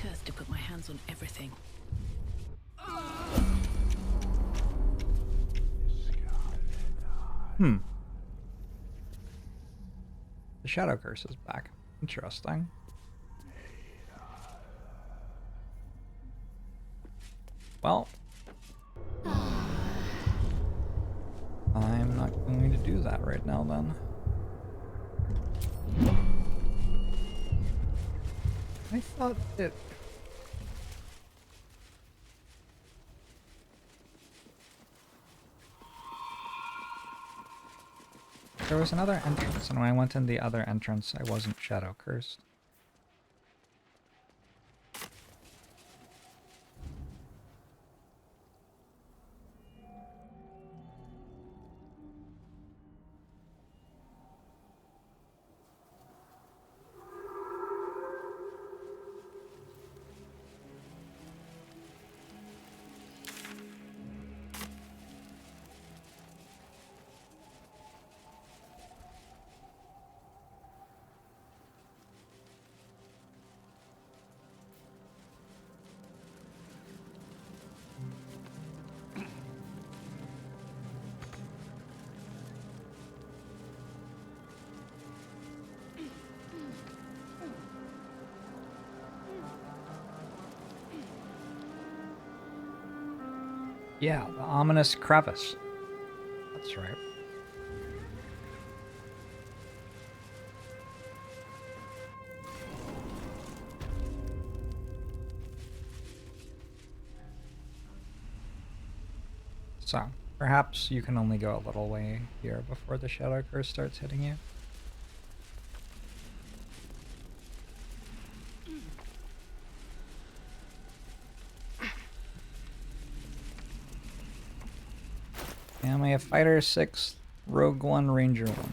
cursed to put my hands on everything. Hmm. The shadow curse is back. Interesting. Well, I'm not going to do that right now then. I thought it... There was another entrance, and when I went in the other entrance, I wasn't shadow cursed. Yeah, the ominous crevice. That's right. So, perhaps you can only go a little way here before the shadow curse starts hitting you. Am I a fighter 6, rogue 1, ranger 1?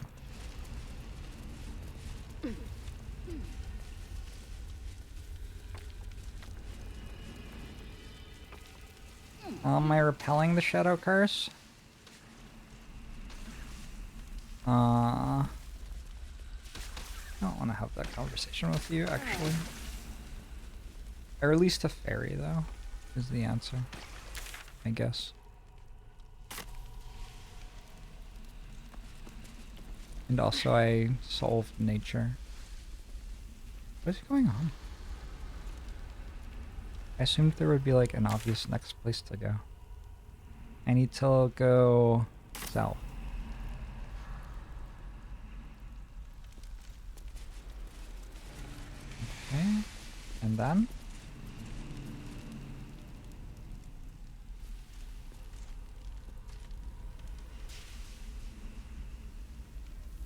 Am I repelling the shadow curse? I don't want to have that conversation with you, actually. I released a fairy, though, is the answer, I guess. And also I solved nature. What is going on? I assumed there would be like an obvious next place to go. I need to go south. Okay, and then?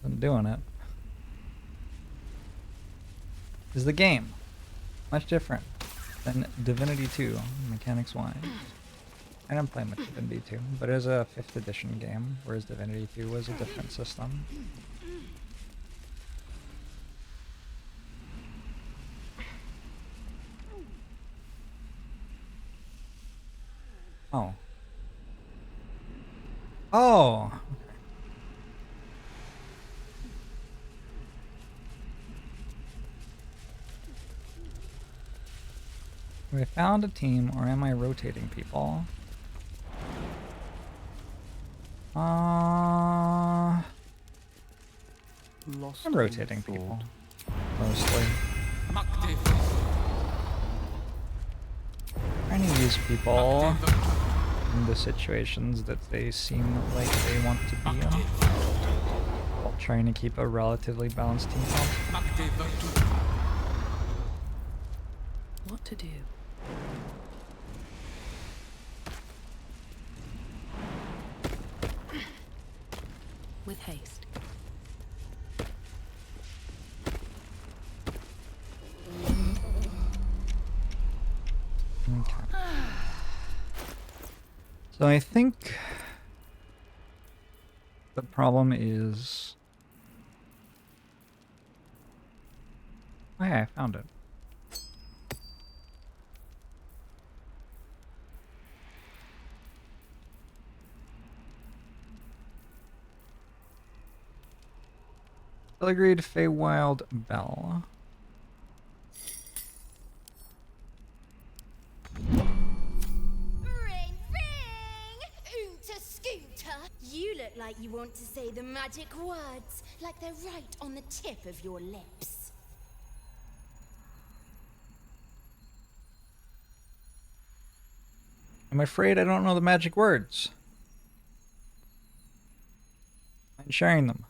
I'm doing it. Is the game much different than Divinity 2, mechanics-wise? I didn't play much Divinity 2, but it is a 5th edition game, whereas Divinity 2 was a different system. Oh. Oh! Have I found a team, or am I rotating people? I'm rotating people, mostly. Trying to use people in the situations that they seem like they want to be in, while trying to keep a relatively balanced team count. What to do? With haste. Okay. So I think the problem is... Oh yeah, I found it. Filigree Feywild Bell. it like you want to say the magic words, like they're right on the tip of your lips. I'm afraid I don't know the magic words. I'm sharing them.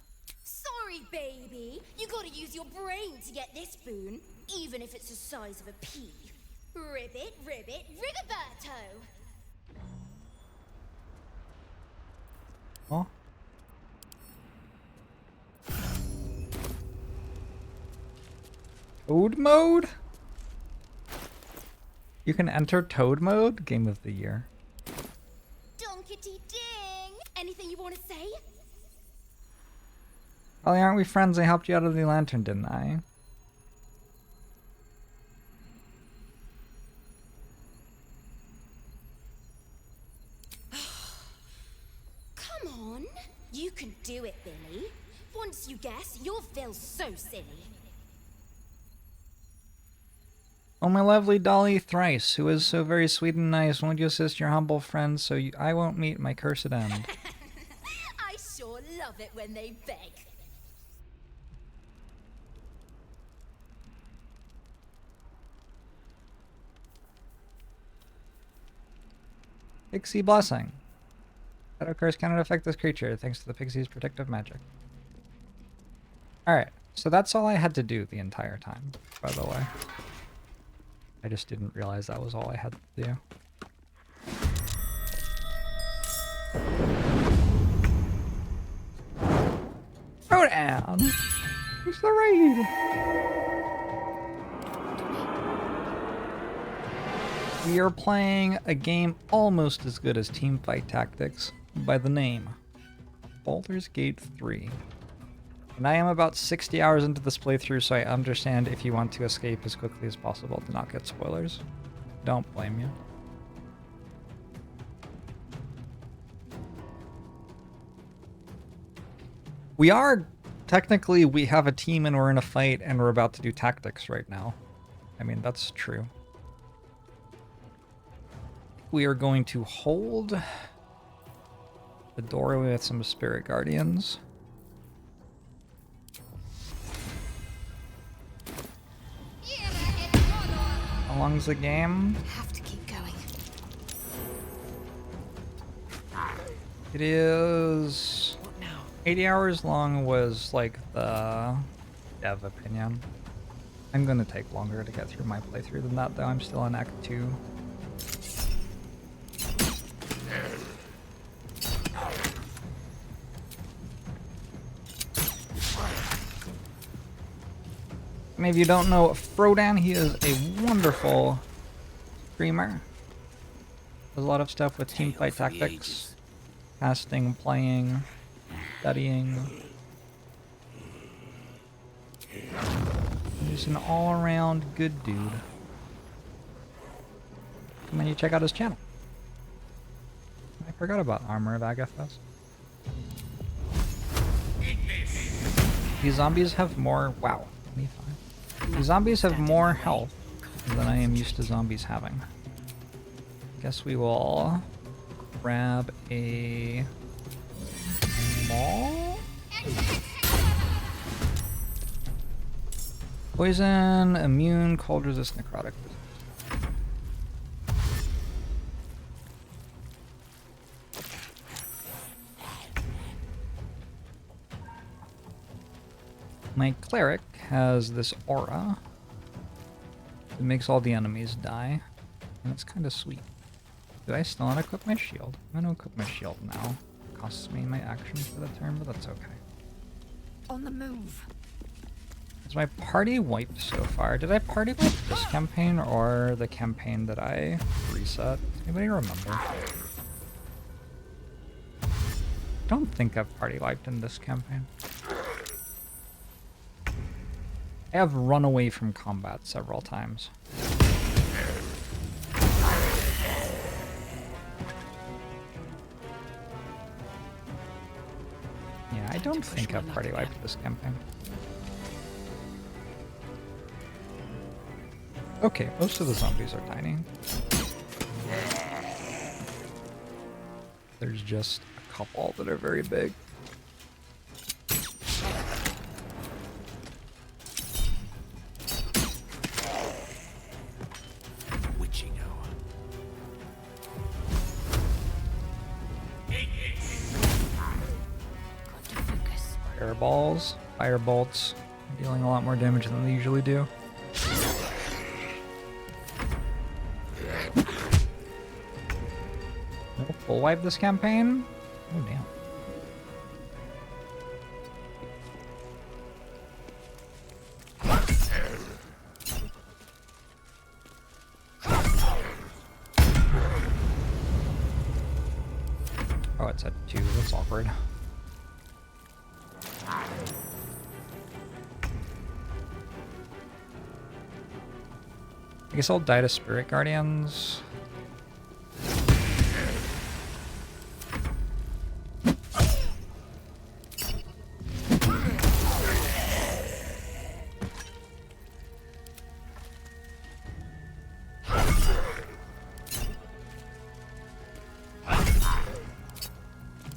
Sorry, baby. You gotta use your brain to get this boon, even if it's the size of a pea. Ribbit, ribbit, Rigoberto! Oh. Toad mode? You can enter Toad mode? Game of the year. Donkety ding! Anything you want to say? Ollie, aren't we friends? I helped you out of the lantern, didn't I? Come on. You can do it, Billy. Once you guess, you'll feel so silly. Oh, my lovely Dolly Thrice, who is so very sweet and nice, won't you assist your humble friend so I won't meet my cursed end? I sure love it when they beg. Pixie Blessing. Shadow curse cannot affect this creature, thanks to the pixie's protective magic. Alright, so that's all I had to do the entire time, by the way. I just didn't realize that was all I had to do. Throw down! Who's the raid? We are playing a game almost as good as Teamfight Tactics by the name Baldur's Gate 3. And I am about 60 hours into this playthrough, so I understand if you want to escape as quickly as possible to not get spoilers. Don't blame you. We have a team and we're in a fight and we're about to do tactics right now. I mean, that's true. We are going to hold the doorway with some spirit guardians. How long's the game? Have to keep going. It is 80 hours long was like the dev opinion. I'm gonna take longer to get through my playthrough than that though. I'm still in Act 2. Maybe you don't know Frodan, he is a wonderful streamer. Does a lot of stuff with teamfight tactics, casting, playing, studying. He's an all-around good dude. And then you check out his channel. I forgot about Armor of Agathos. These zombies have more... Wow, 25. These zombies have more health than I am used to zombies having. Guess we will grab a maul. Poison, immune, cold resist, necrotic resist. My cleric has this aura that makes all the enemies die, and it's kind of sweet. Do I still not equip my shield? I'm gonna equip my shield now. It costs me my action for the turn, but that's okay. On the move. Is my party wiped so far? Did I party wipe this campaign or the campaign that I reset? Anybody remember? I don't think I've party wiped in this campaign. I have run away from combat several times. Yeah, I don't think I've party wiped this campaign. Okay, most of the zombies are tiny. There's just a couple that are very big. fireballs, fire bolts, dealing a lot more damage than they usually do. No full wipe this campaign? Oh damn. Oh, it's at 2. That's awkward. I guess I'll die to Spirit Guardians.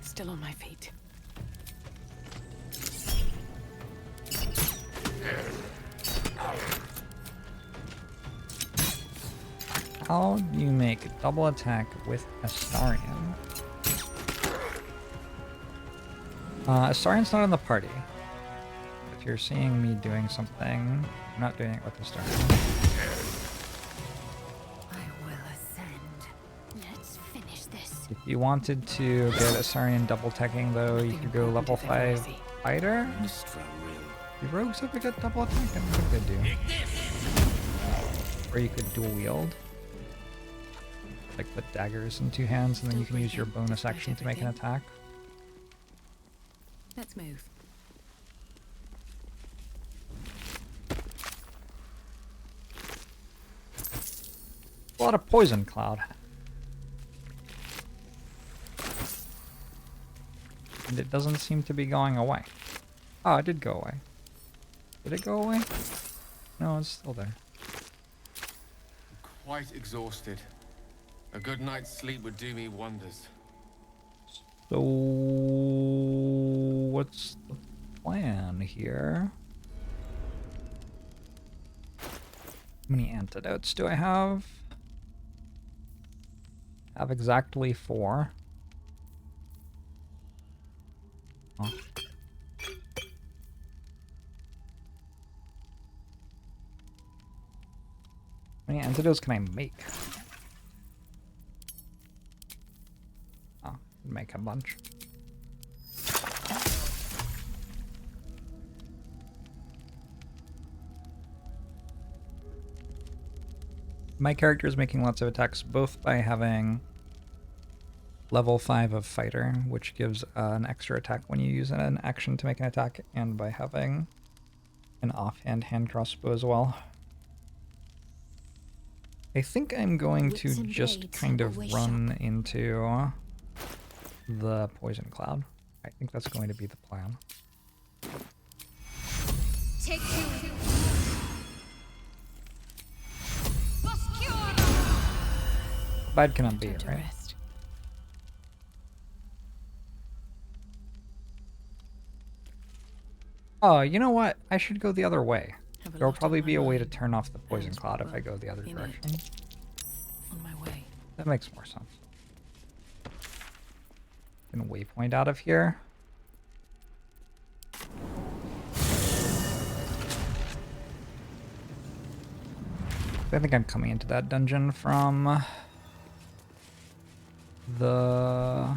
Still on my feet. How do you make a double attack with Astarion? Astarian's not in the party. If you're seeing me doing something, I'm not doing it with Astarion. I will ascend. Let's finish this. If you wanted to get Astarion double attacking though, you could go level 5 fighter. The rogues have a good double attack, I think they do. Or you could dual wield. Like put daggers in 2 hands and then you can use your bonus action to make an attack. Let's move. A lot of poison cloud. And it doesn't seem to be going away. Oh, it did go away. Did it go away? No, it's still there. Quite exhausted. A good night's sleep would do me wonders. So, what's the plan here? How many antidotes do I have? I have exactly 4. Oh. How many antidotes can I make? Oh, make a bunch. My character is making lots of attacks, both by having level 5 of fighter, which gives an extra attack when you use an action to make an attack, and by having an offhand hand crossbow as well. I think I'm going to just kind of run into the poison cloud. I think that's going to be the plan. Take two. Bad cannot be, right? Oh, you know what? I should go the other way. There'll probably be a way to turn off the poison cloud if I go the other direction. On my way. That makes more sense. Can waypoint out of here. I think I'm coming into that dungeon from the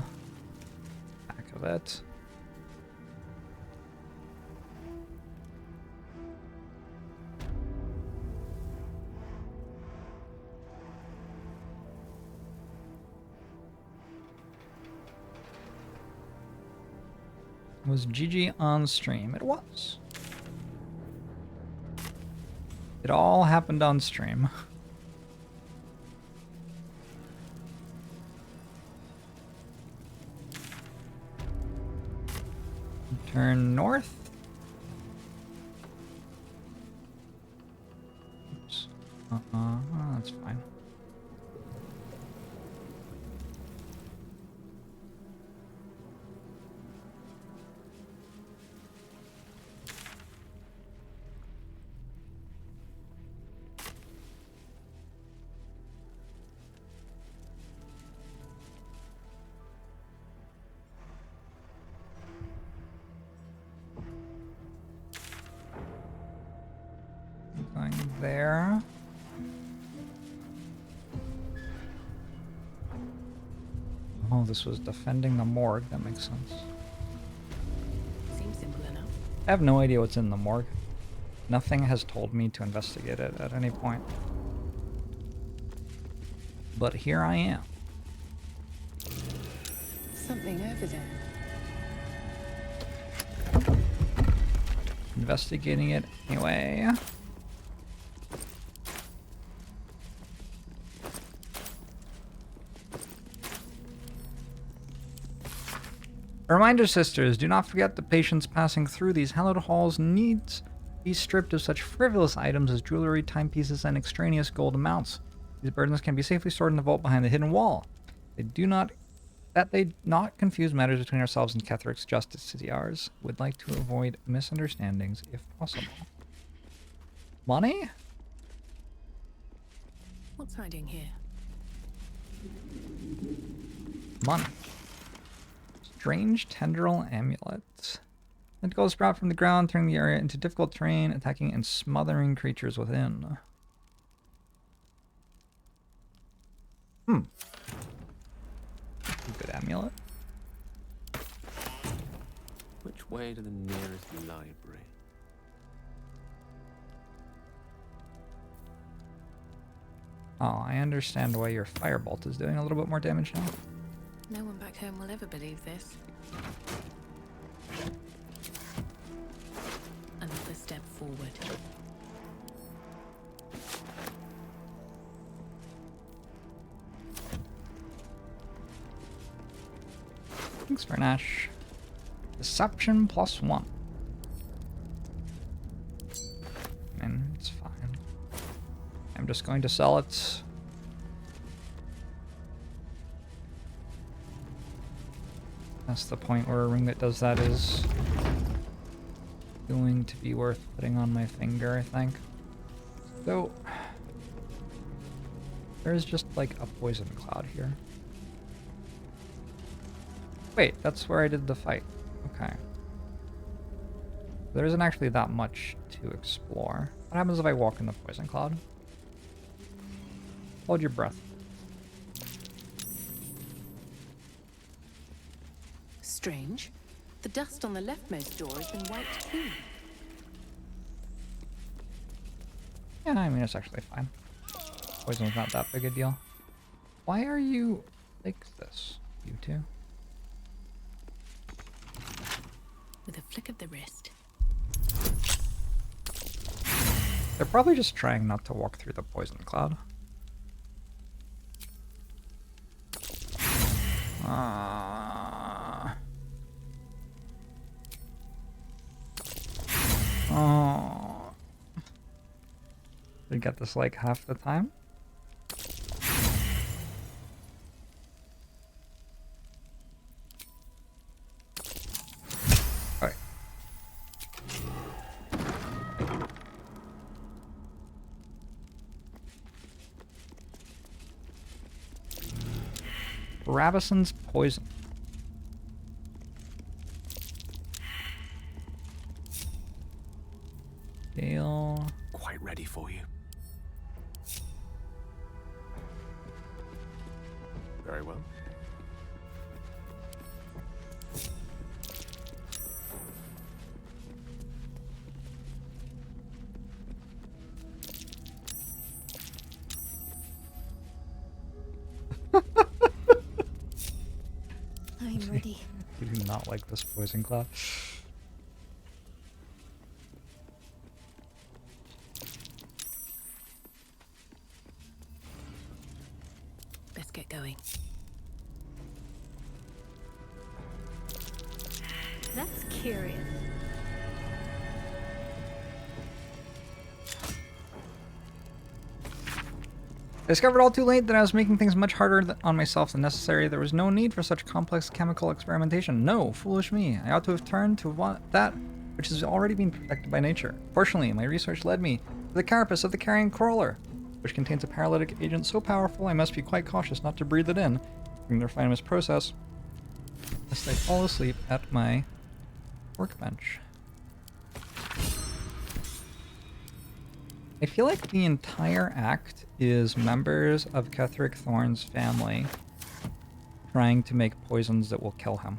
back of it. Was GG on stream? It was. It all happened on stream. Turn north. Oops. That's fine. there. Oh, this was defending the morgue. That makes sense. Seems simple enough. I have no idea what's in the morgue. Nothing has told me to investigate it at any point. But here I am. Something over there. Investigating it anyway. A reminder, sisters, do not forget the patients passing through these hallowed halls needs be stripped of such frivolous items as jewelry, timepieces, and extraneous gold amounts. These burdens can be safely stored in the vault behind the hidden wall. They not confuse matters between ourselves and Ketheric's justiciars. Would like to avoid misunderstandings if possible. Money? What's hiding here? Money. Strange tendril amulets. Tentacles sprout from the ground, turning the area into difficult terrain, attacking and smothering creatures within. Good amulet. Which way to the nearest library? Oh, I understand why your firebolt is doing a little bit more damage now. No one back home will ever believe this. Another step forward. Thanks for Nash. Deception +1. I mean, it's fine. I'm just going to sell it. That's the point where a ring that does that is going to be worth putting on my finger, I think. So, there's just like a poison cloud here. Wait, that's where I did the fight. Okay. There isn't actually that much to explore. What happens if I walk in the poison cloud? Hold your breath. Strange. The dust on the leftmost door has been wiped clean. Yeah, I mean, it's actually fine. Poison's not that big a deal. Why are you like this, you two? With a flick of the wrist. They're probably just trying not to walk through the poison cloud. Oh. We get this like half the time. Alright. Rabison's poison. Gale. Quite ready for you. Very well. I'm ready. You do not like this poison cloud. Let's get going. That's curious. I discovered all too late that I was making things much harder on myself than necessary. There was no need for such complex chemical experimentation. No, foolish me. I ought to have turned to that which has already been protected by nature. Fortunately, my research led me to the carapace of the carrion crawler, which contains a paralytic agent so powerful I must be quite cautious not to breathe it in during the refinement process, lest I fall asleep at my workbench. I feel like the entire act is members of Ketheric Thorn's family trying to make poisons that will kill him.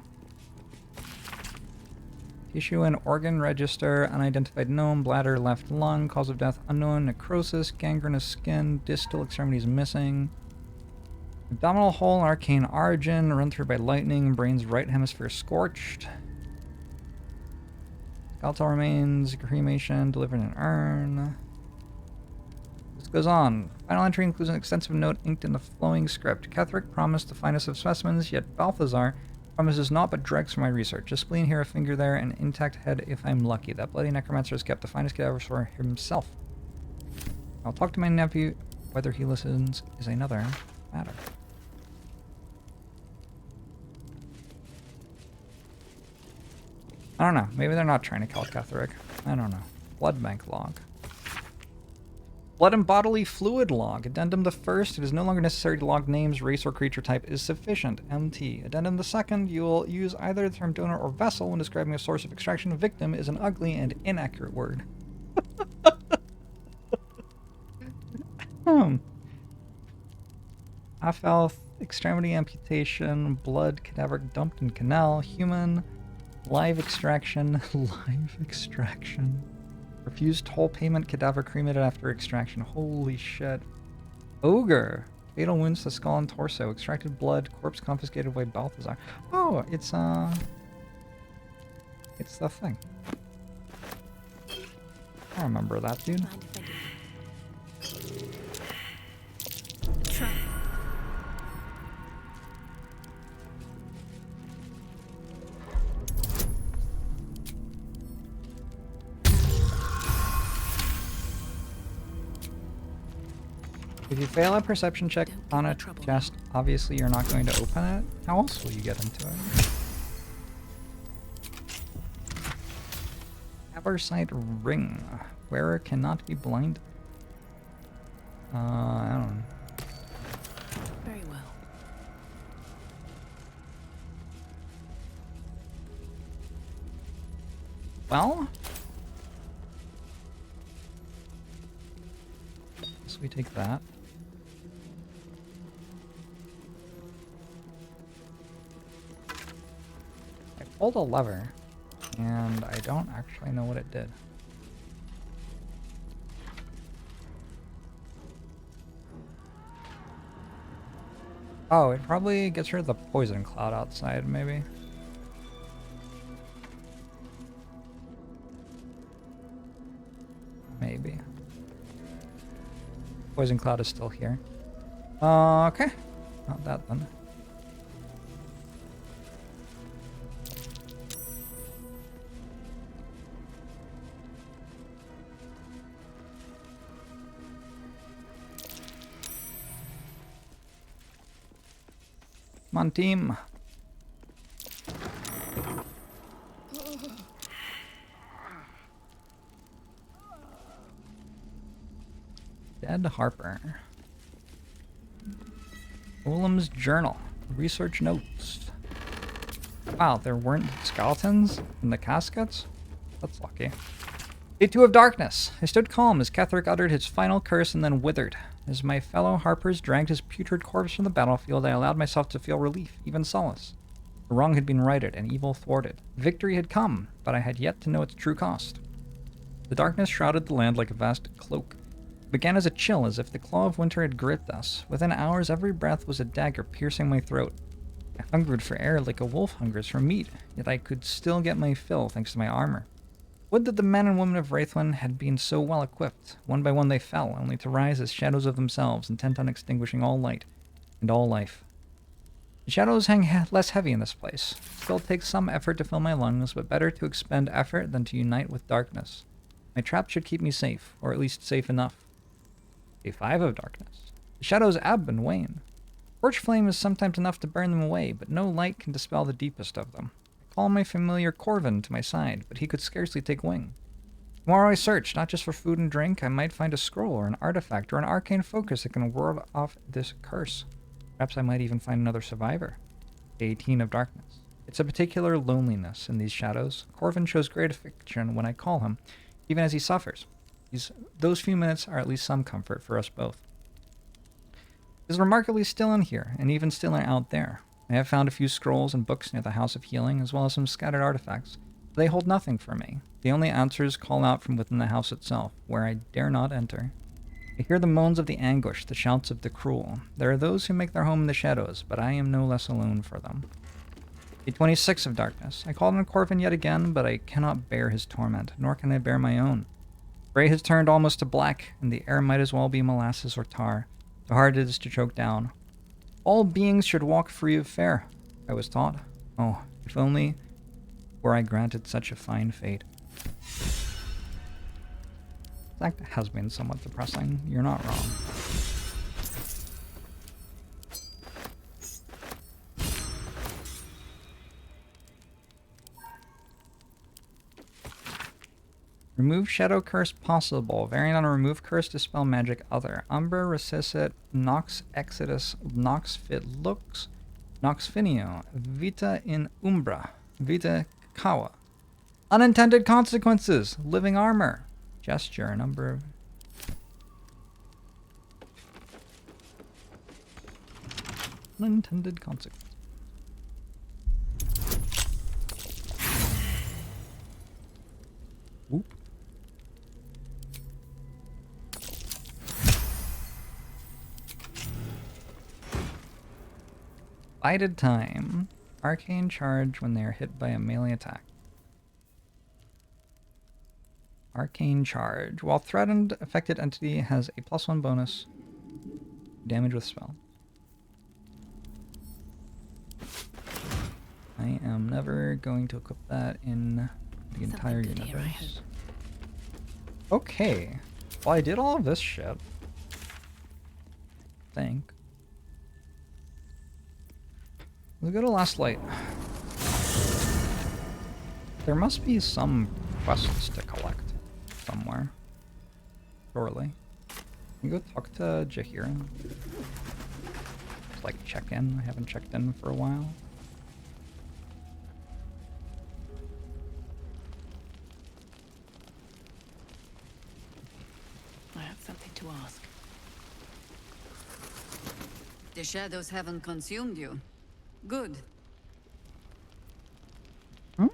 Tissue and organ register, unidentified gnome, bladder, left lung, cause of death unknown, necrosis, gangrenous skin, distal extremities missing. Abdominal hole, arcane origin, run through by lightning, brain's right hemisphere scorched. Skeletal remains, cremation, delivered in an urn. This goes on. Final entry includes an extensive note inked in the flowing script. Ketheric promised the finest of specimens, yet Balthazar promises naught but dregs for my research. A spleen here, a finger there, an intact head if I'm lucky. That bloody necromancer has kept the finest cadavers for himself. I'll talk to my nephew. Whether he listens is another matter. I don't know. Maybe they're not trying to kill Ketheric. I don't know. Blood bank log. Blood and bodily fluid log. Addendum the first. It is no longer necessary to log names, race, or creature type is sufficient. MT. Addendum the second. You will use either the term donor or vessel when describing a source of extraction. Victim is an ugly and inaccurate word. Half health. Extremity amputation. Blood cadaver dumped in canal. Human. Live extraction. Live extraction. Refused toll payment. Cadaver cremated after extraction. Holy shit. Ogre. Fatal wounds to the skull and torso. Extracted blood. Corpse confiscated by Balthazar. Oh, it's the thing. I remember that, dude. Try. If you fail a perception check on a chest, obviously you're not going to open it. How else will you get into it? Haversite ring. Wearer cannot be blind. I don't know. Very well. Well, so we take that. I pulled a lever, and I don't actually know what it did. Oh, it probably gets rid of the poison cloud outside, maybe. Maybe. Poison cloud is still here. Okay. Not that then. Come on, team. Dead Harper. Olam's journal. Research notes. Wow, there weren't skeletons in the caskets? That's lucky. Day 2 of darkness. I stood calm as Ketheric uttered his final curse and then withered. As my fellow Harpers dragged his putrid corpse from the battlefield, I allowed myself to feel relief, even solace. The wrong had been righted and evil thwarted. Victory had come, but I had yet to know its true cost. The darkness shrouded the land like a vast cloak. It began as a chill, as if the claw of winter had gripped us. Within hours, every breath was a dagger piercing my throat. I hungered for air like a wolf hungers for meat, yet I could still get my fill thanks to my armor. Would that the men and women of Wraithwyn had been so well equipped. One by one they fell, only to rise as shadows of themselves, intent on extinguishing all light and all life. The shadows hang less heavy in this place. It still takes some effort to fill my lungs, but better to expend effort than to unite with darkness. My trap should keep me safe, or at least safe enough. Day 5 of darkness. The shadows ebb and wane. Torch flame is sometimes enough to burn them away, but no light can dispel the deepest of them. I call my familiar Corvin to my side, but he could scarcely take wing. Tomorrow I search, not just for food and drink. I might find a scroll or an artifact or an arcane focus that can ward off this curse. Perhaps I might even find another survivor. Day 18 of darkness. It's a particular loneliness in these shadows. Corvin shows great affection when I call him, even as he suffers. Those few minutes are at least some comfort for us both. It is remarkably still in here, and even stiller out there. I have found a few scrolls and books near the House of Healing, as well as some scattered artifacts. But they hold nothing for me. The only answers call out from within the house itself, where I dare not enter. I hear the moans of the anguish, the shouts of the cruel. There are those who make their home in the shadows, but I am no less alone for them. Day 26 of darkness. I called on Corvin yet again, but I cannot bear his torment, nor can I bear my own. Gray has turned almost to black, and the air might as well be molasses or tar. So hard it is to choke down. All beings should walk free of fear, I was taught. Oh, if only were I granted such a fine fate. That has been somewhat depressing. You're not wrong. Remove shadow curse possible. Variant on remove curse, dispel magic other. Umbra, resuscit, nox exodus, nox fit lux, nox finio, vita in umbra, vita kawa. Unintended consequences, living armor. Gesture, number of... Unintended consequences. Whoop. Bided time. Arcane charge when they are hit by a melee attack. Arcane charge. While threatened, affected entity has a +1 bonus. Damage with spell. I am never going to equip that in the entire universe. Okay. Well, I did all of this shit. I think. Let's go to Last Light. There must be some quests to collect somewhere. Surely. Can you go talk to Jahira? Just like check in. I haven't checked in for a while. I have something to ask. The shadows haven't consumed you. Good. Hmm?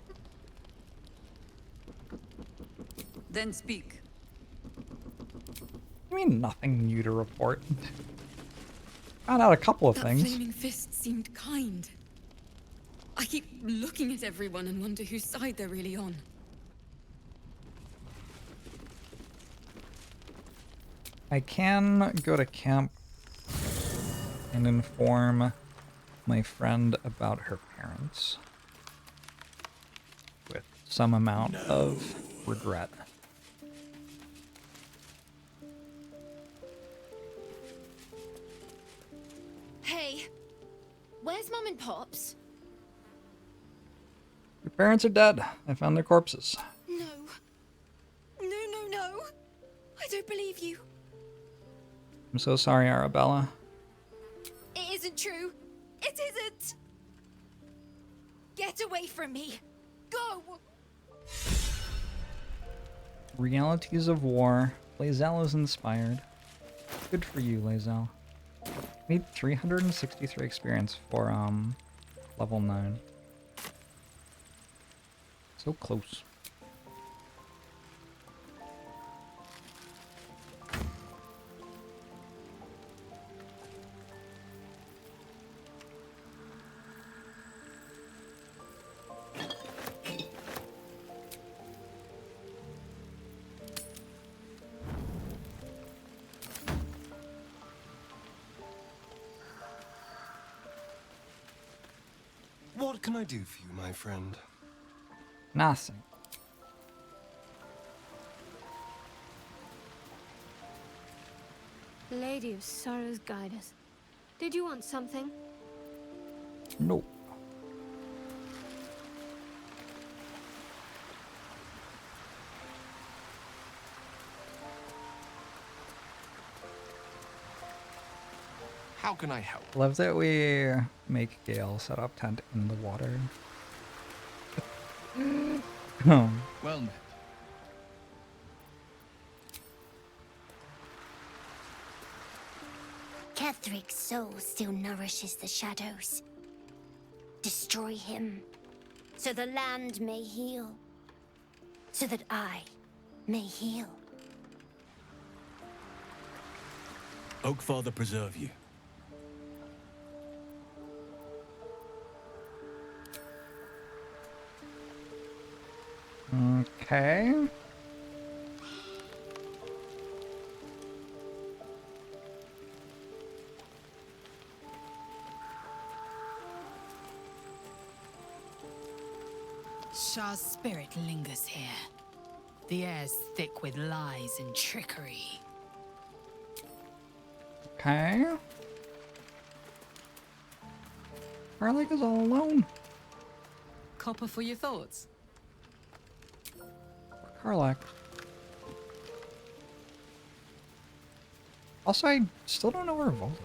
Then speak. I mean, nothing new to report. Found out a couple of That things. flaming fist seemed kind. I keep looking at everyone and wonder whose side they're really on. I can go to camp and inform my friend about her parents with some amount of regret. Hey, where's Mum and Pops? Your parents are dead. I found their corpses. No. No. I don't believe you. I'm so sorry, Arabella. It isn't true. It isn't. Get away from me. Go. Realities of War. Lae'zel is inspired. Good for you, Lae'zel. Need 363 experience for level 9. So close. What can I do for you, my friend? Nothing. Lady of Sorrows, guide us. Did you want something? No. How can I help? Love that we make Gale set up tent in the water. Well met. Kethric's soul still nourishes the shadows. Destroy him, so the land may heal. So that I may heal. Oakfather preserve you. Okay. Shah's spirit lingers here. The air's thick with lies and trickery. Okay. Garlic is all alone. Copper for your thoughts. Karlach. Also, I still don't know where Volta.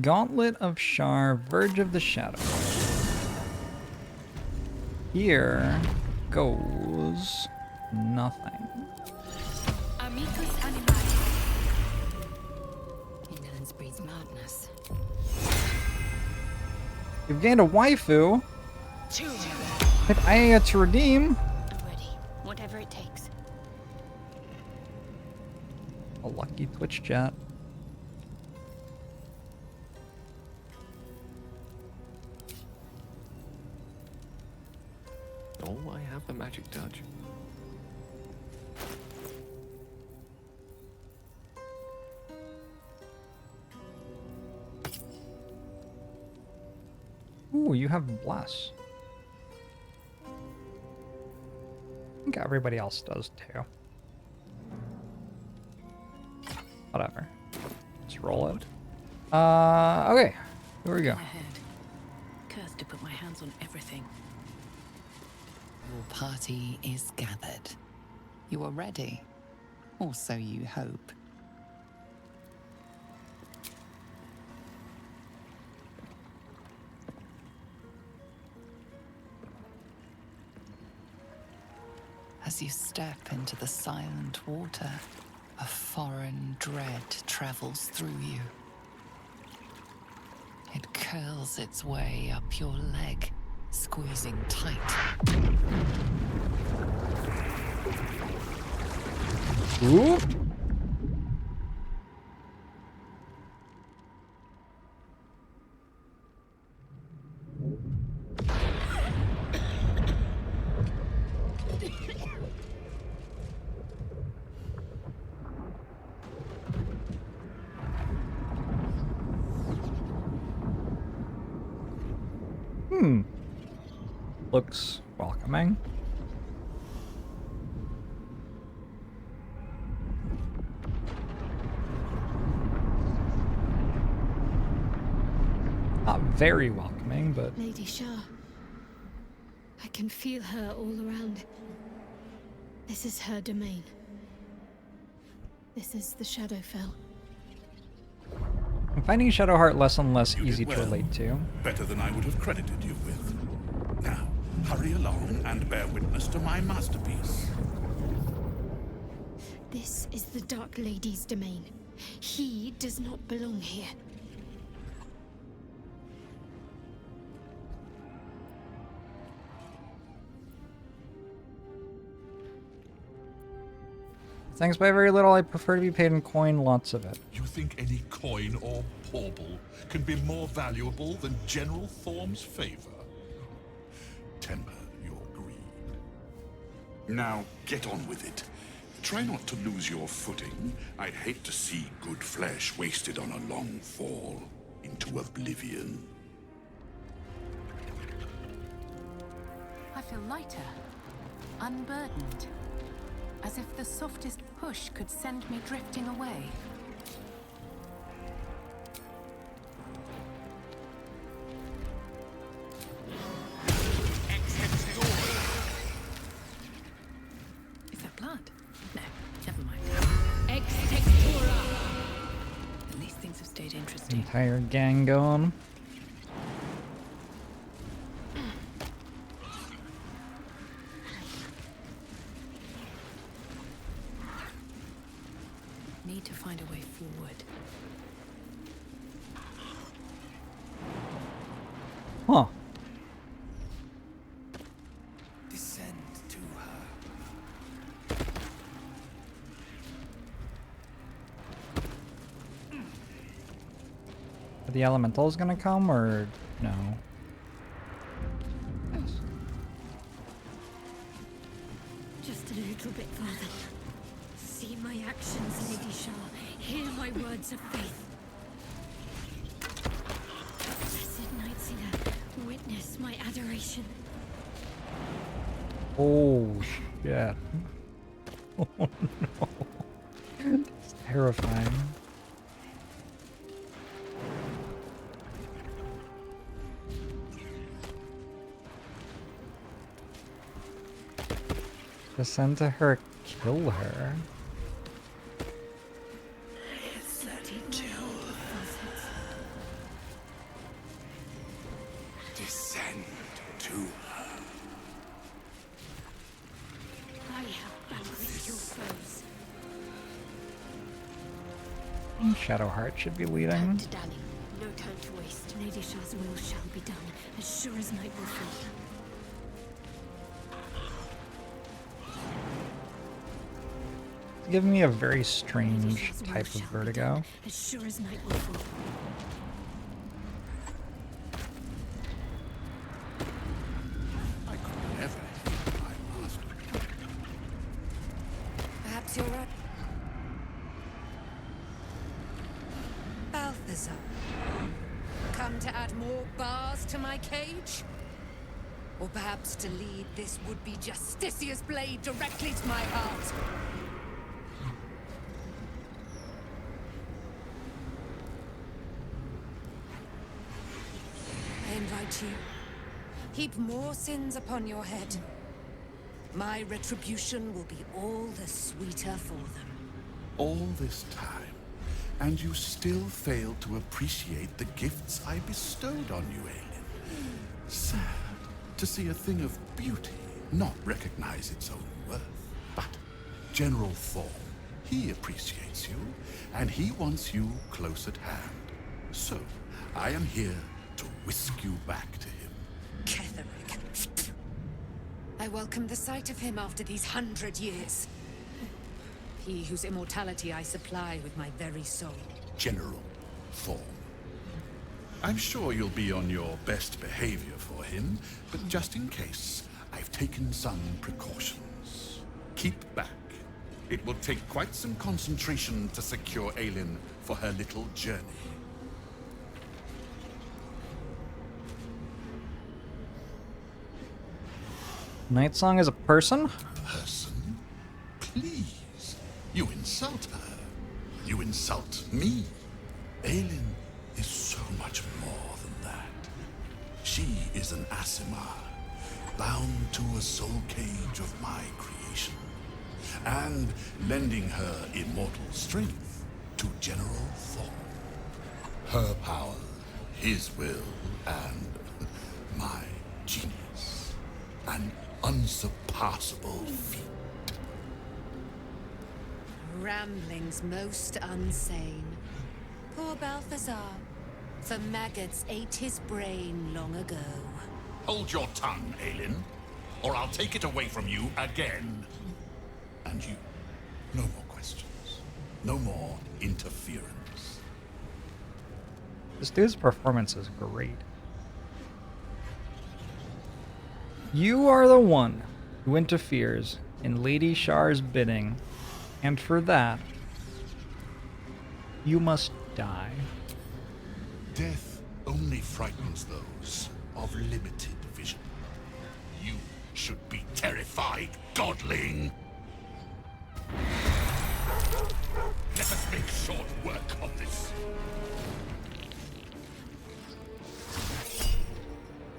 Gauntlet of Shar, Verge of the Shadow. Here goes nothing. Amicus animae. Indolence breeds madness. You've gained a waifu. Hit Aya to redeem. I'm ready. Whatever it takes. A lucky Twitch chat. Oh, I have the magic touch. Ooh, you have Bless. I think everybody else does too. Whatever. Let's roll it. Okay. Here we go. My head. Cursed to put my hands on everything. Your party is gathered. You are ready. Or so you hope. As you step into the silent water, a foreign dread travels through you. It curls its way up your leg, squeezing tight. Ooh. Looks welcoming. Not very welcoming, but... Lady Shah. I can feel her all around. This is her domain. This is the Shadowfell. I'm finding Shadowheart less and less You easy did to well. relate to. Better than I would have credited you with. Now, hurry along and bear witness to my masterpiece. This is the Dark Lady's domain. He does not belong here. Thanks by very little, I prefer to be paid in coin, lots of it. You think any coin or bauble can be more valuable than General Thorm's favor? Temper your greed. Now, get on with it. Try not to lose your footing. I'd hate to see good flesh wasted on a long fall into oblivion. I feel lighter, unburdened, as if the softest push could send me drifting away. Is that blood? No, never mind. Ex textura. At least things have stayed interesting. Entire gang going. Need to find a way forward. Huh. Descend to her. Are the elementals gonna come or no? Yes. Just a little bit further. See my actions, Lady Shah. Hear my words of faith. Blessed Night Seer, witness my adoration. Oh shit. Oh no. It's terrifying. Descend to her, kill her. Descend to her. I have vanquished your foes. Shadowheart should be leading. Turn to Danny. No time to waste. Lady Shah's will shall be done, as sure as night will fall. It's giving me a very strange type of vertigo. As sure as night will fall. I could never hit my master. Perhaps you're right. Balthazar. Come to add more bars to my cage? Or perhaps to lead this would-be Justicia's blade directly to my heart? I invite you. Heap more sins upon your head. My retribution will be all the sweeter for them. All this time, and you still fail to appreciate the gifts I bestowed on you, Aelin. Sad to see a thing of beauty not recognize its own worth. But General Thorn, he appreciates you, and he wants you close at hand. So, I am here to whisk you back to him. Ketherick. I welcome the sight of him after these 100 years. He whose immortality I supply with my very soul. General Thorn. I'm sure you'll be on your best behavior for him, but just in case, I've taken some precautions. Keep back. It will take quite some concentration to secure Aelin for her little journey. Night Song is a person? Person? Please. You insult her. You insult me. Aelin is so much more than that. She is an Asimar, bound to a soul cage of my creation, and lending her immortal strength to General Thorn. Her power, his will, and my genius. An unsurpassable feat. Ramblings most unsane. Poor Balthazar. For maggots ate his brain long ago. Hold your tongue, Aelin, or I'll take it away from you again. And you, no more questions. No more interference. This dude's performance is great. You are the one who interferes in Lady Shar's bidding, and for that, you must die. Death only frightens those of limited vision. You should be terrified, godling!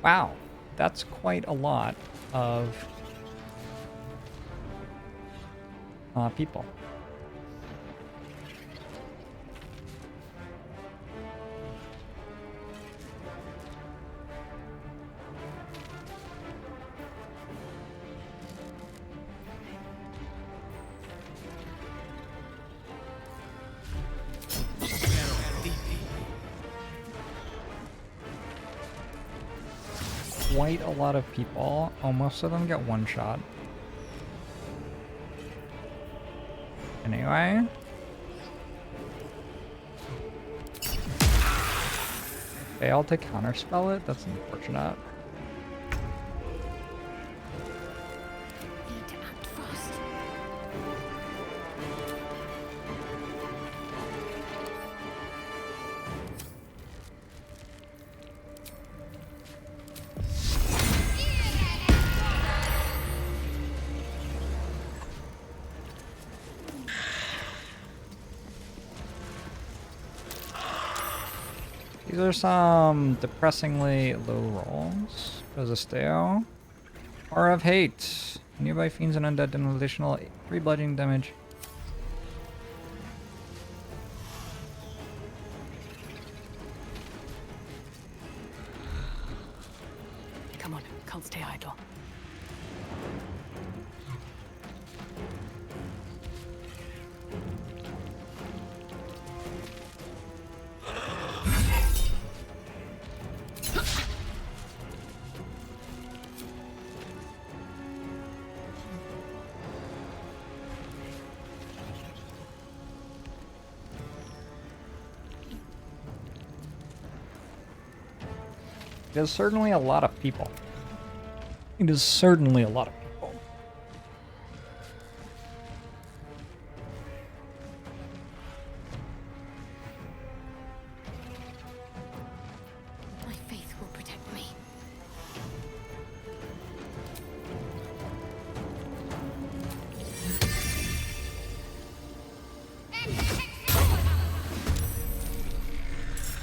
Wow, that's quite a lot of people. Quite a lot of people. Oh, most of them get one shot. Anyway. Failed to counterspell it? That's unfortunate. Need to act fast. These are some depressingly low rolls. Resisteo. Aura of Hate. Nearby fiends and undead an additional 3 bludgeoning damage. Come on, can't stay idle. It is certainly a lot of people. It is certainly a lot of people. My faith will protect me.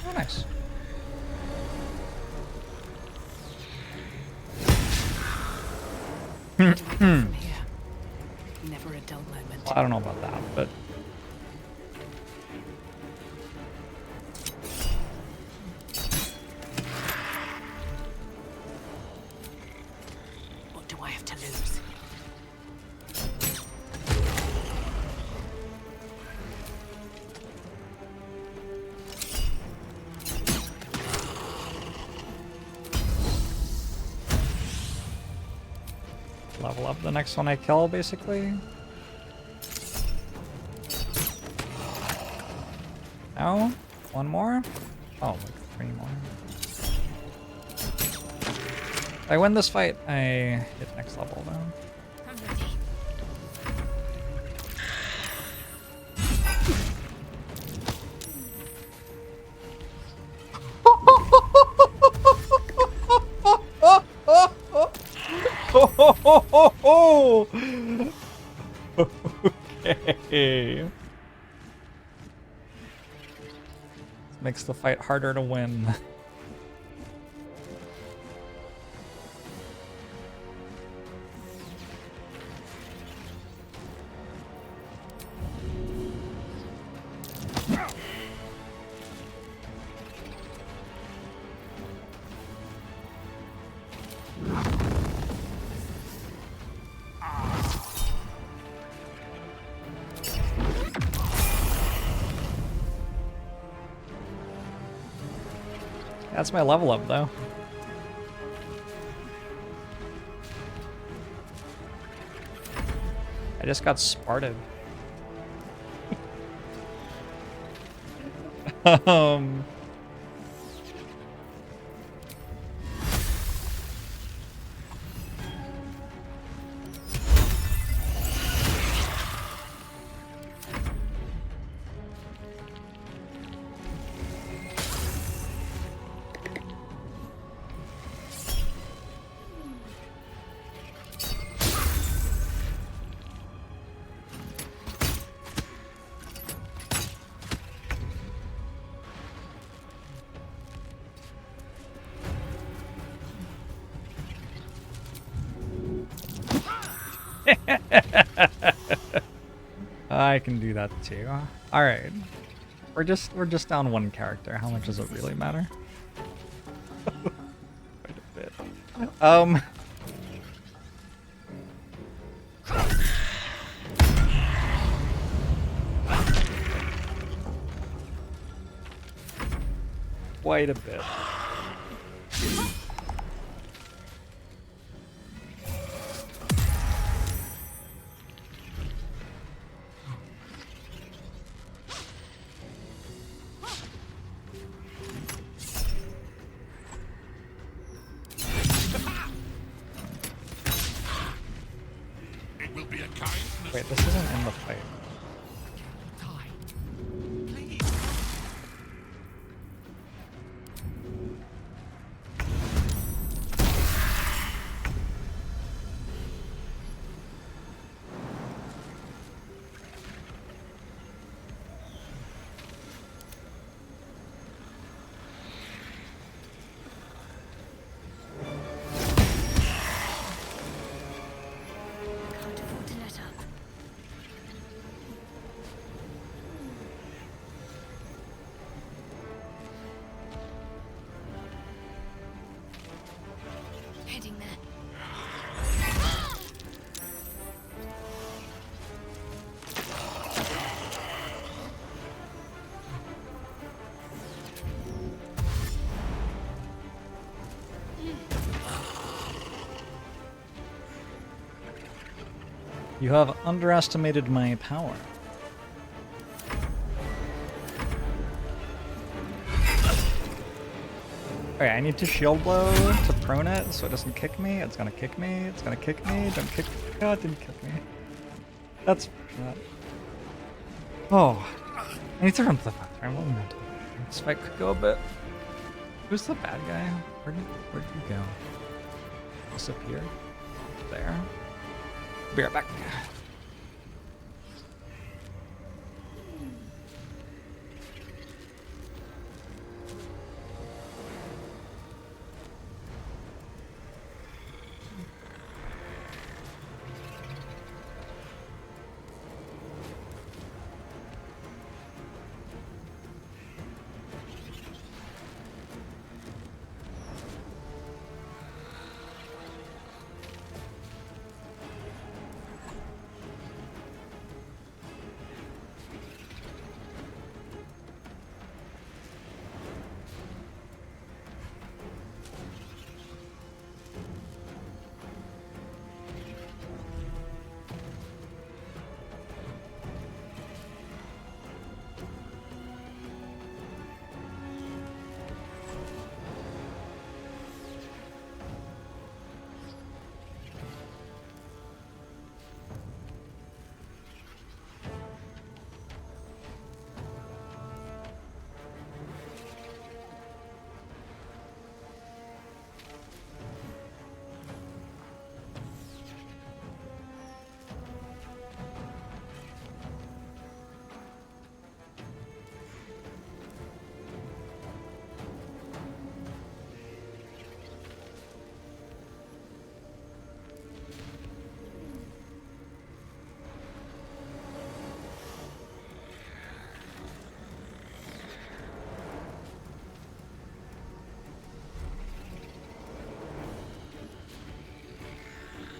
Oh, nice. From here. Never a dull moment. Well, I don't know about that, but What do I have to lose? level up the next one I kill, basically. No? One more? Oh, like 3 more. If I win this fight, I hit next level, though. I'm ready. Okay. This makes the fight harder to win. That's my level up, though. I just got Sparted. I can do that too. All right, we're just down one character. How much does it really matter? Quite a bit. Quite a bit. It will be a kindness. Wait, this isn't in the fight. Can't afford to let up. Heading there. You have underestimated my power. Okay, I need to shield blow to prone it so it doesn't kick me. It's gonna kick me. It's gonna kick me. Don't kick. Oh, it didn't kick me. That's. Oh, I need to run to the bathroom. What am I doing? This fight could go a bit. Who's the bad guy? Where'd you go? Disappear. There. Be right back.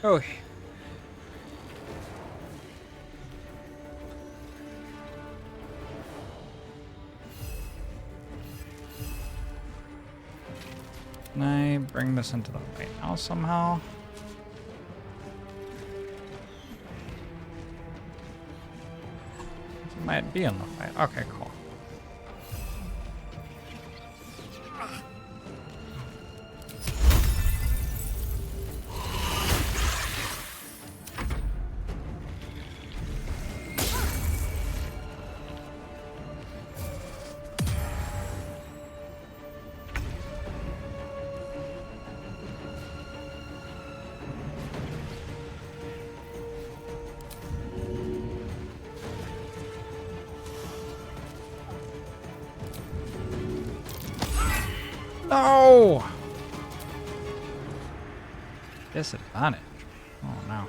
Oh. Can I bring this into the fight now somehow? It might be in the fight. Okay, cool. No! Disadvantage. Oh no.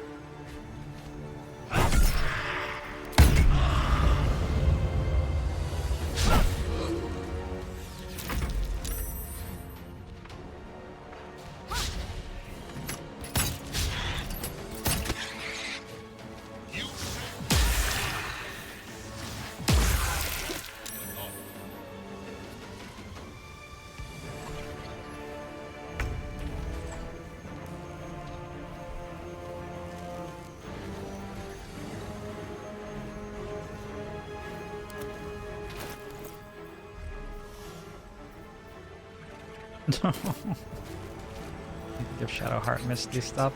Give Shadowheart Misty stuff.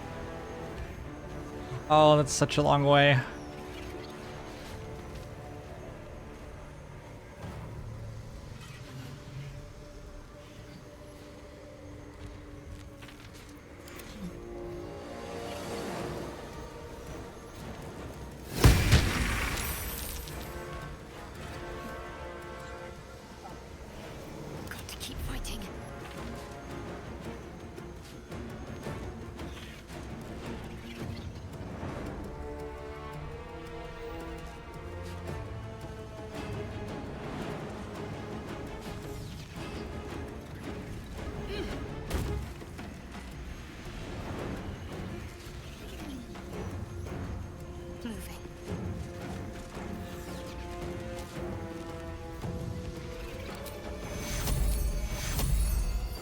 Oh, that's such a long way. Got to keep fighting. Moving.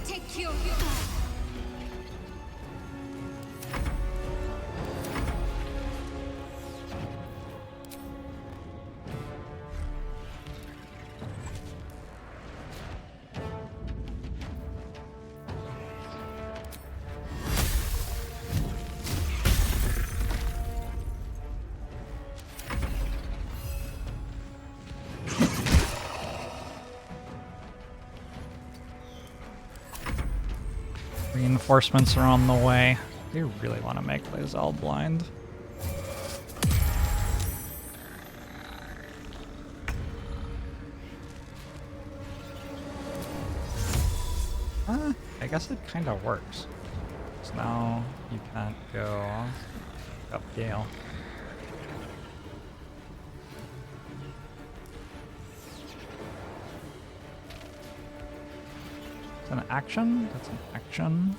Take your Reinforcements are on the way. We really want to make Lae'zel blind. I guess it kind of works. So now you can't go up Gale. An action? That's an action.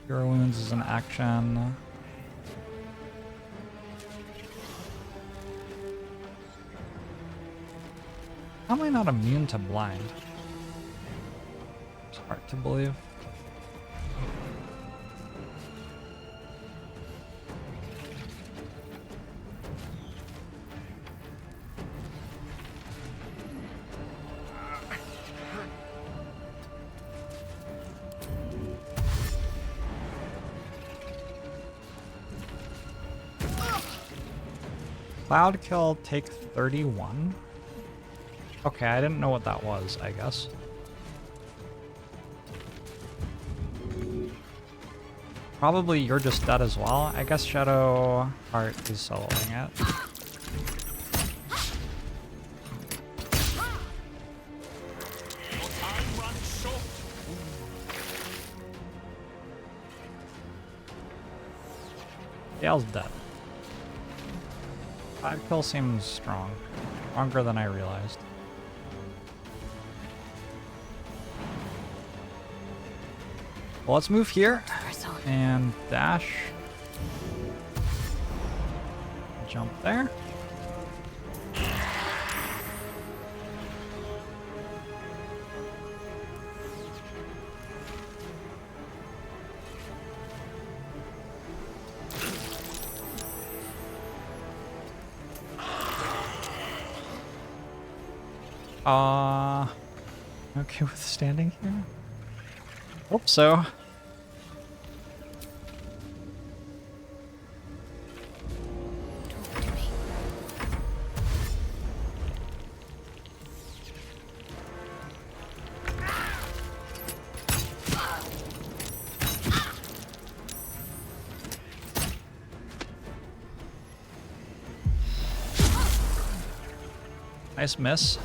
Cure Wounds is an action. How am I not immune to blind? It's hard to believe. Cloud kill take 31? Okay, I didn't know what that was, I guess. Probably you're just dead as well. I guess Shadowheart is soloing it. Gale's dead. 5 kill seems strong. Stronger than I realized. Well, let's move here and dash. Jump there. Okay with standing here? Hope so. Nice miss.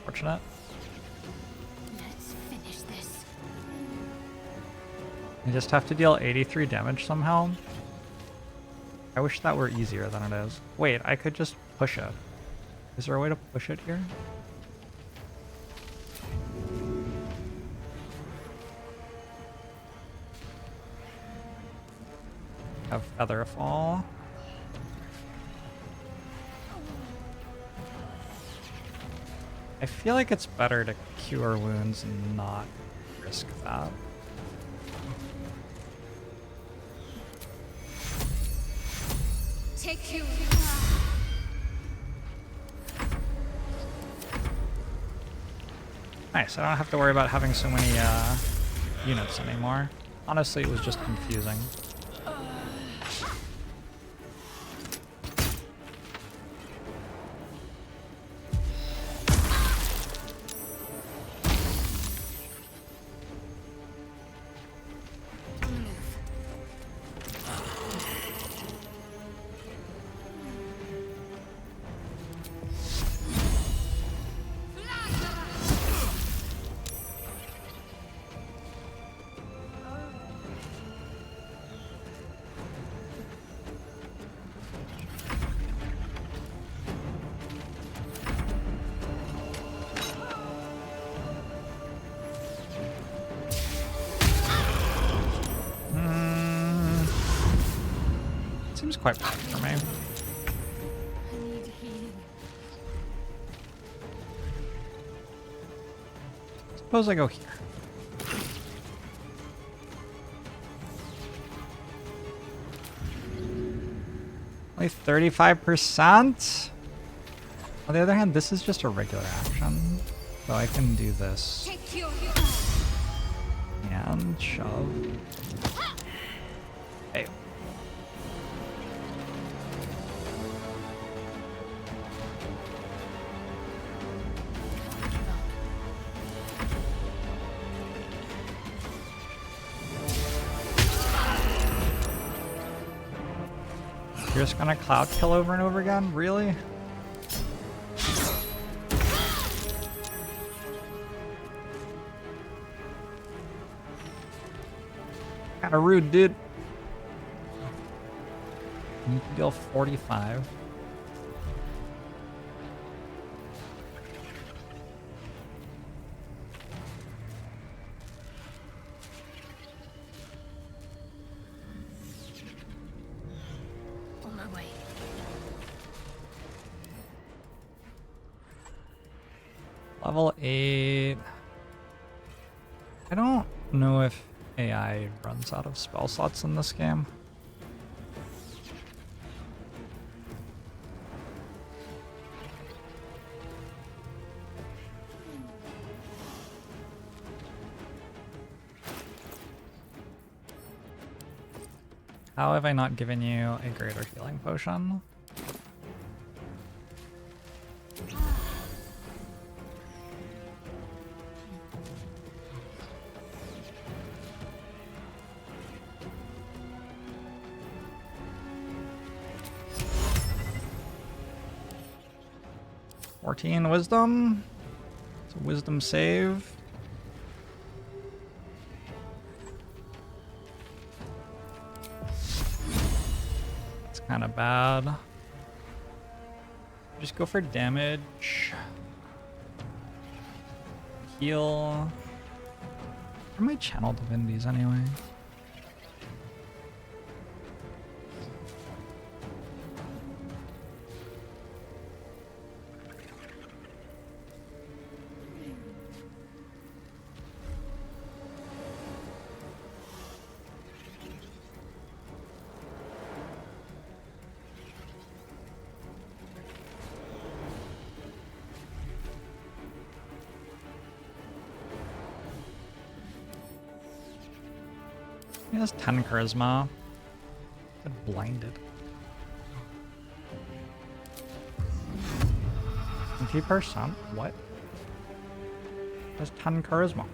Fortunate. Let's finish this. I just have to deal 83 damage somehow. I wish that were easier than it is. Wait, I could just push it. Is there a way to push it here? Have Featherfall. I feel like it's better to cure wounds and not risk that. Take you. Nice, I don't have to worry about having so many units anymore. Honestly, it was just confusing. Seems quite bad for me. I need healing. Suppose I go here. Only 35%? On the other hand, this is just a regular action. So I can do this. And shove. Hey. You're just gonna cloud kill over and over again? Really? Kinda rude, dude. You can deal 45. On my way. Level 8. I don't know if AI runs out of spell slots in this game. How have I not given you a greater healing potion? Wisdom. It's a wisdom save. It's kind of bad. Just go for damage. Heal. Where are my channel divinities anyway? He has 10 charisma. Got blinded. 20%? What? Has 10 charisma.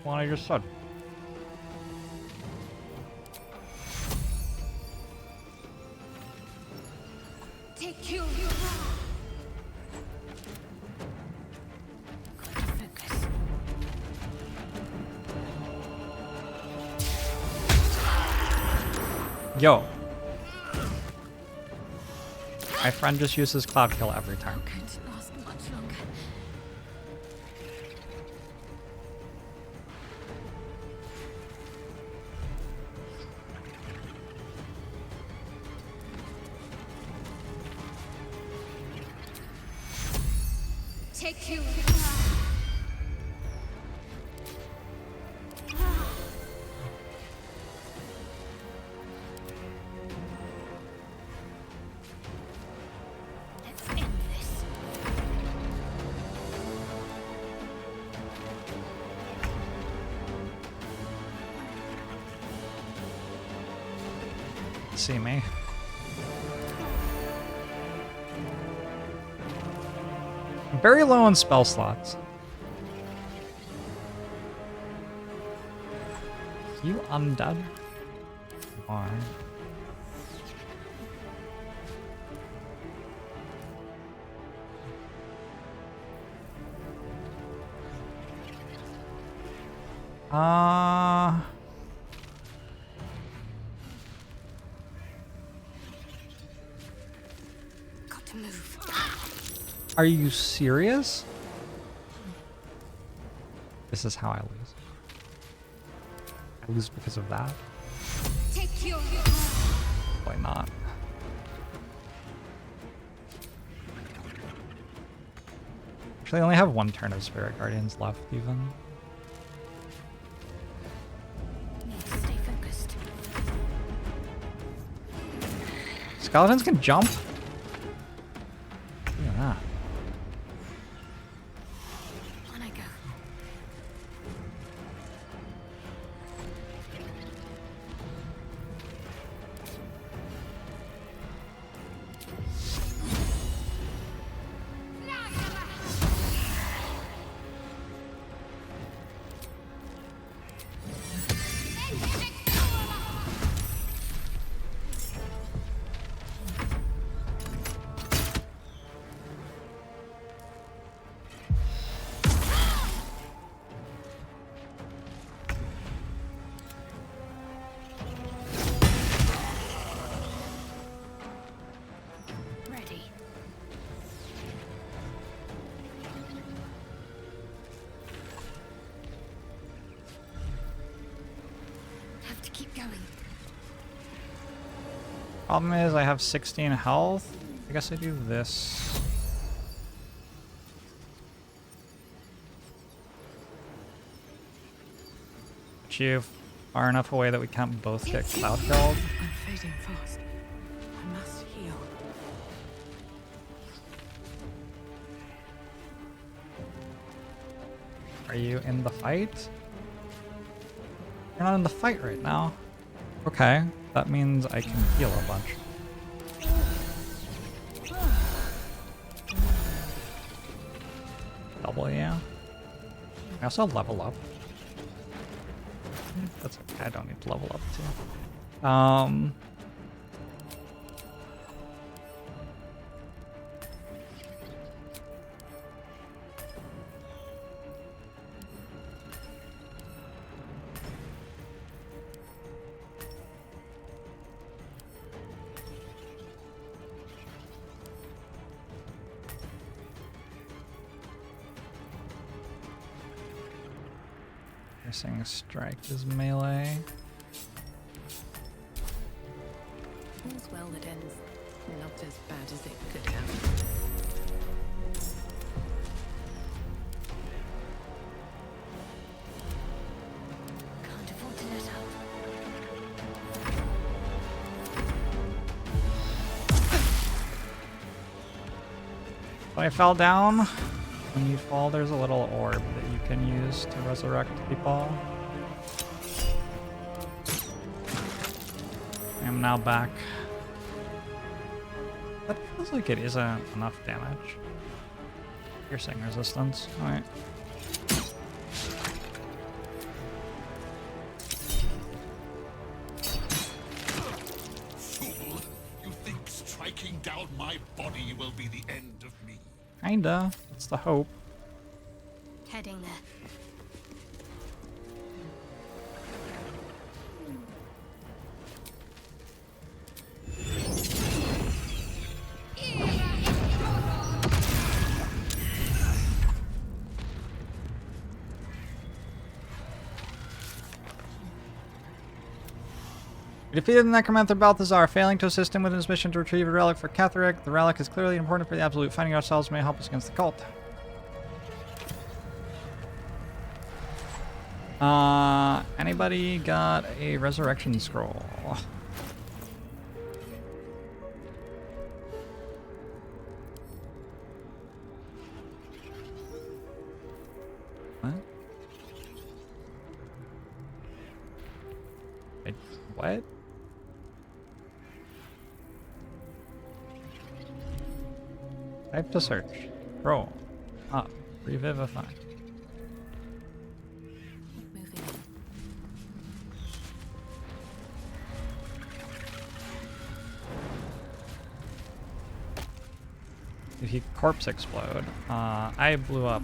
What I just said. Take you. Yo. My friend just uses cloud kill every time. Can't last much longer. Take you. Let's end this. See me. I'm very low on spell slots. You undead? Are. Got to move. Are you serious? This is how I lose. I lose because of that? Take you. Why not? Actually, I only have one turn of Spirit Guardians left, even. Need to stay focused. Skeletons can jump? Look at that. On I go. Ready. Have to keep going. Problem is, I have 16 health. I guess I do this. Put you far enough away that we can't both get cloud killed. I'm fading fast. I must heal. Are you in the fight? You're not in the fight right now. Okay, that means I can heal a bunch. Double, yeah. I also level up. That's okay, I don't need to level up too. Piercing strike is melee. All's well that ends not as bad as it could have. Can't afford to let up. When I fell down, when you fall, there's a little orb that you can use to resurrect people. I am now back. That feels like it isn't enough damage. Piercing resistance. Alright. Fool! You think striking down my body will be the end of me? Kinda. That's the hope. Heading there. We defeated the necromancer Balthazar, failing to assist him with his mission to retrieve a relic for Catherick. The relic is clearly important for the Absolute. Finding ourselves may help us against the cult. Anybody got a resurrection scroll? What? What? Type to search. Roll. Up. Revivify. Did he corpse explode? I blew up.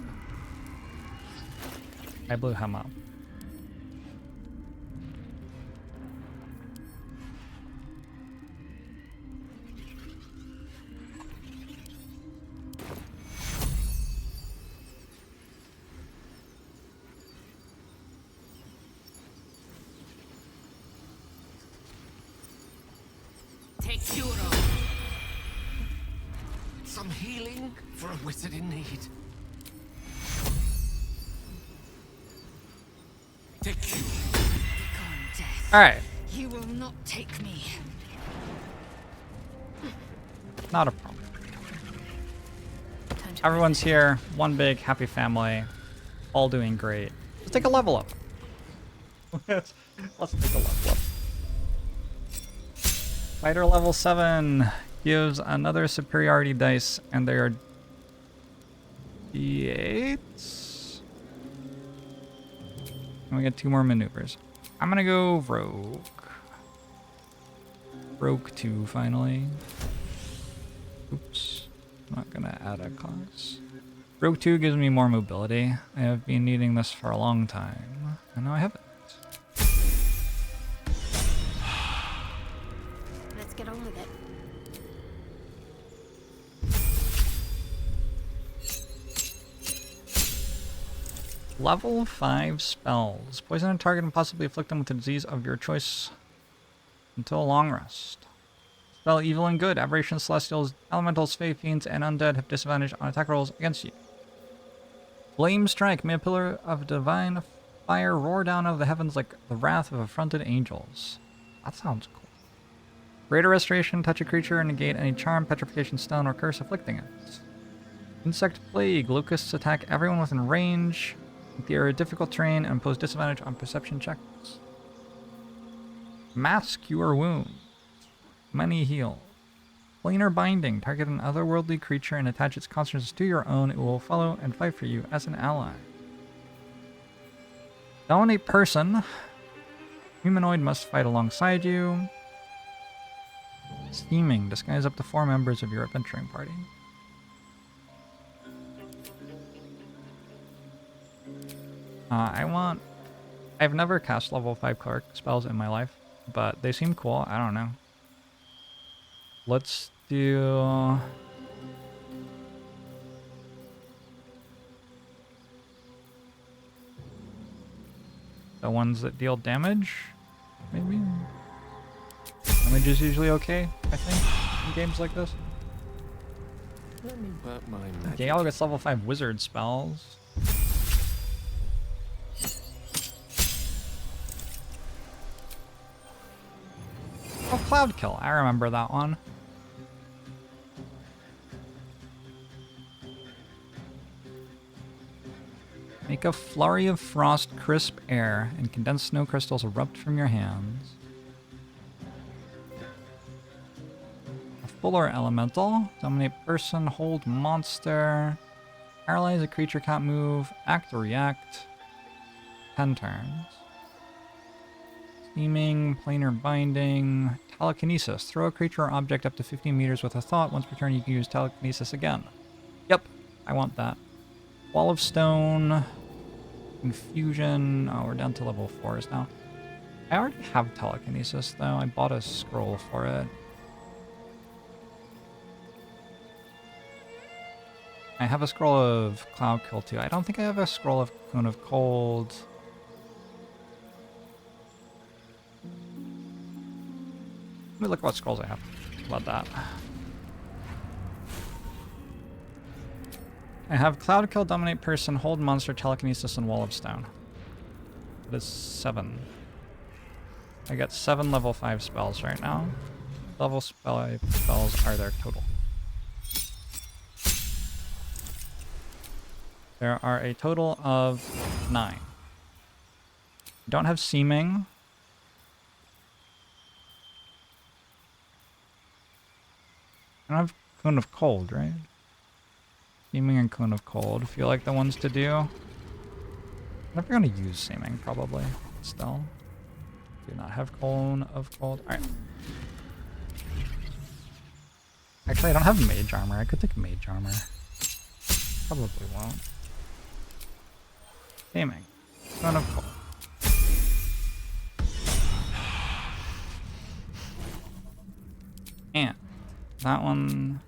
I blew him up. Some healing for a wizard in need. Take you. All right. You will not take me. Not a problem. Everyone's here. One big happy family. All doing great. Let's take a level up. Let's take a level up. Fighter level 7 gives another superiority dice, and they are D8s. And we get 2 more maneuvers. I'm gonna go Rogue. Rogue 2 finally. Oops. I'm not gonna add a class. Rogue 2 gives me more mobility. I have been needing this for a long time, and now I have it. Let's get on with it. Level 5 spells. Poison a target and possibly afflict them with a disease of your choice until a long rest. Spell evil and good. Aberrations, celestials, elementals, fae, fiends, and undead have disadvantage on attack rolls against you. Flame strike. May a pillar of divine fire roar down out of the heavens like the wrath of affronted angels. That sounds cool. Greater restoration. Touch a creature and negate any charm, petrification, stun, or curse afflicting it. Insect plague. Locusts attack everyone within range. They are a difficult terrain and impose disadvantage on perception checks. Mask your wound. Many heal. Planar binding. Target an otherworldly creature and attach its consciousness to your own. It will follow and fight for you as an ally. Dominate person. Humanoid must fight alongside you. Scheming. Disguise up to 4 members of your adventuring party. I've never cast level 5 cleric spells in my life, but they seem cool. I don't know. Let's do... the ones that deal damage, maybe? Damage is usually okay, I think, in games like this. Let me work my magic. Gale gets level 5 wizard spells. Oh, Cloud Kill. I remember that one. Make a flurry of frost, crisp air, and condensed snow crystals erupt from your hands. A Fuller Elemental. Dominate person, hold monster. Paralyze a creature, can't move. Act or react. 10 turns. Scheming, planar binding, telekinesis. Throw a creature or object up to 15 meters with a thought. Once per turn, you can use telekinesis again. Yep, I want that. Wall of stone, confusion. Oh, we're down to level 4s now. I already have telekinesis, though. I bought a scroll for it. I have a scroll of Cloud Kill, too. I don't think I have a scroll of Cone of Cold. Let me look what scrolls I have. How about that? I have Cloud Kill, Dominate Person, Hold Monster, Telekinesis, and Wall of Stone. It is 7. I got 7 level 5 spells right now. Level 5 spells are their total. There are a total of 9. Don't have seeming. I don't have Cone of Cold, right? Seeming and Cone of Cold feel like the ones to do. I'm never going to use Seeming, probably. Still. Do not have Cone of Cold. Alright. Actually, I don't have Mage Armor. I could take Mage Armor. Probably won't. Seeming. Cone of Cold. And that one.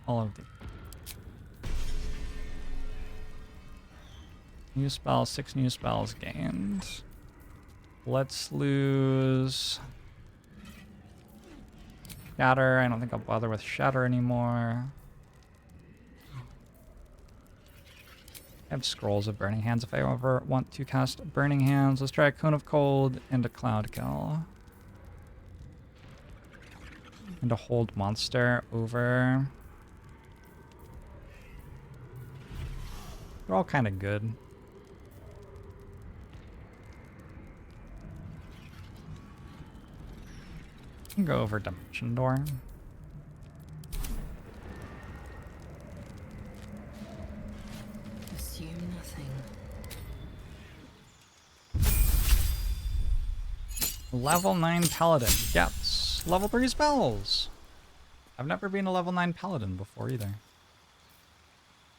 All of these. New spells, 6 new spells gained. Let's lose Shatter. I don't think I'll bother with Shatter anymore. I have Scrolls of Burning Hands if I ever want to cast Burning Hands. Let's try a Cone of Cold and a Cloud Kill. And a Hold Monster over. They're all kind of good. I can go over Dimension Door. Assume nothing. Level 9 Paladin gets level 3 spells. I've never been a level 9 Paladin before either.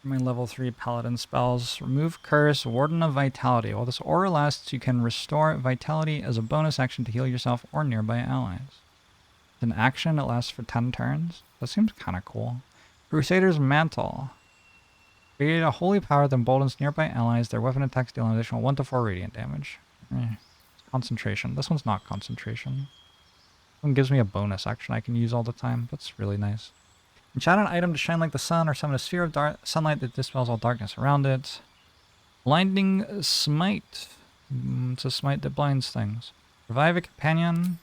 My level 3 Paladin spells. Remove Curse, Warden of Vitality. While this aura lasts, you can restore Vitality as a bonus action to heal yourself or nearby allies. It's an action, it lasts for 10 turns. That seems kind of cool. Crusader's Mantle. Create a holy power that emboldens nearby allies. Their weapon attacks deal an additional 1 to 4 radiant damage. Concentration. This one's not concentration. This one gives me a bonus action I can use all the time. That's really nice. Enchant an item to shine like the sun, or summon a sphere of sunlight that dispels all darkness around it. Blinding Smite. It's a smite that blinds things. Revive a companion.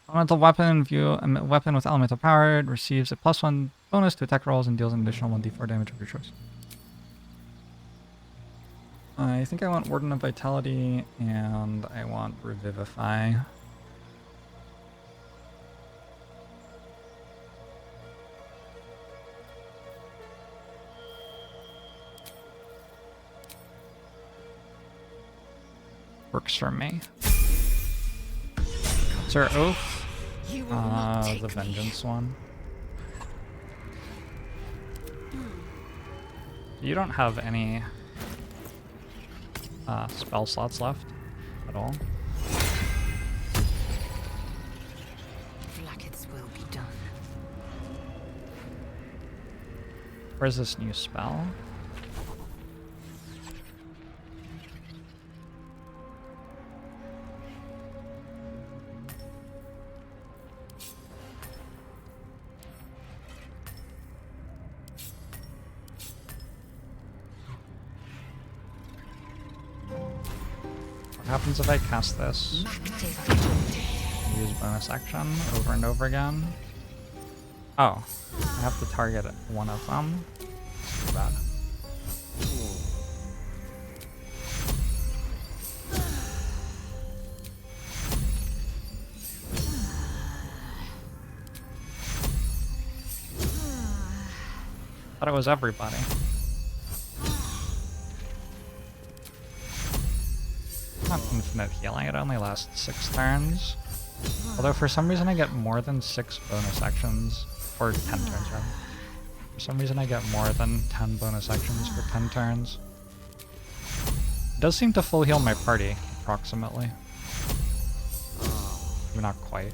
Elemental weapon. View a weapon with elemental power. It receives a +1 bonus to attack rolls and deals an additional 1d4 damage of your choice. I think I want Warden of Vitality, and I want Revivify. Works for me. Sir Oath. The Vengeance one. You don't have any spell slots left at all. Blackets will be done. Where's this new spell? What happens if I cast this? Use bonus action over and over again. Oh, I have to target one of them. Too bad. Thought it was everybody. Not infinite healing, it only lasts 6 turns. Although for some reason I get more than 6 bonus actions, or 10 turns rather. For some reason I get more than 10 bonus actions for 10 turns. It does seem to full heal my party, approximately. Maybe not quite.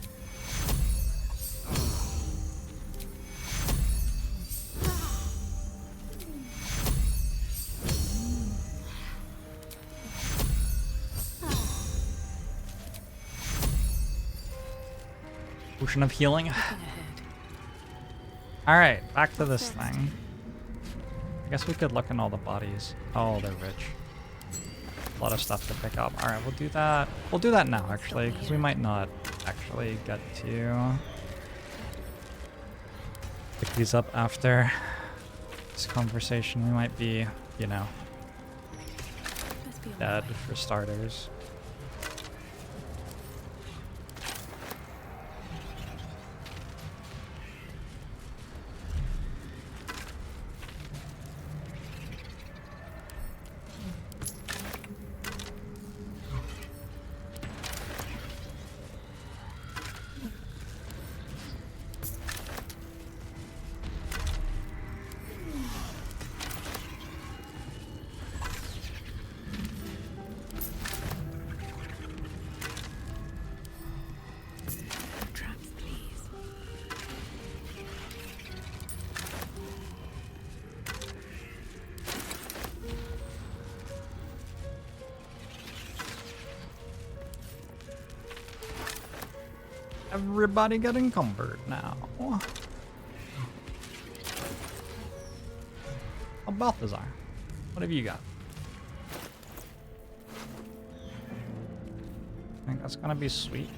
Potion of healing. Alright, back to this thing. I guess we could look in all the bodies. Oh, they're rich. A lot of stuff to pick up. Alright, we'll do that. We'll do that now, actually, because we might not actually get to pick these up after this conversation. We might be, you know, dead for starters. Everybody get encumbered now. Oh, Balthazar, what have you got? I think that's gonna be sweet.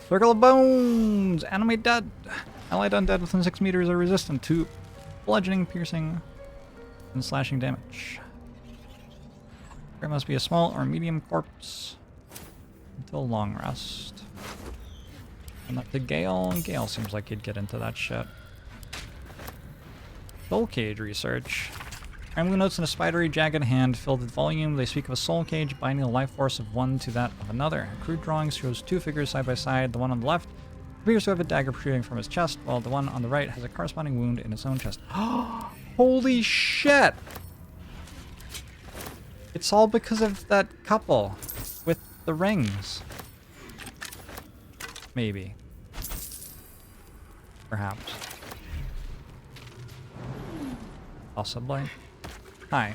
Circle of Bones! Animate dead! Allied undead within 6 meters are resistant to bludgeoning, piercing, and slashing damage. There must be a small or medium corpse until long rest. And up to Gale, and Gale seems like he'd get into that shit. Soul cage research. Rambling notes in a spidery, jagged hand filled with volume. They speak of a soul cage binding the life force of one to that of another. Crude drawings shows 2 figures side by side. The one on the left appears to have a dagger protruding from his chest, while the one on the right has a corresponding wound in its own chest. Holy shit! It's all because of that couple with the rings. Maybe. Perhaps. Possibly. Hi.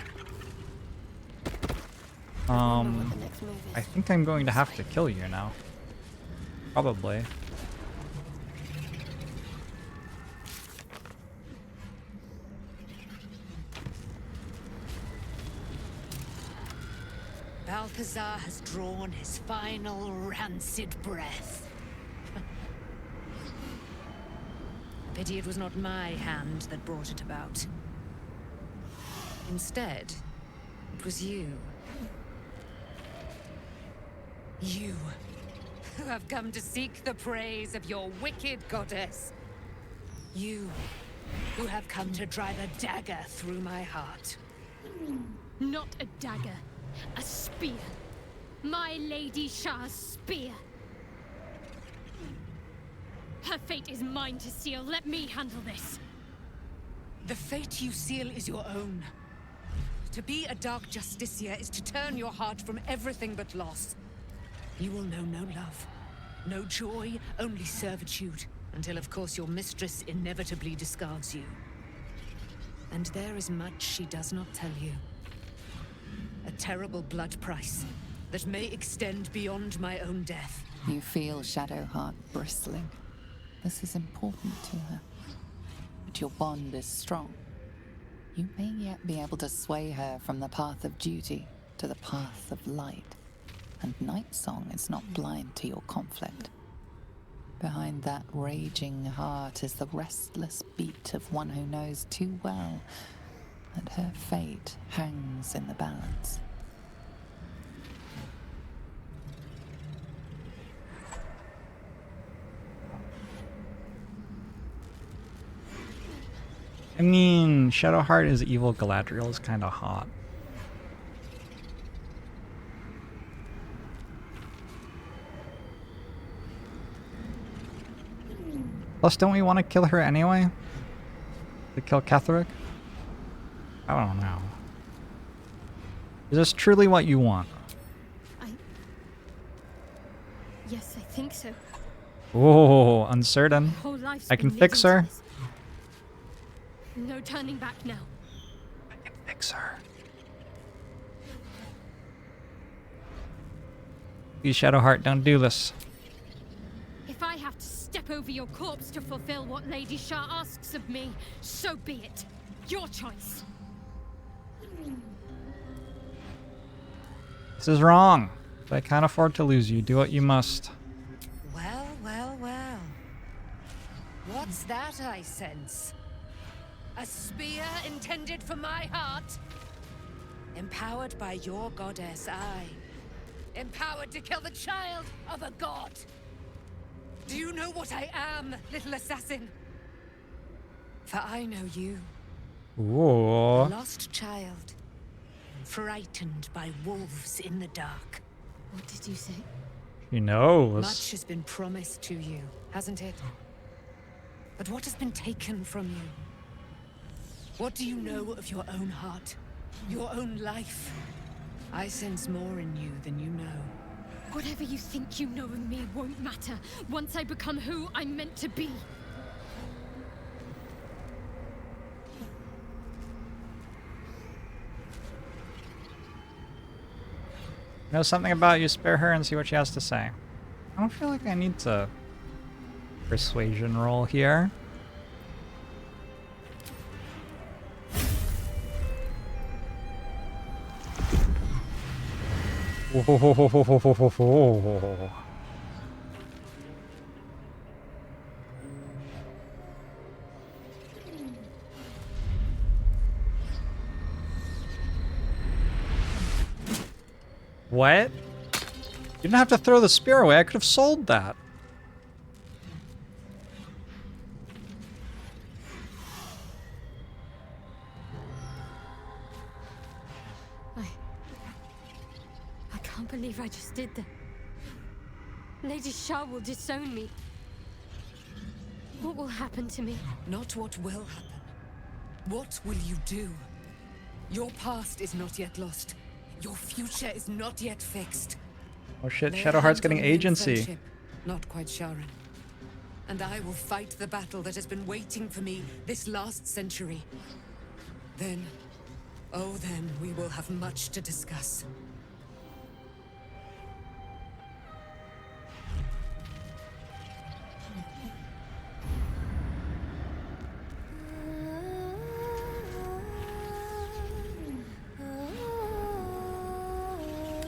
I think I'm going to have to kill you now. Probably. Balthazar has drawn his final rancid breath. Pity it was not my hand that brought it about. Instead, it was you. You, who have come to seek the praise of your wicked goddess. You, who have come to drive a dagger through my heart. Not a dagger, a spear. My Lady Shah's spear. Her fate is mine to seal. Let me handle this. The fate you seal is your own. To be a Dark Justicia is to turn your heart from everything but loss. You will know no love, no joy, only servitude, until of course your mistress inevitably discards you. And there is much she does not tell you. A terrible blood price that may extend beyond my own death. You feel Shadowheart bristling. This is important to her. But your bond is strong. You may yet be able to sway her from the path of duty to the path of light. And Nightsong is not blind to your conflict. Behind that raging heart is the restless beat of one who knows too well that her fate hangs in the balance. I mean, Shadowheart is evil, Galadriel is kind of hot. Plus, don't we want to kill her anyway? To kill Catherick? I don't know. Is this truly what you want? Yes, I think so. Oh, uncertain. My whole life's I can been fix leading her. to this. No turning back now. I can fix her. Please, Shadowheart, don't do this. If I have to step over your corpse to fulfill what Lady Shah asks of me, so be it. Your choice. This is wrong. But I can't afford to lose you. Do what you must. Well, well, well. What's that I sense? A spear intended for my heart? Empowered by your goddess, I. Empowered to kill the child of a god. Do you know what I am, little assassin? For I know you. Ooh. A lost child. Frightened by wolves in the dark. What did you say? She knows. Much has been promised to you, hasn't it? But what has been taken from you? What do you know of your own heart? Your own life? I sense more in you than you know. Whatever you think you know of me won't matter once I become who I'm meant to be. Know something about you, spare her and see what she has to say. I don't feel like I need to persuasion roll here. What? You didn't have to throw the spear away. I could have sold that. I can't believe I just did that. Lady Shah will disown me. What will happen to me? Not what will happen. What will you do? Your past is not yet lost. Your future is not yet fixed. Oh shit, Lay Shadowheart's hands getting on me in agency. friendship, not quite Sharon. And I will fight the battle that has been waiting for me this last century. Then, oh then, we will have much to discuss.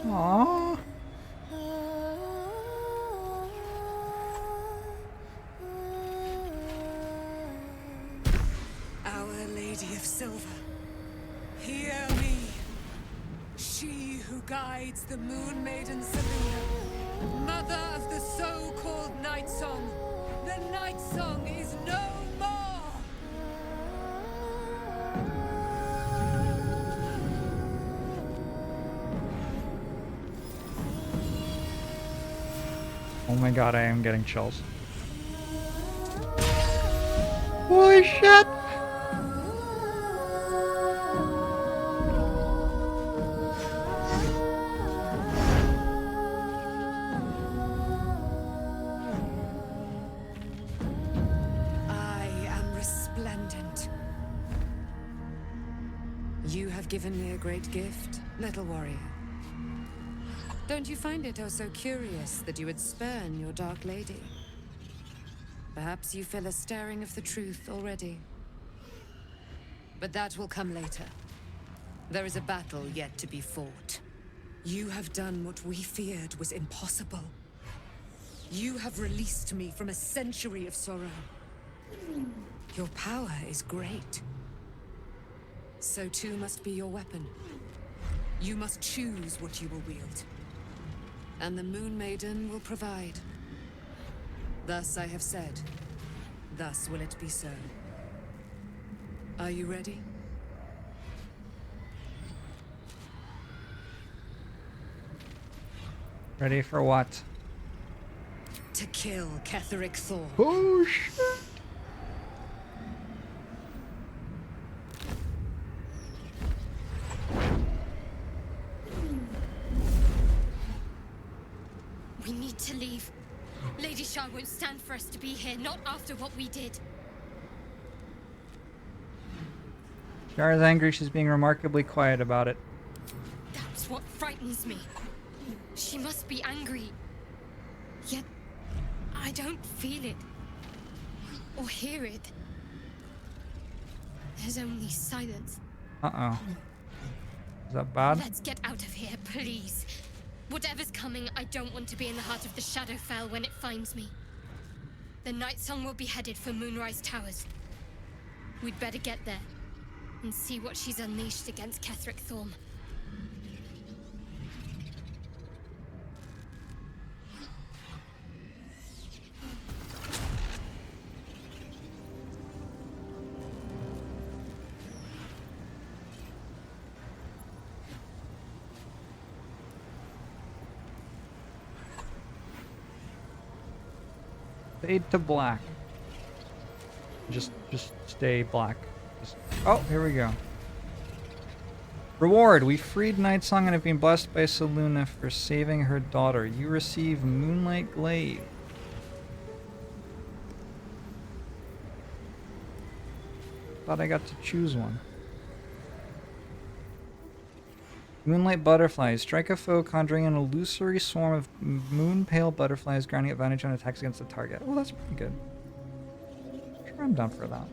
Aww. Our Lady of Silver, hear me. She who guides the Moon Maiden Selena, mother of the so-called Night Song. The Night Song is no more! Oh my god, I am getting chills. Holy shit! I am resplendent. You have given me a great gift, little warrior. Don't you find it oh so curious that you would spurn your dark lady? Perhaps you feel a stirring of the truth already. But that will come later. There is a battle yet to be fought. You have done what we feared was impossible. You have released me from a century of sorrow. Your power is great. So too must be your weapon. You must choose what you will wield. And the Moon Maiden will provide. Thus I have said. Thus will it be so. Are you ready? Ready for what? To kill Catherick Thor. Oh shit! to leave. Lady Shah won't stand for us to be here, not after what we did. Shara's angry. She's being remarkably quiet about it. That's what frightens me. She must be angry. Yet, I don't feel it. Or hear it. There's only silence. Uh-oh. Is that bad? Let's get out of here, please. Whatever's coming, I don't want to be in the heart of the Shadowfell when it finds me. The Night Song will be headed for Moonrise Towers. We'd better get there and see what she's unleashed against Ketheric Thorm. Fade to black. Just stay black. Oh, here we go. Reward. We freed Nightsong and have been blessed by Selûne for saving her daughter. You receive Moonlight Glaive. Thought I got to choose one. Moonlight Butterflies. Strike a foe, conjuring an illusory swarm of moon pale butterflies, granting advantage on attacks against the target. Oh, that's pretty good. Sure, I'm down for that.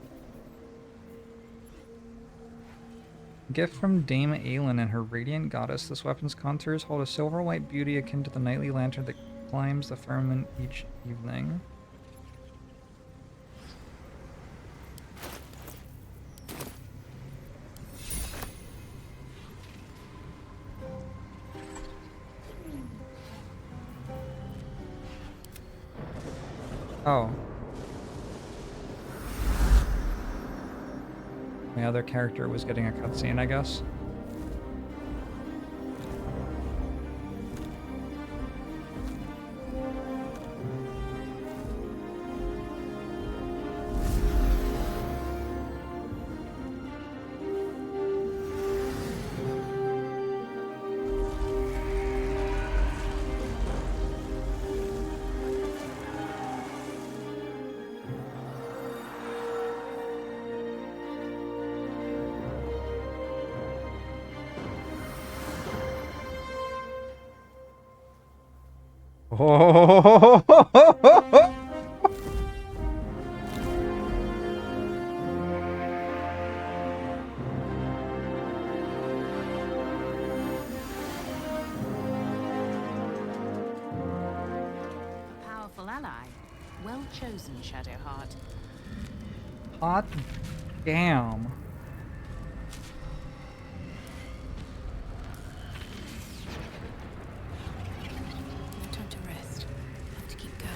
Gift from Dame Aelin and her radiant goddess. This weapon's contours hold a silver white beauty akin to the nightly lantern that climbs the firmament each evening. Oh. My other character was getting a cutscene, I guess. Oh. Powerful ally. Well chosen, Shadowheart. Hot damn. Time to rest. Have to keep going.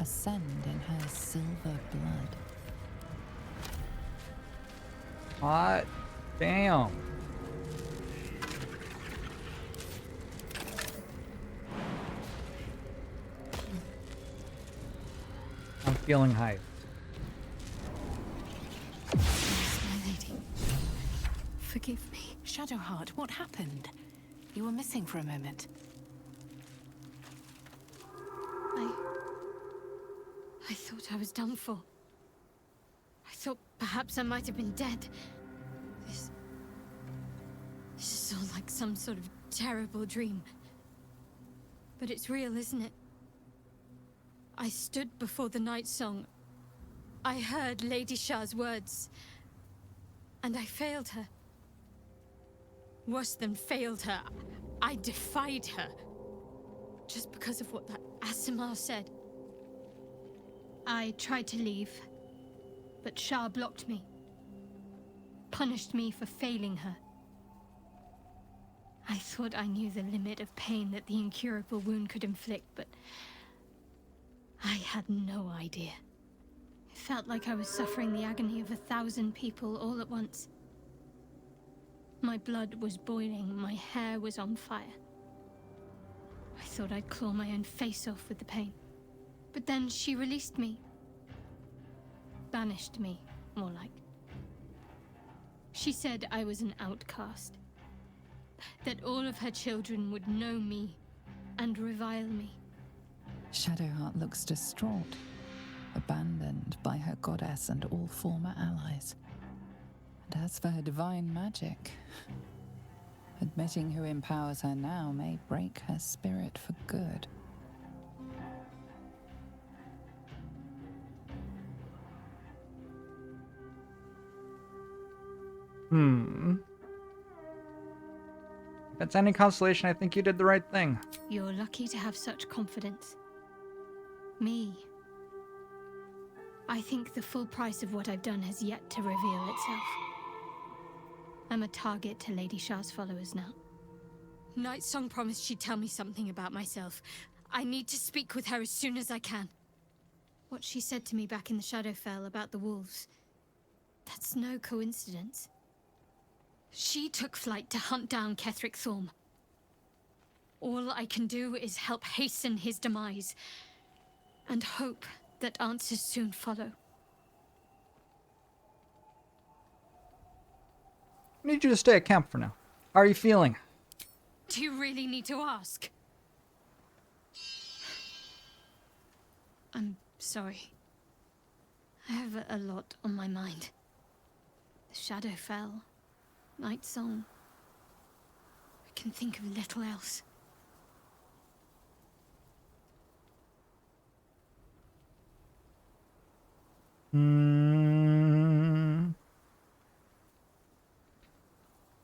Ascend in her silver blood. Hot damn. I'm feeling hyped. Yes, my lady. Forgive me. Shadowheart, what happened? You were missing for a moment. I thought I was done for. I thought perhaps I might have been dead. This is all like some sort of terrible dream. But it's real, isn't it? I stood before the Night Song. I heard Lady Shah's words. And I failed her. Worse than failed her, I defied her. Just because of what that Aasimar said. I tried to leave, but Shah blocked me. Punished me for failing her. I thought I knew the limit of pain that the incurable wound could inflict, but I had no idea. It felt like I was suffering the agony of 1,000 people all at once. My blood was boiling, my hair was on fire. I thought I'd claw my own face off with the pain. But then she released me. banished me, more like. She said I was an outcast. That all of her children would know me and revile me. Shadowheart looks distraught, abandoned by her goddess and all former allies. And as for her divine magic, admitting who empowers her now may break her spirit for good. If it's any consolation, I think you did the right thing. You're lucky to have such confidence. Me. I think the full price of what I've done has yet to reveal itself. I'm a target to Lady Shah's followers now. Nightsong promised she'd tell me something about myself. I need to speak with her as soon as I can. What she said to me back in the Shadowfell about the wolves, that's no coincidence. She took flight to hunt down Ketheric Thorm. All I can do is help hasten his demise, and hope that answers soon follow. I need you to stay at camp for now. How are you feeling? Do you really need to ask? I'm sorry. I have a lot on my mind. The Shadowfell, Nightsong. I can think of little else.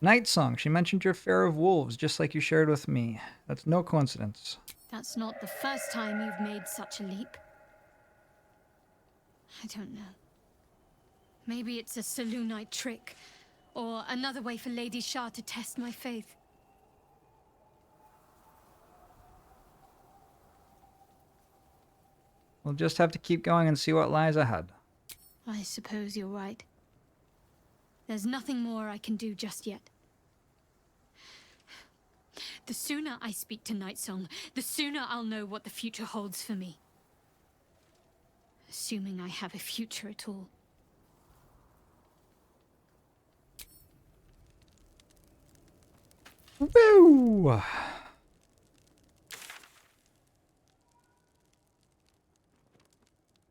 Nightsong, she mentioned your fear of wolves, just like you shared with me. That's no coincidence. That's not the first time you've made such a leap. I don't know. Maybe it's a Selûnite trick, or another way for Lady Shah to test my faith. We'll just have to keep going and see what lies ahead. I suppose you're right. There's nothing more I can do just yet. The sooner I speak to Nightsong, the sooner I'll know what the future holds for me. Assuming I have a future at all. Woo!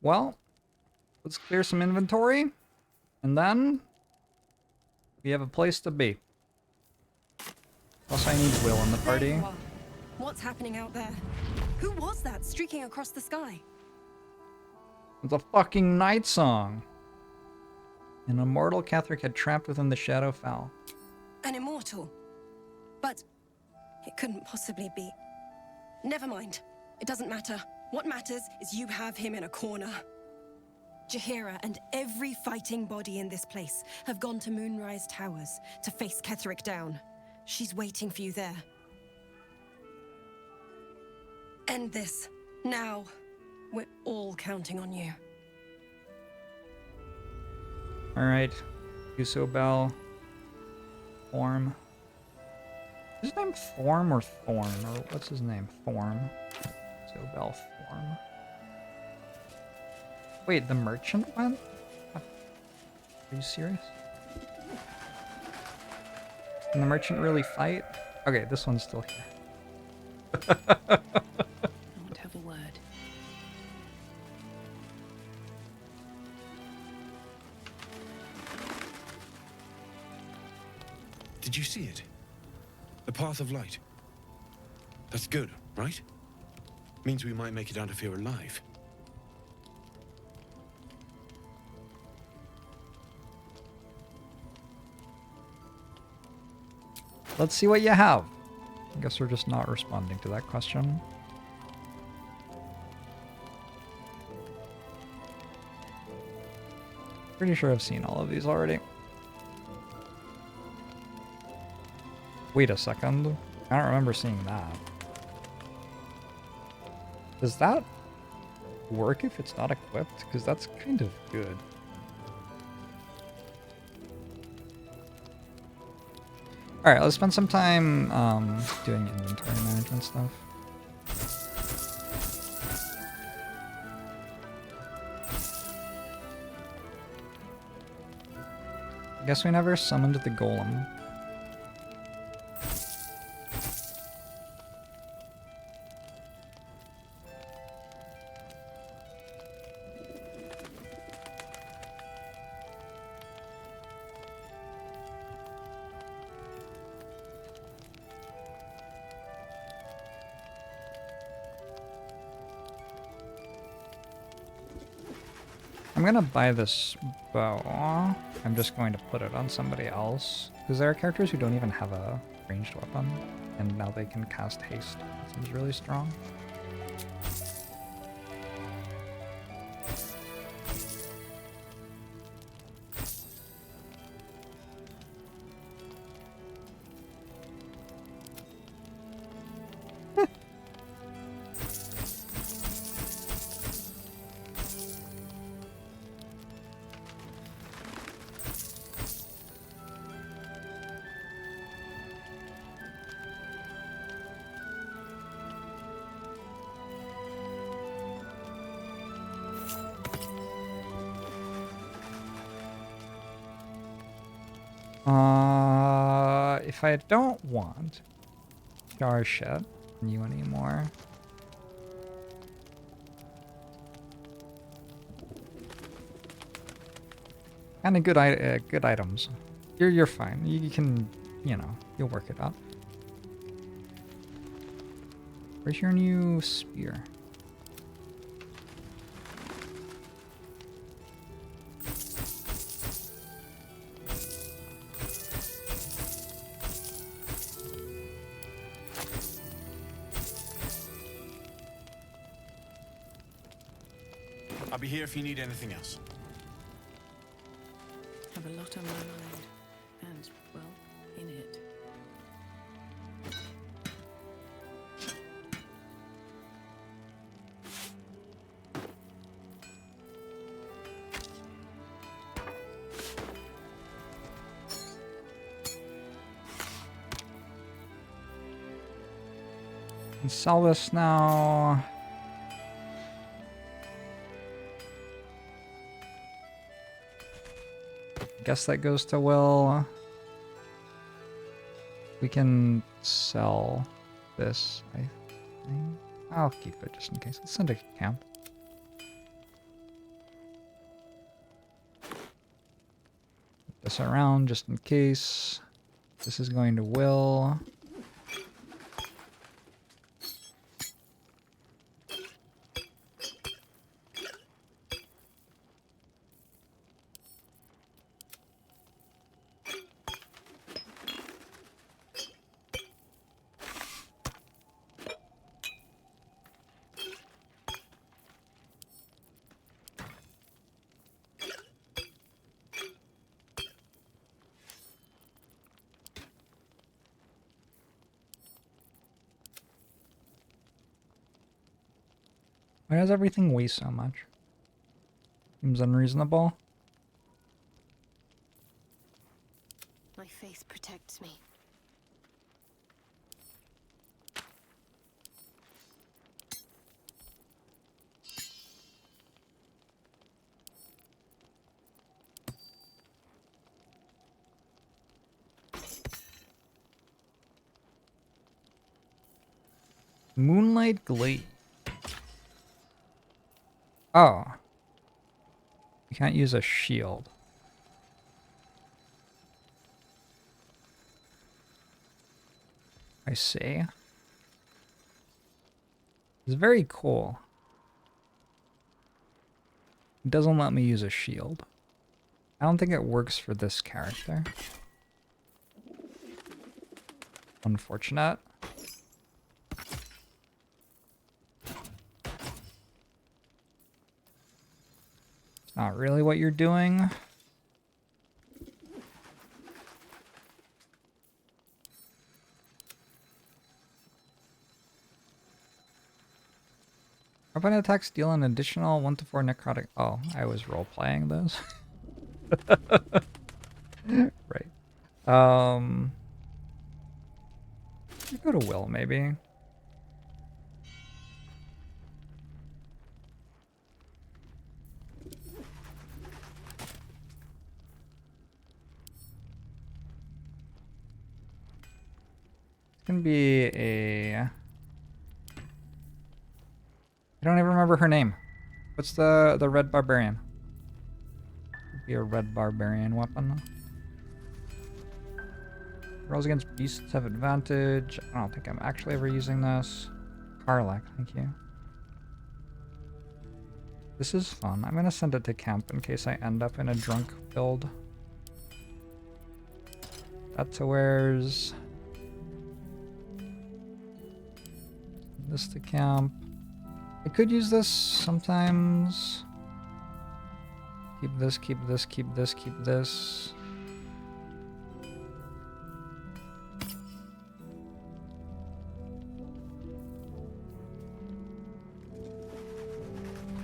Well, let's clear some inventory, and then we have a place to be. Also, I need Will in the party. What's happening out there? Who was that streaking across the sky? It's a fucking Nightsong. An immortal Ketheric had trapped within the Shadowfell. An immortal? But it couldn't possibly be. Never mind. It doesn't matter. What matters is you have him in a corner. Jaheira and every fighting body in this place have gone to Moonrise Towers to face Ketheric down. She's waiting for you there. End this. Now. We're all counting on you. Alright. Usobel. Form. Is his name Thorm or Thorn? Or what's his name? Thorm. Usobel Thorm. Wait, the merchant went? Are you serious? Can the merchant really fight? Okay, this one's still here. I want to have a word. Did you see it? The path of light. That's good, right? Means we might make it out of here alive. Let's see what you have. I guess we're just not responding to that question. Pretty sure I've seen all of these already. Wait a second. I don't remember seeing that. Does that work if it's not equipped? Because that's kind of good. Alright, let's spend some time doing inventory management stuff. guess we never summoned the golem. I'm gonna buy this bow. I'm just going to put it on somebody else. Because there are characters who don't even have a ranged weapon, and now they can cast haste. That seems really strong. If I don't want star shit on you anymore, kind of good items. You're fine. You can, you know, you'll work it out. Where's your new spear? I'll be here if you need anything else. Have a lot on my mind, and, well, in it. Can sell this now. Guess that goes to Will. We can sell this, I think. I'll keep it just in case. Let's send it to camp. Put this around just in case. This is going to Will. Why does everything weigh so much? Seems unreasonable. My faith protects me. Moonlight Glade. Oh. You can't use a shield. I see. It's very cool. It doesn't let me use a shield. I don't think it works for this character. Unfortunate. It's not really what you're doing. Weapon attacks deal an additional 1 to 4 necrotic. Oh, I was role playing those. Right. Go to Will, maybe. It's gonna be a... I don't even remember her name. What's the red barbarian? Could be a red barbarian weapon. Rolls against beasts have advantage. I don't think I'm actually ever using this. Karlak, thank you. This is fun. I'm gonna send it to camp in case I end up in a drunk build. That's wears this to camp. I could use this sometimes. Keep this, keep this, keep this, keep this.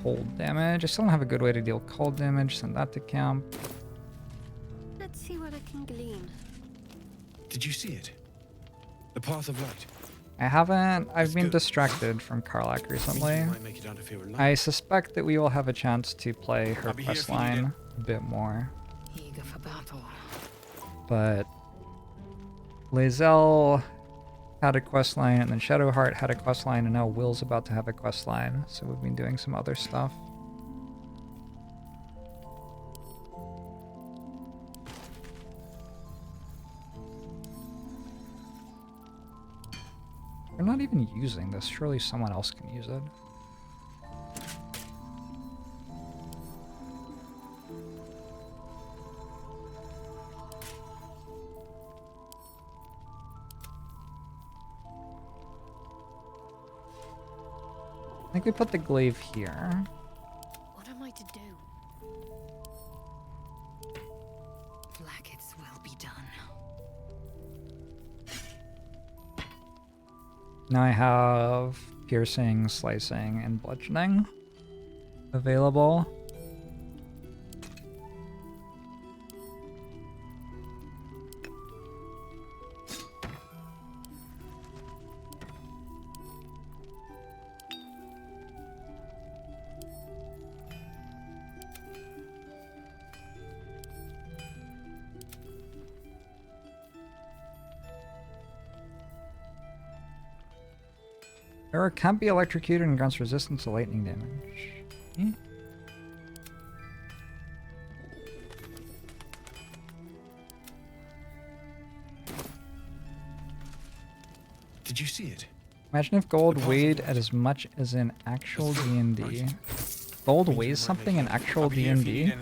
Cold damage. I still don't have a good way to deal cold damage. Send that to camp. Let's see what I can glean. Did you see it? The path of light. I haven't. I've been distracted from Karlak recently. I suspect that we will have a chance to play her questline a bit more. Eager for battle. But Lae'zel had a questline, and then Shadowheart had a questline, and now Will's about to have a questline. So we've been doing some other stuff. We're not even using this. Surely someone else can use it. I think we put the glaive here. What am I to do? Blackets will be done. Now I have piercing, slicing, and bludgeoning available. Error can't be electrocuted and grants resistance to lightning damage. Hmm. Did you see it? Imagine if gold weighed at as much as in actual D&D. Gold weighs something in actual D&D?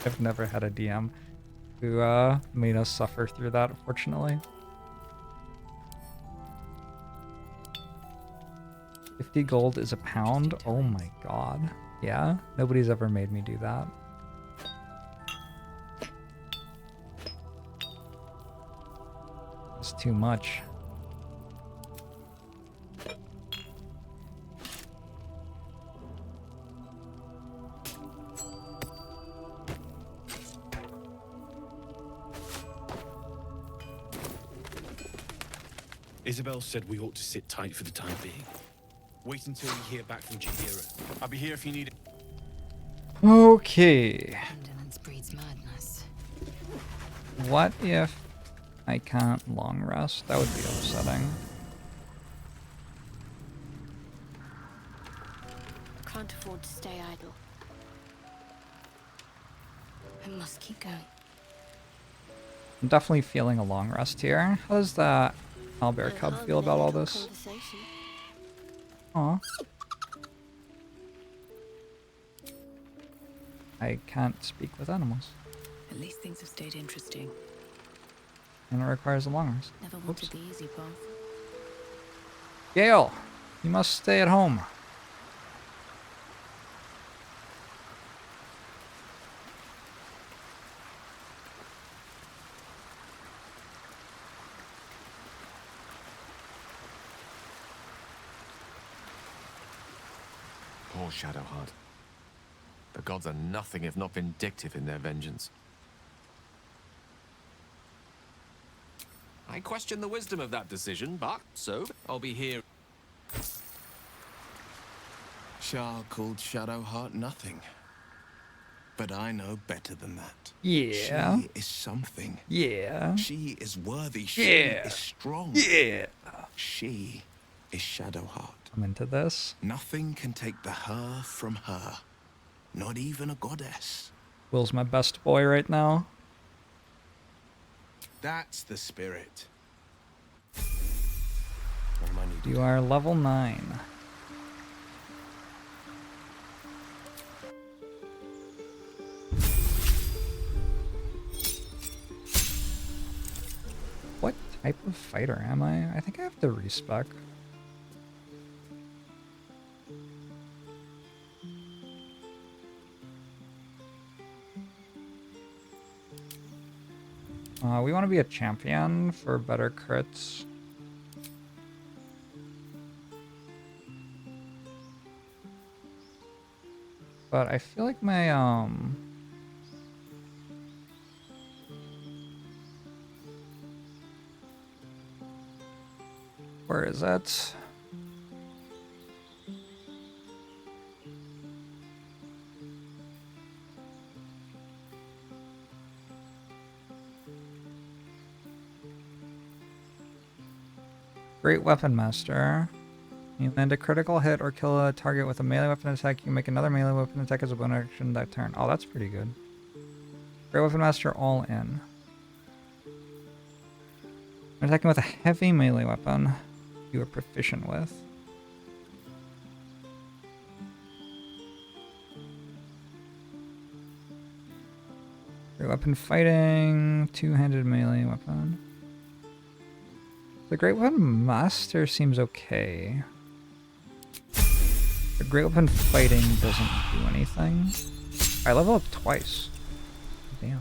I've never had a DM who made us suffer through that, unfortunately. 50 gold is a pound? Oh my god. Yeah? Nobody's ever made me do that. It's too much. Isabel said we ought to sit tight for the time being. Wait until we hear back from Jaheira. I'll be here if you need it. Okay. Indolence breeds madness. What if I can't long rest? That would be upsetting. I can't afford to stay idle. I must keep going. I'm definitely feeling a long rest here. How does the owlbear cub feel about all this? Aw. I can't speak with animals. At least things have stayed interesting. And it requires a long rest. Never wanted the easy path. Gale, you must stay at home. Poor Shadowheart. The gods are nothing if not vindictive in their vengeance. I question the wisdom of that decision, but so I'll be here. Shah called Shadowheart nothing. But I know better than that. Yeah. She is something. Yeah. She is worthy. She Yeah. is strong. Yeah. She is Shadowheart. I'm into this. Nothing can take the her from her. Not even a goddess. Will's my best boy right now. That's the spirit. What am I needed? You are level 9. What type of fighter am I? I think I have to respec. We want to be a champion for better crits. But I feel like my, where is that? Great Weapon Master. You land a critical hit or kill a target with a melee weapon attack. You can make another melee weapon attack as a bonus action that turn. Oh, that's pretty good. Great Weapon Master all in. When attacking with a heavy melee weapon you are proficient with. Great Weapon Fighting, two-handed melee weapon. The Great Weapon Master seems okay. The Great Weapon Fighting doesn't do anything. I level up twice. Damn.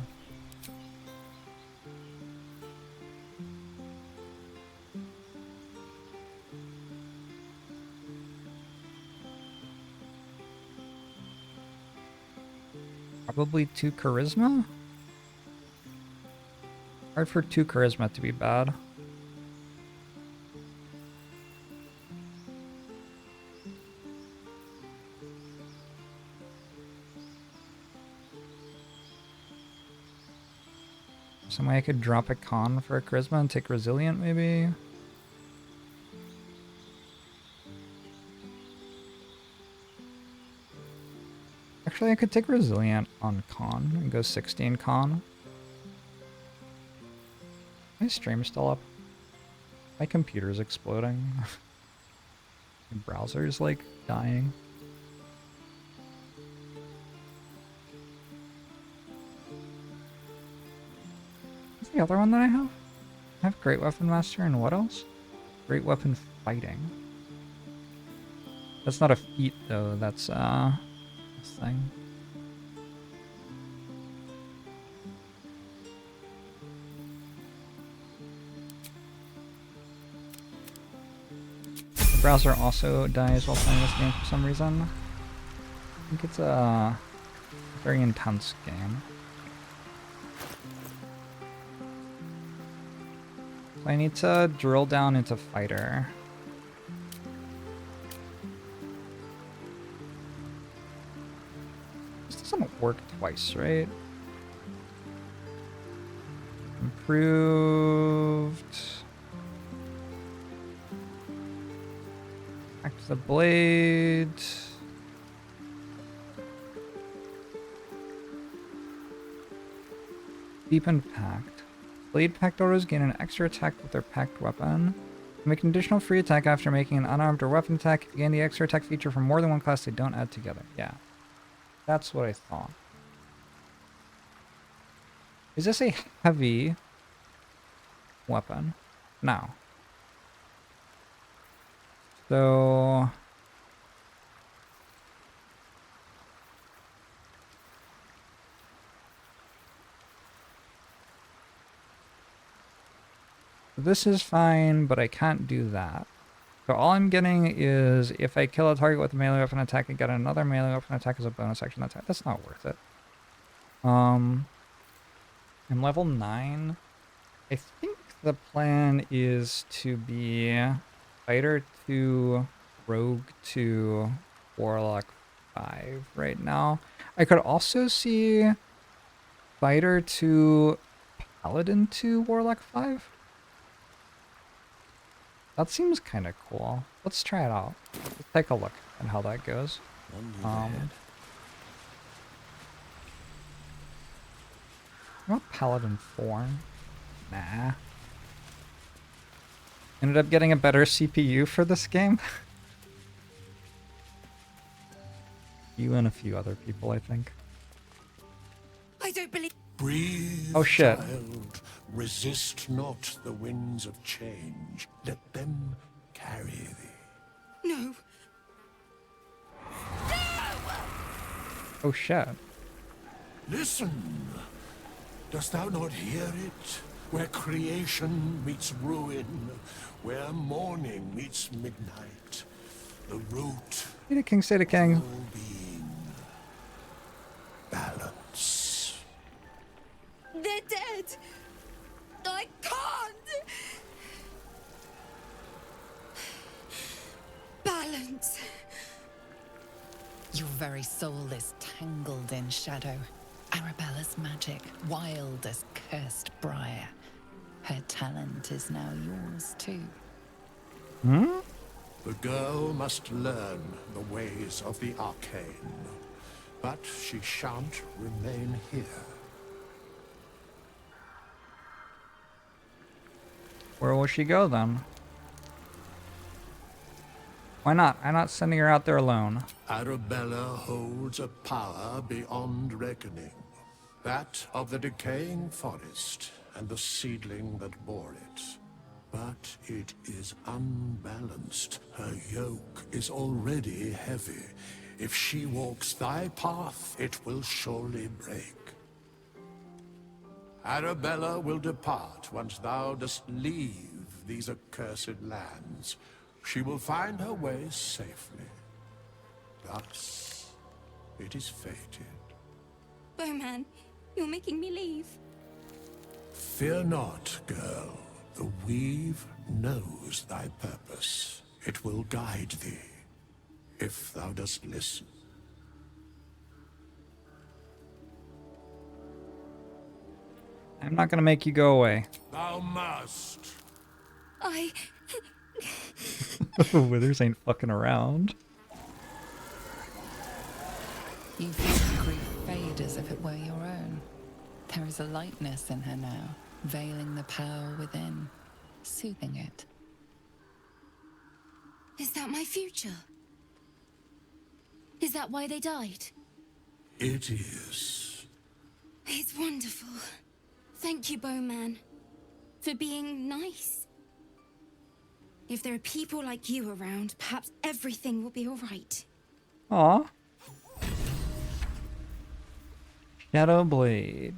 Probably 2 charisma? Hard for 2 charisma to be bad. Some way I could drop a con for a charisma and take resilient, maybe? Actually, I could take resilient on con and go 16 con. My stream's still up. My computer's exploding. My browser's like dying. The other one that I have? I have Great Weapon Master and what else? Great Weapon Fighting. That's not a feat though, that's this thing. The browser also dies while playing this game for some reason. I think it's a very intense game. I need to drill down into fighter. This doesn't work twice, right? Improved. Back to the blade. Deepened Pact. Blade Pact autos gain an extra attack with their packed weapon. Make an additional free attack after making an unarmed or weapon attack. Gain the extra attack feature from more than one class they don't add together. Yeah. That's what I thought. Is this a heavy weapon? No. So... this is fine, but I can't do that. So all I'm getting is if I kill a target with a melee weapon attack, I get another melee weapon attack as a bonus action attack. That's not worth it. I'm level 9. I think the plan is to be fighter 2, rogue 2, warlock 5 right now. I could also see Fighter to Paladin to Warlock 5. That seems kind of cool. Let's try it out. Let's take a look at how that goes. What Paladin 4? Nah. Ended up getting a better CPU for this game. You and a few other people, I think. I don't believe. Breathe, Oh shit. child. Resist not the winds of change. Let them carry thee. No. Oh shit. Listen. Dost thou not hear it? Where creation meets ruin, where morning meets midnight. The root. Hey, King, say the King. All being. Balance. They're dead. I can't. Balance. Your very soul is tangled in shadow. Arabella's magic, wild as cursed briar. Her talent is now yours too. Hmm? The girl must learn the ways of the arcane, but she shan't remain here. Where will she go then? Why not? I'm not sending her out there alone. Arabella holds a power beyond reckoning. That of the decaying forest and the seedling that bore it. But it is unbalanced. Her yoke is already heavy. If she walks thy path, it will surely break. Arabella will depart once thou dost leave these accursed lands. She will find her way safely. Thus, it is fated. Bowman, you're making me leave. Fear not, girl. The weave knows thy purpose. It will guide thee, if thou dost listen. I'm not gonna make you go away. Thou must. Withers ain't fucking around. You feel the grief fade as if it were your own. There is a lightness in her now, veiling the power within, soothing it. Is that my future? Is that why they died? It is. It's wonderful. Thank you, Bowman, for being nice. If there are people like you around, perhaps everything will be all right. Aw. Shadow Blade.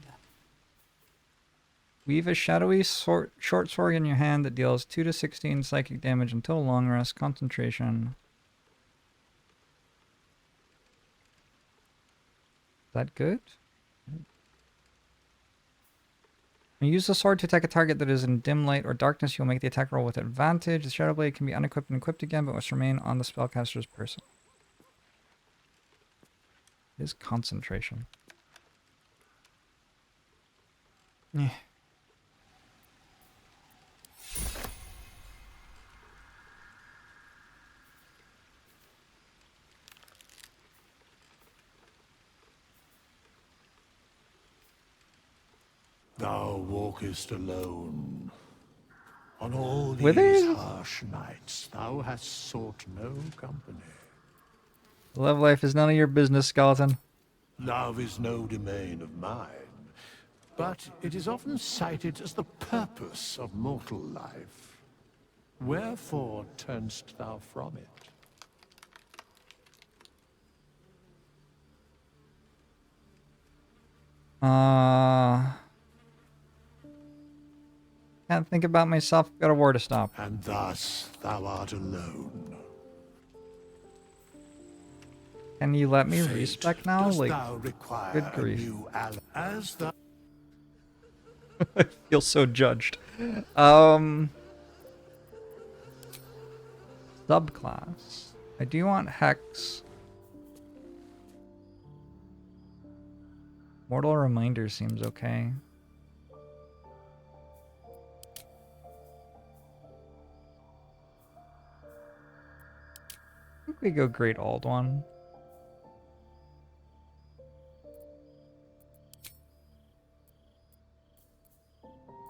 Weave a shadowy short sword in your hand that deals 2 to 16 psychic damage until long rest, concentration. Is that good? When you use the sword to attack a target that is in dim light or darkness, you'll make the attack roll with advantage. The Shadow Blade can be unequipped and equipped again, but must remain on the spellcaster's person. It is concentration. Yeah. Thou walkest alone. On all these Withers? harsh nights, thou hast sought no company. Love life is none of your business, skeleton. Love is no domain of mine, but it is often cited as the purpose of mortal life. Wherefore turnst thou from it? Can't think about myself, got a war to stop. And thus thou art alone. Can you let me Fate, respec now? dost Like, thou require good a grief. new ally as thou... I feel so judged. Subclass. I do want Hex. Mortal Reminder seems okay. I think we go Great Old One.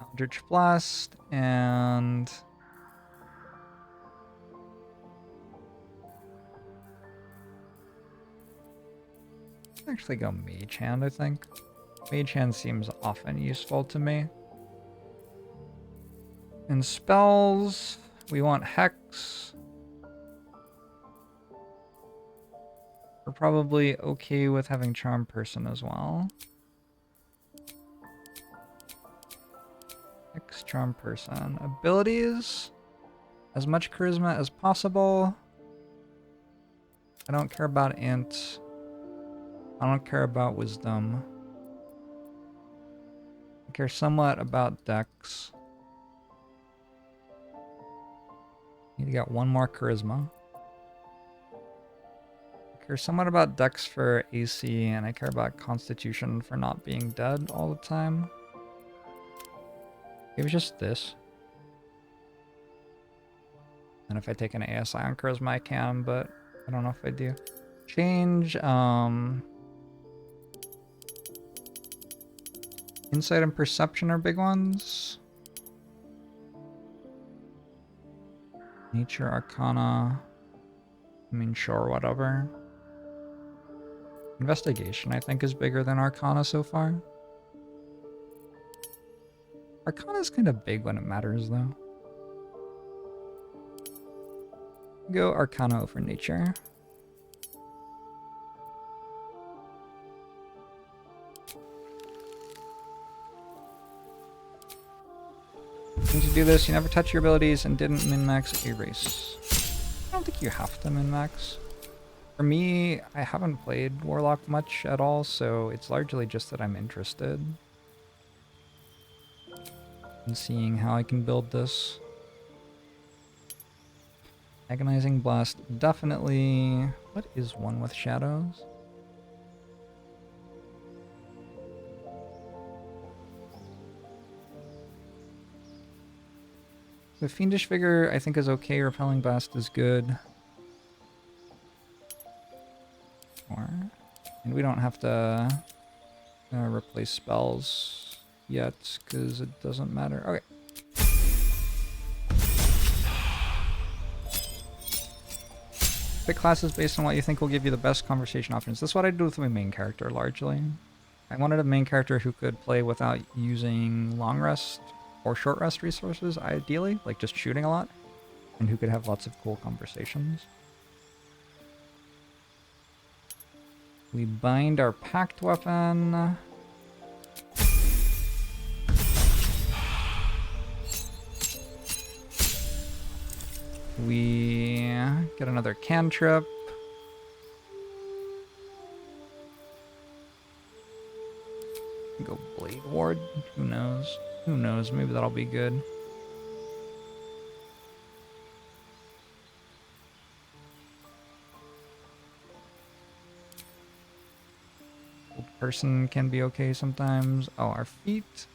Eldritch Blast and actually go Mage Hand, I think. Mage Hand seems often useful to me. In spells, we want Hex. We're probably okay with having Charm Person as well. Hex, Charm Person. Abilities, as much Charisma as possible. I don't care about Int. I don't care about Wisdom. I care somewhat about Dex. Need to get one more Charisma. I care somewhat about Dex for AC, and I care about Constitution for not being dead all the time. Maybe just this. And if I take an ASI on Charisma, I can, but I don't know if I do. Change, Insight and Perception are big ones. Nature, Arcana. I mean, sure, whatever. Investigation, I think, is bigger than Arcana so far. Arcana is kind of big when it matters, though. Go Arcana over Nature. Once you do this, you never touch your abilities and didn't min-max Erase. I don't think you have to min-max. For me, I haven't played Warlock much at all, so it's largely just that I'm interested in seeing how I can build this. Agonizing Blast, definitely. What is one with shadows? The Fiendish Vigor, I think, is okay. Repelling Blast is good. And we don't have to replace spells yet, because it doesn't matter. Okay. Pick classes based on what you think will give you the best conversation options. That's what I do with my main character, largely. I wanted a main character who could play without using long rest or short rest resources, ideally, like just shooting a lot, and who could have lots of cool conversations. We bind our packed weapon. We get another cantrip. Go Blade Ward. Who knows? Who knows? Maybe that'll be good. Person can be okay sometimes. Oh, our feet.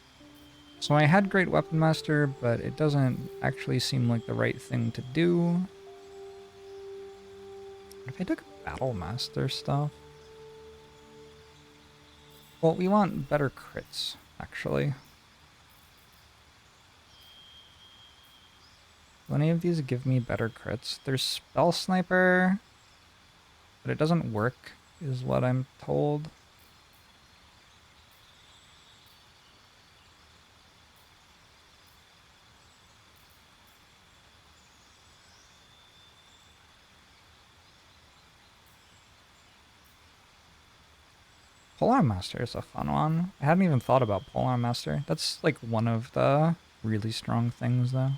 So I had Great Weapon Master, but it doesn't actually seem like the right thing to do. If I took Battle Master stuff. Well, we want better crits, actually. Do any of these give me better crits? There's Spell Sniper, but it doesn't work, is what I'm told. Polearm Master is a fun one. I hadn't even thought about Polearm Master. That's like one of the really strong things, though.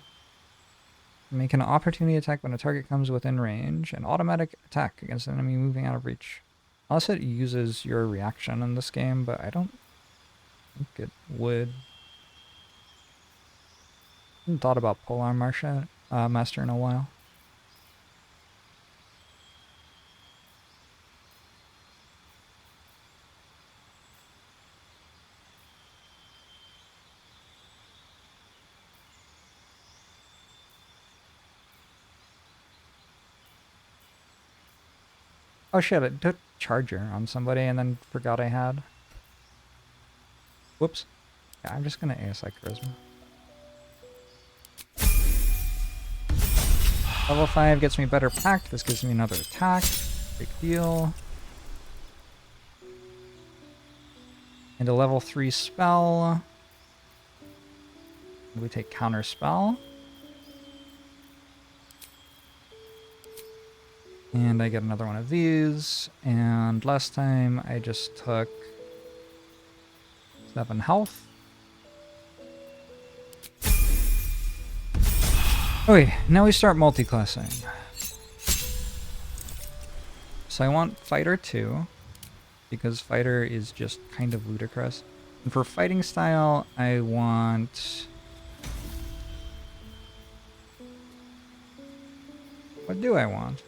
Make an opportunity attack when a target comes within range. An automatic attack against an enemy moving out of reach. Unless it uses your reaction in this game, but I don't think it would. I haven't thought about Polearm Master in a while. Oh shit, it took charger on somebody and then forgot I had. Whoops. Yeah, I'm just gonna ASI charisma. Level 5 gets me better pact. This gives me another attack. Big deal. And a level 3 spell. We take counter spell. And I get another one of these. And last time I just took 7 health. Okay, now we start multi-classing. So I want Fighter 2, because Fighter is just kind of ludicrous. And for fighting style, I want... What do I want?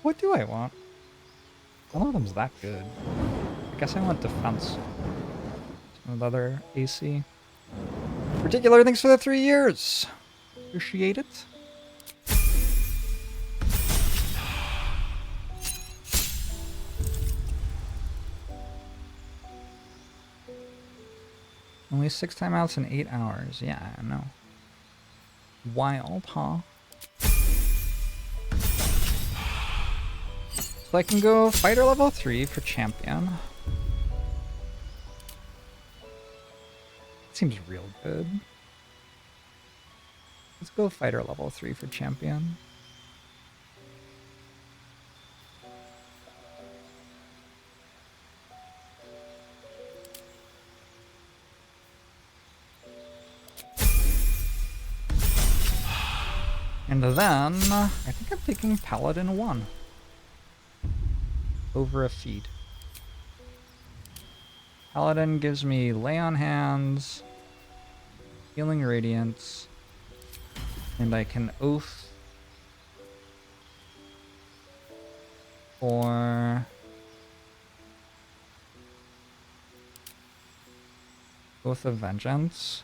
What do I want? None of them's that good. I guess I want defense. Some other AC. Particular thanks for the 3 years! Appreciate it. Only 6 timeouts in 8 hours. Yeah, I know. Wild, huh? So I can go fighter level 3 for champion. Seems real good. Let's go fighter level 3 for champion. And then, I think I'm taking Paladin 1 over a feed. Paladin gives me Lay on Hands, Healing Radiance, and I can Oath for Oath of Vengeance.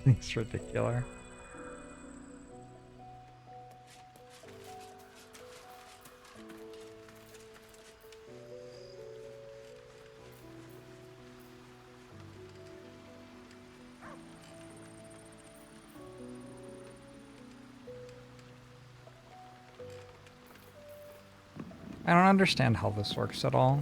It's ridiculous. I don't understand how this works at all.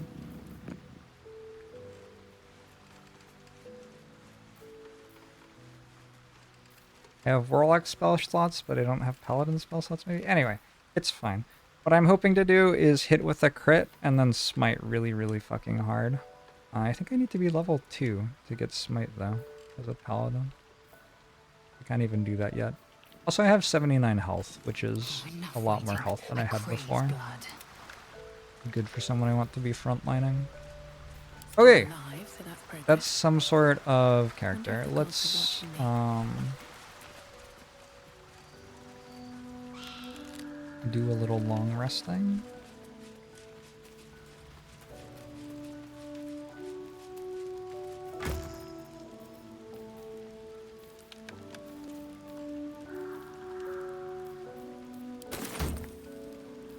I have Warlock spell slots, but I don't have Paladin spell slots maybe? Anyway, it's fine. What I'm hoping to do is hit with a crit and then smite really, really fucking hard. I think I need to be level 2 to get smite though, as a Paladin. I can't even do that yet. Also, I have 79 health, which is a lot more health than I had before. Good for someone I want to be frontlining. Okay, that's some sort of character. Let's do a little long resting.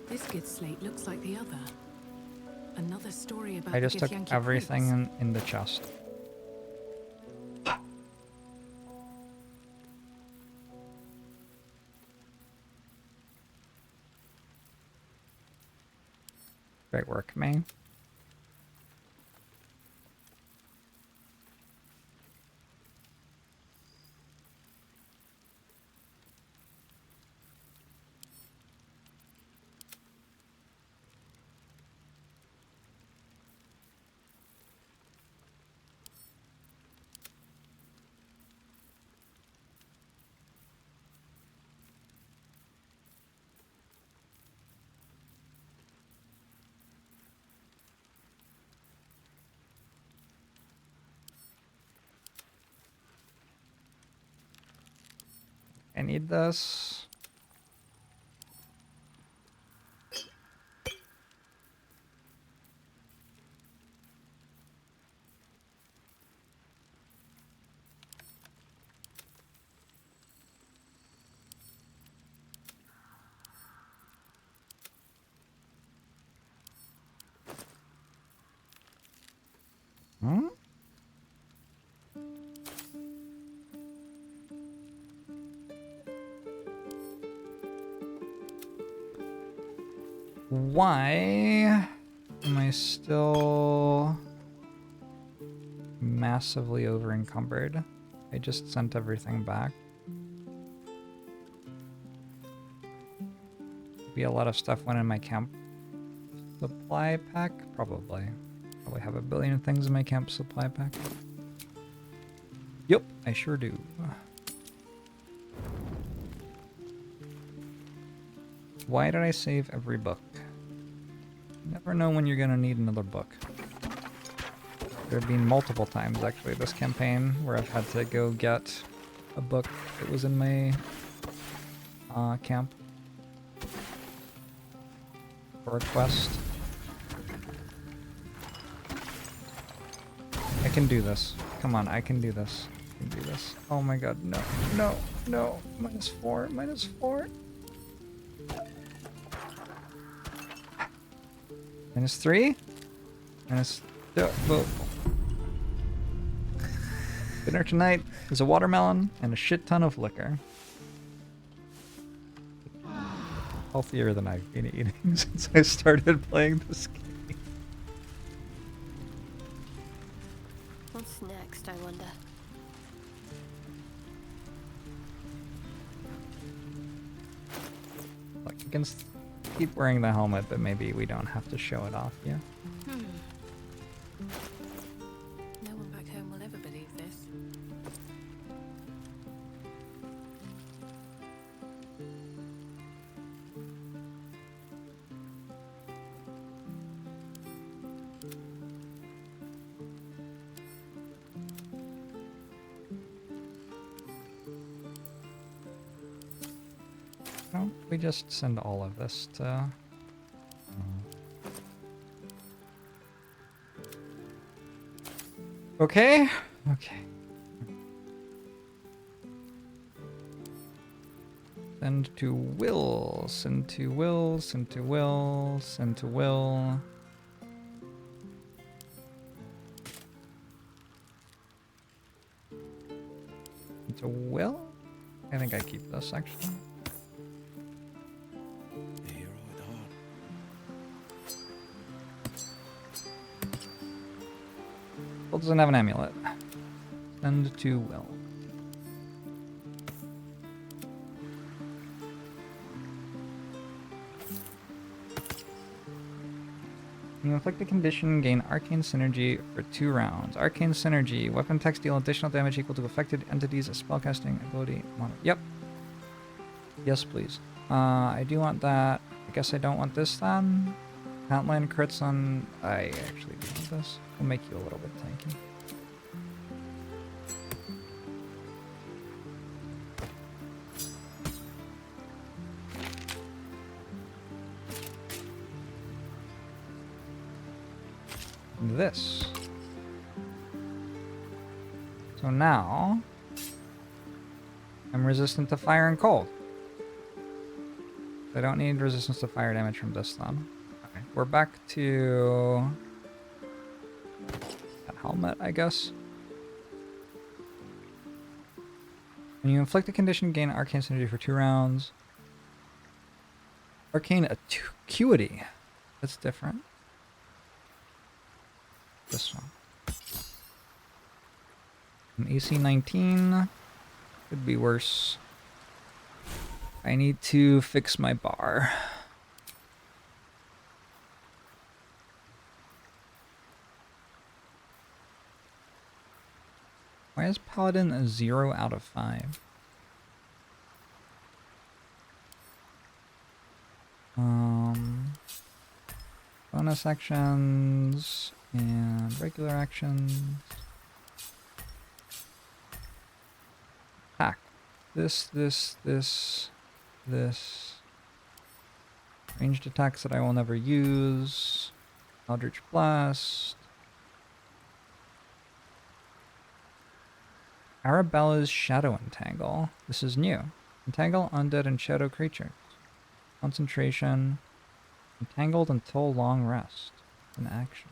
This good slate looks like the other. Another story about I just took Githyanki everything in the chest. Great work, May. need this. Hmm? Why am I still massively over encumbered? I just sent everything back. Be a lot of stuff went in my camp supply pack? Probably. Probably have a billion things in my camp supply pack. Yep, I sure do. Why did I save every book? Never know when you're gonna need another book. There have been multiple times, actually, this campaign where I've had to go get a book that was in my camp for a quest. I can do this. Come on, I can do this. I can do this. Oh my god, no, no, no. -4, -4. -3? Dinner tonight is a watermelon and a shit ton of liquor. Healthier than I've been eating since I started playing this game. What's next, I wonder? Like, you can keep wearing the helmet, but maybe we don't have to show it off, yeah? No one back home will ever believe this. Don't we just send all of this to... Okay. Okay. Send to Will. Send to Will. Send to Will. Send to Will. Send to Will? I think I keep this, actually. Will doesn't have an amulet. Send to Will. You inflict a condition, gain arcane synergy for 2 rounds. Arcane synergy. Weapon attacks deal additional damage equal to affected entities' spellcasting ability. Yep. Yes, please. I do want that. I guess I don't want this then. Outline crits on... I actually do want this. We'll make you a little bit tanky. This. So now... I'm resistant to fire and cold. I don't need resistance to fire damage from this then. Okay, we're back to... that helmet, I guess. When you inflict a condition, gain arcane synergy for 2 rounds. Arcane acuity. That's different. This one. An AC 19. Could be worse. I need to fix my bar. Why is Paladin a 0 out of 5? Bonus actions and regular actions. Attack. this. Ranged attacks that I will never use. Eldritch Blast. Arabella's Shadow Entangle. This is new. Entangle undead and shadow creatures. Concentration. Entangled until long rest. An action.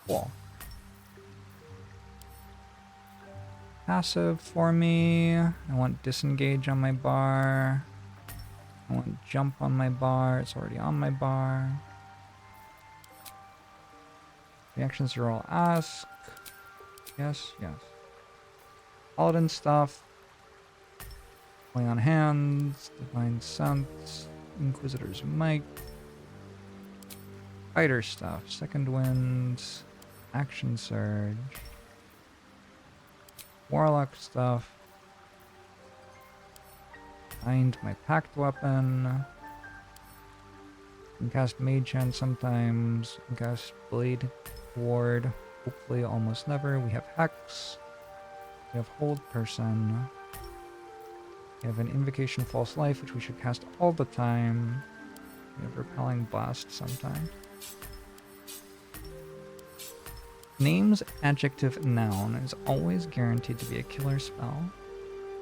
Cool. Passive for me. I want disengage on my bar. I want jump on my bar. It's already on my bar. Reactions are all ask. Yes, yes. Paladin stuff. Play on hands. Divine sense. Inquisitor's might. Fighter stuff. Second wind. Action surge. Warlock stuff. Find my packed weapon. Can cast Mage Hand sometimes. Can cast Blade Ward. Hopefully almost never. We have Hex. We have Hold Person. We have an Invocation False Life, which we should cast all the time. We have Repelling Blast sometimes. Names, adjective, noun is always guaranteed to be a killer spell.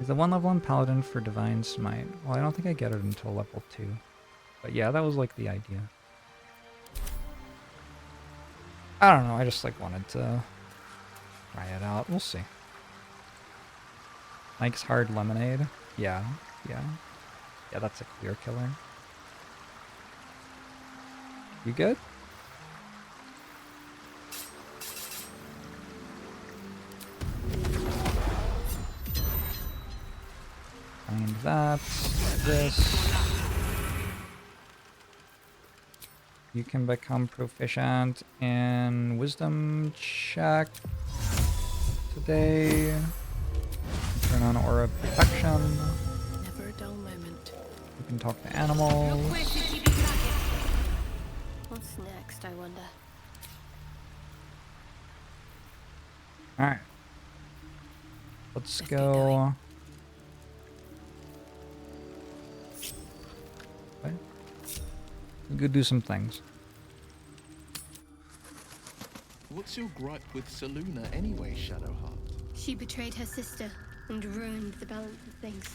Is a 1-level Paladin for Divine Smite. Well, I don't think I get it until level 2. But yeah, that was like the idea. I don't know, I just like wanted to try it out. We'll see. Mike's Hard Lemonade. Yeah, yeah. Yeah, that's a clear killer. You good? Find that. This. You can become proficient in Wisdom check today. Turn on Aura of Protection. Never a dull moment. You can talk to animals. What's next, I wonder? Alright. Let's go. Okay. We could do some things. What's your gripe with Seluna anyway, Shadowheart? She betrayed her sister and ruined the balance of things.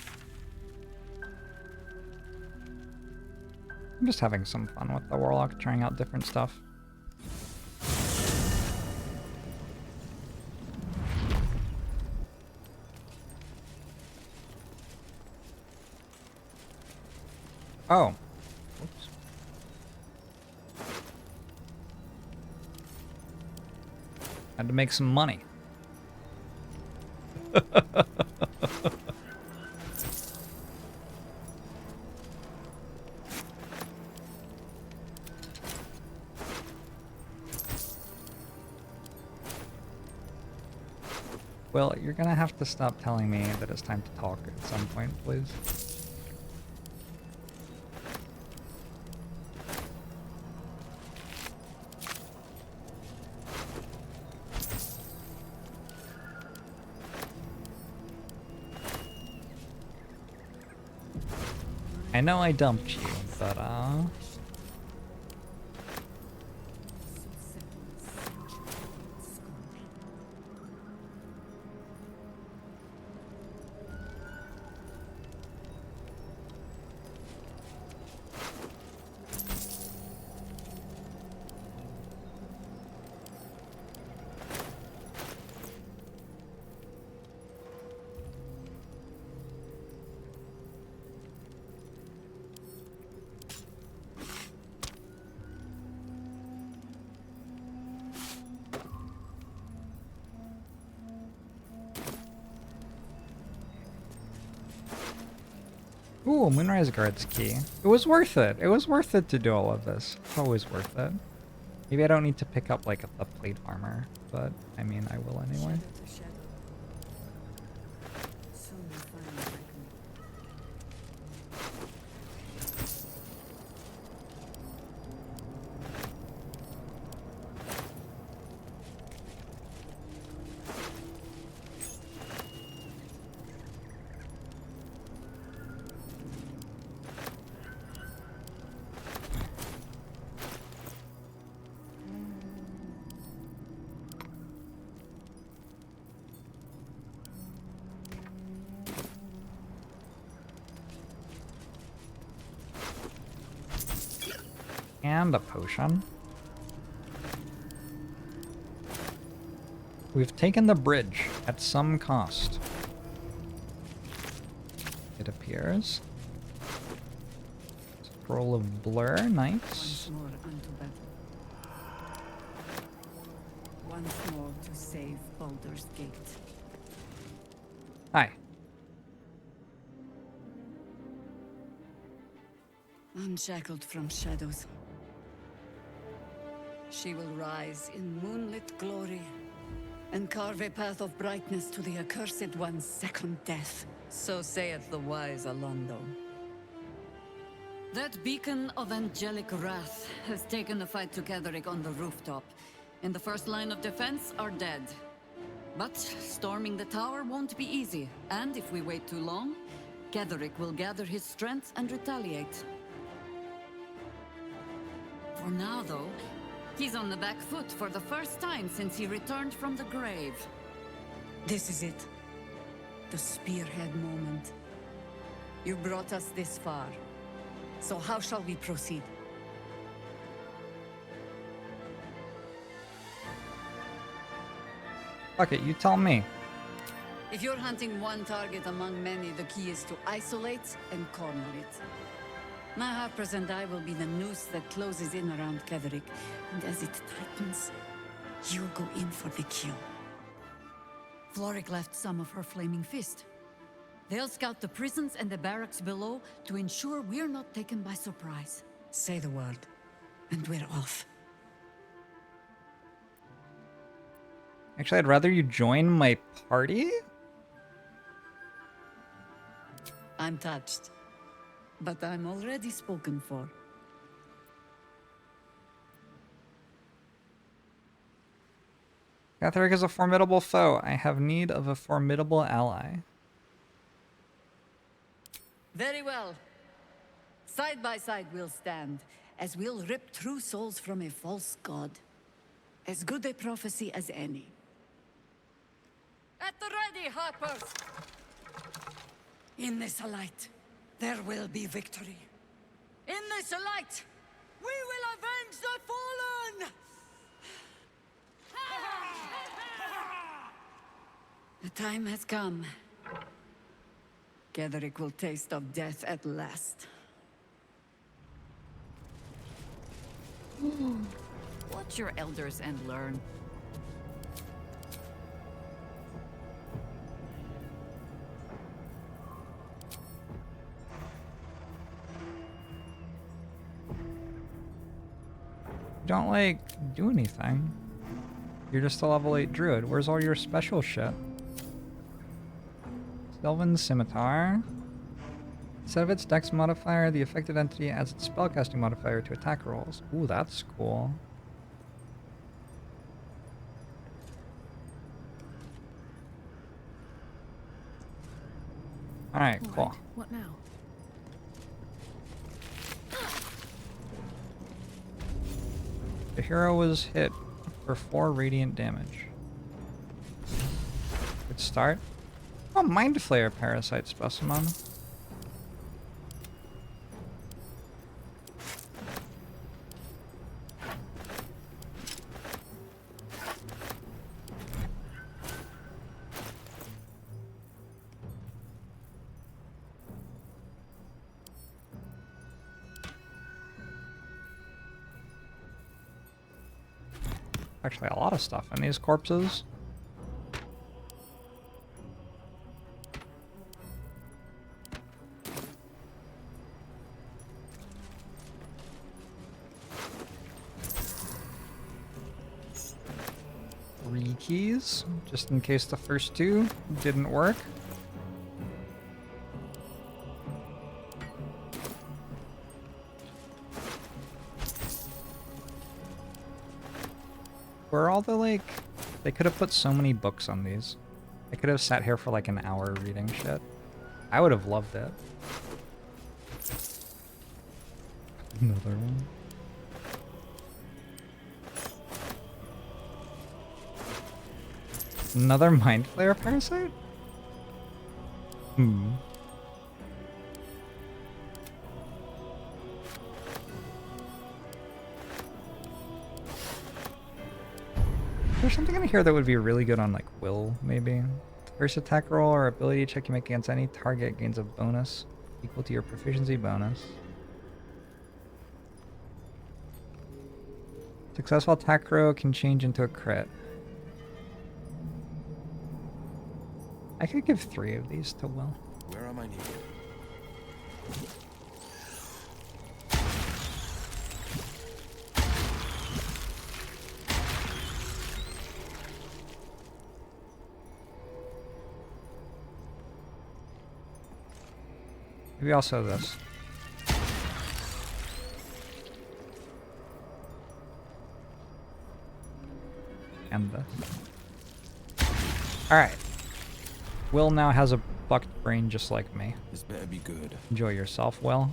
I'm just having some fun with the Warlock, trying out different stuff. Oh. Oops. Had to make some money. Well, you're gonna have to stop telling me that it's time to talk at some point, please. I know I dumped you, but ooh, Moonrise Guard's key. It was worth it. It was worth it to do all of this. It's always worth it. Maybe I don't need to pick up like the plate armor, but I mean I will anyway. And a potion. We've taken the bridge at some cost. It appears. Scroll of Blur, nice. Once more unto battle. Once more to save Baldur's Gate. Hi. Unshackled from shadows, she will rise in moonlit glory and carve a path of brightness to the accursed one's second death. So saith the wise Alondo. That beacon of angelic wrath has taken the fight to Ketheric on the rooftop, and the first line of defense are dead. But storming the tower won't be easy, and if we wait too long, Ketheric will gather his strength and retaliate. For now, though, he's on the back foot for the first time since he returned from the grave. This is it. The spearhead moment. You brought us this far. So how shall we proceed? Fuck it, you tell me. If you're hunting one target among many, the key is to isolate and corner it. My Harpers and I will be the noose that closes in around Ketheric, and as it tightens, you'll go in for the kill. Floric left some of her flaming fist. They'll scout the prisons and the barracks below to ensure we're not taken by surprise. Say the word, and we're off. Actually, I'd rather you join my party? I'm touched, but I'm already spoken for. Ketheric is a formidable foe. I have need of a formidable ally. Very well. Side by side we'll stand, as we'll rip true souls from a false god. As good a prophecy as any. At the ready, Harpers! In this light, there will be victory. In this light, we will avenge the fallen! The time has come. Ketheric will taste of death at last. Watch your elders and learn. You don't, like, do anything. You're just a level 8 druid. Where's all your special shit? Sylvan Scimitar. Instead of its dex modifier, the affected entity adds its spellcasting modifier to attack rolls. Ooh, that's cool. Alright, cool. Right. What now? The hero was hit for 4 radiant damage. Good start. Oh, Mind Flayer Parasite Specimen. Actually, a lot of stuff in these corpses. Keys, just in case the first 2 didn't work. Where are all the, like, they could have put so many books on these. I could have sat here for like an hour reading shit. I would have loved it. Another one. Another Mind Flayer Parasite? There's something in here that would be really good on like will, maybe. First attack roll or ability check you make against any target gains a bonus equal to your proficiency bonus. Successful attack roll can change into a crit. I could give 3 of these to Will. Where am I needed? Maybe also this. And this. Alright. Will now has a bucked brain just like me. This better be good. Enjoy yourself, Will.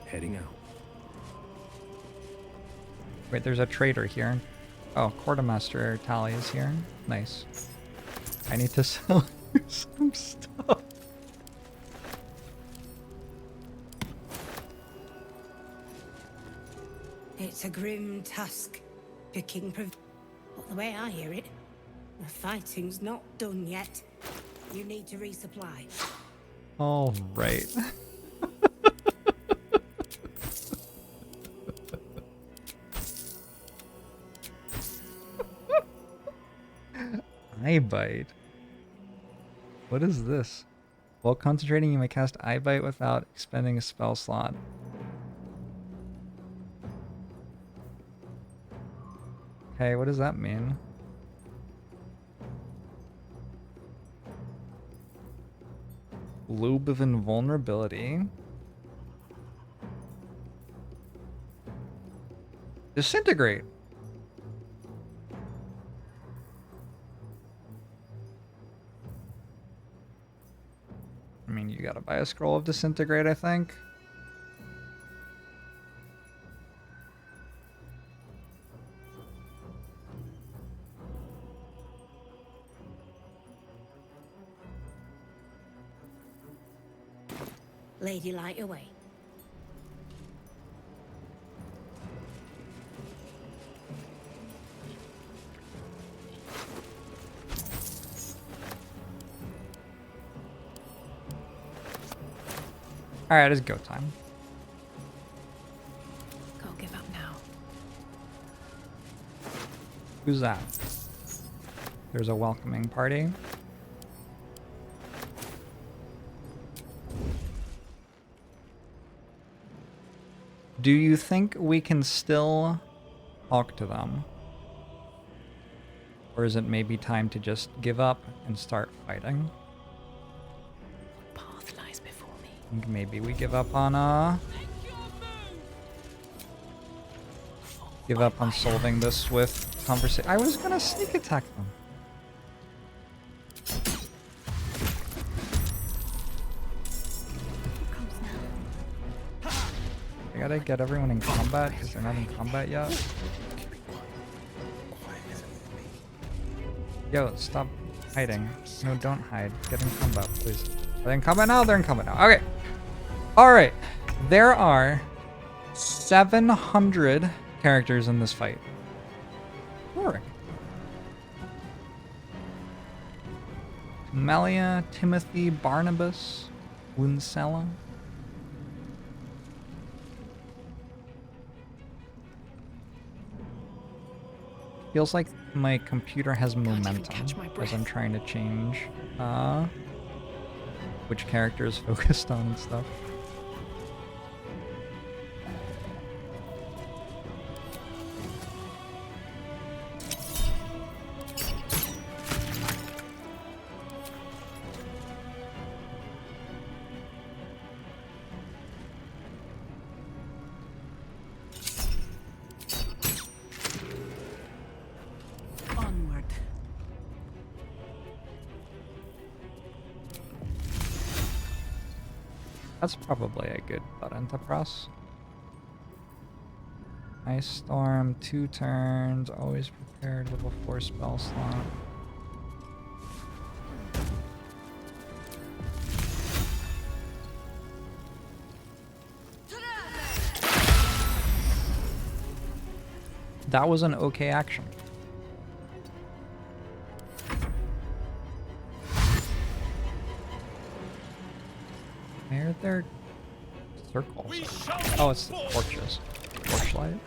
Heading out. Wait, there's a traitor here. Oh, Quartermaster Tally is here. Nice. I need to sell you some stuff. It's a grim task, picking but the way I hear it, the fighting's not done yet. You need to resupply. All right. Eye bite. What is this? While concentrating, you may cast Eye Bite without expending a spell slot. Okay, what does that mean? Lobe of Invulnerability. Disintegrate. I mean, you gotta buy a scroll of Disintegrate, I think. Lady Light away. Alright, it's go time. Can't give up now. Who's that? There's a welcoming party. Do you think we can still talk to them? Or is it maybe time to just give up and start fighting? Path lies before me. I think maybe we give up on solving this with conversation. I was gonna sneak attack them. I gotta get everyone in combat because they're not in combat yet. Yo, stop hiding. No, don't hide. Get in combat, please. Are they in combat now? They're in combat now. Okay. Alright. There are 700 characters in this fight. Warwick. Melia, Timothy, Barnabas, Winsella. Feels like my computer has momentum as I'm trying to change which character is focused on and stuff. That's probably a good button to press. Ice Storm, 2 turns, always prepared, level 4 spell slot. that was an okay action. Where are there circles? Oh, it's the torches. Torchlight.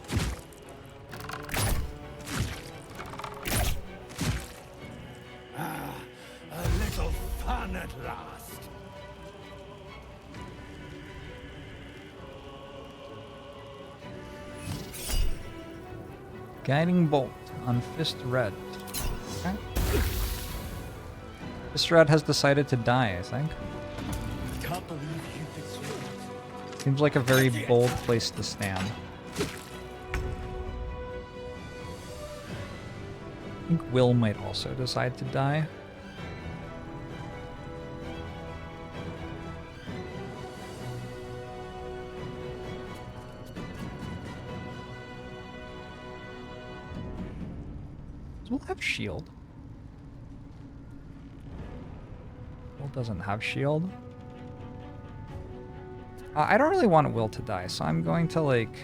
A little fun at last. Guiding bolt on Fist Red. Okay. Fist Red has decided to die, I think. Can't believe you could swim that. Seems like a very bold place to stand. I think Will might also decide to die. Does Will have shield? Will doesn't have shield. I don't really want Will to die, so I'm going to, like,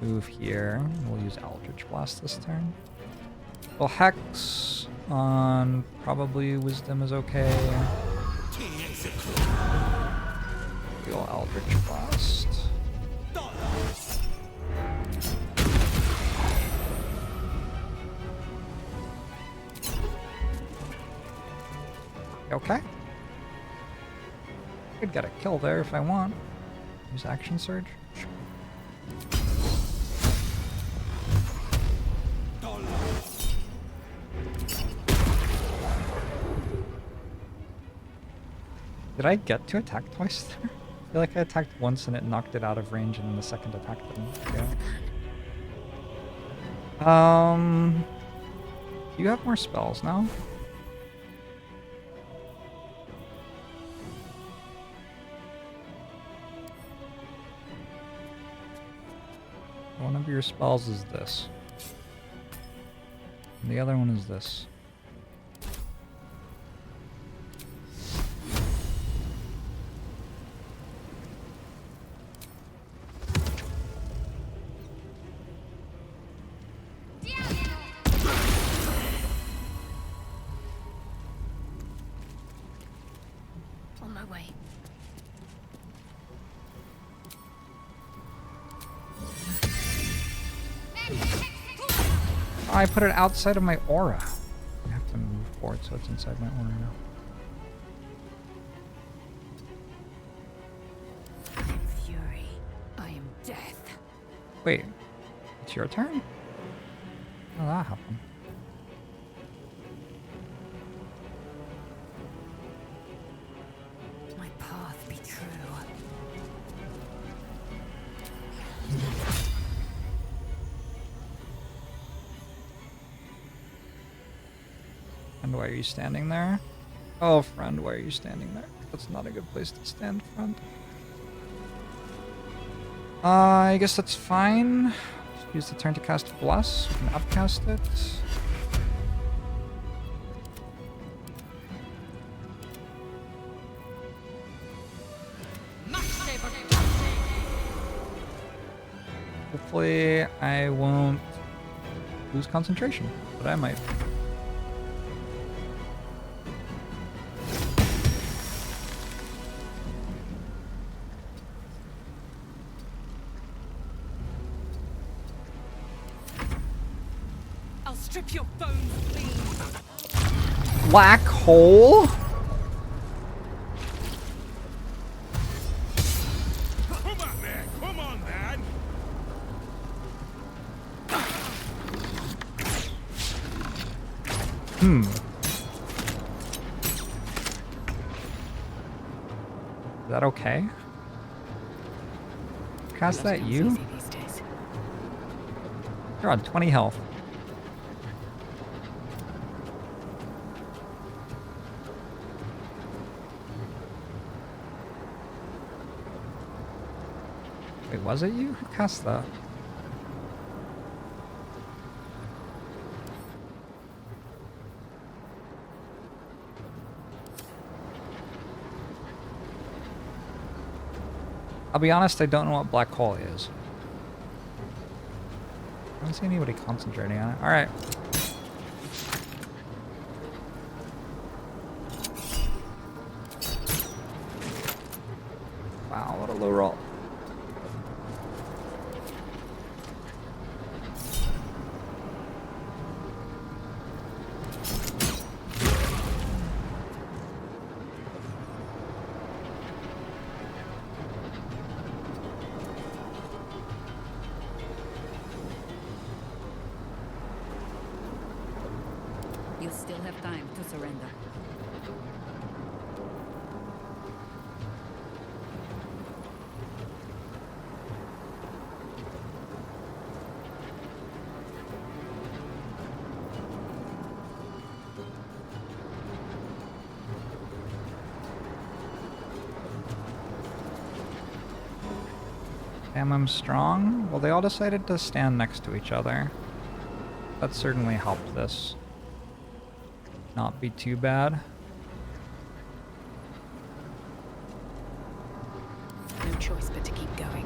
move here. We'll use Eldritch Blast this turn. Well, Hex on probably Wisdom is okay. We'll Eldritch Blast. Okay. Could get a kill there if I want. Use Action Surge. Did I get to attack twice there? I feel like I attacked once and it knocked it out of range and then the second attack didn't. Yeah. Do you have more spells now? One of your spells is this. And the other one is this. On my way. I put it outside of my aura. I have to move forward so it's inside my aura now. Fury, I am death. Wait, it's your turn? How did that happen? My path be true. Friend, why are you standing there? Oh, friend, why are you standing there? That's not a good place to stand, friend. I guess that's fine. Just use the turn to cast Bless. We can upcast it. Hopefully I won't lose concentration, but I might. I'll strip your bones clean. Black hole? Come on, man. Come on, man. Is that okay? Cast that you? You're on 20 health. Wait, was it you who cast that? I'll be honest, I don't know what black hole is. don't see anybody concentrating on it. Alright. Wow, what a low roll. You still have time to surrender. Damn, I'm strong. Well, they all decided to stand next to each other. That certainly helped this not be too bad. No choice but to keep going.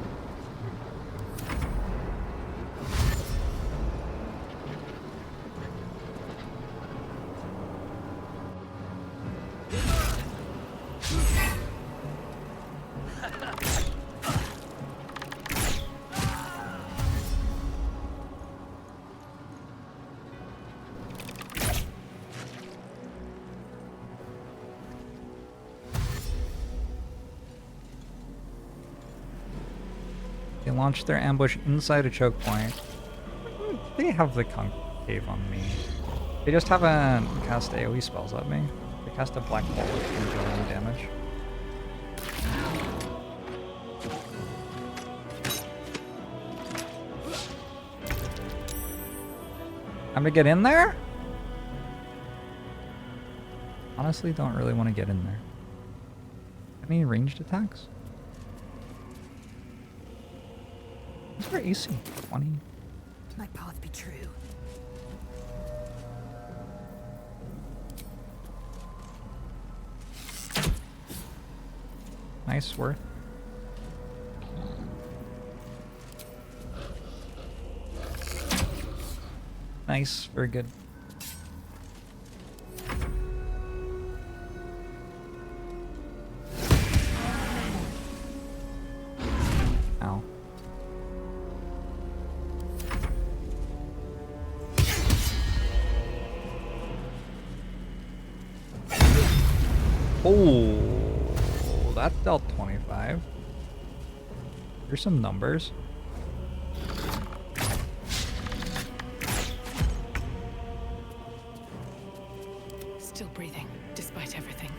They launched their ambush inside a choke point. They have the concave on me. They just haven't cast AoE spells at me. They cast a black bolt and dealing damage. Time to get in there? Honestly, don't really want to get in there. Any ranged attacks? What's for AC? 20? My path be true. Nice worth. Nice, very good. Ow. Oh, that dealt 25. Here's some numbers. Still breathing, despite everything.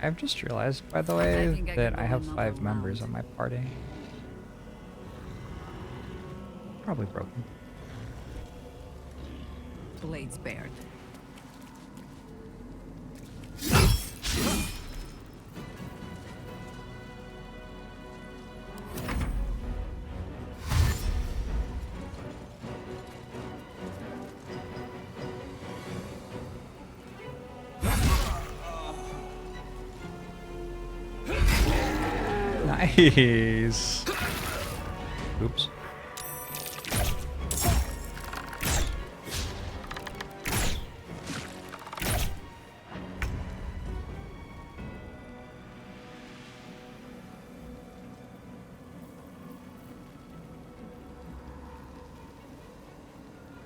I've just realized, by the way, that I have 5 members on my party. Probably broken. Blades bared. Nice. Oops.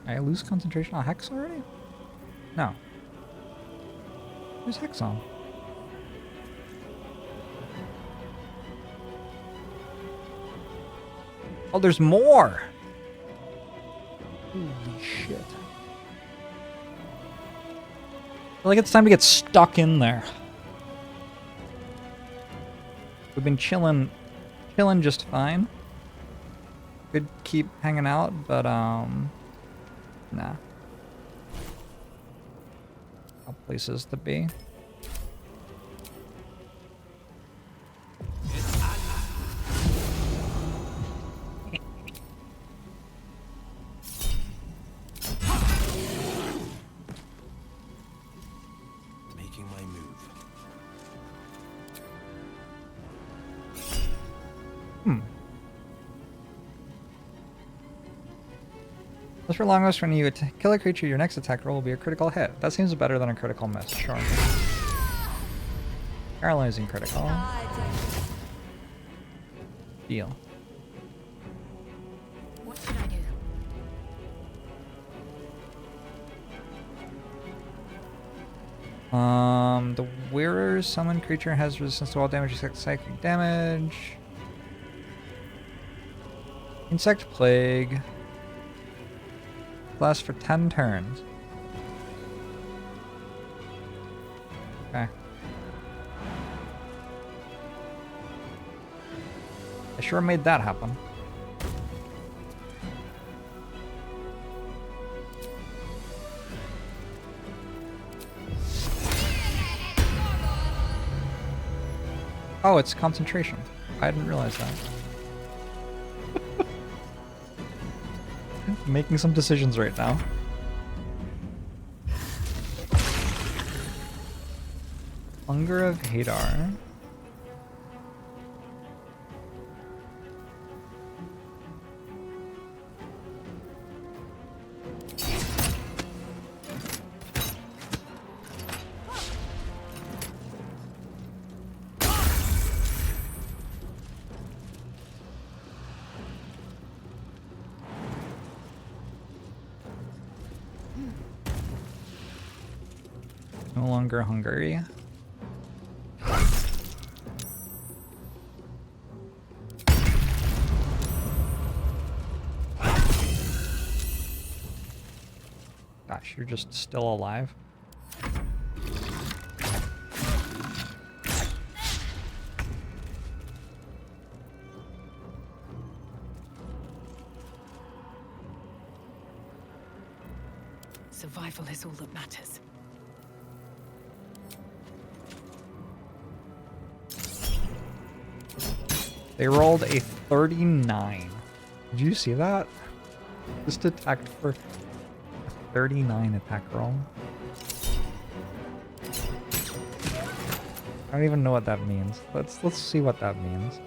I lose concentration on Hex already? No. There's Hex on. Oh, there's more! Holy shit. I feel like it's time to get stuck in there. We've been chilling just fine. Could keep hanging out, but nah. Got places to be. Just for long rest, when you kill a creature, your next attack roll will be a critical hit. That seems better than a critical miss, sure. Paralyzing critical. Deal. What should I do? The wearer's summoned creature has resistance to all damage except psychic damage. Insect plague. Lasts for 10 turns. Okay. I sure made that happen. Oh, it's concentration. I didn't realize that. Making some decisions right now. Hunger of Hadar. No longer hungry. Gosh, you're just still alive. Survival is all that matters. They rolled a 39. Did you see that? Just attacked for a 39 attack roll. I don't even know what that means. Let's see what that means.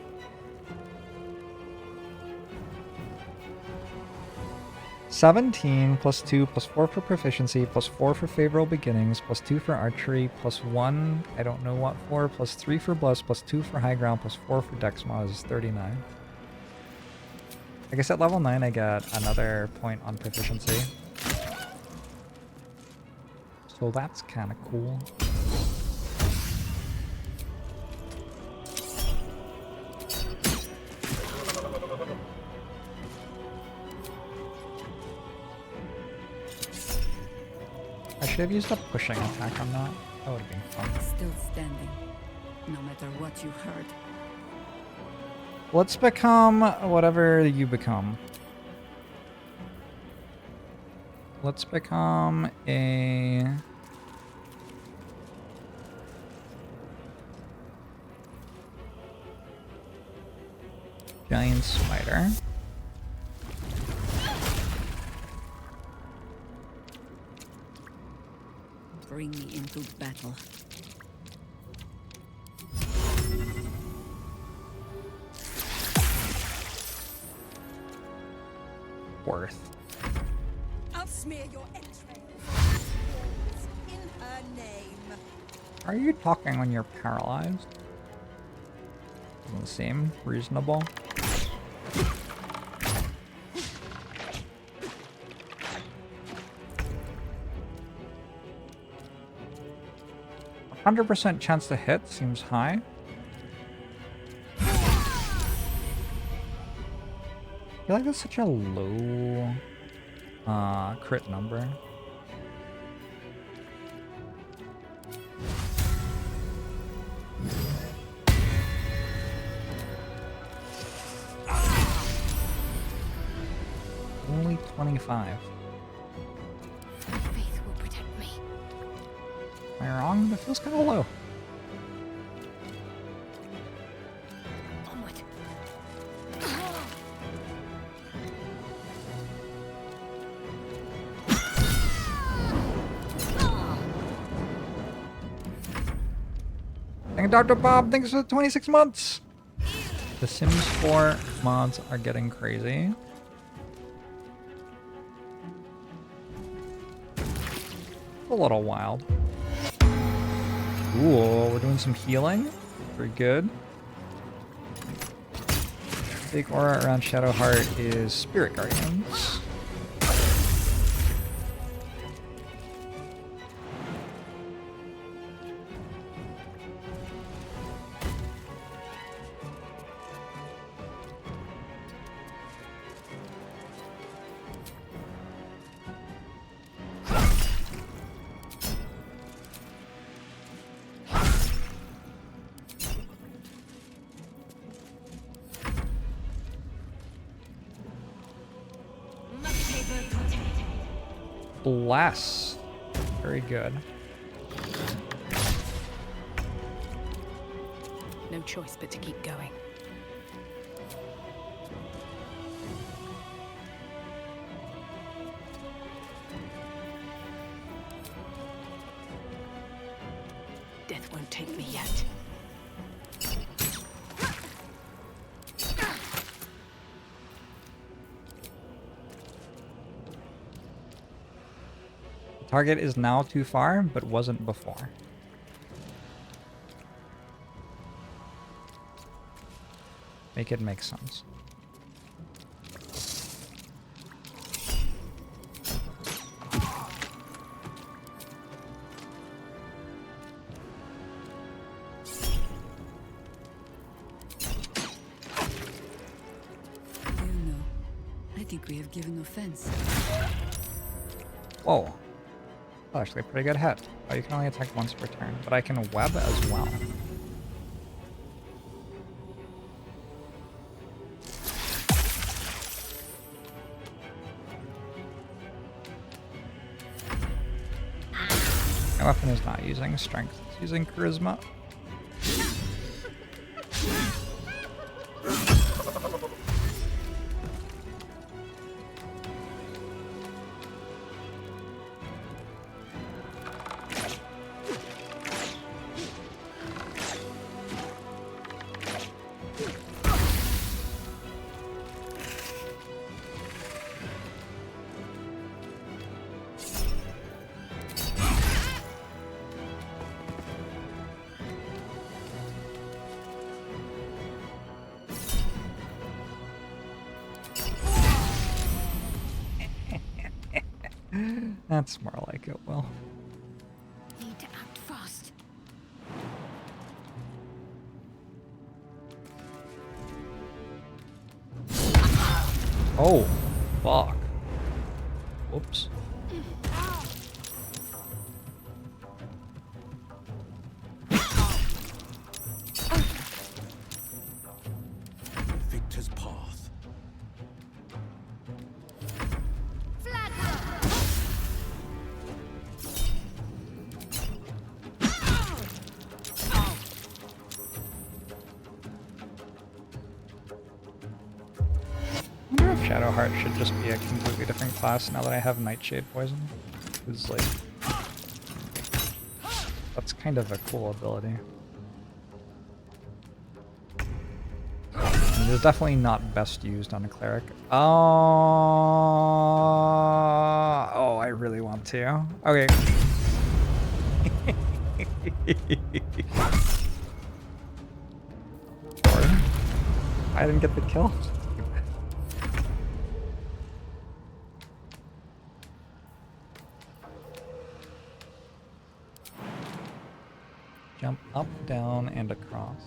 +17 +2 +4 for proficiency +4 for favorable beginnings +2 for archery +1 I don't know what for +3 for bless +2 for high ground +4 for dex mod is 39. I guess at level 9 I get another point on proficiency. So that's kind of cool. I should have used a pushing attack on that. That would have been fun. Still standing, no matter what you heard. Let's become whatever you become. Let's become a... giant spider. Bring me into battle. Worth. I'll smear your entrails in her name. Are you talking when you're paralyzed? Doesn't seem reasonable. %100% chance to hit seems high. I feel like that's such a low crit number. Only 25. Faith will protect me. Am I wrong? That feels kind of low. Onward. Thank you, Dr. Bob. Thanks for the 26 months. The Sims 4 mods are getting crazy. a little wild. Ooh, we're doing some healing. Very good. Big aura around Shadowheart is Spirit Guardians. Bless. Very good. No choice but to keep going. Death won't take me yet. Target is now too far, but wasn't before. Make it make sense. You know, I think we have given offense. Whoa. Oh, actually, a pretty good hit. Oh, you can only attack once per turn, but I can web as well. My weapon is not using strength, it's using charisma. That's more like it, Will. Need to act fast. Oh, fuck. Whoops. Victor's path. I wonder if Shadowheart should just be a completely different class now that I have Nightshade Poison. It's like... that's kind of a cool ability. And it's definitely not best used on a cleric. Oh, I really want to. Okay. I didn't get the kill. Jump up, down, and across.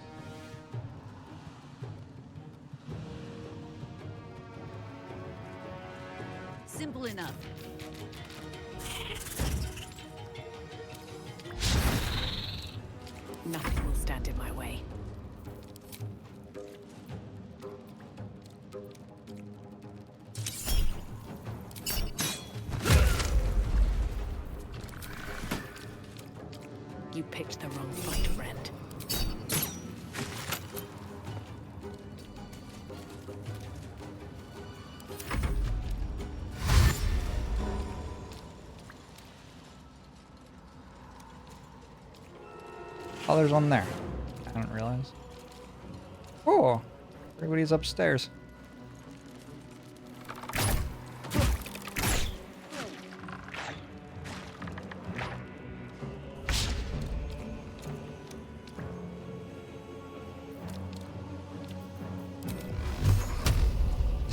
Simple enough. Nothing will stand in my way. You picked the wrong fight, friend. Oh, there's one there. I didn't realize. Oh, everybody's upstairs.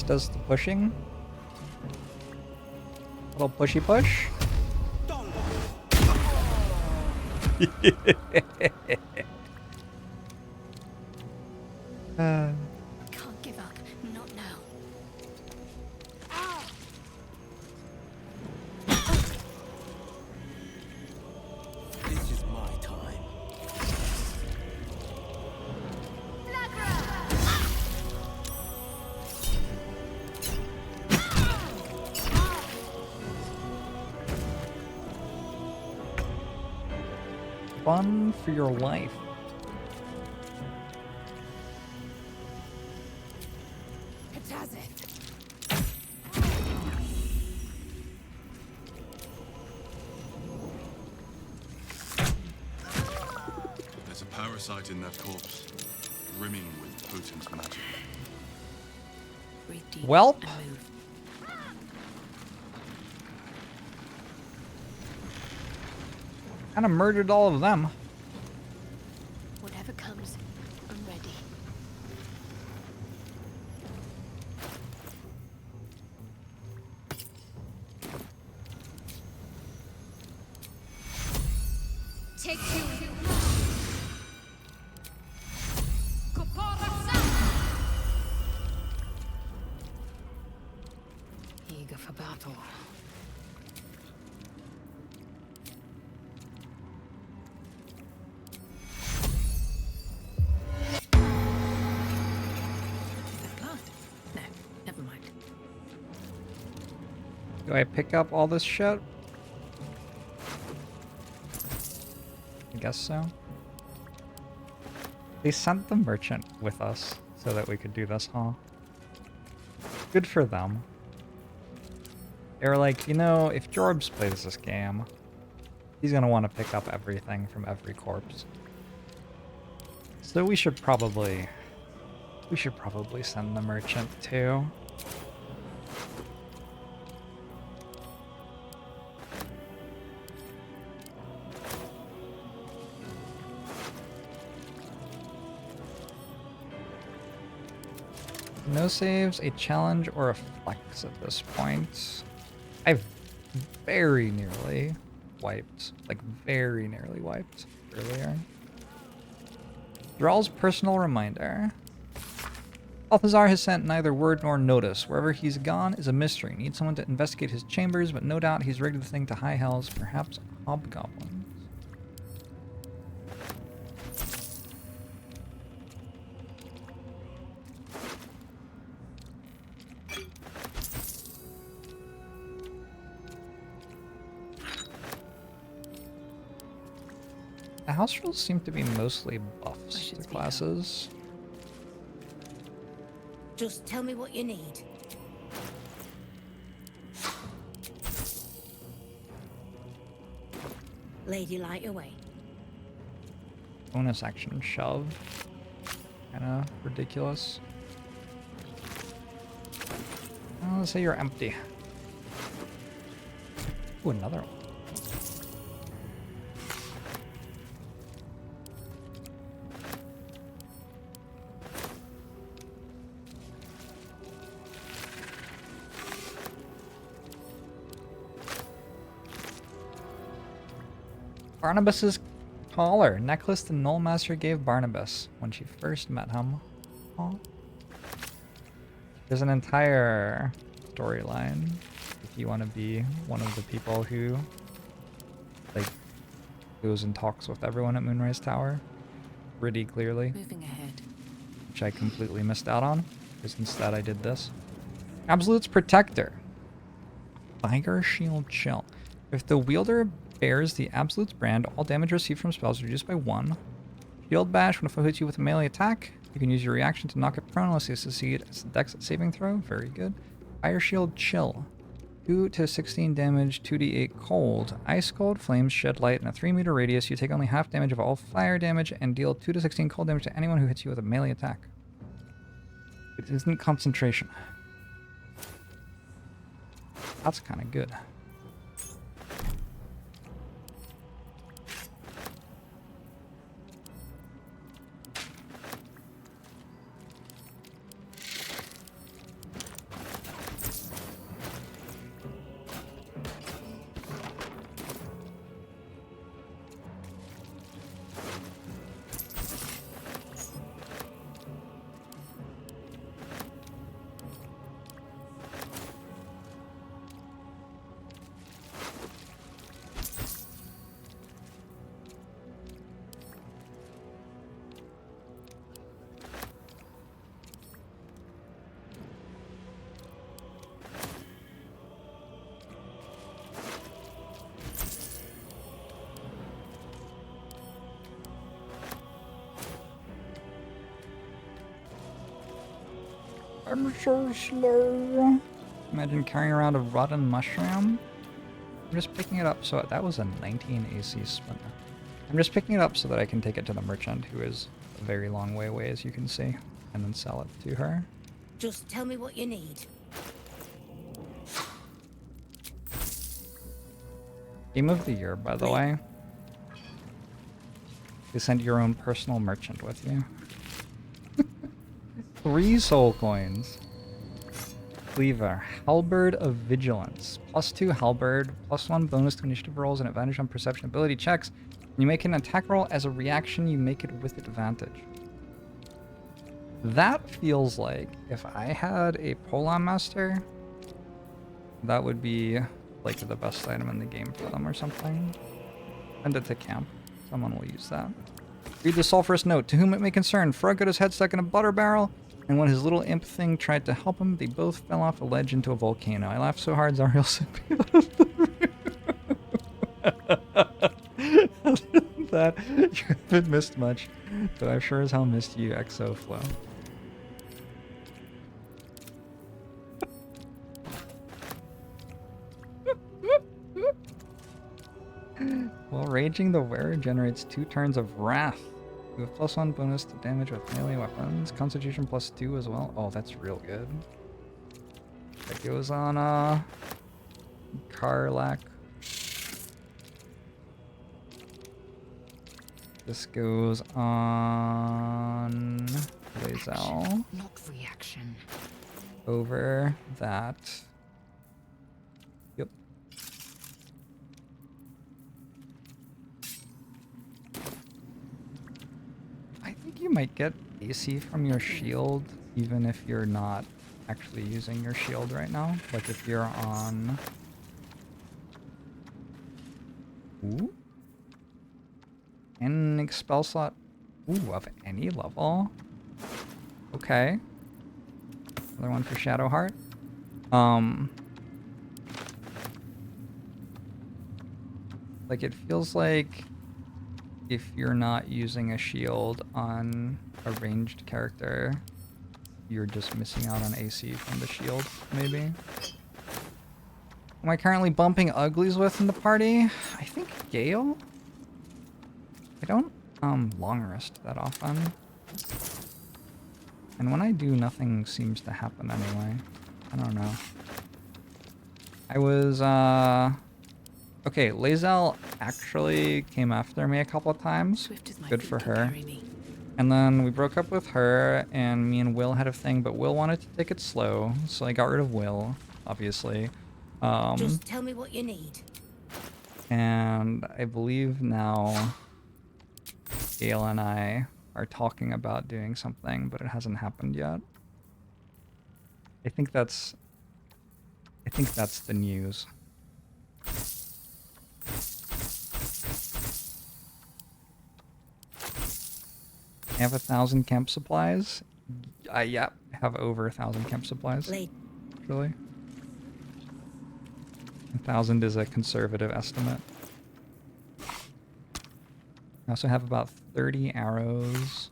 does the pushing. Little pushy push. Can't give up. Not now. This is my time. Fun for your life. There's a parasite in that corpse, brimming with potent magic. Breathe deep Welp. and move. Kind of murdered all of them. Whatever comes, I'm ready. Take two. Eager for battle. Oh, no, never mind. Do I pick up all this shit? I guess so. They sent the merchant with us so that we could do this, huh? Good for them. They were like, you know, if Jorbs plays this game, he's gonna want to pick up everything from every corpse. So we should probably send the merchant too. No saves, a challenge, or a flex at this point. I've very nearly wiped. Like, very nearly wiped earlier. Thrall's personal reminder. Balthazar has sent neither word nor notice. Wherever he's gone is a mystery. Need someone to investigate his chambers, but no doubt he's rigged the thing to high hells, perhaps hobgoblins. The house rules seem to be mostly buffs to classes. Just tell me what you need. Lady, light away. Bonus action shove. Kinda ridiculous. Let's say you're empty. Ooh, another one. Barnabas's collar. Necklace the Null Master gave Barnabas when she first met him. Aw. There's an entire storyline if you want to be one of the people who like goes and talks with everyone at Moonrise Tower pretty clearly. Moving ahead. Which I completely missed out on because instead I did this. Absolute's Protector. Fire Shield Chill. If the wielder bears the Absolute's brand, all damage received from spells is reduced by 1. Shield Bash, when a foe hits you with a melee attack, you can use your reaction to knock it prone unless you succeed as a dex saving throw. Very good. Fire Shield Chill. 2 to 16 damage, 2d8 cold. Ice Cold Flames shed light in a 3-meter radius. You take only half damage of all fire damage and deal 2 to 16 cold damage to anyone who hits you with a melee attack. It isn't concentration. That's kind of good. I'm so slow. Imagine carrying around a rotten mushroom. I'm just picking it up so that was a 19 AC splinter. I'm just picking it up so that I can take it to the merchant, who is a very long way away, as you can see, and then sell it to her. Just tell me what you need. Game of the year, by the way. You send your own personal merchant with you. 3 soul coins. Cleaver. Halberd of Vigilance. +2 halberd, +1 bonus to initiative rolls and advantage on perception ability checks. When you make an attack roll as a reaction, you make it with advantage. That feels like if I had a Polearm Master, that would be like the best item in the game for them or something. Send it to camp. Someone will use that. Read the sulphurous note. To whom it may concern, Frog got his head stuck in a butter barrel, and when his little imp thing tried to help him, they both fell off a ledge into a volcano. I laughed so hard, Zariel sent me out of the room. That, you haven't missed much, but I sure as hell missed you, Exoflow. While raging, the wearer generates 2 turns of wrath. You have +1 bonus to damage with melee weapons. Constitution +2 as well. Oh, that's real good. That goes on Karlak. This goes on Lae'zel. Not reaction. Over that. Yep. I think you might get AC from your shield even if you're not actually using your shield right now. Like if you're on... Ooh. An expel slot. Ooh, of any level. Okay. Another one for Shadowheart. Like it feels like if you're not using a shield on a ranged character, you're just missing out on AC from the shield, maybe. Am I currently bumping uglies with in the party? I think Gale? I don't long rest that often. And when I do, nothing seems to happen anyway. I don't know. I was, okay, Lae'zel actually came after me a couple of times. Good for her. And then we broke up with her, and me and Will had a thing, but Will wanted to take it slow, so I got rid of Will, obviously. Just tell me what you need. And I believe now Gale and I are talking about doing something, but it hasn't happened yet. I think that's the news. I have 1,000 camp supplies. Yeah, I have over 1,000 camp supplies. Really? 1,000 is a conservative estimate. I also have about 30 arrows.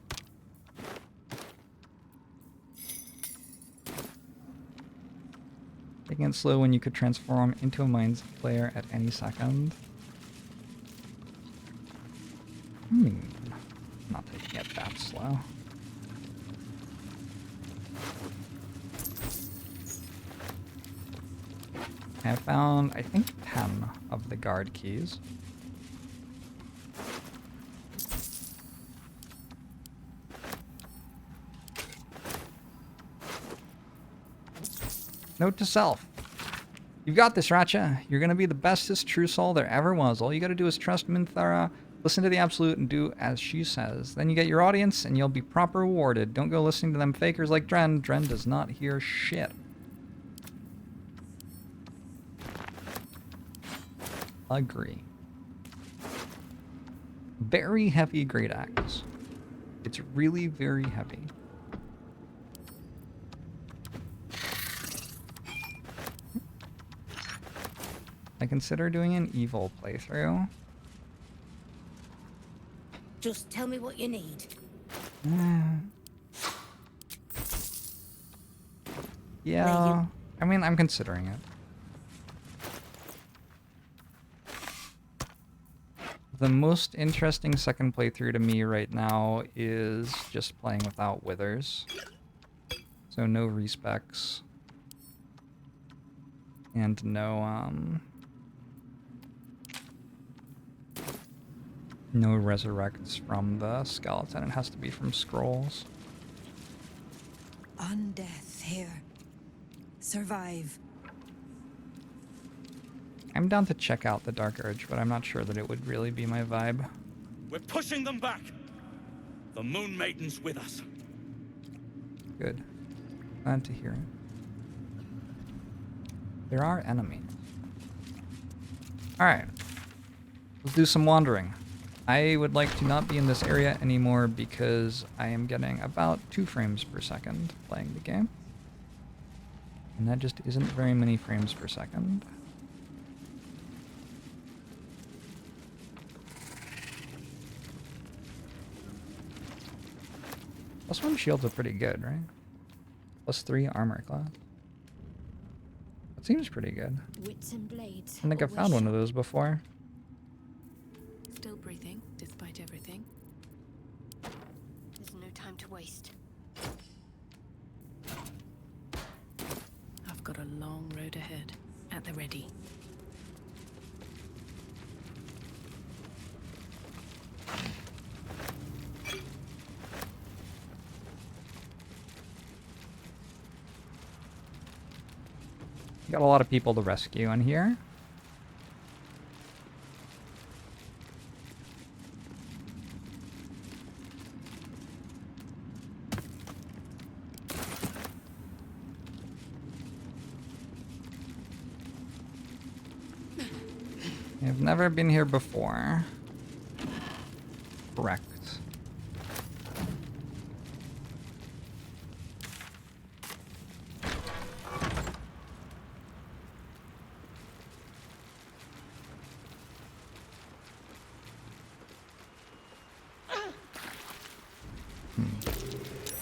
Taking it slow when you could transform into a mind player at any second. I'm not taking it that slow. I found, I think, 10 of the guard keys. Note to self. You've got this, Ratcha. You're gonna be the bestest true soul there ever was. All you gotta do is trust Minthara, listen to the Absolute, and do as she says. Then you get your audience, and you'll be proper rewarded. Don't go listening to them fakers like Dren. Dren does not hear shit. Agree. Very heavy great axe. It's really very heavy. I consider doing an evil playthrough. Just tell me what you need. Yeah, I mean, I'm considering it. The most interesting second playthrough to me right now is just playing without withers. So no respecs. And no, no resurrects from the skeleton. It has to be from scrolls. Undeath here. Survive. I'm down to check out the Dark Urge, but I'm not sure that it would really be my vibe. We're pushing them back. The Moon Maiden's with us. Good. Glad to hear it. There are enemies. Alright. Let's do some wandering. I would like to not be in this area anymore because I am getting about 2 frames per second playing the game. And that just isn't very many frames per second. +1 shields are pretty good, right? +3 armor class. That seems pretty good. Wits and blades. I think I've found one of those before. Still breathing, despite everything. There's no time to waste. I've got a long road ahead. At the ready. Got a lot of people to rescue in here. I've never been here before. Correct.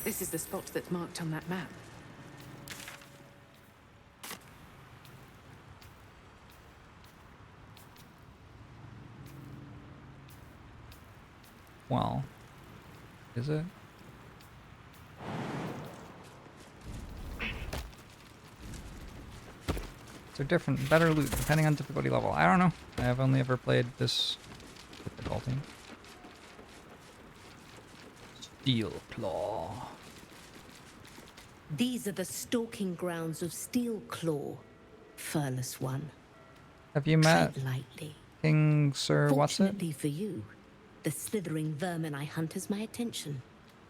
This is the spot that's marked on that map. Well, is it? So different, better loot depending on difficulty level. I don't know. I have only ever played this difficulty. Steel Claw. These are the stalking grounds of Steel Claw, Furless One. Have you met Tread lightly. King Sir What's It? Fortunately for you, the slithering vermin I hunt has my attention.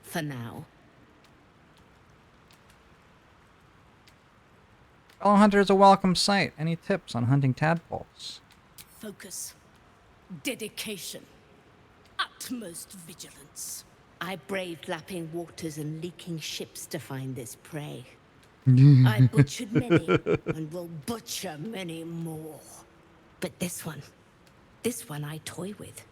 For now. Fellow Hunter is a welcome sight. Any tips on hunting tadpoles? Focus. Dedication. Utmost vigilance. I braved lapping waters and leaking ships to find this prey. I butchered many, and will butcher many more. But this one I toy with.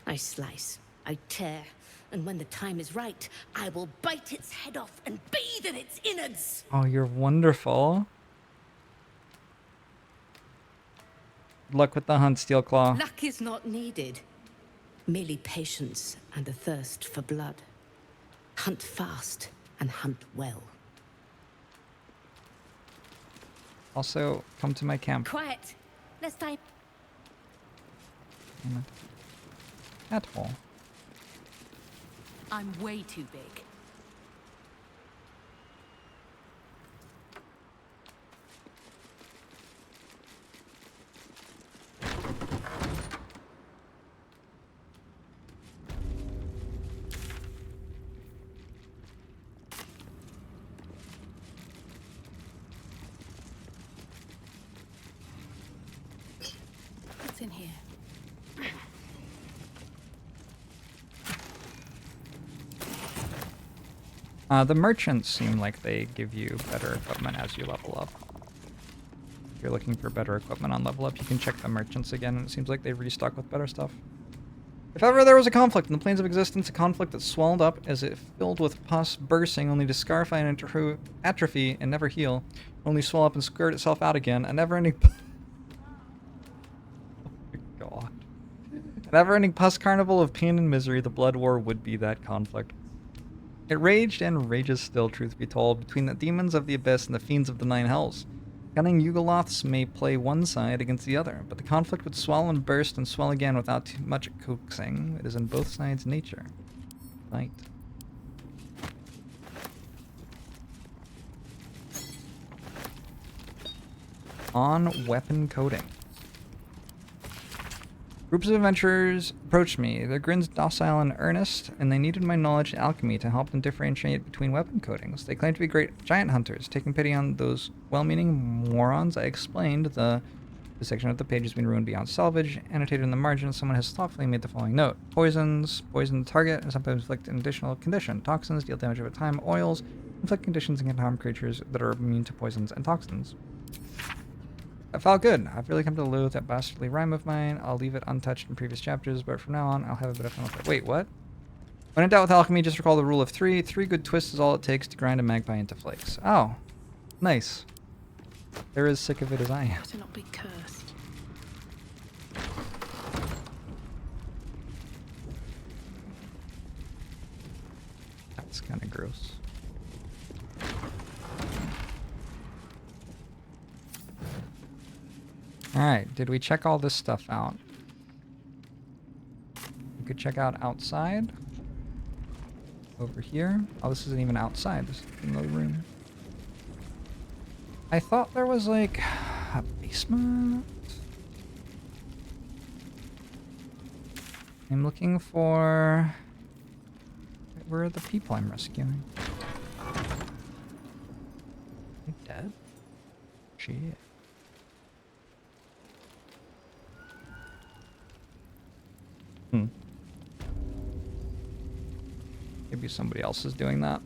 I slice, I tear, and when the time is right, I will bite its head off and bathe in its innards. Oh, you're wonderful. Good luck with the hunt, Steel Claw. Luck is not needed. Merely patience and a thirst for blood. Hunt fast and hunt well. Also, come to my camp. Quiet. Let's time. Tadpole. I'm way too big. What's in here? The merchants seem like they give you better equipment as you level up. If you're looking for better equipment on level up, you can check the merchants again, and it seems like they restock with better stuff. If ever there was a conflict in the planes of existence, a conflict that swelled up as if filled with pus, bursting only to scarify and atrophy and never heal, only swell up and squirt itself out again, a never-ending... Oh my god. A never-ending pus carnival of pain and misery, the blood war would be that conflict. It raged and rages still, truth be told, between the demons of the abyss and the fiends of the nine hells. Cunning Yugoloths may play one side against the other, but the conflict would swell and burst and swell again without too much coaxing. It is in both sides' nature. Right. On weapon coding. Groups of adventurers approached me, their grins docile and earnest, and they needed my knowledge in alchemy to help them differentiate between weapon coatings. They claimed to be great giant hunters. Taking pity on those well-meaning morons, I explained the section of the page has been ruined beyond salvage. Annotated in the margin, someone has thoughtfully made the following note. Poisons poison the target and sometimes inflict an additional condition. Toxins deal damage over time. Oils inflict conditions and can harm creatures that are immune to poisons and toxins. That felt good. I've really come to loathe that bastardly rhyme of mine. I'll leave it untouched in previous chapters, but from now on, I'll have a bit of fun with it. Wait, what? When in doubt with alchemy, just recall the rule of 3. 3 good twists is all it takes to grind a magpie into flakes. Oh, nice. They're as sick of it as I am. To not be cursed. That's kind of gross. Alright, did we check all this stuff out? We could check out outside. Over here. Oh, this isn't even outside. This is another room. I thought there was like a basement. I'm looking for... Where are the people I'm rescuing? Are they dead? Shit. Maybe somebody else is doing that.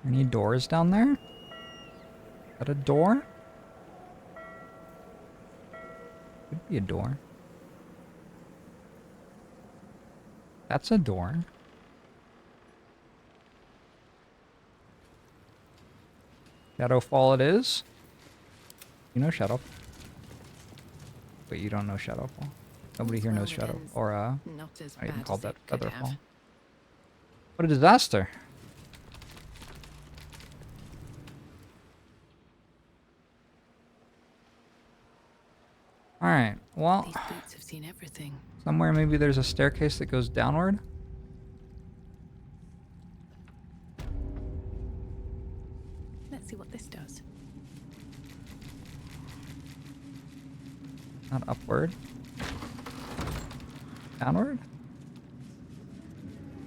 Any doors down there? Is that a door? Could be a door. That's a door. Shadowfall it is. You know Shadowfall. Wait, you don't know Shadowfall. Nobody here knows Shadow or I even called that Featherfall. What a disaster. Alright, well, These boots have seen everything. Somewhere maybe there's a staircase that goes downward. Let's see what this does. Not upward. Downward?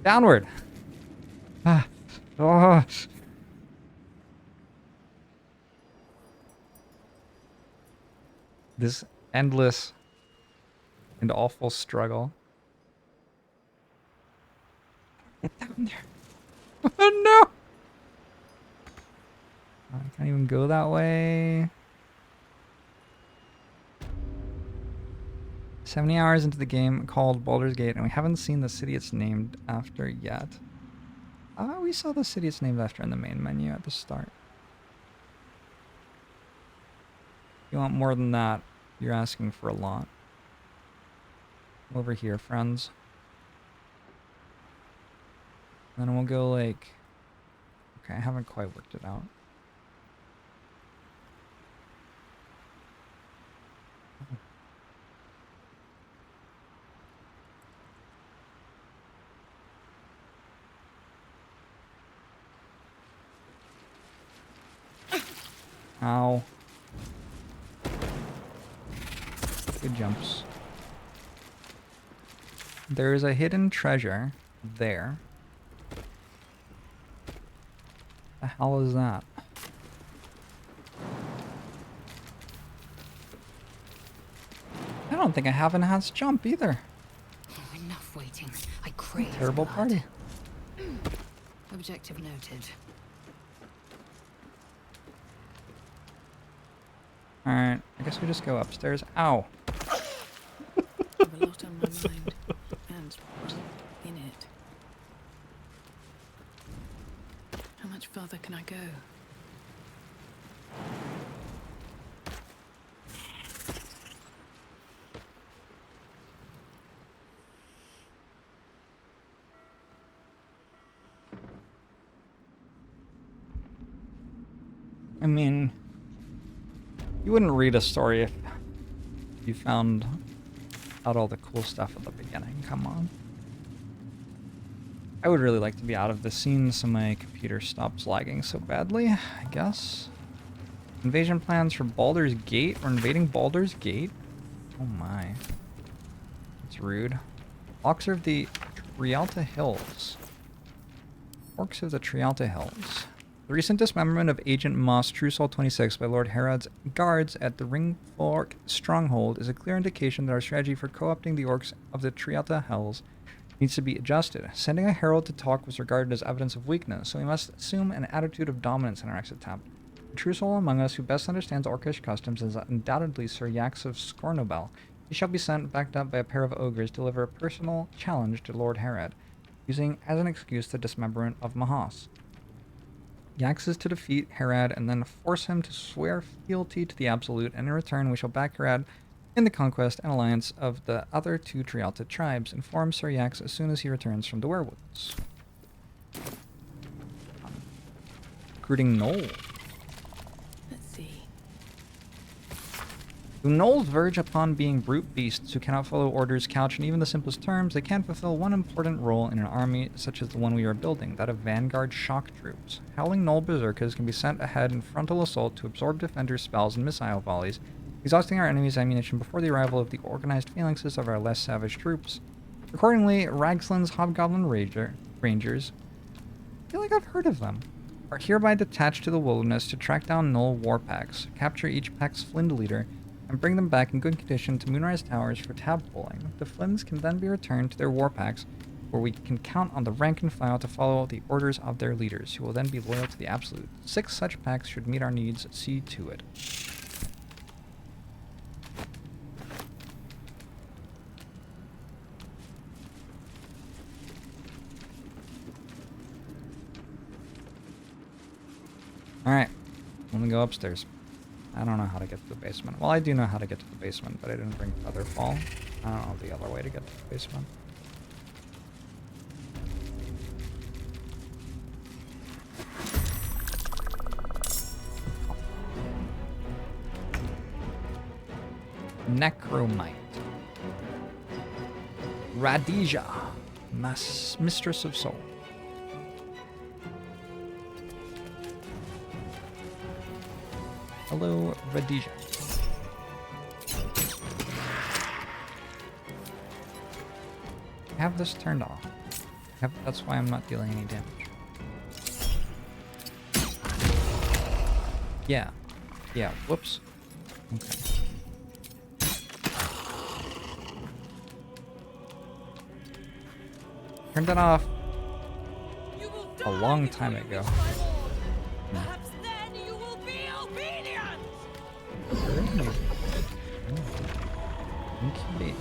Downward! Ah. Oh. This endless and awful struggle. Get down there. Oh no! I can't even go that way. 70 hours into the game called Baldur's Gate, and we haven't seen the city it's named after yet. We saw the city it's named after in the main menu at the start. If you want more than that, you're asking for a lot. Over here, friends. Then we'll go like... Okay, I haven't quite worked it out. Ow. Good jumps. There is a hidden treasure there. The hell is that? don't think I have enhanced jump either. Oh, enough waiting. I crave Terrible blood. party. Objective noted. Alright, I guess we just go upstairs. Ow. I have a lot on my mind, and in it. How much further can I go? I mean, you wouldn't read a story if you found out all the cool stuff at the beginning. Come on. I would really like to be out of this scene so my computer stops lagging so badly, I guess. Invasion plans for Baldur's Gate? We're invading Baldur's Gate? Oh my. That's rude. Orcs of the Trialta Hills. Orcs of the Trialta Hills. The recent dismemberment of Agent Moss True Soul 26 by Lord Herod's guards at the Ringfork Stronghold is a clear indication that our strategy for co-opting the orcs of the Trialta Hells needs to be adjusted. Sending a herald to talk was regarded as evidence of weakness, so we must assume an attitude of dominance in our next attempt. The true soul among us who best understands orcish customs is undoubtedly Sir Yax of Scornobel. He shall be sent, backed up by a pair of ogres, to deliver a personal challenge to Lord Herod, using as an excuse the dismemberment of Mahas. Yax is to defeat Herod and then force him to swear fealty to the Absolute, and in return we shall back Herod in the conquest and alliance of the other two Trialta tribes. Inform Sir Yax as soon as he returns from the werewolves. Recruiting Knoll. Let's see. Do gnolls verge upon being brute beasts who cannot follow orders couched in even the simplest terms, they can fulfill one important role in an army such as the one we are building, that of vanguard shock troops. Howling gnoll berserkers can be sent ahead in frontal assault to absorb defenders' spells and missile volleys, exhausting our enemy's ammunition before the arrival of the organized phalanxes of our less savage troops. Accordingly, Ragsland's Hobgoblin Rangers, I feel like I've heard of them, are hereby detached to the wilderness to track down gnoll war packs, capture each pack's Flind leader, and bring them back in good condition to Moonrise Towers for tab pulling. The Flinds can then be returned to their war packs, where we can count on the rank and file to follow the orders of their leaders, who will then be loyal to the Absolute. 6 such packs should meet our needs. See to it. Alright, let me go upstairs. I don't know how to get to the basement. Well, I do know how to get to the basement, but I didn't bring Featherfall. I don't know the other way to get to the basement. Necromite. Radija, Mistress of Soul. Hello, Radija. I have this turned off. That's why I'm not dealing any damage. Yeah. Yeah, whoops. Okay. Turned that off a long time ago. Perhaps then you will be obedient! Okay.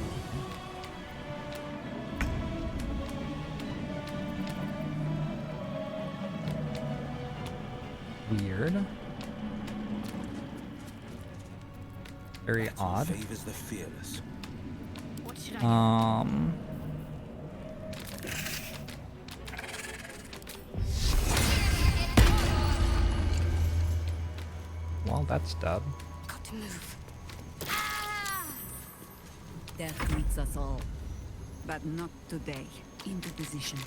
Weird. Very odd. Favors the fearless. What should I do? Well, that's dub. Got to move. Death meets us all. But not today. Into position.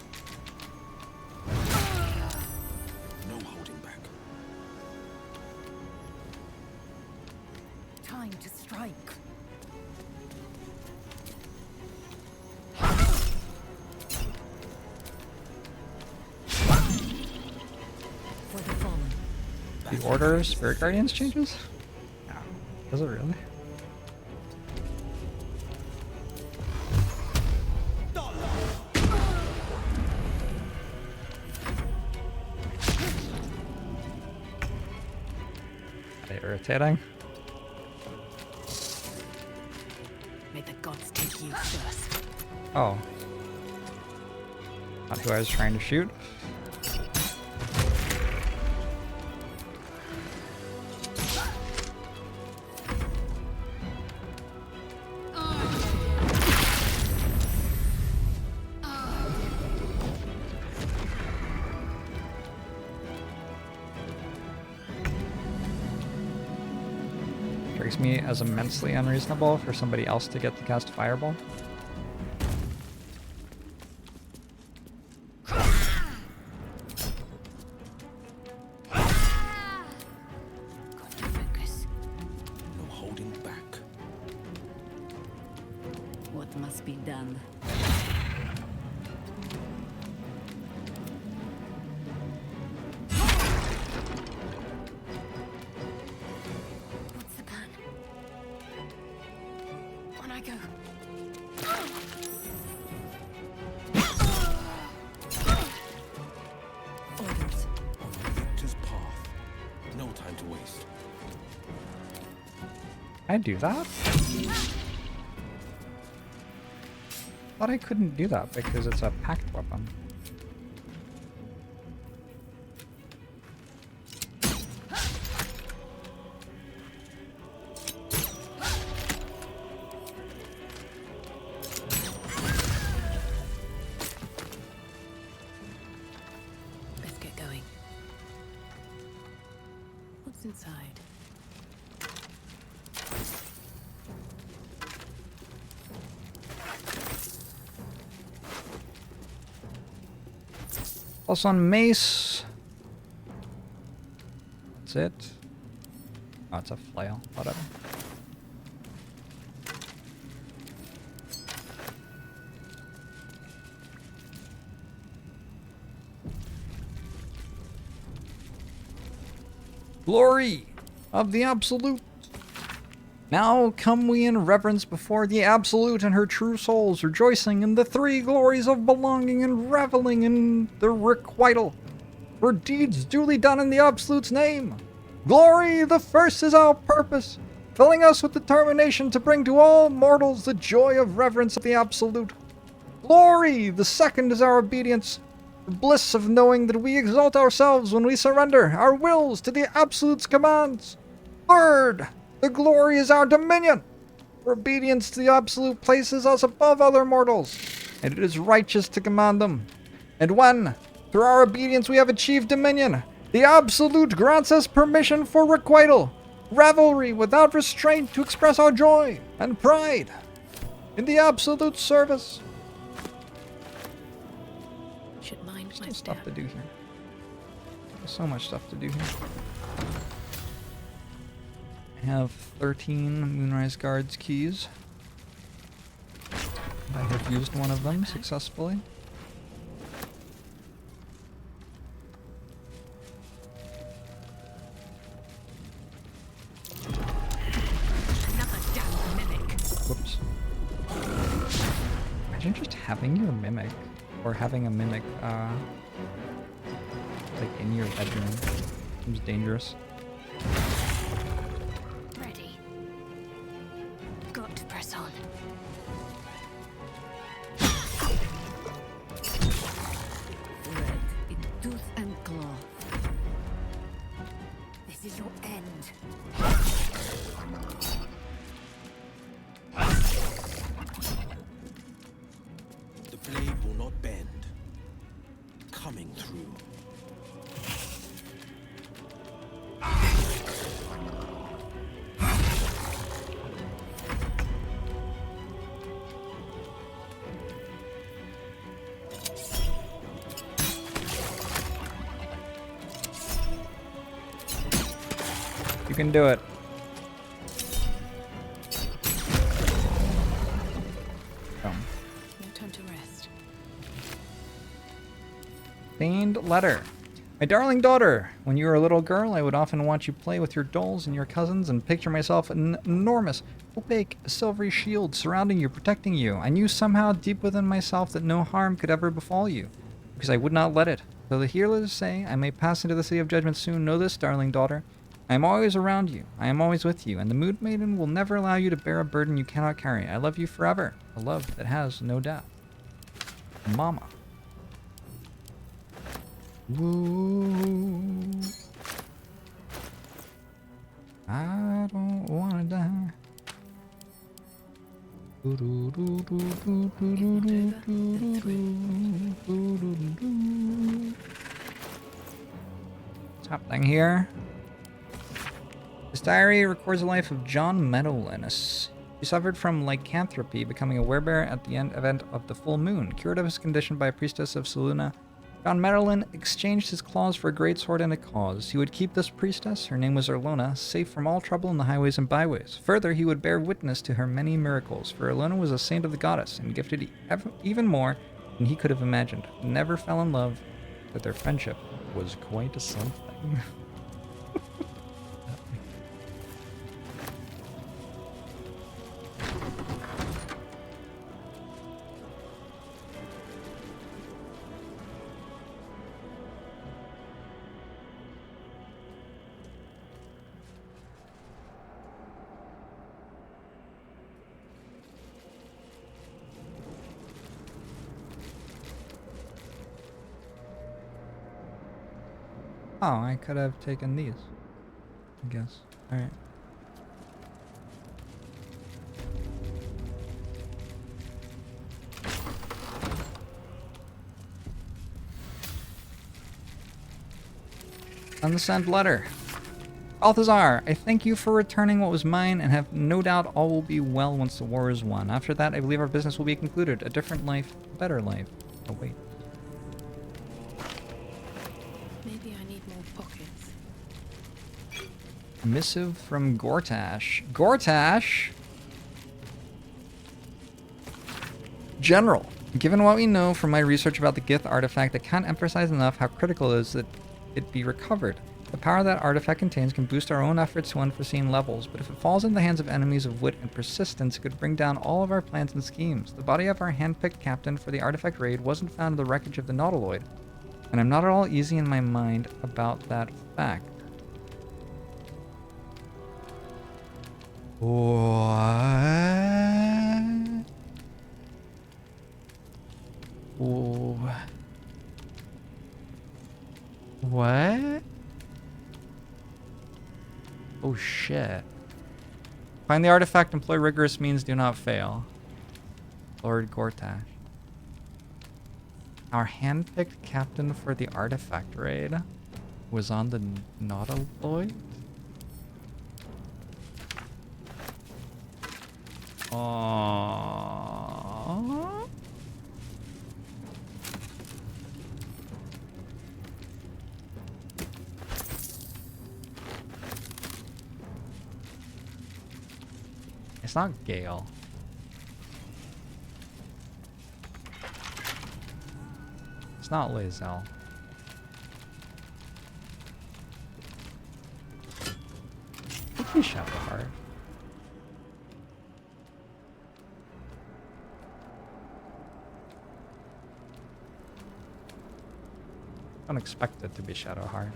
No holding back. Time to strike. For the fallen. The Order of Spirit Guardians changes? No. Does it really? Irritating. May the gods take you first. Oh. Not who I was trying to shoot. Strikes me as immensely unreasonable for somebody else to get to cast Fireball. No holding back. What must be done? What's the plan? On I go. Orders. On the victor's path. No time to waste. I do that? Thought I couldn't do that because it's a packed weapon. Let's get going. What's inside? Plus on mace. That's it. Oh, it's a flail. Whatever. Glory of the Absolute. Now come we in reverence before the Absolute and her true souls, rejoicing in the three glories of belonging and reveling in the requital for deeds duly done in the Absolute's name. Glory, the first is our purpose, filling us with determination to bring to all mortals the joy of reverence of the Absolute. Glory, the second is our obedience, the bliss of knowing that we exalt ourselves when we surrender our wills to the Absolute's commands. Third, the glory is our dominion, for obedience to the Absolute places us above other mortals, and it is righteous to command them. And when, through our obedience, we have achieved dominion, the Absolute grants us permission for requital, revelry without restraint to express our joy and pride in the Absolute service. Should mind my Still step. stuff to do here. There's so much stuff to do here. I have 13 Moonrise Guards keys. I have used one of them successfully. Whoops. Imagine just having your mimic, or having a mimic, like in your bedroom. Seems dangerous. Ready. Got to press on. Red in tooth and claw. This is your end. The blade will not bend. Coming through. You can do it. No time to rest. Stained letter. My darling daughter, when you were a little girl, I would often watch you play with your dolls and your cousins and picture myself an enormous, opaque, silvery shield surrounding you, protecting you. I knew somehow deep within myself that no harm could ever befall you, because I would not let it. Though the healers say I may pass into the city of judgment soon, know this, darling daughter. I am always around you. I am always with you, and the Moon Maiden will never allow you to bear a burden you cannot carry. I love you forever. A love that has no death. Mama. Woo. I don't wanna die. What's happening here? This diary records the life of John Meadowlands. He suffered from lycanthropy, becoming a werebear at the event of the full moon. Cured of his condition by a priestess of Selûne, John Meadowland exchanged his claws for a great sword and a cause. He would keep this priestess, her name was Erlona, safe from all trouble in the highways and byways. Further, he would bear witness to her many miracles, for Erlona was a saint of the goddess, and gifted even more than he could have imagined. Never fell in love, but their friendship was quite something. Oh, I could have taken these, I guess. Alright. Unsent letter. Balthazar, I thank you for returning what was mine and have no doubt all will be well once the war is won. After that, I believe our business will be concluded. A different life, a better life. Oh, wait. Maybe I need more pockets. Missive from Gortash. Gortash? General, given what we know from my research about the Gith artifact, I can't emphasize enough how critical it is that it be recovered. The power that artifact contains can boost our own efforts to unforeseen levels, but if it falls in the hands of enemies of wit and persistence, it could bring down all of our plans and schemes. The body of our hand-picked captain for the artifact raid wasn't found in the wreckage of the Nautiloid, and I'm not at all easy in my mind about that fact. What? What? Oh shit. Find the artifact, employ rigorous means, do not fail. Lord Gortash. Our hand-picked captain for the artifact raid was on the Nautiloid? Aww. It's not Gale. It's not Lae'zel. Could be Shadowheart. Don't expect it to be Shadowheart.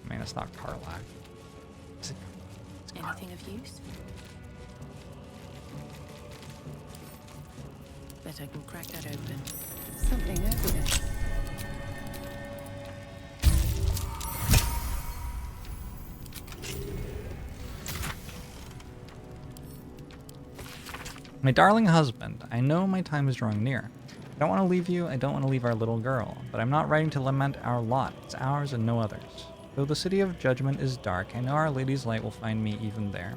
I mean, it's not Karlach. It's Anything of use? Bet I can crack that open. Something over there. My darling husband, I know my time is drawing near. I don't want to leave you, I don't want to leave our little girl, but I'm not writing to lament our lot. It's ours and no others. Though the city of judgment is dark, I know Our Lady's light will find me even there.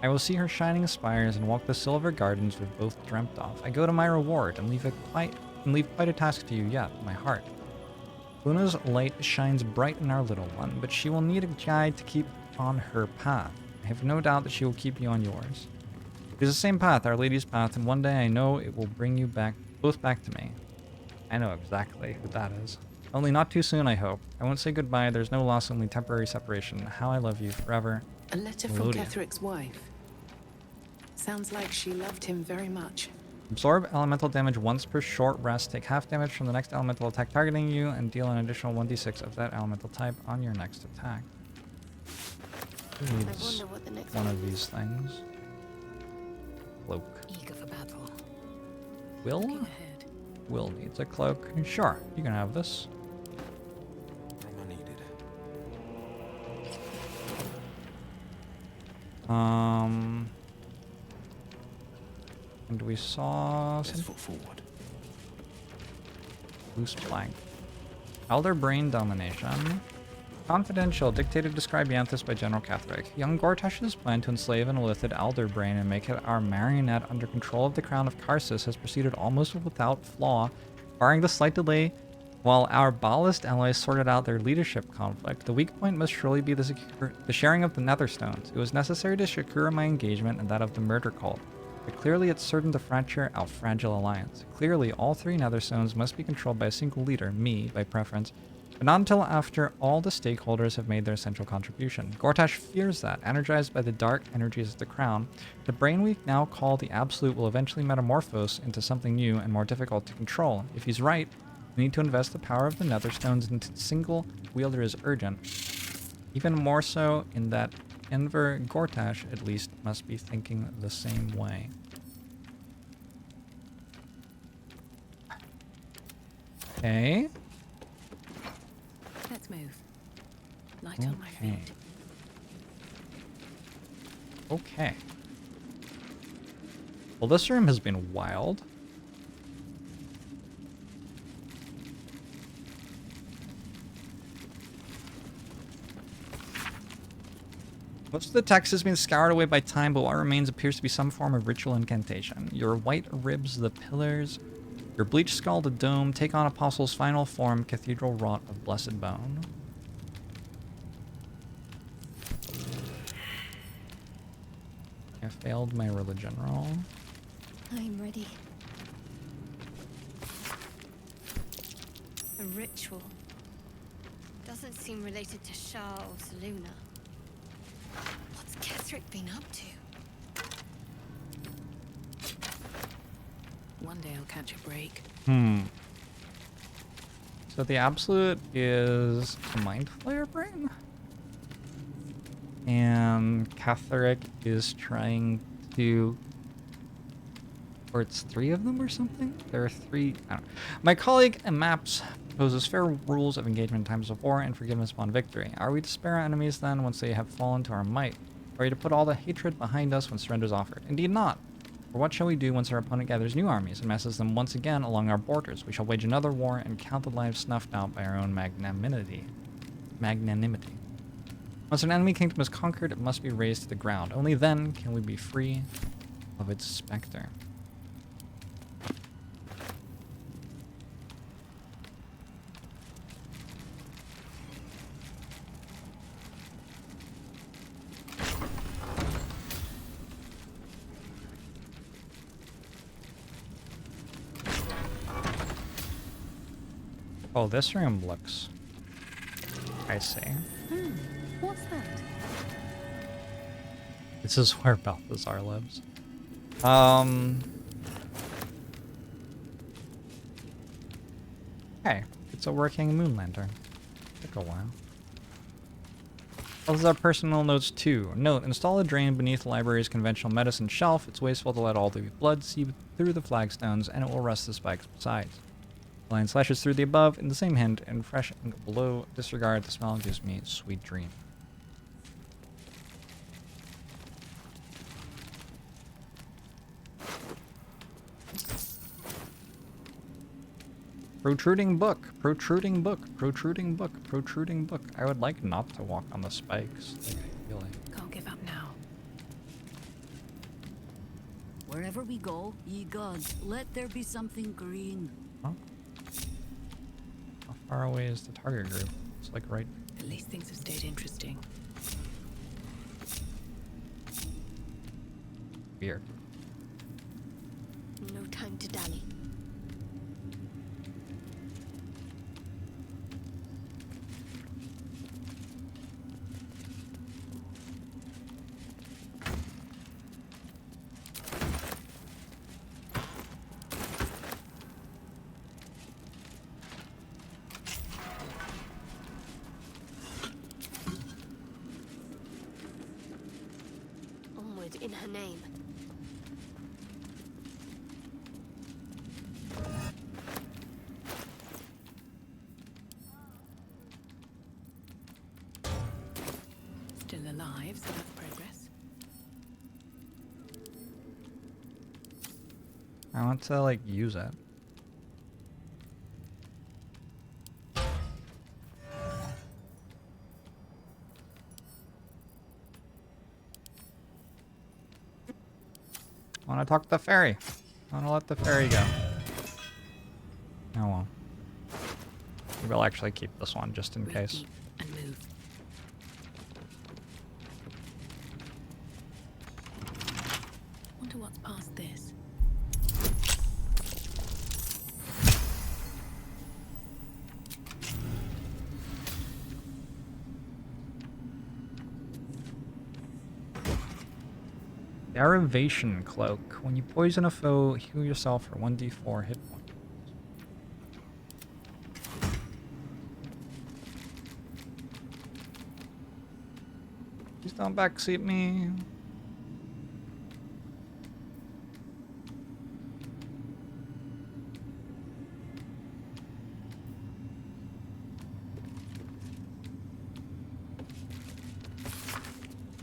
I will see her shining spires and walk the silver gardens we've both dreamt of. I go to my reward and leave quite a task to you yet, my heart. Luna's light shines bright in our little one, but she will need a guide to keep on her path. I have no doubt that she will keep you on yours. It is the same path, Our Lady's path, and one day I know it will bring you both back to me. I know exactly who that is. Only not too soon, I hope. I won't say goodbye, there's no loss, only temporary separation. How I love you forever. A letter from Ketheric's wife. Sounds like she loved him very much. Absorb elemental damage once per short rest. Take half damage from the next elemental attack targeting you, and deal an additional 1d6 of that elemental type on your next attack. Who needs one of these things? Cloak. Eager for battle. Will? Will needs a cloak. Sure, you can have this. Armor needed. And we saw Let's some foot forward. loose plank. Elder Brain Domination. Confidential, dictated to Scribianthus by General Catherick. Young Gortash's plan to enslave an illithid Elder Brain and make it our marionette under control of the crown of Karsus has proceeded almost without flaw, barring the slight delay while our Ballast allies sorted out their leadership conflict. The weak point must surely be the sharing of the Netherstones. It was necessary to secure my engagement and that of the murder cult, but clearly it's certain to fracture our fragile alliance. Clearly, all three Netherstones must be controlled by a single leader, me, by preference, but not until after all the stakeholders have made their central contribution. Gortash fears that, energized by the dark energies of the crown, the brain we now call the Absolute will eventually metamorphose into something new and more difficult to control. If he's right, we need to invest the power of the Netherstones into a single wielder is urgent. Even more so in that Enver Gortash, at least, must be thinking the same way. Okay. Let's move. Light on my feet. Okay. Well, this room has been wild. Most of the text has been scoured away by time, but what remains appears to be some form of ritual incantation. Your white ribs, the pillars, your bleached skull, the dome, take on Apostle's final form, cathedral wrought of blessed bone. I failed my religion roll. I'm ready. A ritual. Doesn't seem related to Shah or Seluna. What's Ketherick been up to? One day I'll catch a break. So the Absolute is a Mind Flayer brain? And Ketherick is trying to... Or it's 3 of them or something? There are 3... I don't know. My colleague Maps proposes fair rules of engagement in times of war and forgiveness upon victory. Are we to spare our enemies then once they have fallen to our might? Are we to put all the hatred behind us when surrender is offered? Indeed not. For what shall we do once our opponent gathers new armies and masses them once again along our borders? We shall wage another war and count the lives snuffed out by our own magnanimity. Once an enemy kingdom is conquered, it must be razed to the ground. Only then can we be free of its specter. Oh, this room looks... I see. What's that? This is where Balthazar lives. Hey, it's a working moon lantern. Took a while. Balthazar personal notes 2. Note, install a drain beneath the library's conventional medicine shelf. It's wasteful to let all the blood seep through the flagstones, and it will rust the spikes besides. The line slashes through the above in the same hint, and fresh ink below. Disregard the smell gives me sweet dream. Protruding book, protruding book, protruding book, protruding book. I would like not to walk on the spikes. Like, I feel like. Can't give up now. Wherever we go, ye gods, let there be something green. Huh? How far away is the target group? It's like right. At least things have stayed interesting. Weird. No time to dally. in her name. Still alive, so that's progress. I want to, like, use it. I want to talk to the fairy. I want to let the fairy go. Oh well. Maybe I'll actually keep this one just in case. And move. Wonder what's past this. Derivation Cloak. When you poison a foe, heal yourself for 1d4 hit points. Please don't backseat me.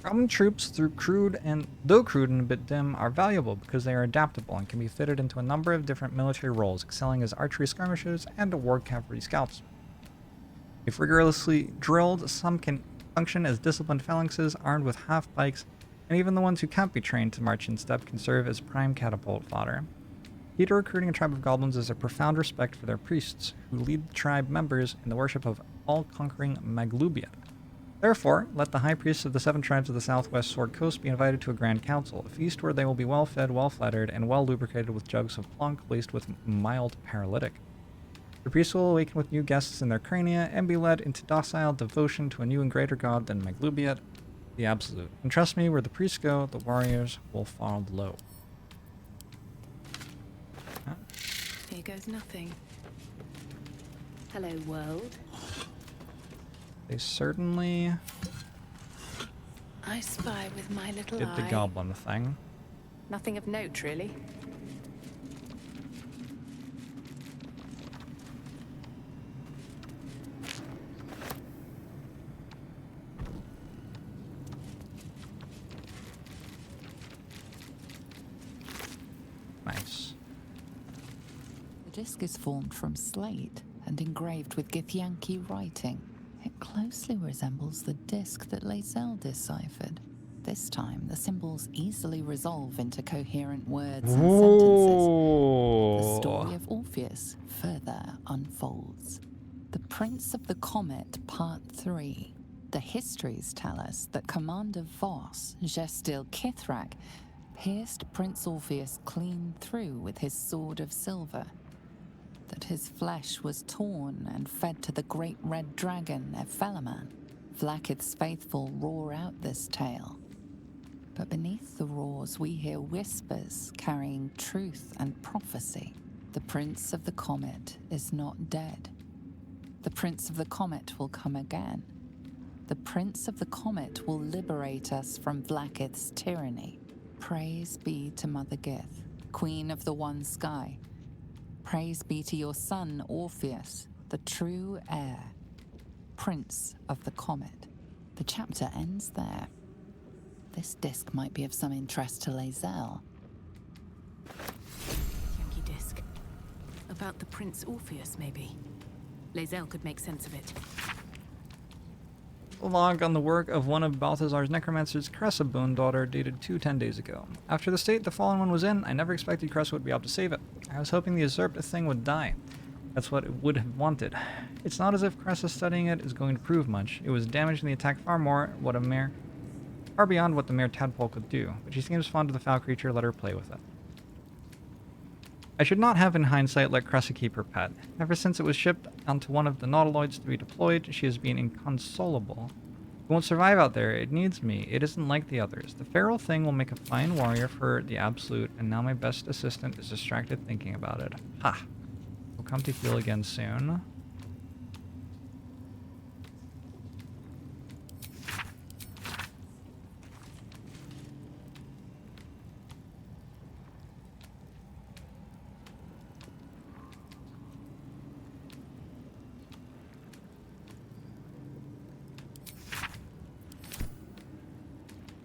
Common troops, though crude and a bit dim, are valuable because they are adaptable and can be fitted into a number of different military roles, excelling as archery skirmishes and war cavalry scouts. If rigorously drilled, some can function as disciplined phalanxes armed with half-pikes, and even the ones who can't be trained to march in step can serve as prime catapult fodder. Key to recruiting a tribe of goblins is a profound respect for their priests, who lead the tribe members in the worship of all-conquering Maglubiad. Therefore, let the high priests of the 7 tribes of the southwest Sword Coast be invited to a grand council, a feast where they will be well fed, well flattered, and well lubricated with jugs of plonk laced with mild paralytic. The priests will awaken with new guests in their crania and be led into docile devotion to a new and greater god than Maglubiad, the Absolute. And trust me, where the priests go, the warriors will follow. Here goes nothing. Hello, world. They certainly I spy with my little did the eye. goblin thing. Nothing of note, really. Nice. The disc is formed from slate and engraved with Githyanki writing. It closely resembles the disc that Lae'zel deciphered. This time, the symbols easily resolve into coherent words and sentences. The story of Orpheus further unfolds. The Prince of the Comet, Part 3. The histories tell us that Commander Voss, Gestil Kithrak, pierced Prince Orpheus clean through with his sword of silver. That his flesh was torn and fed to the great red dragon, Ephelaman. Vlaakith's faithful roar out this tale. But beneath the roars we hear whispers carrying truth and prophecy. The Prince of the Comet is not dead. The Prince of the Comet will come again. The Prince of the Comet will liberate us from Vlaakith's tyranny. Praise be to Mother Gith, Queen of the One Sky. Praise be to your son, Orpheus, the true heir, Prince of the Comet. The chapter ends there. This disc might be of some interest to Lae'zel. Yankee disc. About the Prince Orpheus, maybe. Lae'zel could make sense of it. A log on the work of one of Balthazar's necromancers, Cressa Bone Daughter, dated 10 days ago. After the state the fallen one was in, I never expected Cressa would be able to save it. I was hoping the usurped thing would die. That's what it would have wanted. It's not as if Cressa studying it is going to prove much. It was damaging the attack far beyond what the mere tadpole could do, but she seems fond of the foul creature, let her play with it. I should not have in hindsight let Cressa keep her pet. Ever since it was shipped onto one of the nautiloids to be deployed, she has been inconsolable. It won't survive out there, it needs me, it isn't like the others. The feral thing will make a fine warrior for the Absolute, and now my best assistant is distracted thinking about it. Ha! We'll come to heal again soon.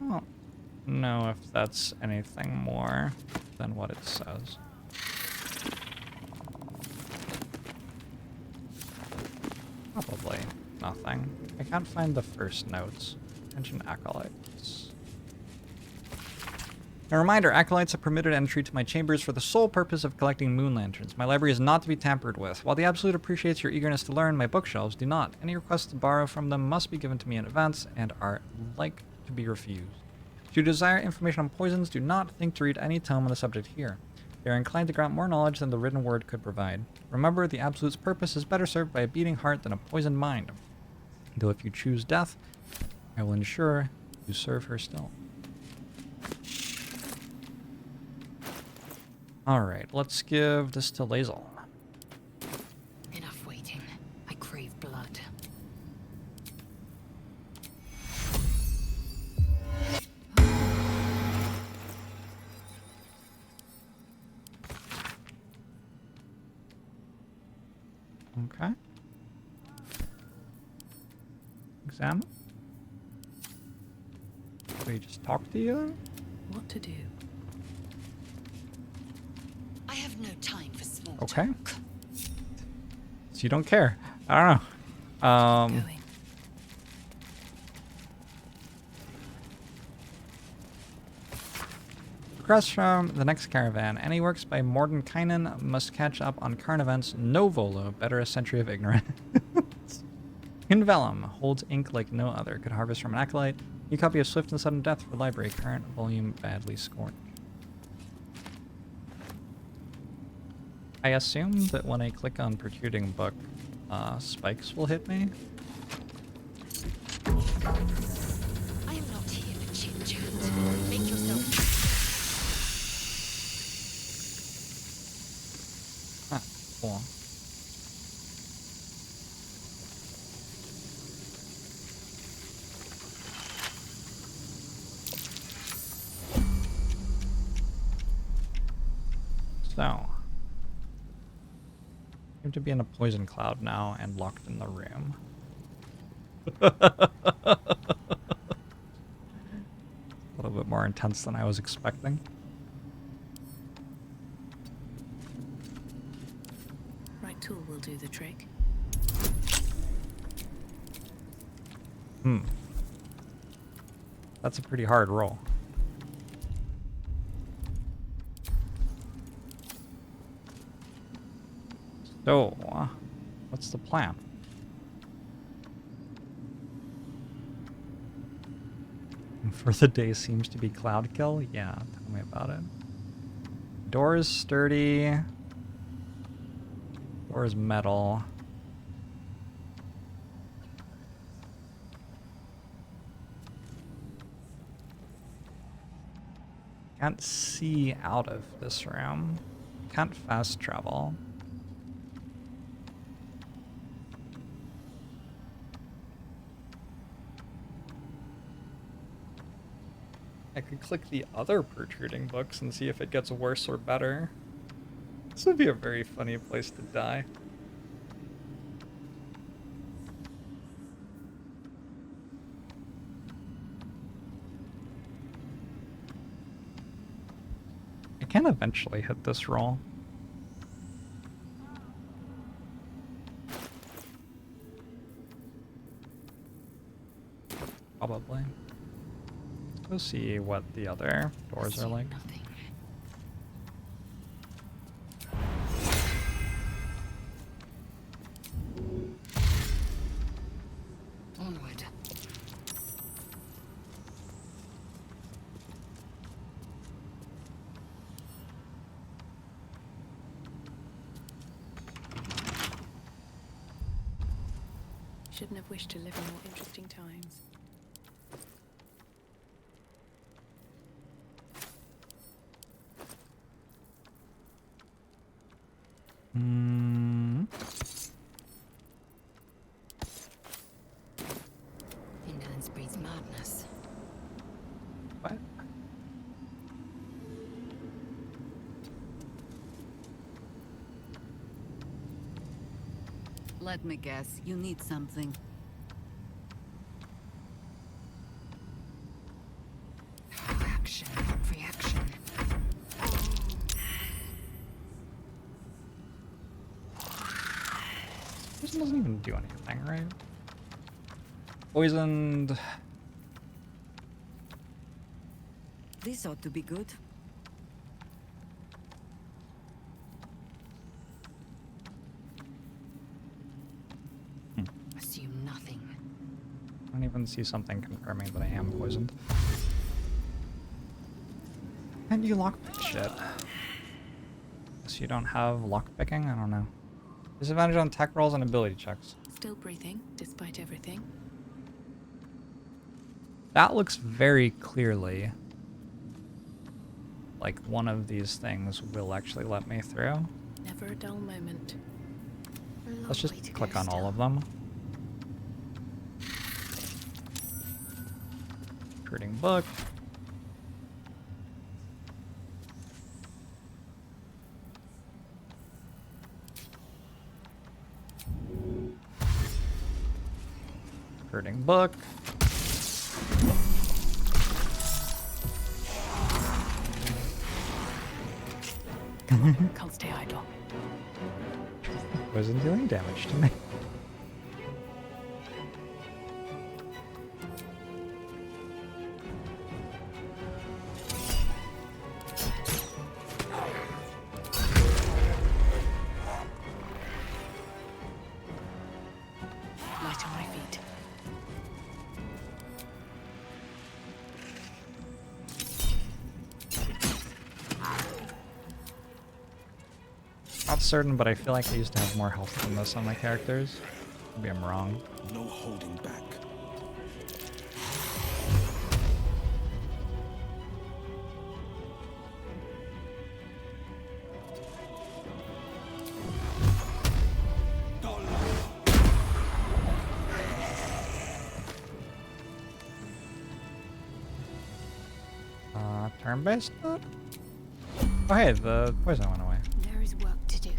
don't know if that's anything more than what it says. Probably nothing. I can't find the first notes. Mention acolytes. A reminder, acolytes have permitted entry to my chambers for the sole purpose of collecting moon lanterns. My library is not to be tampered with. While the Absolute appreciates your eagerness to learn, my bookshelves do not. Any requests to borrow from them must be given to me in advance and are like to be refused. If you desire information on poisons, do not think to read any tome on the subject here. They are inclined to grant more knowledge than the written word could provide. Remember, the Absolute's purpose is better served by a beating heart than a poisoned mind. Though if you choose death, I will ensure you serve her still. Alright, let's give this to Lae'zel. Enough waiting. I crave blood. Okay. Examine. Do we just talk to you then? What to do? I have no time for small Okay. So you don't care. I don't know. Across from the next caravan, any works by Mordenkainen must catch up on current events. No volo, better a century of ignorance. In Vellum, holds ink like no other. Could harvest from an acolyte. New copy of Swift and Sudden Death for library. Current volume badly scorned. I assume that when I click on protruding book, spikes will hit me. I am not here for chit-chat. Make yourself... Ah, cool. So, seem to be in a poison cloud now and locked in the room. A little bit more intense than I was expecting. Right tool will do the trick. That's a pretty hard roll. So, what's the plan? For the day seems to be cloud kill? Yeah, tell me about it. Door is sturdy. Door is metal. Can't see out of this room. Can't fast travel. I could click the other protruding books and see if it gets worse or better. This would be a very funny place to die. I can eventually hit this roll. Probably. Go see what the other doors are like. Onward. Shouldn't have wished to live in more interesting times. Finance breeds madness. What? Let me guess, you need something. Poison doesn't even do anything, right? Poisoned. This ought to be good. Assume nothing. I don't even see something confirming that I am poisoned. And you lockpick shit. Guess you don't have lockpicking? I don't know. Disadvantage on tech rolls and ability checks. Still breathing, despite everything. That looks very clearly like one of these things will actually let me through. Never a dull moment. Let's just click on all of them. Recruiting book. Recruiting book. Can't stay idle. Wasn't doing damage to me. Light on my feet. Not certain, but I feel like I used to have more health than this on my characters. Maybe I'm wrong. No holding back. Turn-based? Oh hey, the poison went away. There is work to do.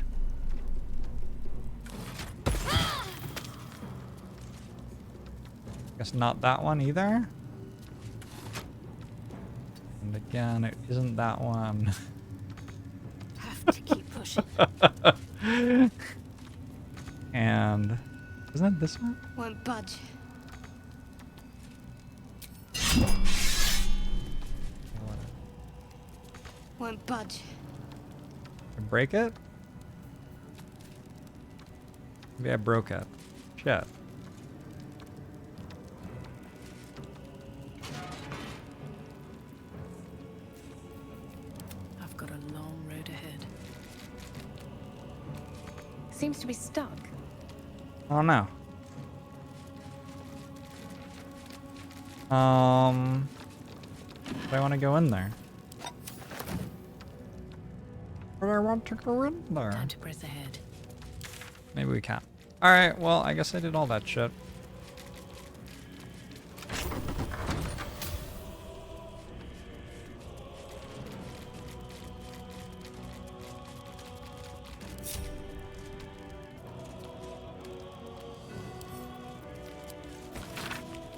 Guess not that one either. And again, it isn't that one. Have to keep pushing. And isn't it this one? Won't budge. Won't budge. Break it? Maybe I broke it. Shit. I've got a long road ahead. Seems to be stuck. I don't know. Do I want to go in there? But I want to go in there. Time to press ahead. Maybe we can't. Alright, well, I guess I did all that shit.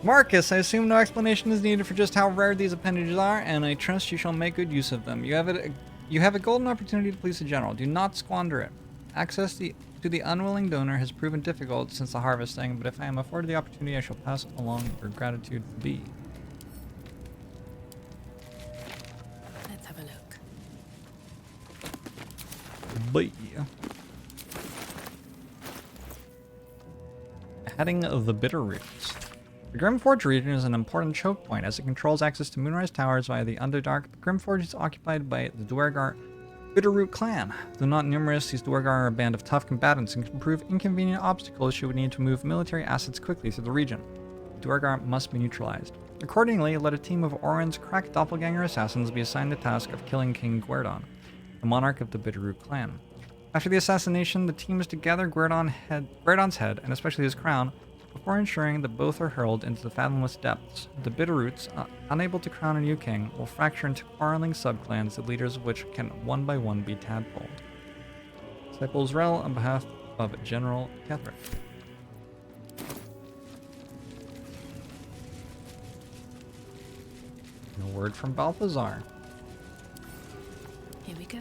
Marcus, I assume no explanation is needed for just how rare these appendages are, and I trust you shall make good use of them. You have a golden opportunity to please the general. Do not squander it. Access to the unwilling donor has proven difficult since the harvesting, but if I am afforded the opportunity, I shall pass along your gratitude to thee. Let's have a look. Bye. Heading of the Bitter Roots. The Grimforge region is an important choke point as it controls access to Moonrise Towers via the Underdark. The Grimforge is occupied by the Duergar Bitterroot clan. Though not numerous, these Duergar are a band of tough combatants and can prove inconvenient obstacles should we need to move military assets quickly through the region. The Duergar must be neutralized. Accordingly, let a team of Orin's crack doppelganger assassins be assigned the task of killing King Guerdon, the monarch of the Bitterroot clan. After the assassination, the team is to gather Guerdon's head, and especially his crown, before ensuring that both are hurled into the fathomless depths. The Bitterroots, unable to crown a new king, will fracture into quarreling subclans, the leaders of which can one by one be tadpoled. Disciples Rel on behalf of General Ketheric. No word from Balthazar. Here we go.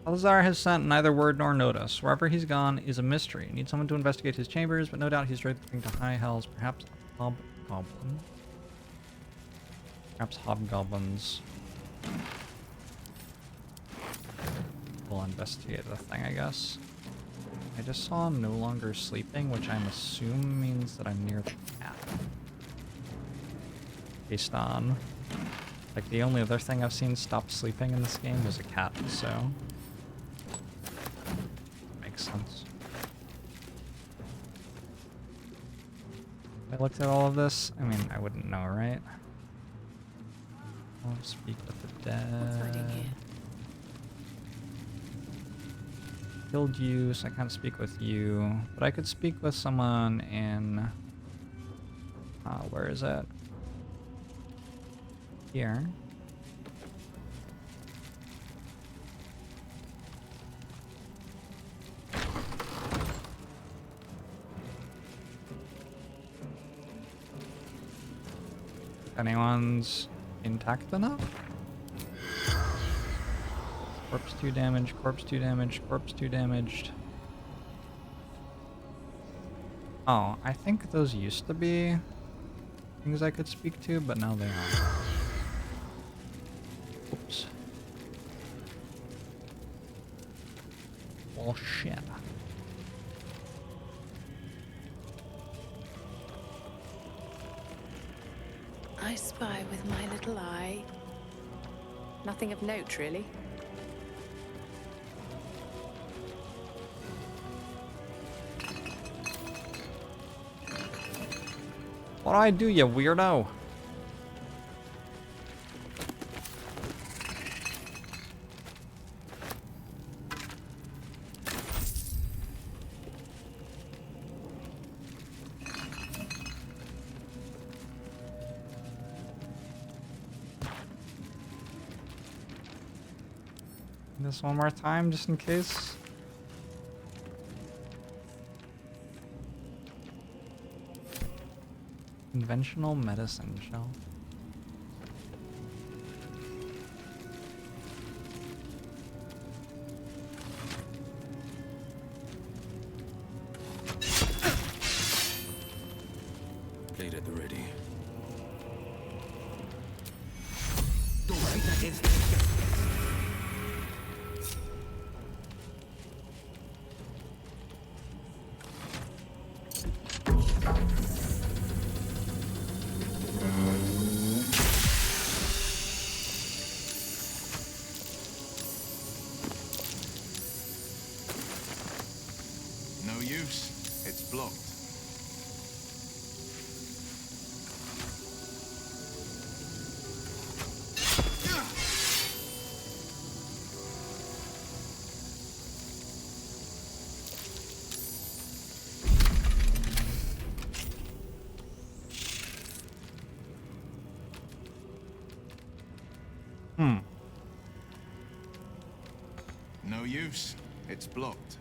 Balthazar has sent neither word nor notice. Wherever he's gone is a mystery. Need someone to investigate his chambers, but no doubt he's drifting to high hells. Perhaps a hobgoblin. Perhaps hobgoblins will investigate the thing, I guess. I just saw him no longer sleeping, which I'm assuming means that I'm near the cat. Based on, like, the only other thing I've seen stop sleeping in this game was a cat, so makes sense. If I looked at all of this, I mean, I wouldn't know, right? I'll speak with the dead. What's hiding here? Killed you, so I can't speak with you. But I could speak with someone in... where is it? Here. If anyone's intact enough? Corpse 2 damage, corpse 2 damage, corpse 2 damaged. Oh, I think those used to be things I could speak to, but now they aren't. Oops. Well, shit. I spy with my little eye. Nothing of note, really. What do I do, you weirdo? This one more time, just in case. Conventional medicine shelf. Blade at the ready. No use. It's blocked. No use. It's blocked.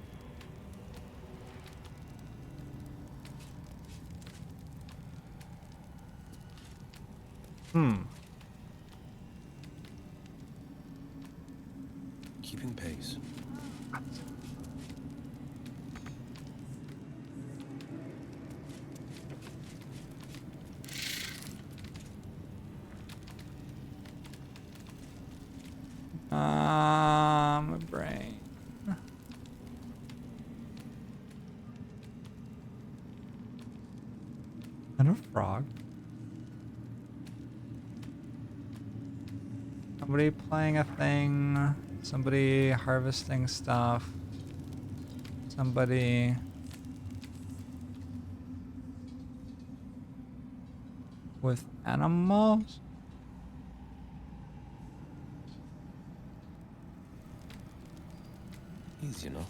Keeping pace. My brain. And a frog. Somebody playing a thing. Somebody harvesting stuff. Somebody with animals. Easy enough.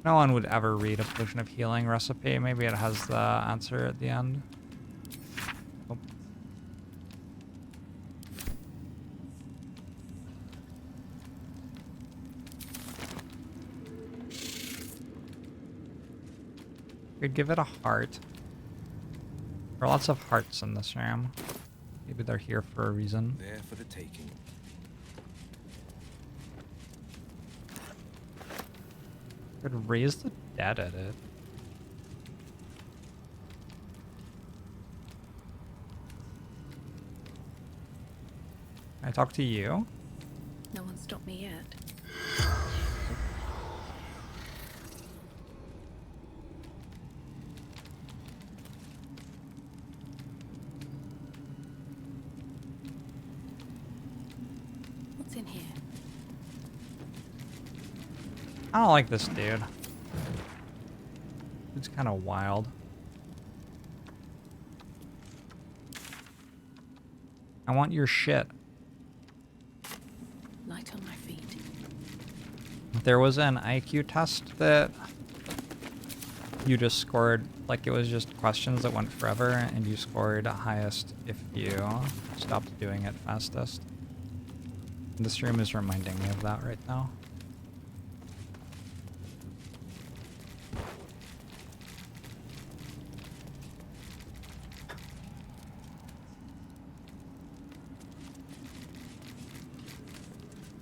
No one would ever read a potion of healing recipe. Maybe it has the answer at the end. Oh. Could give it a heart. There are lots of hearts in this room. Maybe they're here for a reason. There for the taking. Could raise the dead at it. Can I talk to you? No one stopped me yet. What's in here? I don't like this dude. It's kind of wild. I want your shit. Light on my feet. There was an IQ test that you just scored, like it was just questions that went forever, and you scored highest if you stopped doing it fastest. This room is reminding me of that right now.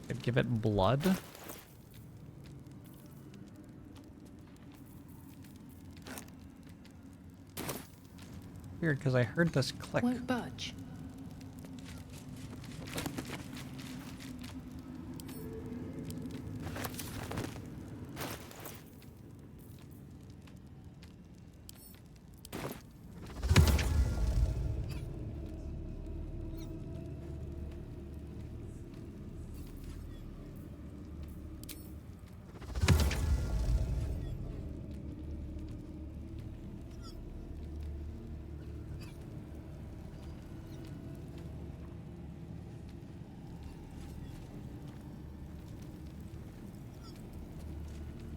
Could give it blood. Weird, because I heard this click. Won't budge.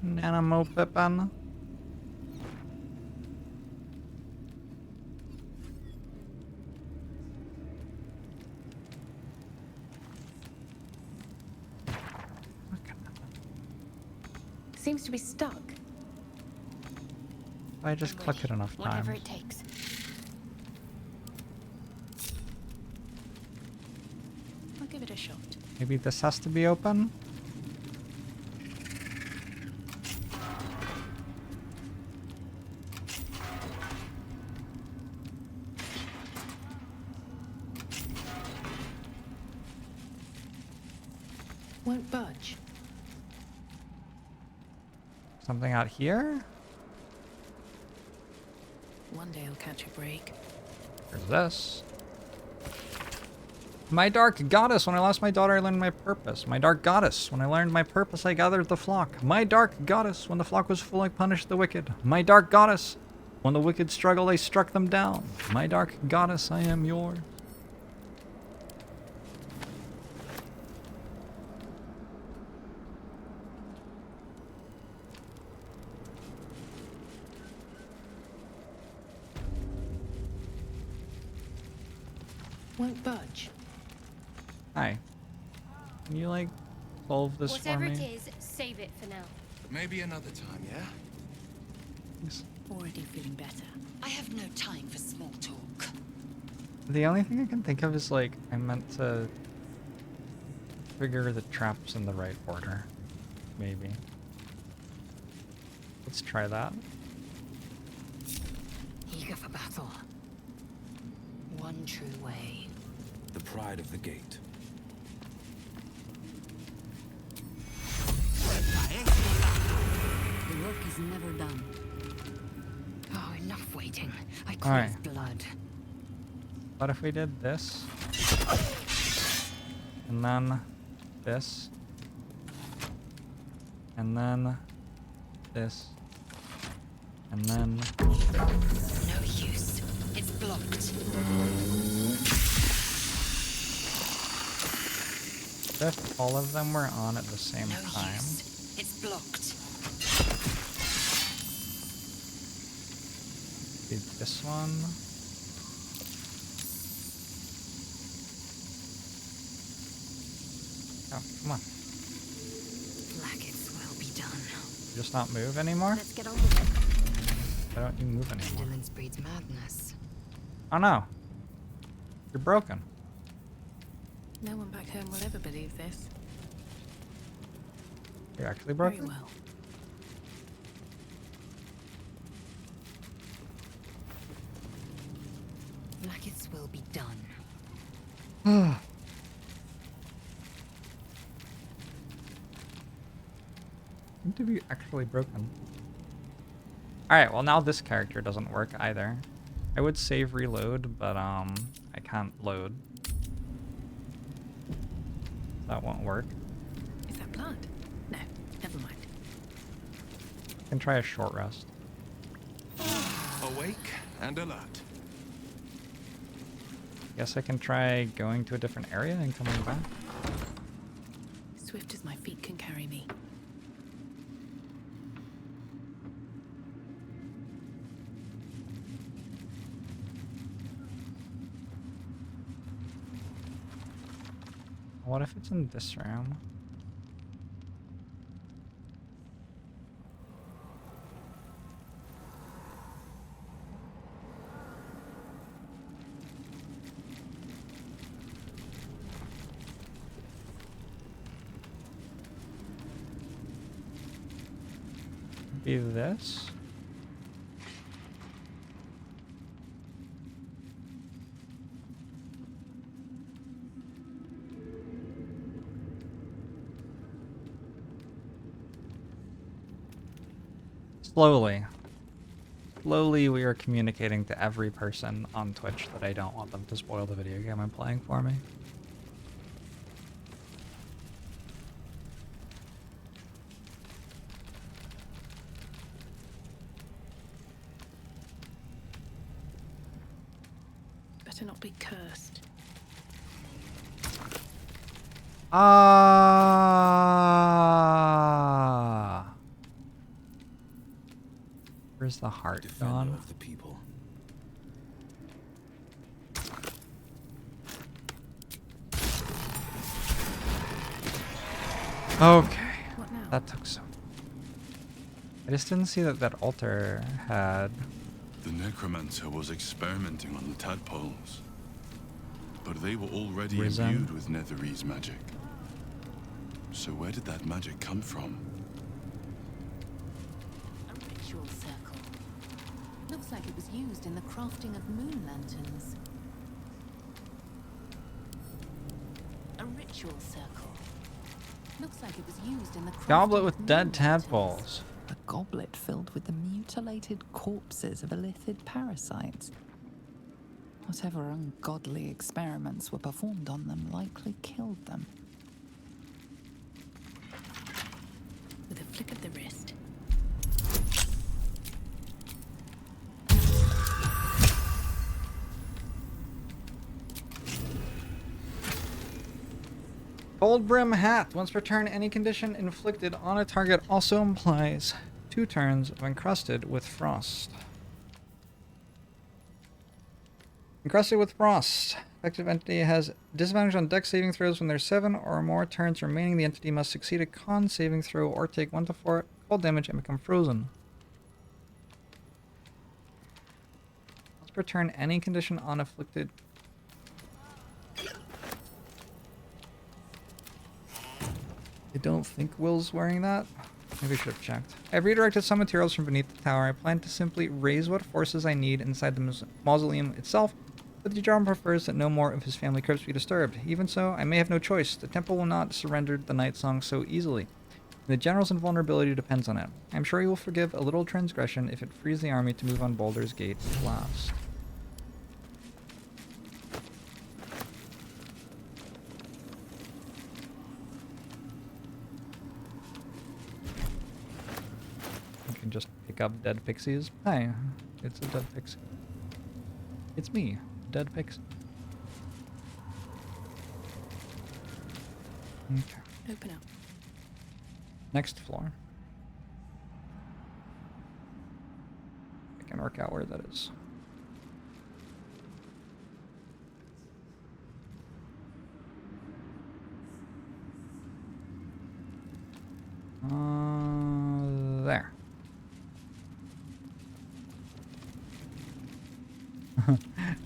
Nanomo Pippin. Seems to be stuck. If I just click it enough times. Whatever it takes. I'll give it a shot. Maybe this has to be open? Won't budge. Something out here? One day I'll catch a break. There's this. My dark goddess, when I lost my daughter, I learned my purpose. My dark goddess, when I learned my purpose, I gathered the flock. My dark goddess, when the flock was full, I punished the wicked. My dark goddess, when the wicked struggled, I struck them down. My dark goddess, I am yours. Won't budge. Hi. Can you, like, solve this Whatever for it me? is, save it for now. Maybe another time, yeah? Thanks. Already feeling better. I have no time for small talk. The only thing I can think of is, like, I meant to figure the traps in the right order. Maybe. Let's try that. Eager for battle. One true way. The pride of the gate. The work is never done. Oh, enough waiting. I crave Alright. blood. What if we did this? And then this. And then this. And then... No use. It's blocked. If all of them were on at the same No time. use. It's blocked. Do this one. Oh, come on. Blackets will be done. Just not move anymore? Let's get on with it. Why don't you move anymore? Vigilance breeds madness. Oh no. You're broken. No one back home will ever believe this. You're actually Very broken? well. Like its will be done. Seem to be actually broken. Alright, well now this character doesn't work either. I would save reload, but I can't load. That won't work. Is that blood? No, never mind. I can try a short rest. Awake and alert. Guess I can try going to a different area and coming back. Swift as my feet can carry me. What if it's in this room? Be this. Slowly. Slowly we are communicating to every person on Twitch that I don't want them to spoil the video game I'm playing for me. Better not be cursed. Ah. Where's the heart gone? Of the people. Okay. That took so. I just didn't see that that altar had. The necromancer was experimenting on the tadpoles, but they were already Risen. imbued with Netherese magic. So where did that magic come from? A ritual circle. Looks like it was used in the crafting of moon lanterns. A ritual circle. Looks like it was used in the Goblet with dead tadpoles. A goblet filled with the mutilated corpses of illithid parasites. Whatever ungodly experiments were performed on them likely killed them. With a flick of the wrist. Gold brim hat. Once per turn, any condition inflicted on a target also implies 2 turns of encrusted with frost. Encrusted with frost. Active entity has disadvantage on dex saving throws when there's 7 or more turns remaining. The entity must succeed a con saving throw or take 1 to 4 cold damage and become frozen. Once per turn, any condition on afflicted. I don't think Will's wearing that. Maybe I should have checked. I've redirected some materials from beneath the tower. I plan to simply raise what forces I need inside the mausoleum itself, but the Jarl prefers that no more of his family crypts be disturbed. Even so, I may have no choice. The temple will not surrender the Night Song so easily. The general's invulnerability depends on it. I'm sure he will forgive a little transgression if it frees the army to move on Baldur's Gate last. Can just pick up dead pixies. Hi, it's a dead pixie. It's me, dead pixie. Okay. Open up. Next floor. I can work out where that is. There.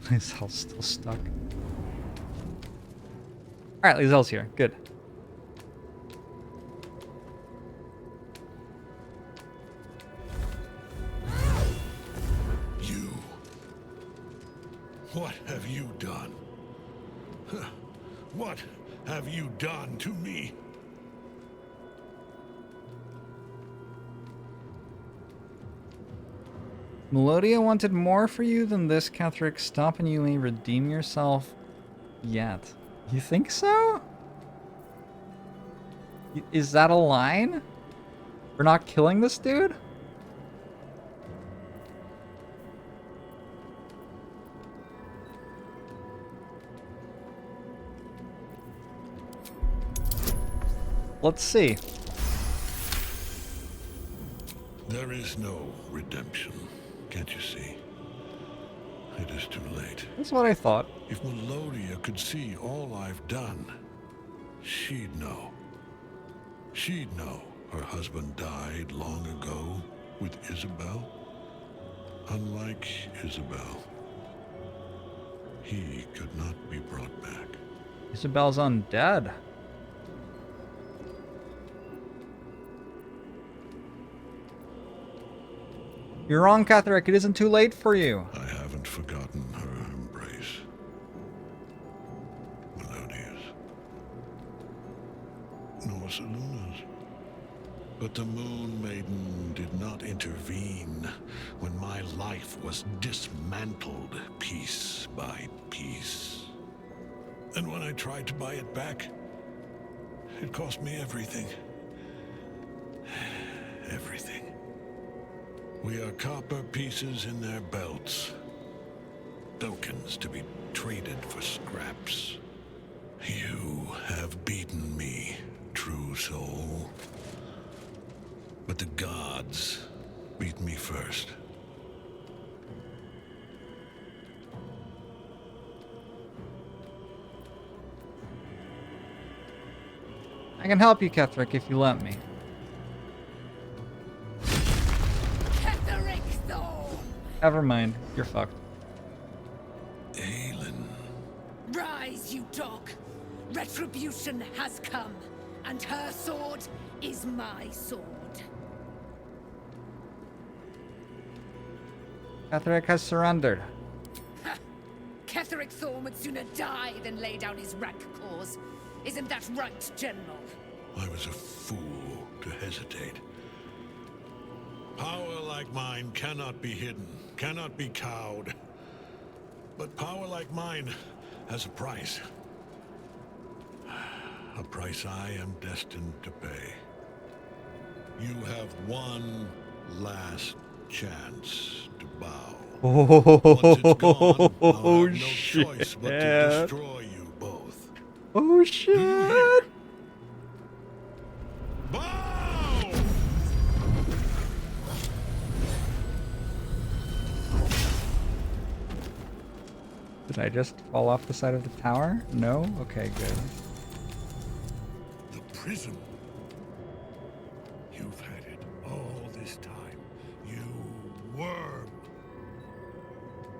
Lizel's still stuck. Alright, Lizel's here. Good. You. What have you done? What have you done to me? Melodia wanted more for you than this, Ketheric. Stop and you may redeem yourself yet. You think so? Is that a line? We're not killing this dude? Let's see. There is no redemption. Can't you see? It is too late. That's what I thought. If Melodia could see all I've done, she'd know. She'd know her husband died long ago with Isabel. Unlike Isabel, he could not be brought back. Isabel's undead. You're wrong, Ketheric. It isn't too late for you. I haven't forgotten her embrace. Melodia's. Nor Seluna's. But the Moon Maiden did not intervene when my life was dismantled piece by piece. And when I tried to buy it back, it cost me everything. Everything. We are copper pieces in their belts. Tokens to be traded for scraps. You have beaten me, true soul. But the gods beat me first. I can help you, Ketheric, if you let me. Never mind. You're fucked. Rise, you dog. Retribution has come, and her sword is my sword. Ketheric has surrendered. Ketheric Thorm would sooner die than lay down his rank cause. Isn't that right, General? I was a fool to hesitate. Power like mine cannot be hidden, cannot be cowed. But power like mine has a price. A price I am destined to pay. You have one last chance to bow. Once it's gone, I'll have no choice but to destroy you both. Oh shit! Did I just fall off the side of the tower? No? Okay, good. The prism. You've had it all this time. You worm.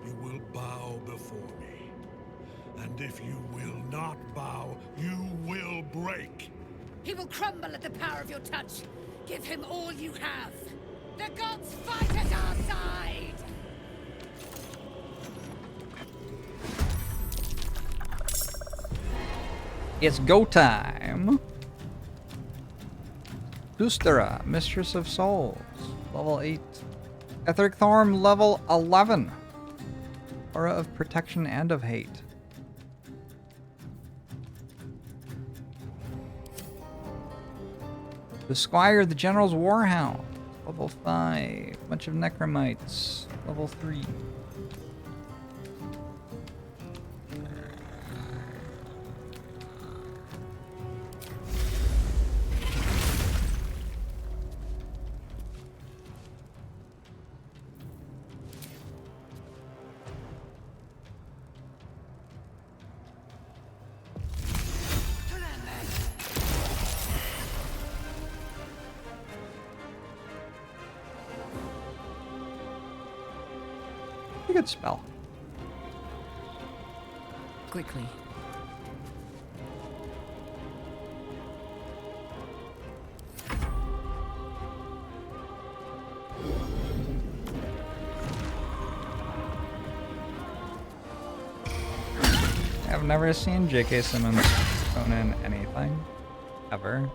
You will bow before me. And if you will not bow, you will break. He will crumble at the power of your touch. Give him all you have. The gods fight at our side! It's go time. Dustera, Mistress of Souls, level 8. Ketheric Thorm, level 11. Aura of Protection and of Hate. The Squire, the General's Warhound, level 5. Bunch of Necromites, level 3. Good spell. Quickly. I've never seen J.K. Simmons own in anything. Ever.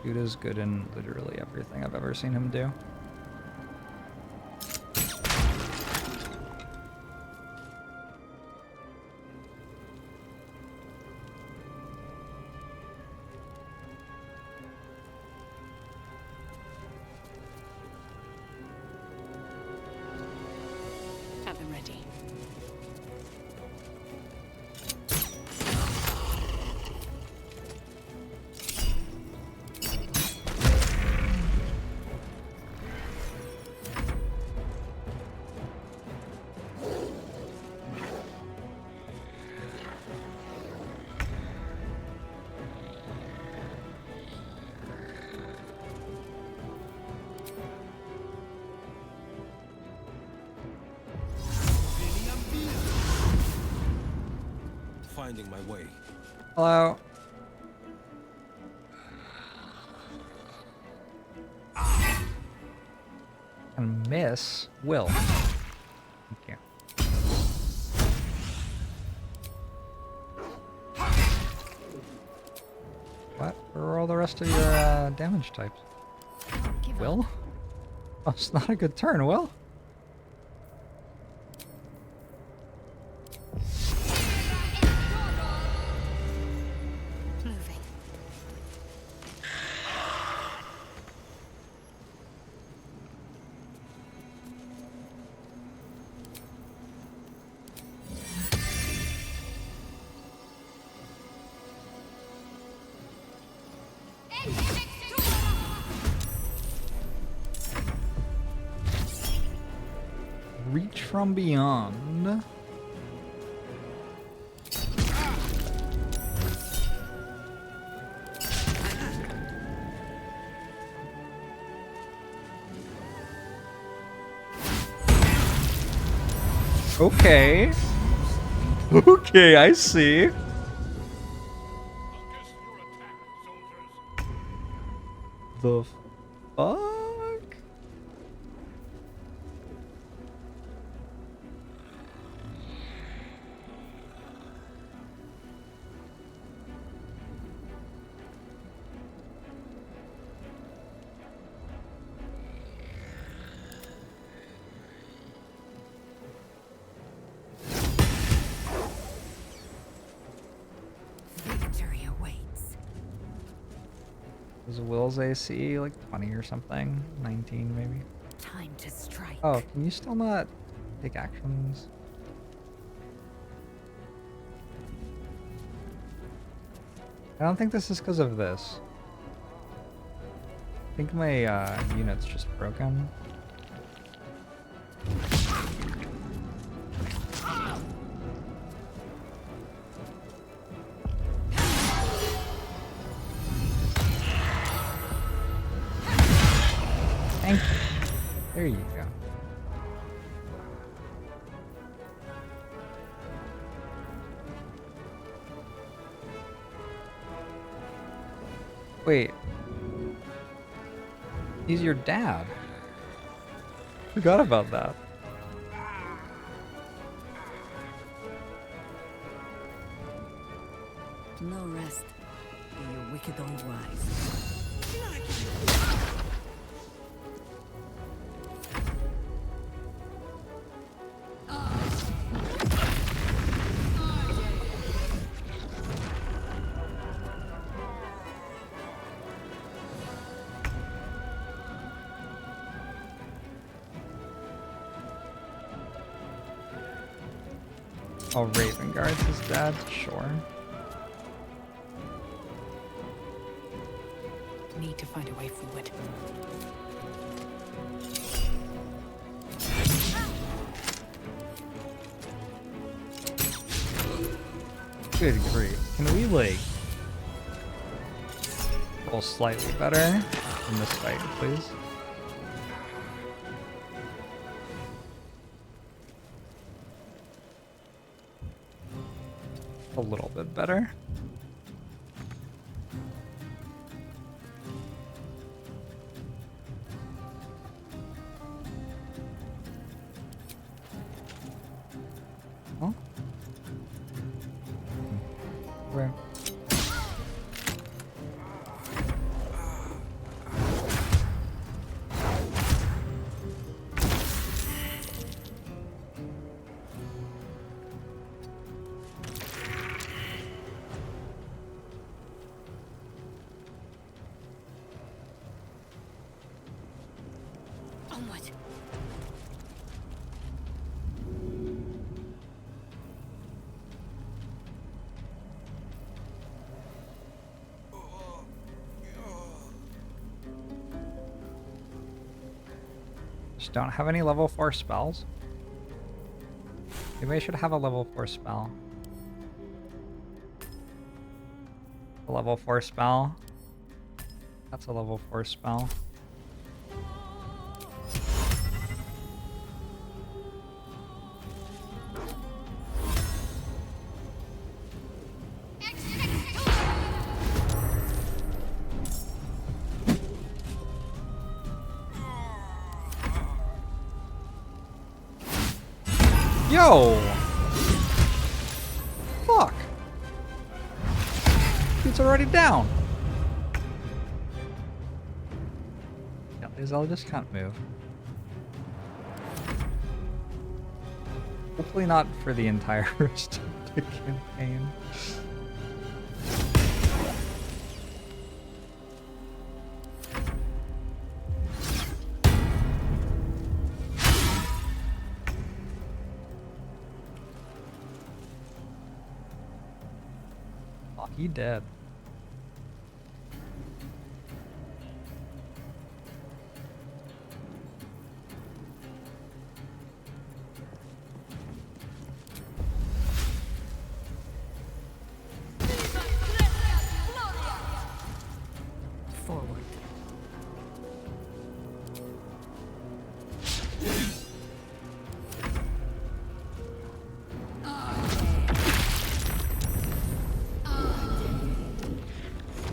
Dude is good in literally everything I've ever seen him do. Have them ready. Finding my way. Hello. And miss Will. Thank you. What? Where are all the rest of your damage types? Will? Oh, it's not a good turn, Will. Moving. Reach from beyond. Okay. Okay, I see. The fuck? Victory awaits. Is Will's AC like 20 or something? 19 maybe? Time to strike. Oh, can you still not take actions? I don't think this is because of this. I think my unit's just broken. Thank you. There you go. Wait. He's your dad. Forgot about that. No rest. Be your wicked old wise. Oh, Raven guards his dad? Sure. Need to find a way forward. Good grief. Can we, like, roll slightly better in this fight, please? A little bit better. Oh. Where? Onward. Just don't have any level 4 spells. Maybe I should have a level 4 spell. A level 4 spell. That's a level 4 spell. Yo! Fuck! Dude's already down. Yeah, Lizelle just can't move. Hopefully not for the entire rest of the campaign. He dead. Forward.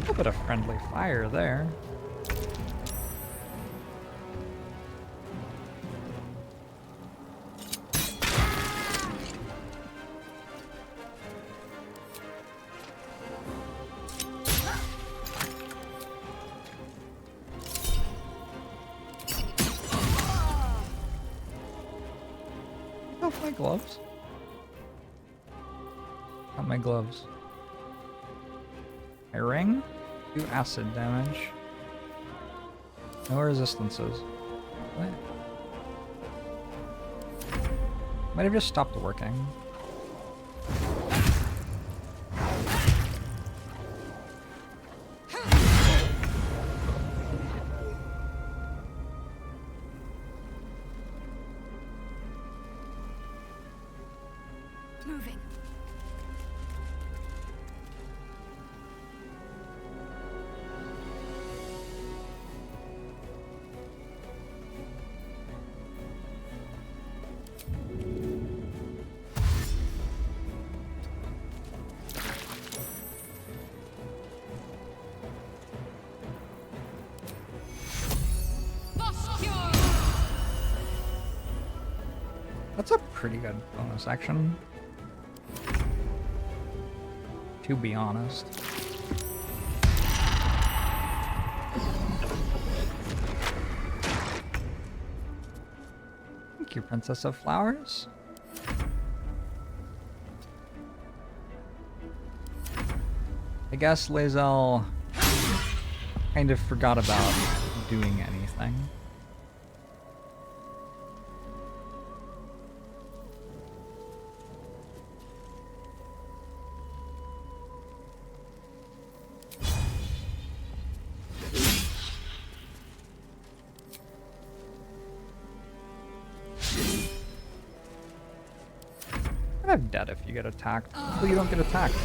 A bit of friendly fire there. Oh, my gloves. Got my gloves. My ring? 2 acid damage. No resistances. What? Might have just stopped working. Moving. That's a pretty good bonus action. To be honest. Thank you, Princess of Flowers. I guess Lizelle kind of forgot about doing anything. I'm dead if you get attacked. Hopefully you don't get attacked.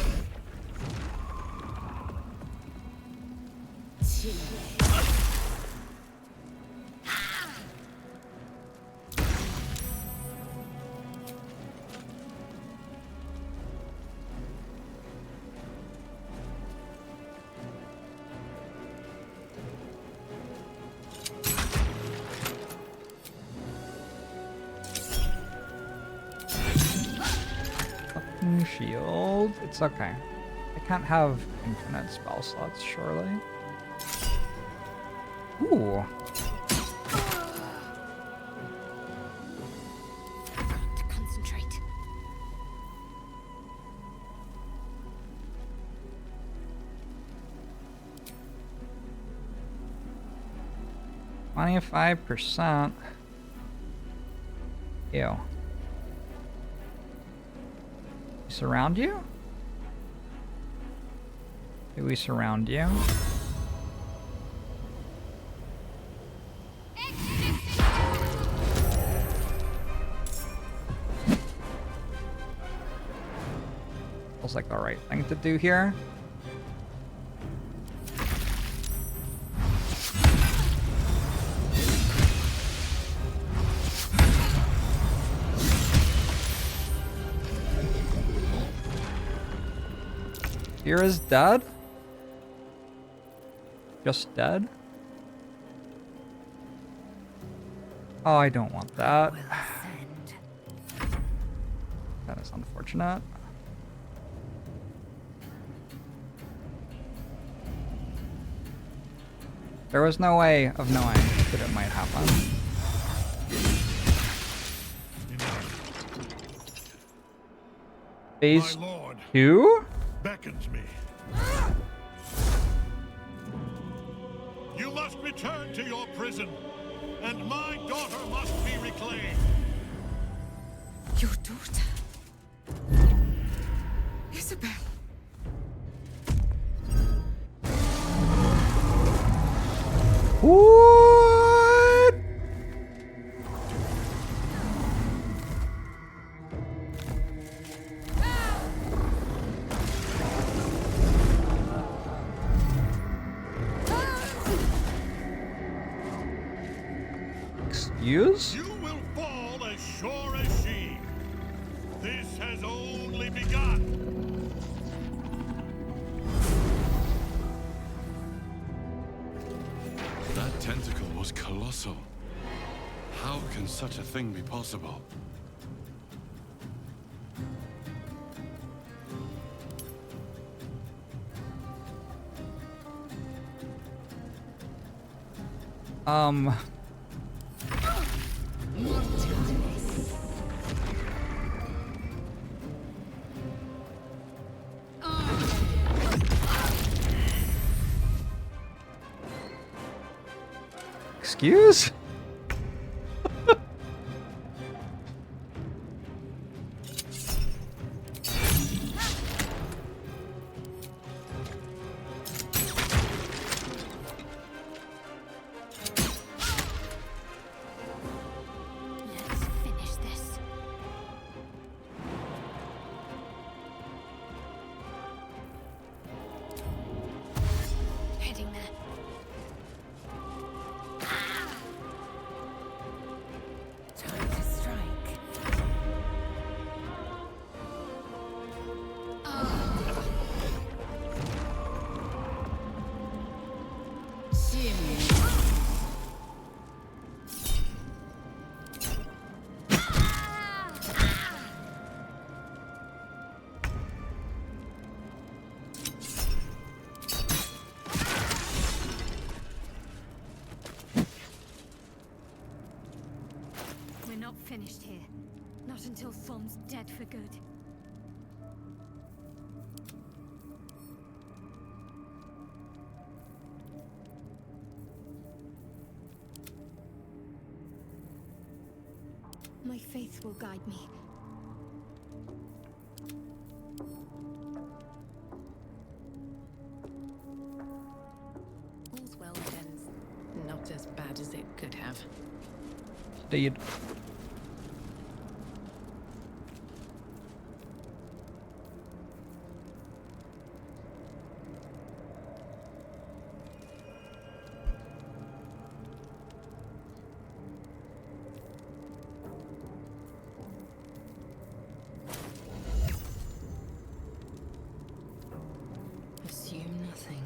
Shield. It's okay. I can't have infinite spell slots, surely. Ooh. To concentrate. %. Ew. Surround you? Do we surround you? Feels like the right thing to do here. Kira's dead? Just dead? Oh, I don't want that. That is unfortunate. There was no way of knowing that it might happen. Phase 2? Beckons me. You must return to your prison, and my daughter must be reclaimed. Your daughter? Isabel. What? Excuse? You will fall as sure as she. This has only begun. That tentacle was colossal. How can such a thing be possible? Excuse? Let's finish this. Heading there. Time to strike. We're not finished here. Not until Thom's dead for good. My faith will guide me. All's well that ends not as bad as it could have. Indeed. Assume nothing.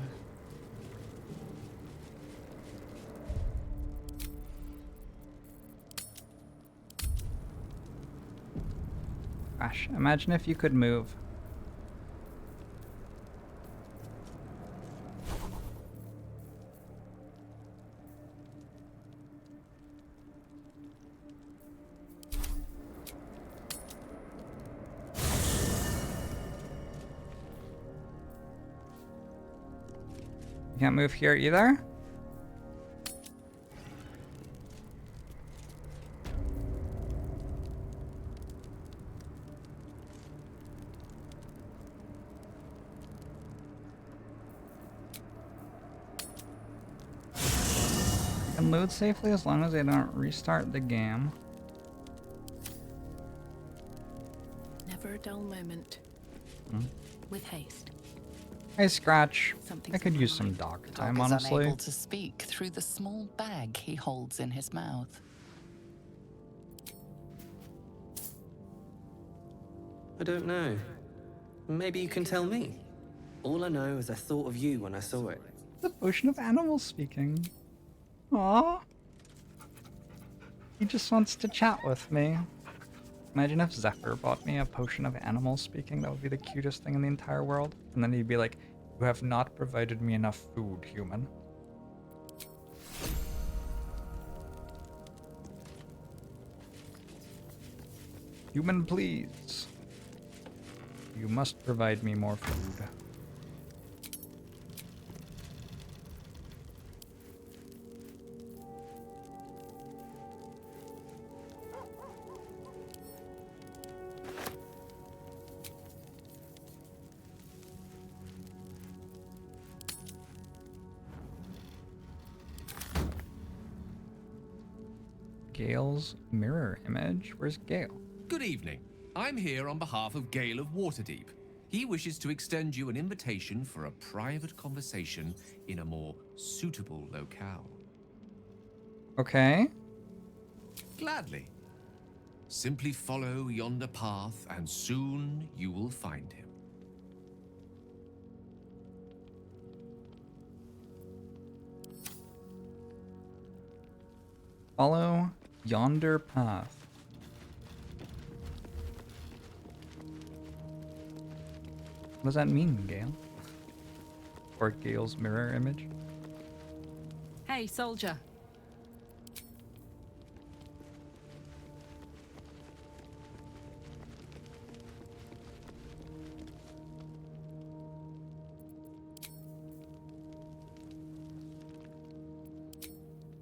Gosh, imagine if you could move. You can't move here either? I can load safely as long as I don't restart the game. Never a dull moment. With haste. Hey, Scratch. Something's I could in my use some mind. dog The time, dog is honestly. unable to speak through the small bag he holds in his mouth. I don't know. Maybe you can tell me. All I know is I thought of you when I saw it. The potion of animal speaking. Aww. He just wants to chat with me. Imagine if Zephyr bought me a potion of animal speaking. That would be the cutest thing in the entire world. And then he'd be like, "You have not provided me enough food, human." Human, please. You must provide me more food. Gale's mirror image? Where's Gale? Good evening. I'm here on behalf of Gale of Waterdeep. He wishes to extend you an invitation for a private conversation in a more suitable locale. Okay. Gladly. Simply follow yonder path and soon you will find him. Follow yonder path. What does that mean, Gale? Or Gale's mirror image? Hey, soldier.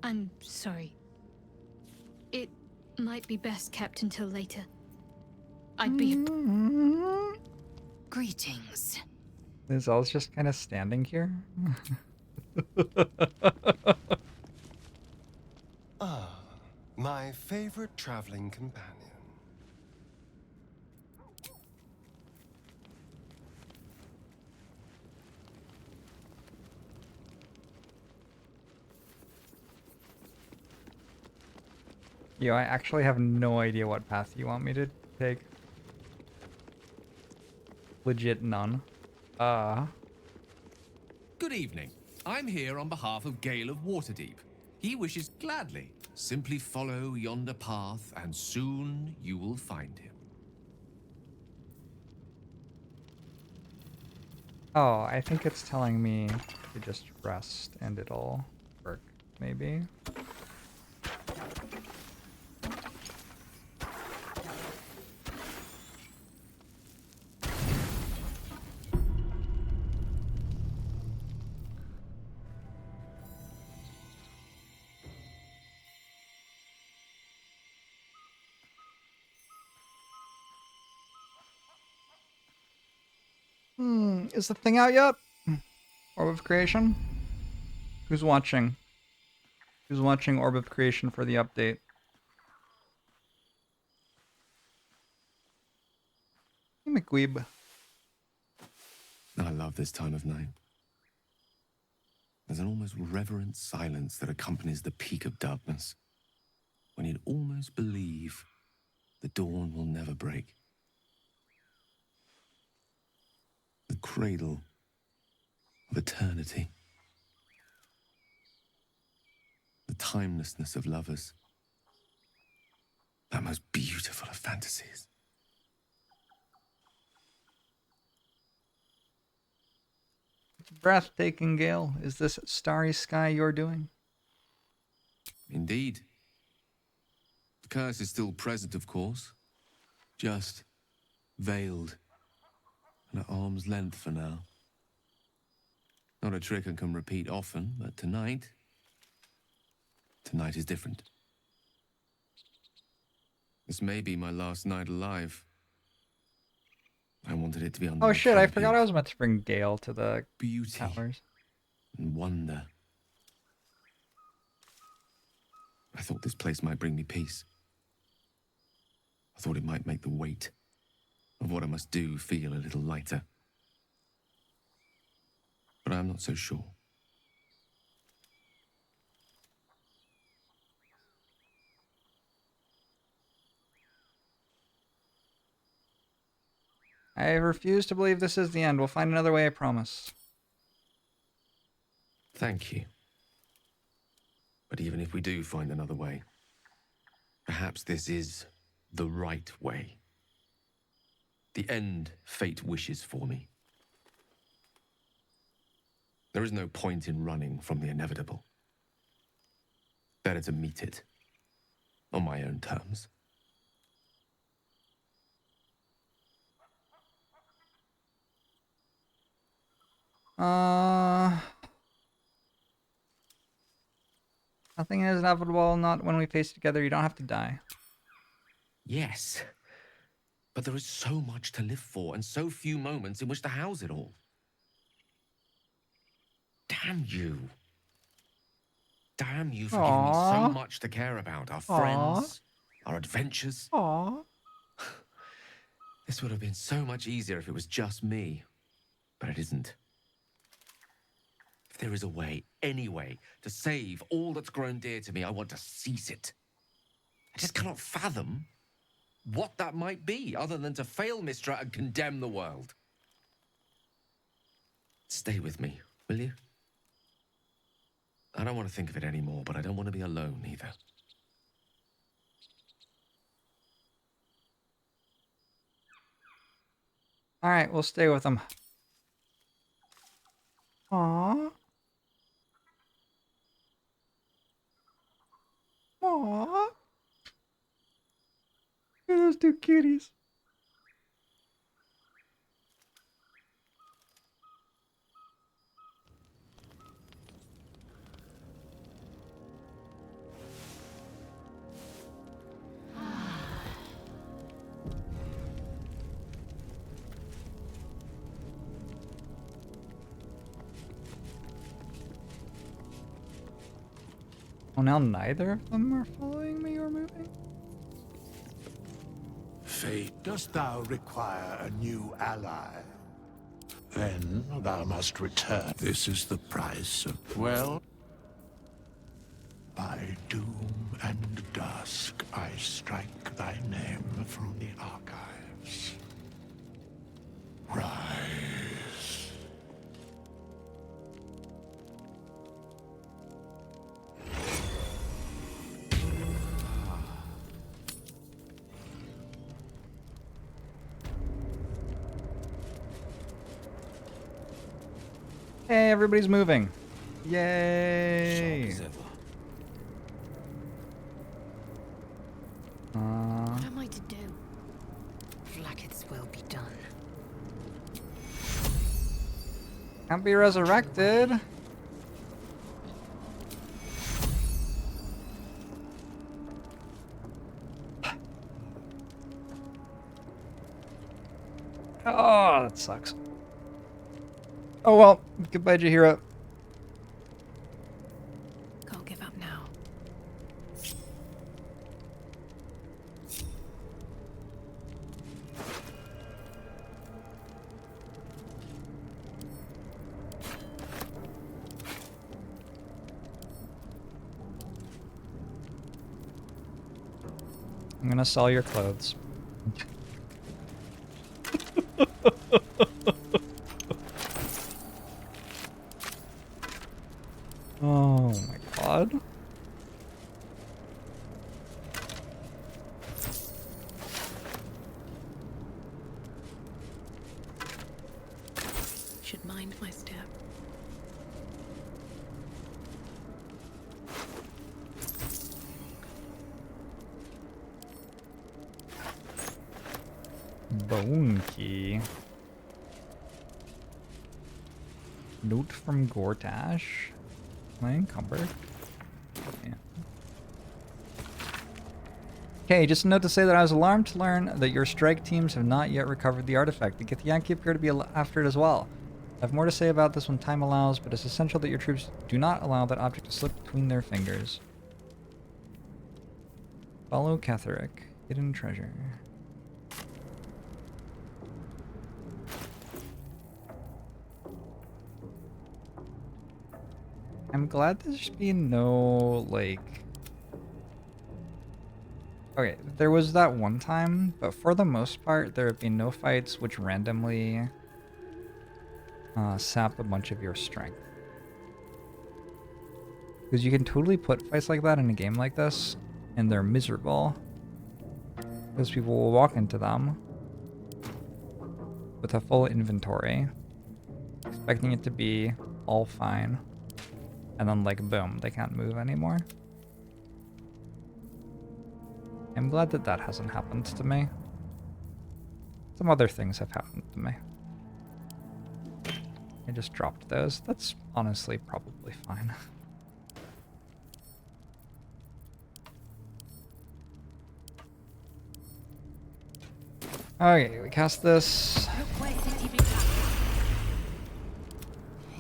I'm sorry. It might be best kept until later. I'd be... Greetings. Is El's just kind of standing here? Ah, my favorite traveling companion. Yo, I actually have no idea what path you want me to take. Legit none. Good evening. I'm here on behalf of Gale of Waterdeep. He wishes gladly. Simply follow yonder path and soon you will find him. Oh, I think it's telling me to just rest and it'll work, maybe. Is the thing out yet? Orb of Creation? Who's watching? Who's watching Orb of Creation for the update? Hey, McWeeb. I love this time of night. There's an almost reverent silence that accompanies the peak of darkness, when you'd almost believe the dawn will never break. The cradle of eternity. The timelessness of lovers. That most beautiful of fantasies. breathtaking, Gale. Is this starry sky your doing? Indeed. The curse is still present, of course. Just veiled and at arm's length for now. Not a trick I can repeat often, but tonight is different. This may be my last night alive. I wanted it to be under Oh the shit, I canopy forgot I of was meant to bring Gale to the beauty towers. and wonder. I thought this place might bring me peace. I thought it might make the weight of what I must do feel a little lighter. But I'm not so sure. I refuse to believe this is the end. We'll find another way, I promise. Thank you. But even if we do find another way, perhaps this is the right way. The end fate wishes for me. There is no point in running from the inevitable. Better to meet it on my own terms. Nothing is inevitable, not when we face together. You don't have to die. Yes, but there is so much to live for and so few moments in which to house it all. Damn you. Damn you for giving me so much to care about. Our friends, our adventures. Aww. This would have been so much easier if it was just me, but it isn't. If there is a way, any way, to save all that's grown dear to me, I want to seize it. I just cannot fathom what that might be, other than to fail Mystra and condemn the world. Stay with me, will you? I don't want to think of it anymore, but I don't want to be alone either. Alright, we'll stay with him. Aww. Aww. Look at those two cuties. Oh, now neither of them are following me or moving? Fate, dost thou require a new ally? Then thou must return. This is the price of... Well? By doom and dusk, I strike thy name from the archives. Rise. Hey, everybody's moving. Yay! What am I to do? Like it's well be done. Can't be resurrected. Oh, that sucks. Oh well, goodbye, Jahira. Can't give up now. I'm gonna sell your clothes. Oh my god. Should mind my step. Bone key. Note from Gortash. Am I encumbered? Yeah. Okay, just a note to say that I was alarmed to learn that your strike teams have not yet recovered the artifact. The Githyanki appear to be after it as well. I have more to say about this when time allows, but it's essential that your troops do not allow that object to slip between their fingers. Follow Catherick. Hidden treasure. I'm glad there's been no, like... Okay, there was that one time, but for the most part, there have been no fights which randomly sap a bunch of your strength. Because you can totally put fights like that in a game like this, and they're miserable. Because people will walk into them with a full inventory, expecting it to be all fine. And then, like, boom, they can't move anymore. I'm glad that that hasn't happened to me. Some other things have happened to me. I just dropped those. That's honestly probably fine. Okay, we cast this.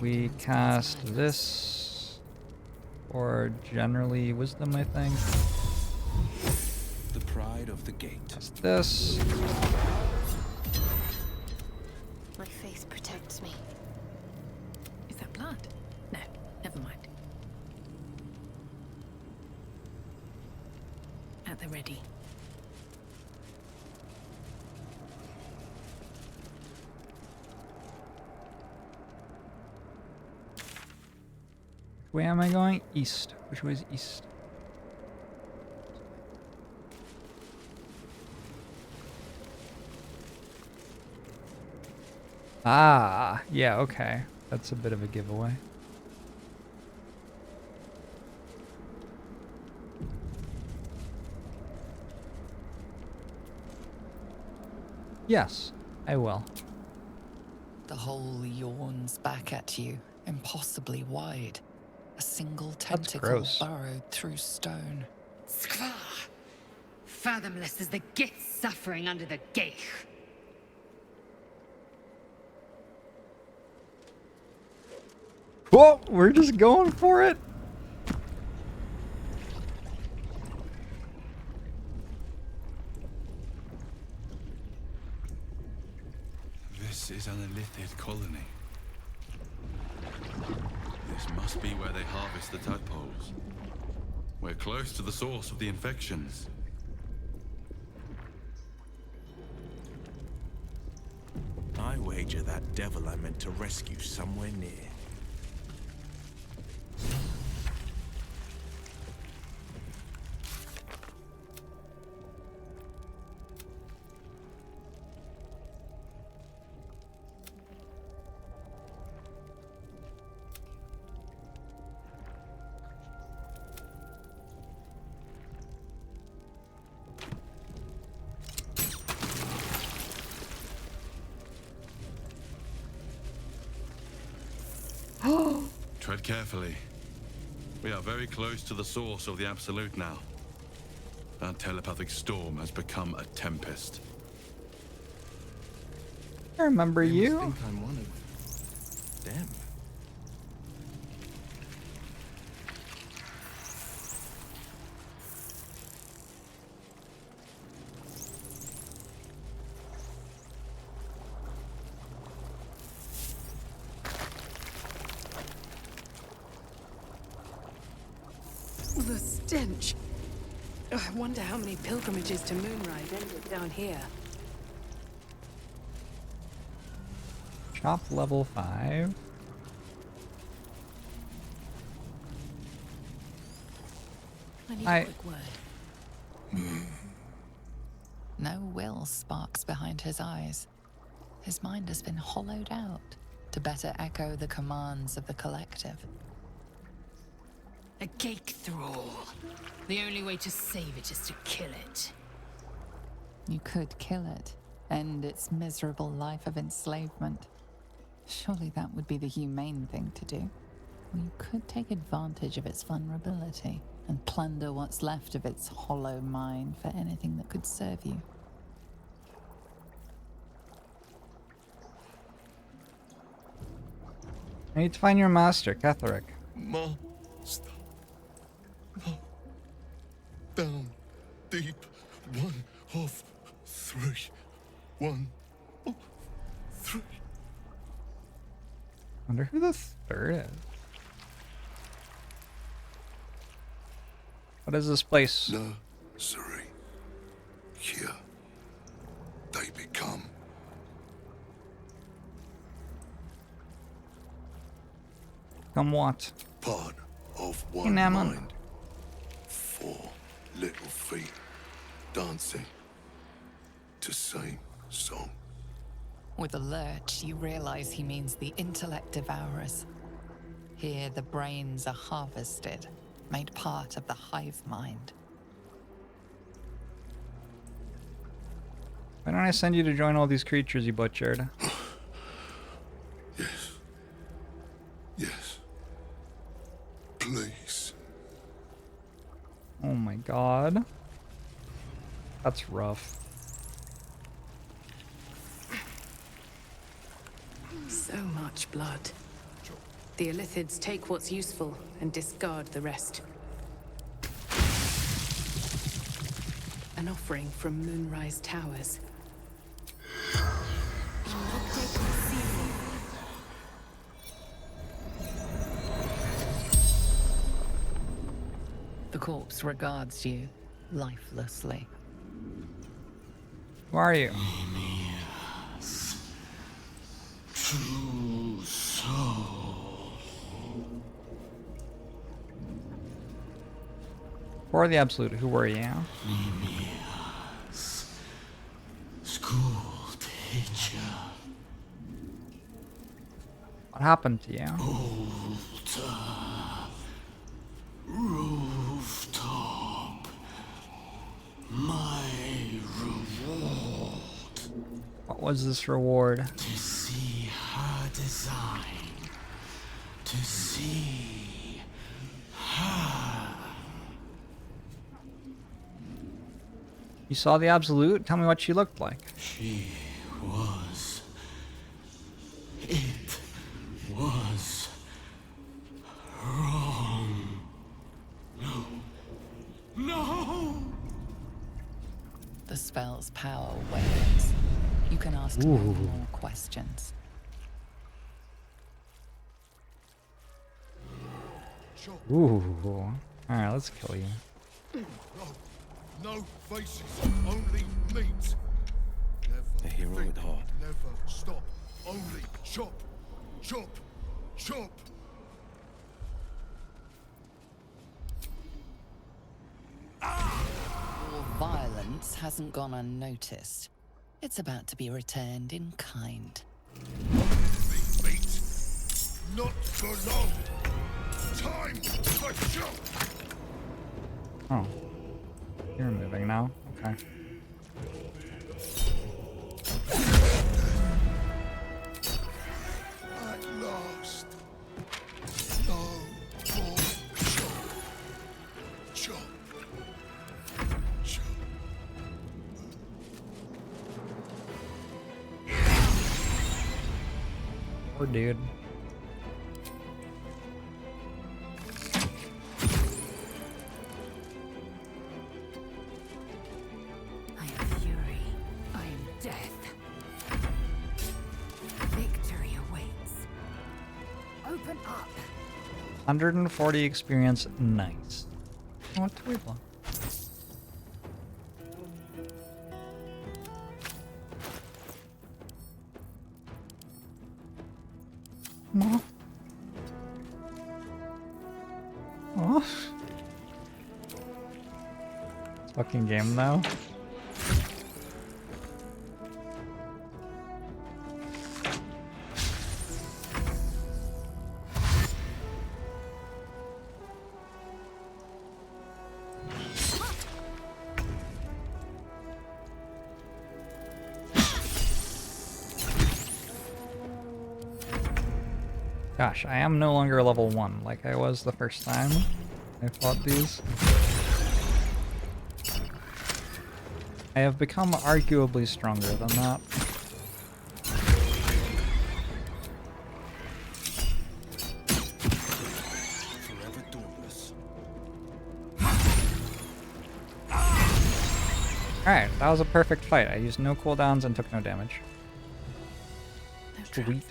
We cast this. Or generally wisdom, I think. The pride of the gate. Cast this. My faith protects me. Is that blood? No, never mind. At the ready. Which way am I going? East. Which way is east? Ah, yeah, okay. That's a bit of a giveaway. Yes, I will. The hole yawns back at you, impossibly wide. A single tentacle burrowed through stone. Skvar! Fathomless as the git suffering under the gate. Whoa, we're just going for it. This is an illithid colony. This must be where they harvest the tadpoles. We're close to the source of the infections. I wager that devil I meant to rescue somewhere near. Tread carefully. We are very close to the source of the Absolute now. Our telepathic storm has become a tempest. I remember They you. must think I'm one of them. The stench. Oh, I wonder how many pilgrimages to Moonrise ended down here. Shop level 5. I need a quick word. No will sparks behind his eyes. His mind has been hollowed out to better echo the commands of the collective. A cake thrall. The only way to save it is to kill it. You could kill it, End its miserable life of enslavement. Surely that would be the humane thing to do. Or you could take advantage of its vulnerability and plunder what's left of its hollow mind for anything that could serve you. I need to find your master, Catherick. Master. No. Down. Deep. One of three. One of three. Wonder who the third is. What is this place? Nursery. Here. They become. Come what? Part of one Enamel. mind. 4 little feet. Dancing. To same song. With a lurch, you realize he means the intellect devourers. Here, the brains are harvested, made part of the hive mind. Why don't I send you to join all these creatures you butchered? Yes. Yes. Please. Oh my god. That's rough. So much blood. The Illithids take what's useful and discard the rest. An offering from Moonrise Towers. The corpse regards you lifelessly. Who are you? True soul. For the Absolute, who were you? School teacher. What happened to you? Altar. Rooftop. My reward. What was this reward? To see her design. To see her. You saw the Absolute? Tell me what she looked like. She was. It was wrong. No. No! The spell's power wanes. You can ask no more questions. Ooh. Alright, let's kill you. No faces, only meat. Never A hero with heart. Never stop. Only chop, chop, chop. Your violence hasn't gone unnoticed. It's about to be returned in kind. Meat. Not for long. Time for chop. Oh. You're moving now? Okay. At last. No more chop. Chop. Chop. Poor dude. I am fury. I am death. Victory awaits. Open up. 140 experience. Nice. What do we want? Aw. Aw. Fucking game now. Gosh, I am no longer level 1 like I was the first time I fought these. I have become arguably stronger than that. Forever dauntless. Alright, that was a perfect fight. I used no cooldowns and took no damage. Sweet.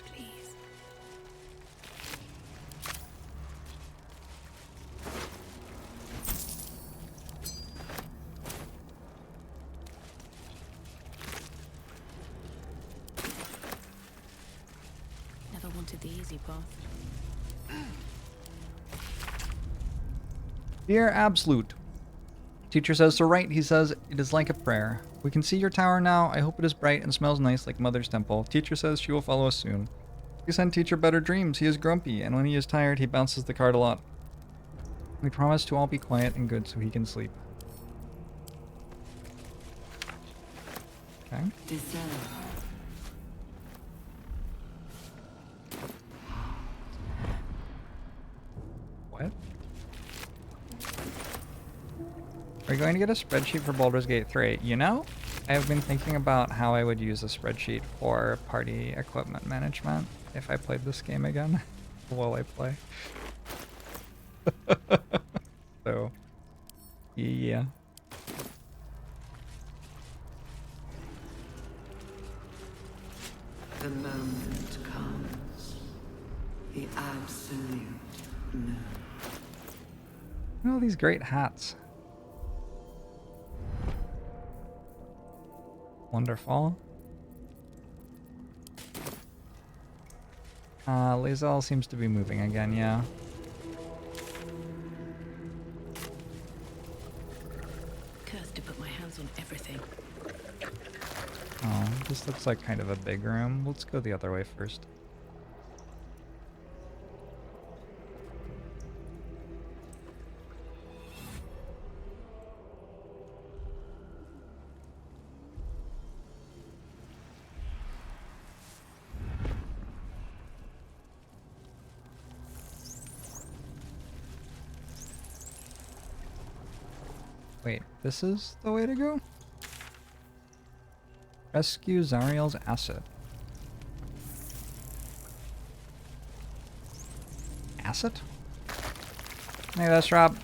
Never wanted the easy path. Dear Absolute. Teacher says to write, he says, it is like a prayer. We can see your tower now. I hope it is bright and smells nice like Mother's temple. Teacher says she will follow us soon. We send Teacher better dreams. He is grumpy, and when he is tired, he bounces the card a lot. We promise to all be quiet and good so he can sleep. Okay. What? Are you going to get a spreadsheet for Baldur's Gate 3? You know, I have been thinking about how I would use a spreadsheet for party equipment management if I played this game again while I play. So, yeah. The moment comes. The absolute no. Look at all these great hats. Wonderful. Lae'zel seems to be moving again, yeah. Cursed to put my hands on everything. Oh, this looks like kind of a big room. Let's go the other way first. Wait, this is the way to go? Rescue Zariel's acid. Acid? Hey, that's Rob.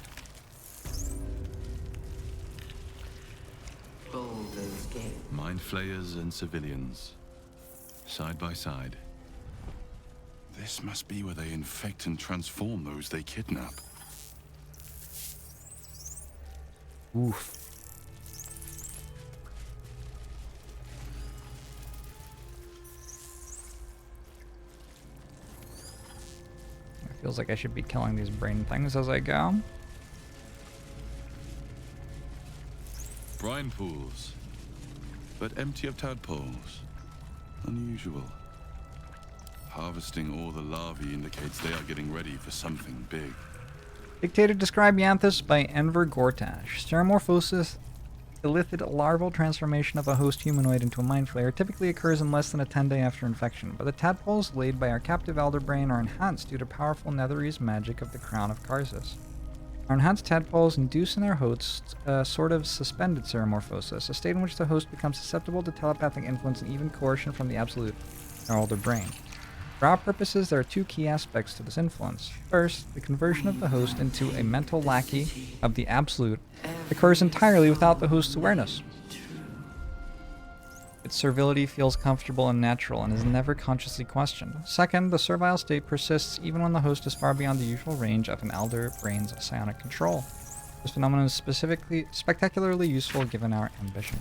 Baldur's Gate. Mind flayers and civilians, side by side. This must be where they infect and transform those they kidnap. Oof. It feels like I should be killing these brain things as I go. Brine pools, but empty of tadpoles. Unusual. Harvesting all the larvae indicates they are getting ready for something big. Dictated described Yanthus by Enver Gortash. Stereomorphosis, illithid larval transformation of a host humanoid into a mind flayer, typically occurs in less than a 10-day after infection, but the tadpoles laid by our captive Elderbrain are enhanced due to powerful Netherese magic of the Crown of Karsus. Our enhanced tadpoles induce in their hosts a sort of suspended stereomorphosis, a state in which the host becomes susceptible to telepathic influence and even coercion from the Absolute, our Elderbrain. For our purposes, there are two key aspects to this influence. First, the conversion of the host into a mental lackey of the Absolute occurs entirely without the host's awareness. Its servility feels comfortable and natural and is never consciously questioned. Second, the servile state persists even when the host is far beyond the usual range of an Elderbrain's psionic control. This phenomenon is spectacularly useful given our ambition.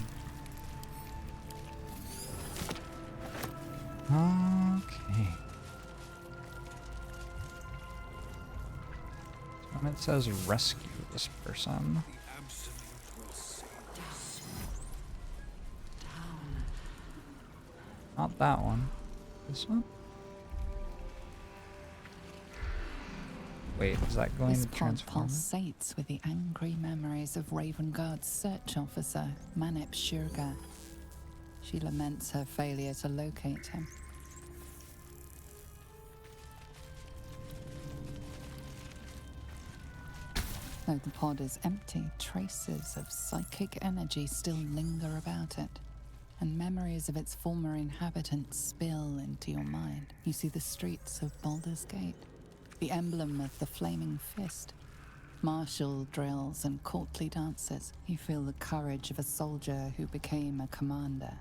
Okay. When it says rescue this person. Not that one. This one? Wait, is that going This to pod transform? pulsates with the angry memories of Ravengard's search officer, Manep Shurga. She laments her failure to locate him. Though the pod is empty, traces of psychic energy still linger about it, and memories of its former inhabitants spill into your mind. You see the streets of Baldur's Gate, the emblem of the flaming fist, martial drills and courtly dances. You feel the courage of a soldier who became a commander,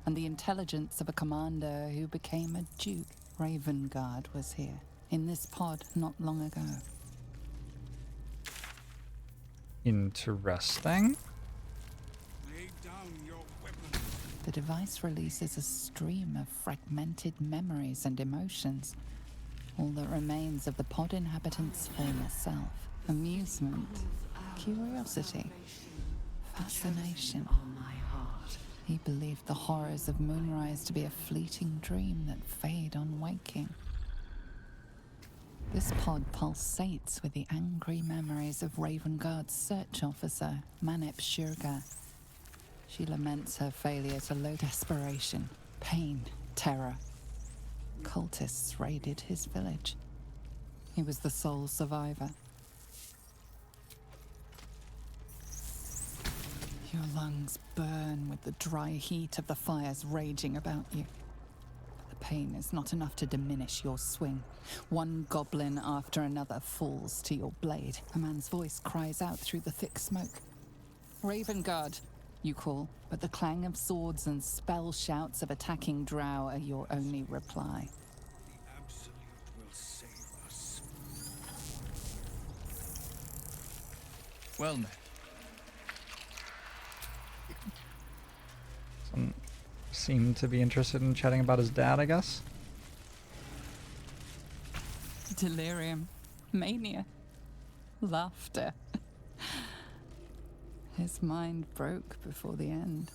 and the intelligence of a commander who became a duke. Ravengard was here, in this pod not long ago. Interesting. The device releases a stream of fragmented memories and emotions, all that remains of the pod inhabitant's former self. Amusement, curiosity, fascination. He believed the horrors of Moonrise to be a fleeting dream that fade on waking. This pod pulsates with the angry memories of Ravengard's search officer, Manip Shurga. She laments her failure to load desperation, pain, terror. Cultists raided his village. He was the sole survivor. Your lungs burn with the dry heat of the fires raging about you. But the pain is not enough to diminish your swing. One goblin after another falls to your blade. A man's voice cries out through the thick smoke. Ravengard, you call, but the clang of swords and spell shouts of attacking drow are your only reply. The Absolute will save us. Well met. Some seem to be interested in chatting about his dad, I guess. Delirium, mania, laughter. His mind broke before the end,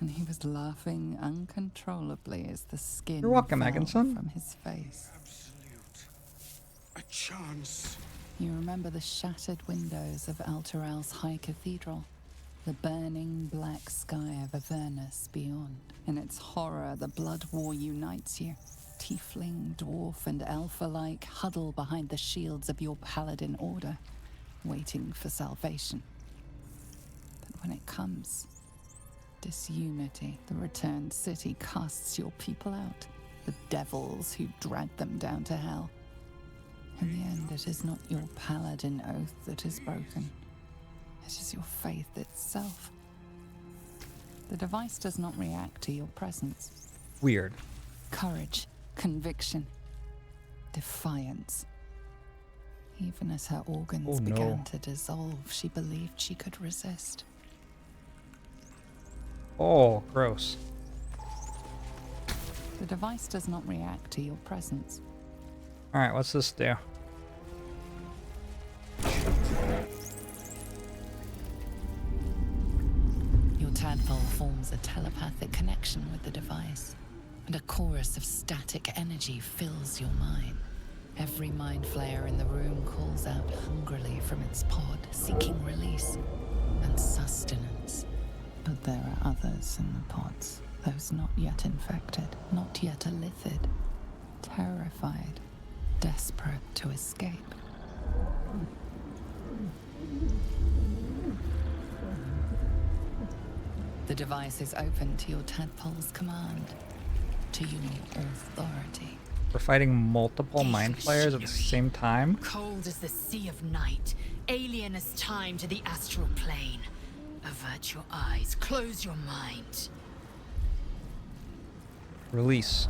and he was laughing uncontrollably as the skin You're welcome, fell Egginson. from his face. Absolute. A chance. You remember the shattered windows of Alteral's High Cathedral, the burning black sky of Avernus beyond. In its horror, the blood war unites you. Tiefling, dwarf, and elf alike huddle behind the shields of your paladin order, waiting for salvation. But when it comes, disunity, the returned city casts your people out, the devils who dragged them down to hell. In the end, it is not your paladin oath that is broken. It is your faith itself. The device does not react to your presence. Weird. Courage, conviction, defiance. Even as her organs began to dissolve, she believed she could resist. Oh, gross. The device does not react to your presence. Alright, what's this do? Your tadpole forms a telepathic connection with the device, and a chorus of static energy fills your mind. Every mind flayer in the room calls out hungrily from its pod, seeking release and sustenance. But there are others in the pods, those not yet infected, not yet elithid, terrified, desperate to escape. The device is open to your tadpole's command, to your authority. We're fighting multiple mind flayers at the same time? Cold as the sea of night, alien as time to the astral plane. Avert your eyes, close your mind. Release.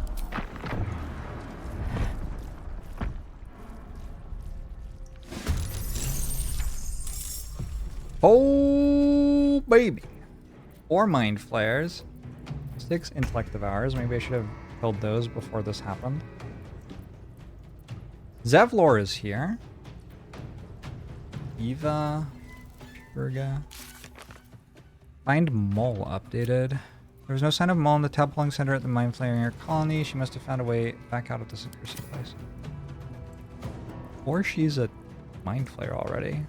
Oh, baby. 4 mind flares. 6 intellect devours. Maybe I should have killed those before this happened. Zevlor is here. Eva. Shurga. Find Mole updated. There was no sign of Mole in the tadpoling center at the mind flayer colony. She must have found a way back out of this accursed place. Or she's a mind flayer already.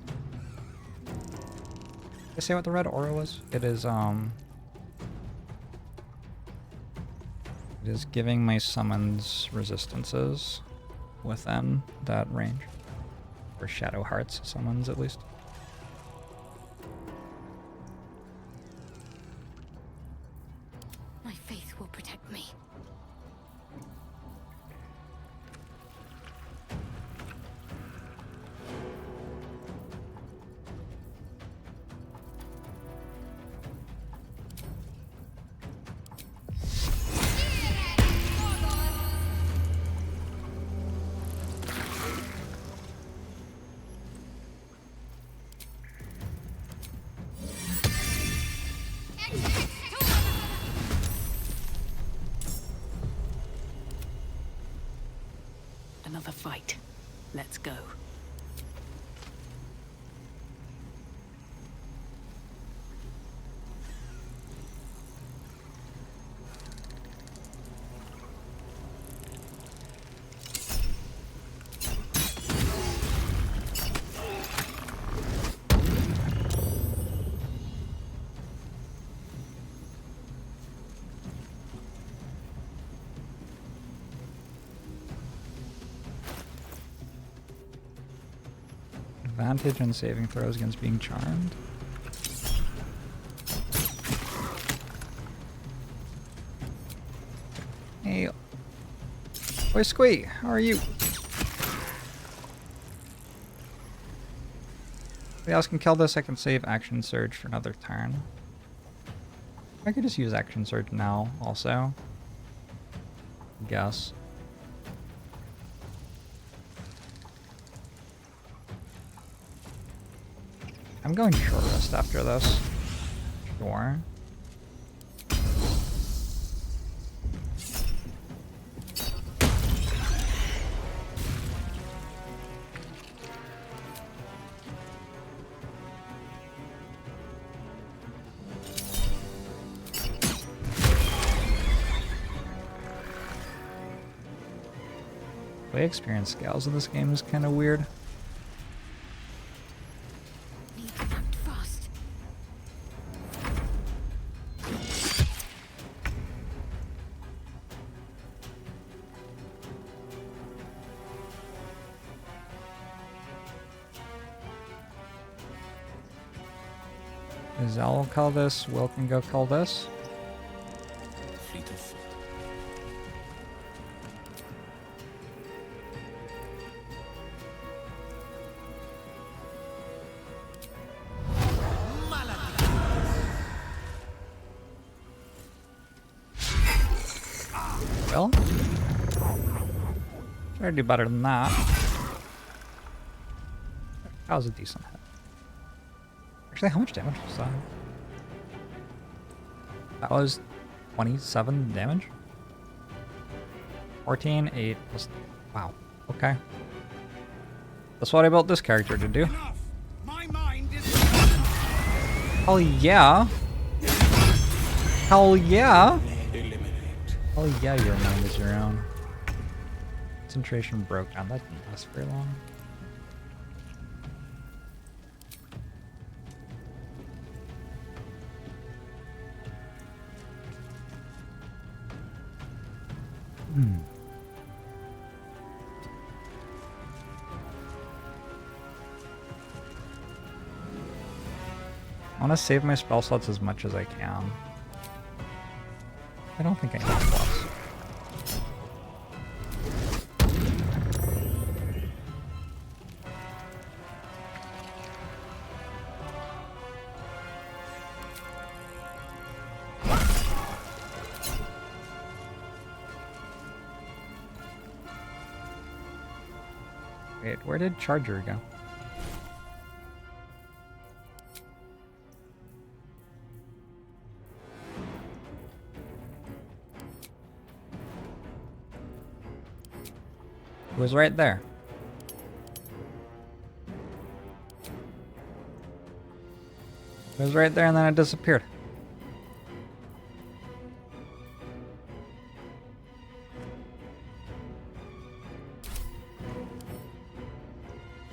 Did I say what the red aura was? It is giving my summons resistances within that range. Or Shadow Hearts summons, at least. another fight. Let's go. Advantage on saving throws against being charmed. Hey. Boy Squee, how are you? Somebody else can kill this, I can save Action Surge for another turn. I could just use Action Surge now, also. Guess. I'm going short rest after this. Sure. The way experience scales in this game is kind of weird. Zal will call this, Will can go call this. Fleet of foot. Well, try to do better than that. That was a decent hit. Actually, how much damage was that? That was 27 damage? 14, 8, plus... Wow. Okay. That's what I built this character to do. Hell yeah! Hell yeah! Hell yeah, your mind is your own. Concentration broke down. That didn't last very long. I want to save my spell slots as much as I can. I don't think I need plus. Wait, where did Charger go? It was right there. It was right there and then it disappeared.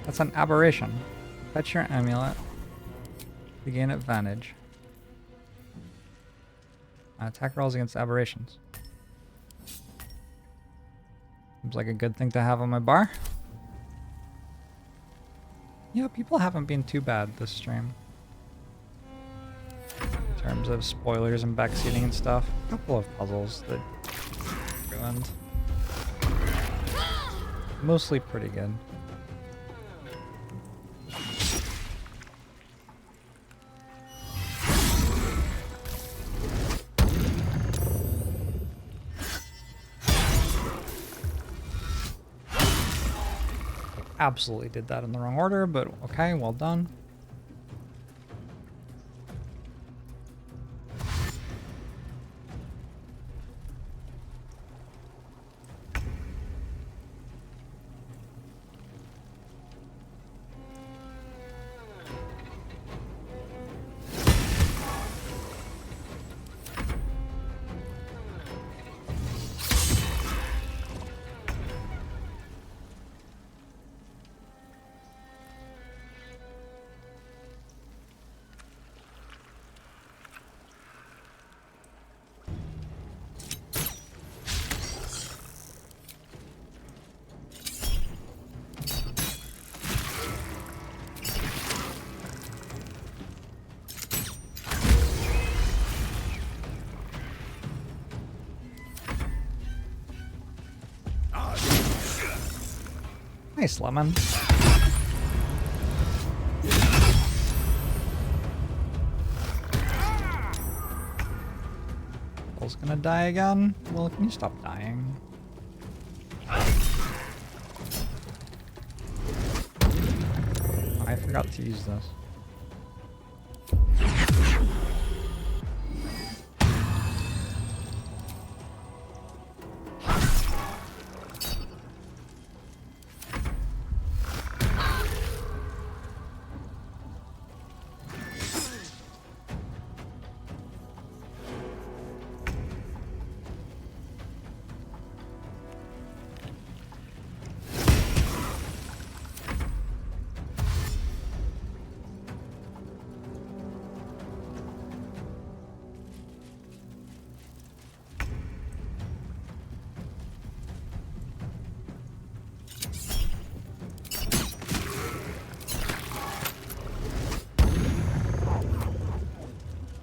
That's an aberration. Fetch your amulet to gain advantage. Attack rolls against aberrations. Seems like a good thing to have on my bar. Yeah, people haven't been too bad this stream. In terms of spoilers and backseating and stuff. A couple of puzzles that ruined. Mostly pretty good. Absolutely did that in the wrong order, but okay, well done. Nice, Lemon. Will's gonna die again. Will, can you stop dying? I forgot to use this.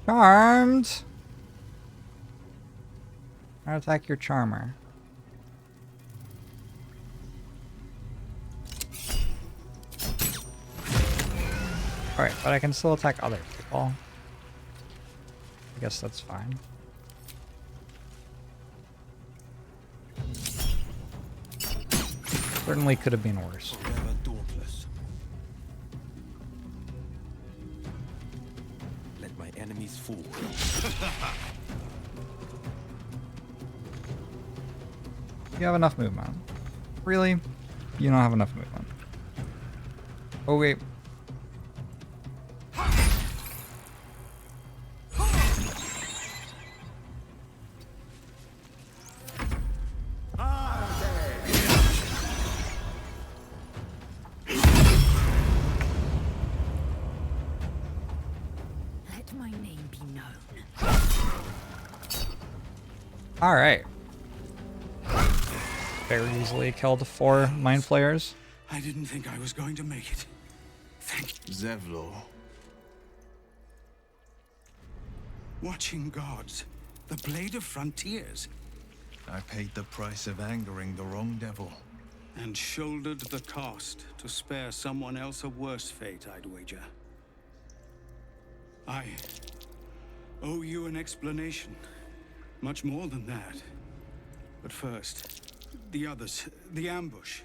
Charmed! I'll attack your charmer. Alright, but I can still attack other people. I guess that's fine. Certainly could have been worse. Enemies fall. You have enough movement. Really? You don't have enough movement. Oh wait. Alright. Very easily killed 4 mind flayers. I didn't think I was going to make it. Thank you. Zevlor. Watching gods. The Blade of Frontiers. I paid the price of angering the wrong devil. And shouldered the cost to spare someone else a worse fate, I'd wager. I owe you an explanation. Much more than that. But first, the others, the ambush.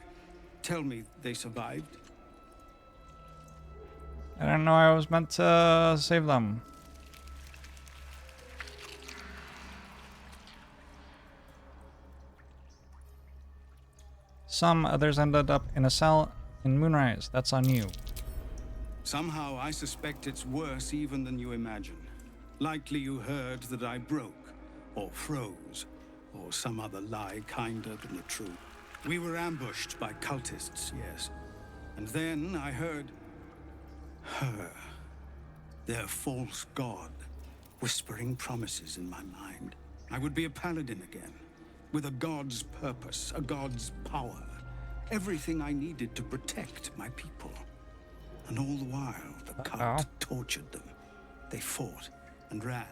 Tell me they survived? I didn't know I was meant to save them. Some others ended up in a cell in Moonrise. That's on you. Somehow I suspect it's worse even than you imagine. Likely you heard that I broke. Or froze, or some other lie kinder than the truth. We were ambushed by cultists, yes. And then I heard her, their false god, whispering promises in my mind. I would be a paladin again, with a god's purpose, a god's power. Everything I needed to protect my people. And all the while, the cult tortured them. They fought and ran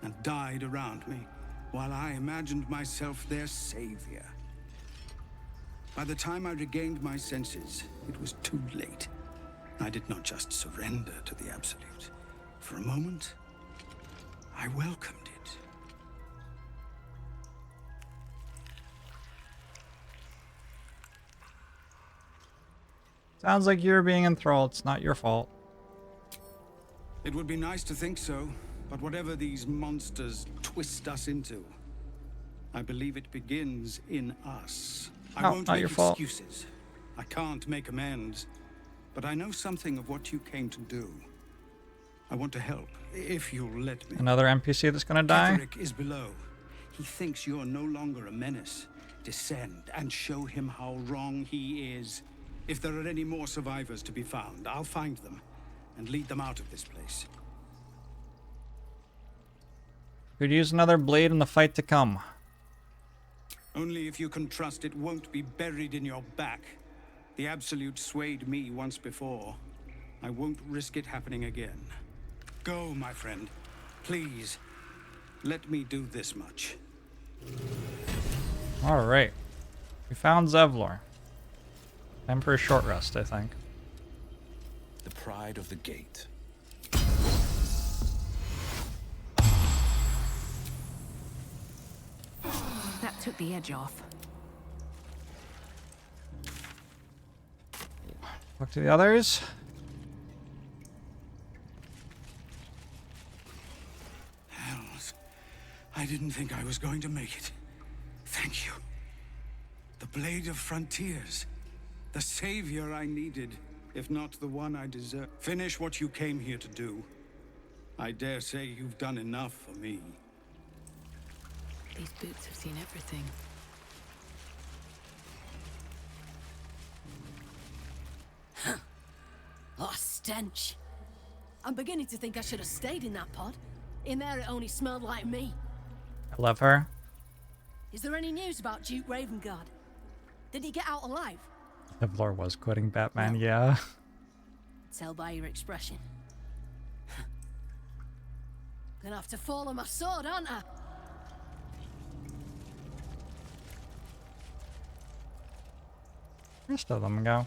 and died around me, while I imagined myself their savior. By the time I regained my senses, it was too late. I did not just surrender to the Absolute. For a moment, I welcomed it. Sounds like you're being enthralled. It's not your fault. It would be nice to think so. But whatever these monsters twist us into, I believe it begins in us. I won't make excuses. I can't make amends. But I know something of what you came to do. I want to help, if you'll let me. Another NPC that's gonna die? Ketherick is below. He thinks you're no longer a menace. Descend and show him how wrong he is. If there are any more survivors to be found, I'll find them and lead them out of this place. Could use another blade in the fight to come. Only if you can trust it won't be buried in your back. The Absolute swayed me once before. I won't risk it happening again. Go, my friend. Please, let me do this much. Alright. We found Zevlor. Time for a short rest, I think. The pride of the gate. That took the edge off. Talk to the others. Hells. I didn't think I was going to make it. Thank you. The Blade of Frontiers. The savior I needed, if not the one I deserve. Finish what you came here to do. I dare say you've done enough for me. These boots have seen everything. Oh, stench. I'm beginning to think I should have stayed in that pod. In there it only smelled like me. I love her. Is there any news about Duke Ravengard? Did he get out alive? Kevlar was quoting Batman, yeah. Tell by your expression. Gonna have to fall on my sword, aren't I? Rest of them go.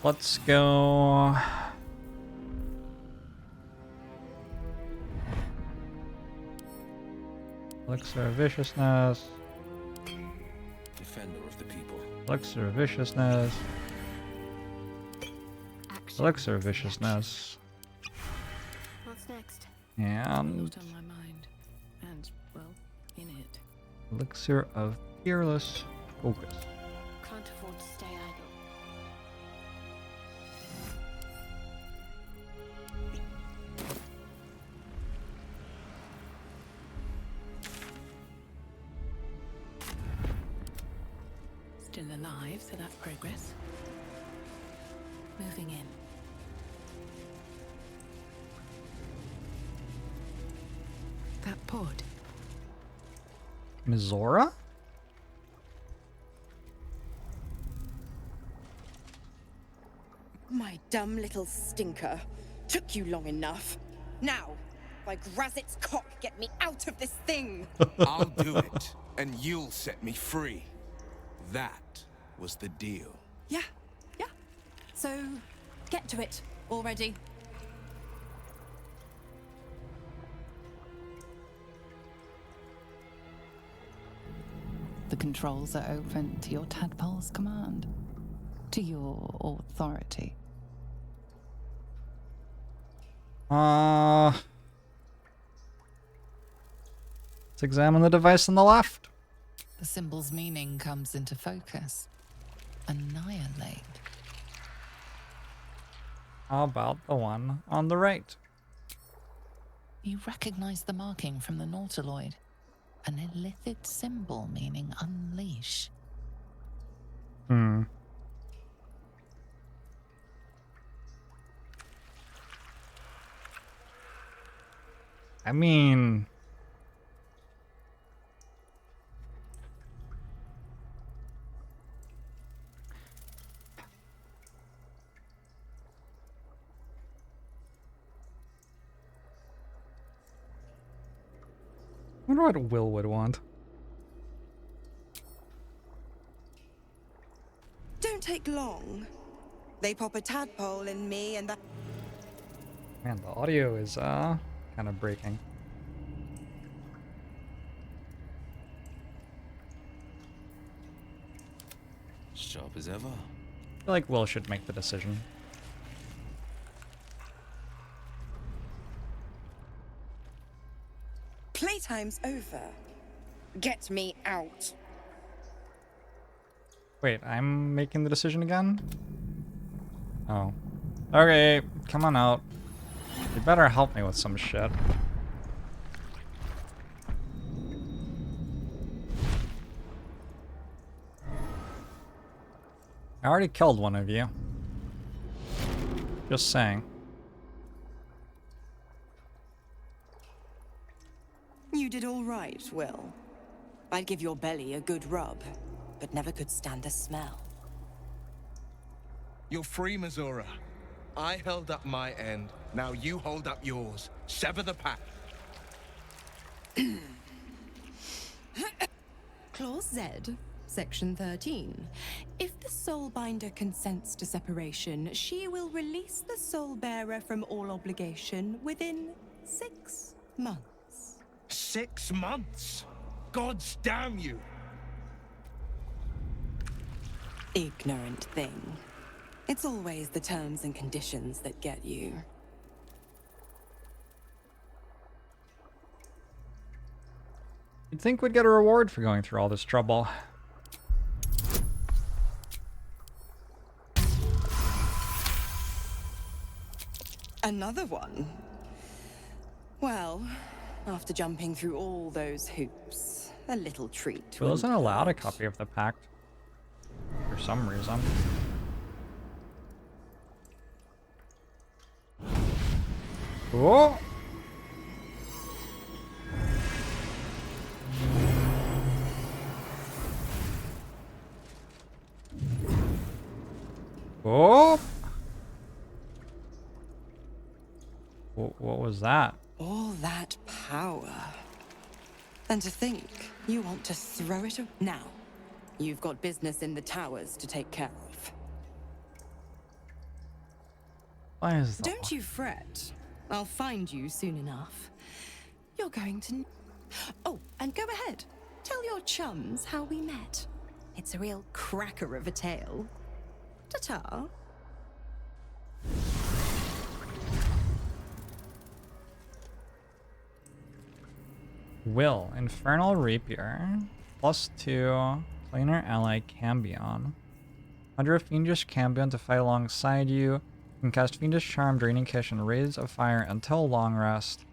Let's go. Elixir of Viciousness. Defender of the people. Elixir of Viciousness. Elixir of Viciousness. What's next? And Not on my mind. And, well, in it. Elixir of Fearless Focus. Can't afford to stay idle. Still alive, so that's progress. Moving in. That pod. Mizora? My dumb little stinker. Took you long enough. Now, by Grazit's cock, get me out of this thing! I'll do it, and you'll set me free. That was the deal. Yeah. So, get to it already. The controls are open to your tadpole's command, to your authority. Let's examine the device on the left. The symbol's meaning comes into focus. Annihilate. How about the one on the right? You recognize the marking from the Nautiloid. An illithid symbol meaning unleash. I mean... I wonder what Will would want. Don't take long. They pop a tadpole in me and that... Man, the audio is kind of breaking. Sharp as ever. I feel like Will should make the decision. Playtime's over. Get me out. Wait, I'm making the decision again? Oh. Okay, come on out. You better help me with some shit. I already killed one of you. Just saying. You did all right, Will. I'd give your belly a good rub, but never could stand the smell. You're free, Missoura. I held up my end. Now you hold up yours. Sever the pact. Clause Z, Section 13. If the Soulbinder consents to separation, she will release the Soulbearer from all obligation within 6 months. 6 months? Gods damn you! Ignorant thing. It's always the terms and conditions that get you. You'd think we'd get a reward for going through all this trouble. Another one? Well, after jumping through all those hoops, a little treat. Will isn't allowed a copy of the pact. For some reason. Oh! Oh! What was that? All that power. And to think you want to throw it now. You've got business in the towers to take care of. Why is that? Don't you fret. I'll find you soon enough. You're going to... Oh, and go ahead. Tell your chums how we met. It's a real cracker of a tale. Ta-ta. Will, Infernal Rapier, +2, planar ally Cambion. Under a fiendish Cambion to fight alongside you, you can cast Fiendish Charm, Draining Kish, and Rays of Fire until long rest.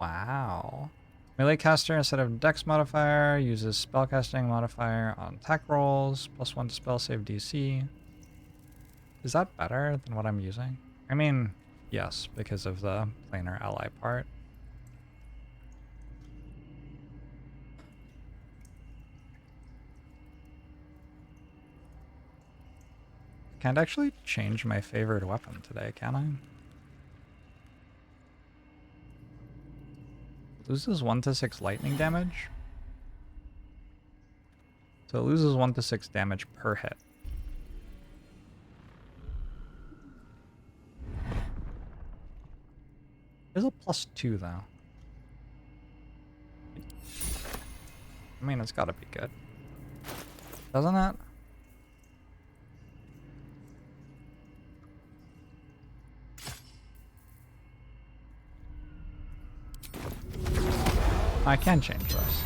Wow. Melee caster, instead of Dex modifier, uses spellcasting modifier on attack rolls, +1 to spell save DC. Is that better than what I'm using? I mean, yes, because of the planar ally part. Can't actually change my favorite weapon today, can I? Loses 1 to 6 lightning damage. So it loses 1 to 6 damage per hit. There's a +2 though. I mean, it's gotta be good. Doesn't it? I can change this.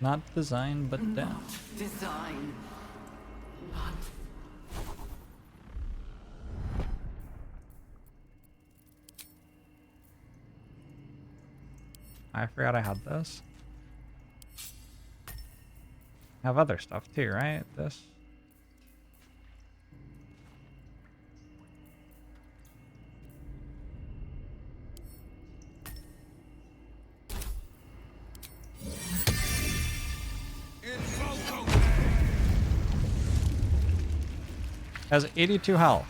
Not design, but down. Design. I forgot I had this. I have other stuff too, right? This. Has 82 health.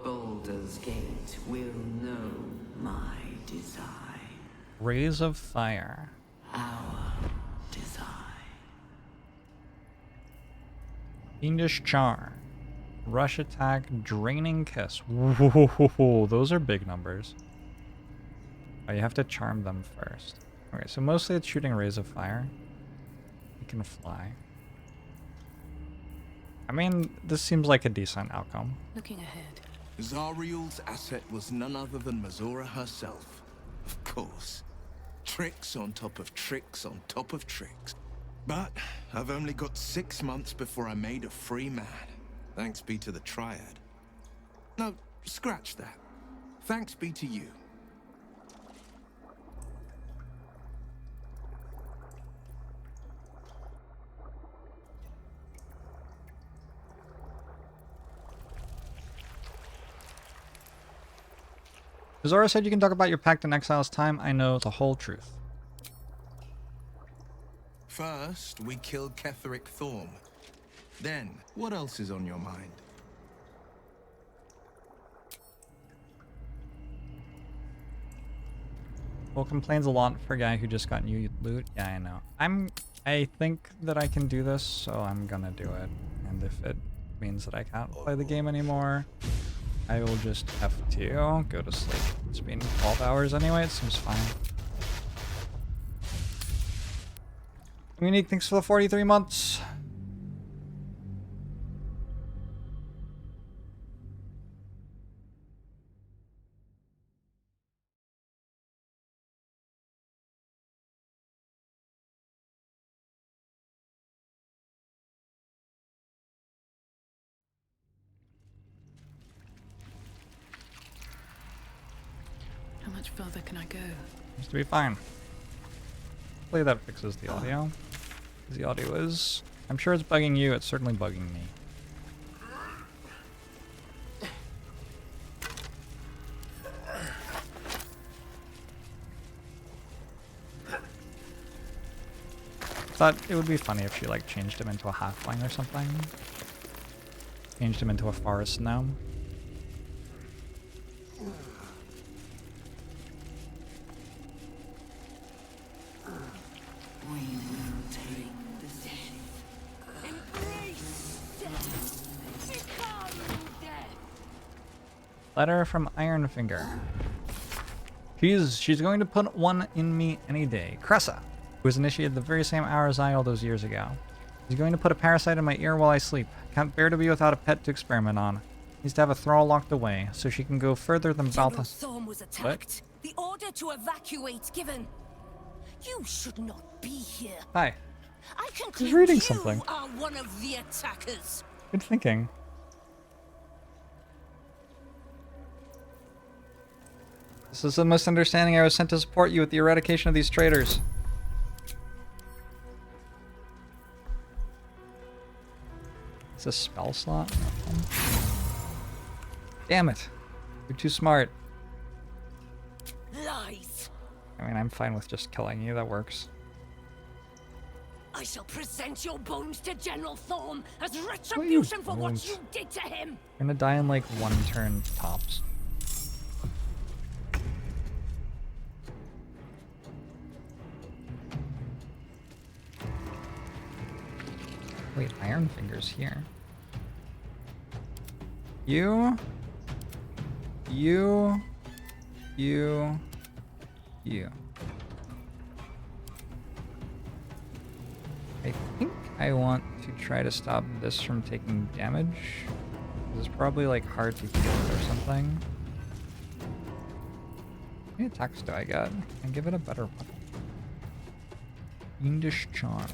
Baldur's Gate will know my design. Rays of Fire. Our design. Fiendish Charm. Rush attack, draining kiss. Whoa, those are big numbers. Oh, you have to charm them first. Okay, so mostly it's shooting rays of fire. You can fly. I mean, this seems like a decent outcome. Looking ahead. Zariel's asset was none other than Mazora herself. Of course. Tricks on top of tricks on top of tricks. But I've only got 6 months before I'm made a free man. Thanks be to the Triad. No, scratch that. Thanks be to you. Zora said you can talk about your pact in Exile's time. I know the whole truth. First, we killed Ketheric Thorm. Then, what else is on your mind? Well, complains a lot for a guy who just got new loot. Yeah, I know. I think that I can do this, so I'm gonna do it. And if it means that I can't play the game anymore, I will just have to go to sleep. It's been 12 hours anyway, it seems fine. Unique, thanks for the 43 months. How much further can I go? Seems to be fine. Hopefully that fixes the audio. Because the audio is... I'm sure it's bugging you, it's certainly bugging me. Thought it would be funny if she like changed him into a halfling or something. Changed him into a forest gnome. We will take the death. Embrace death. Become death. Letter from Ironfinger. She's going to put one in me any day. Cressa, who was initiated the very same hour as I all those years ago. He's going to put a parasite in my ear while I sleep. Can't bear to be without a pet to experiment on. Needs to have a thrall locked away, so she can go further than Balthazar. Thorm was attacked. What? The order to evacuate given. You should not be here. Hi. I conclude He's reading you something. are one of the attackers. Good thinking. This is the misunderstanding. I was sent to support you with the eradication of these traitors. Is this a spell slot? Damn it. You're too smart. Lies. I mean, I'm fine with just killing you. That works. I shall present your bones to General Thorm as retribution for what won't. you did to him. I'm gonna die in like 1 turn tops. Wait, Ironfinger's here. You. I think I want to try to stop this from taking damage. This is probably like hard to heal it or something. How many attacks do I got? I give it a better one. Fiendish Charm.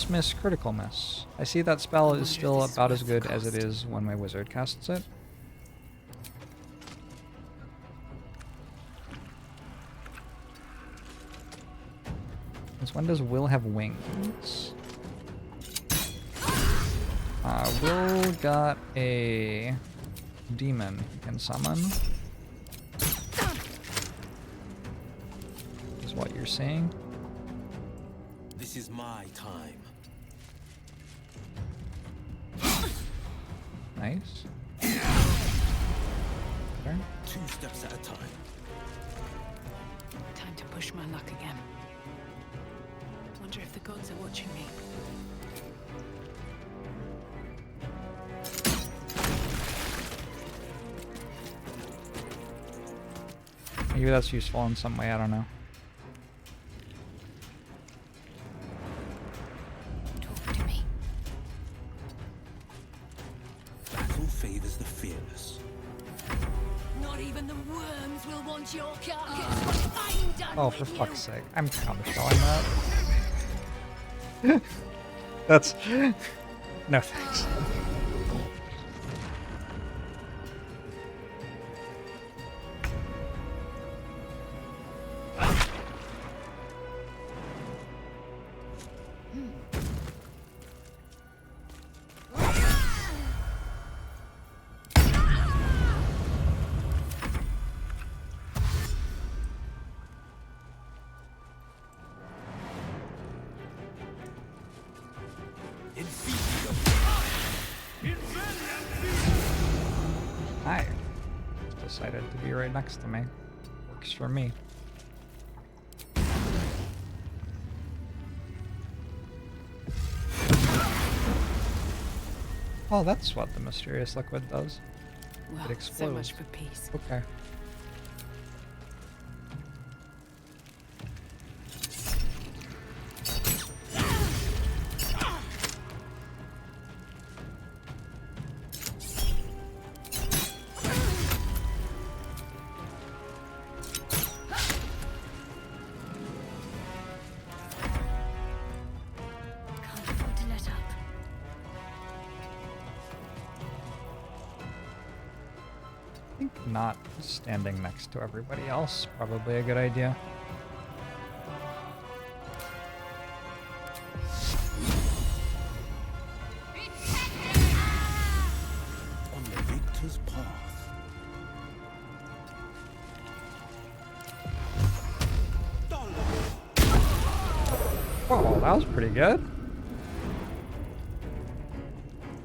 Miss, critical miss. I see that spell is still about as good as it is when my wizard casts it. Since when does Will have wings? Will got a demon he can summon. Is what you're saying? This is my time. Nice. There. 2 steps at a time. Time to push my luck again. Wonder if the gods are watching me. Maybe that's useful in some way, I don't know. Talk to me. Battle favors the fearless. Not even the worms will want your carcass. I'm done Oh, with for you. fuck's sake. I'm counterspelling that. That's... No thanks. Hi. Decided to be right next to me. Works for me. Oh, that's what the mysterious liquid does. Well, It explodes. so much for peace. Okay. Can't afford to let up. I think not standing next to everybody else probably a good idea. On the victor's path. Oh, that was pretty good.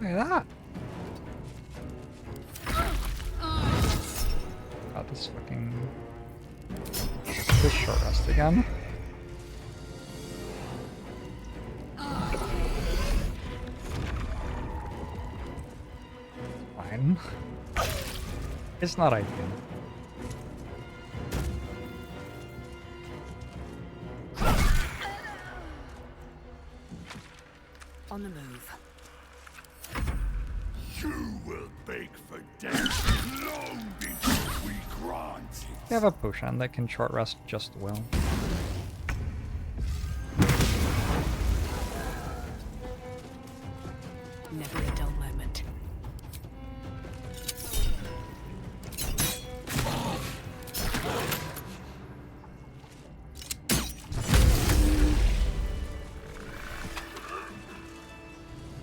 Look at that. God, this fucking... This short rest again. Fine. It's not ideal. On the move. You will beg for death long before we grant it. You have a potion that can short rest just well. Never a dull moment.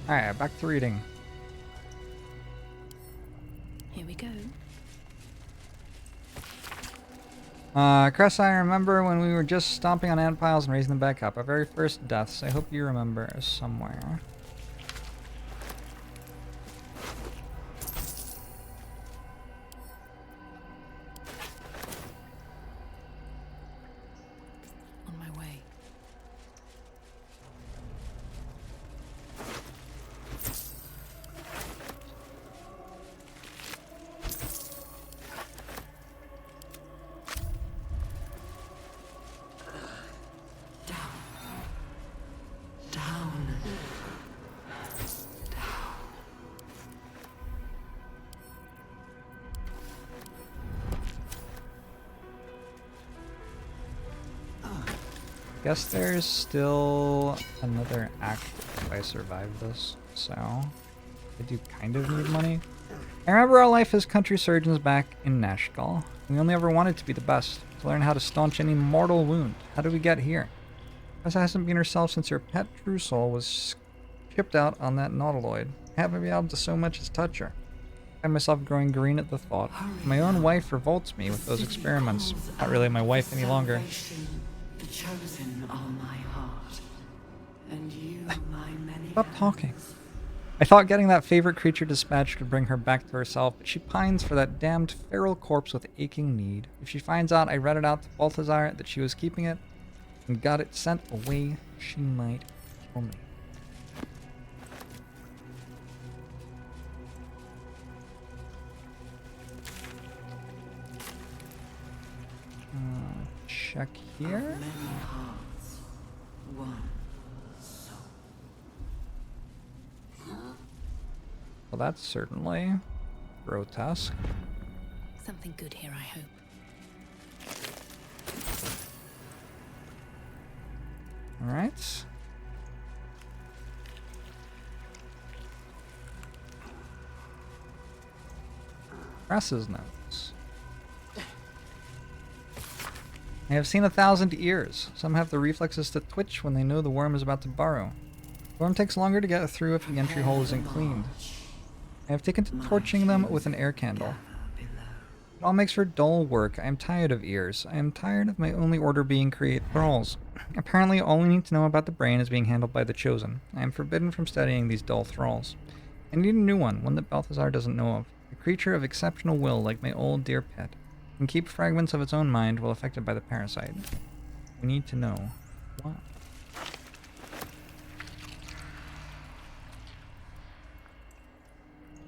Alright, back to reading. Here we go. Cress, I remember when we were just stomping on ant piles and raising them back up. Our very first deaths. I hope you remember somewhere. On my way. Guess there's still another act if I survive this, so I do kind of need money. I remember our life as country surgeons back in Nashkel. We only ever wanted to be the best, to learn how to staunch any mortal wound. How did we get here? Tessa hasn't been herself since her pet true soul was shipped out on that nautiloid. I haven't been able to so much as touch her. I find myself growing green at the thought. My own wife revolts me with those experiments. Not really my wife any longer. The chosen are my heart, and you my many. Stop talking. I thought getting that favorite creature dispatched would bring her back to herself, but she pines for that damned feral corpse with aching need. If she finds out I read it out to Balthazar that she was keeping it and got it sent away, she might kill me. Check here. Well, that's certainly grotesque. Something good here, I hope. All right. Press's notes. I have seen 1,000 ears. Some have the reflexes to twitch when they know the worm is about to burrow. The worm takes longer to get through if the entry hole isn't cleaned. I have taken to torching them with an air candle. It all makes for dull work. I am tired of ears. I am tired of my only order being create thralls. Apparently all we need to know about the brain is being handled by the Chosen. I am forbidden from studying these dull thralls. I need a new one that Balthazar doesn't know of. A creature of exceptional will like my old dear pet. Can keep fragments of its own mind while affected by the parasite. We need to know why.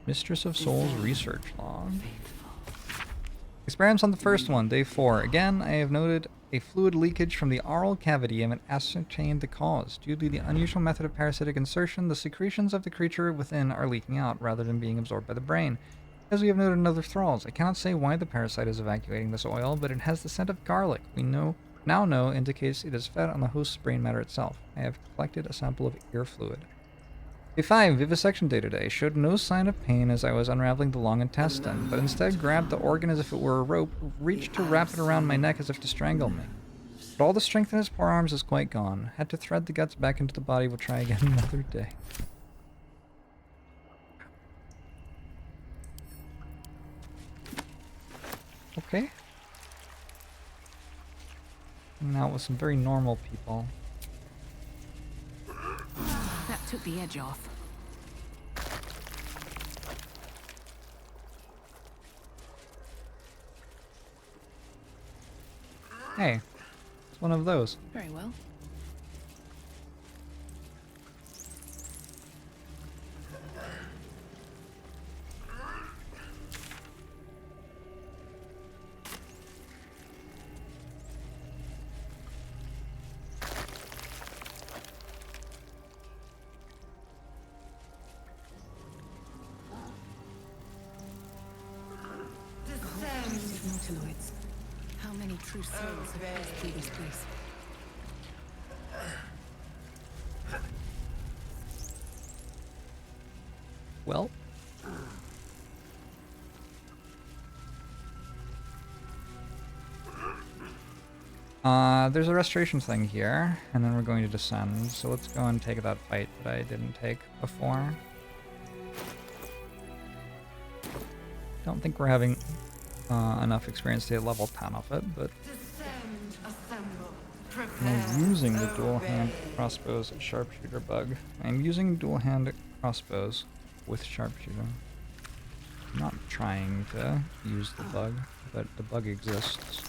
Mistress of Souls research log. Experiments on the first one, day 4. Again, I have noted a fluid leakage from the oral cavity and ascertained the cause. Due to the unusual method of parasitic insertion, the secretions of the creature within are leaking out rather than being absorbed by the brain. As we have noted in other thralls, I cannot say why the parasite is evacuating this oil, but it has the scent of garlic. We now know indicates it is fed on the host's brain matter itself. I have collected a sample of ear fluid. Day 5, vivisection day today. Showed no sign of pain as I was unraveling the long intestine, but instead grabbed the organ as if it were a rope, reached to wrap it around my neck as if to strangle me. But all the strength in his forearms is quite gone. Had to thread the guts back into the body. We'll try again another day. Okay. Hanging out with some very normal people. That took the edge off. Hey, it's one of those. Very well. How many true souls have passed through this place? Well. There's a restoration thing here, and then we're going to descend, so let's go and take that fight that I didn't take before. Don't think we're having enough experience to level 10 of it, but I'm using the dual hand crossbows and sharpshooter bug. I'm using dual hand crossbows with sharpshooter. I'm not trying to use the bug, but the bug exists.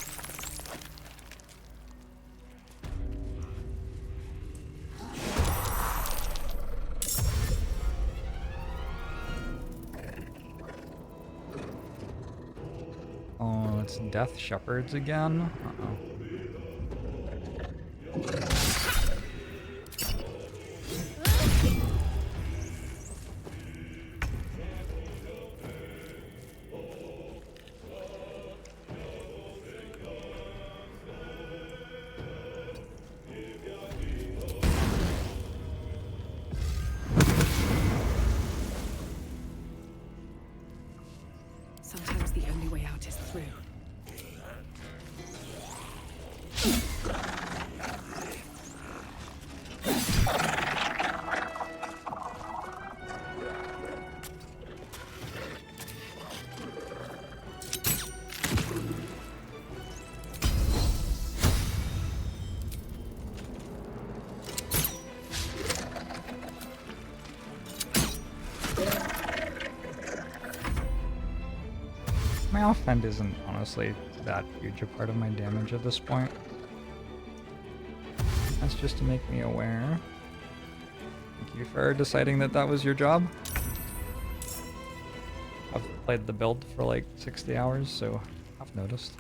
Oh, it's Death Shepherds again? Uh-oh. Sometimes the only way out is through. offhand isn't honestly that huge a part of my damage at this point. That's just to make me aware. Thank you for deciding that that was your job. I've played the build for like 60 hours, so I've noticed.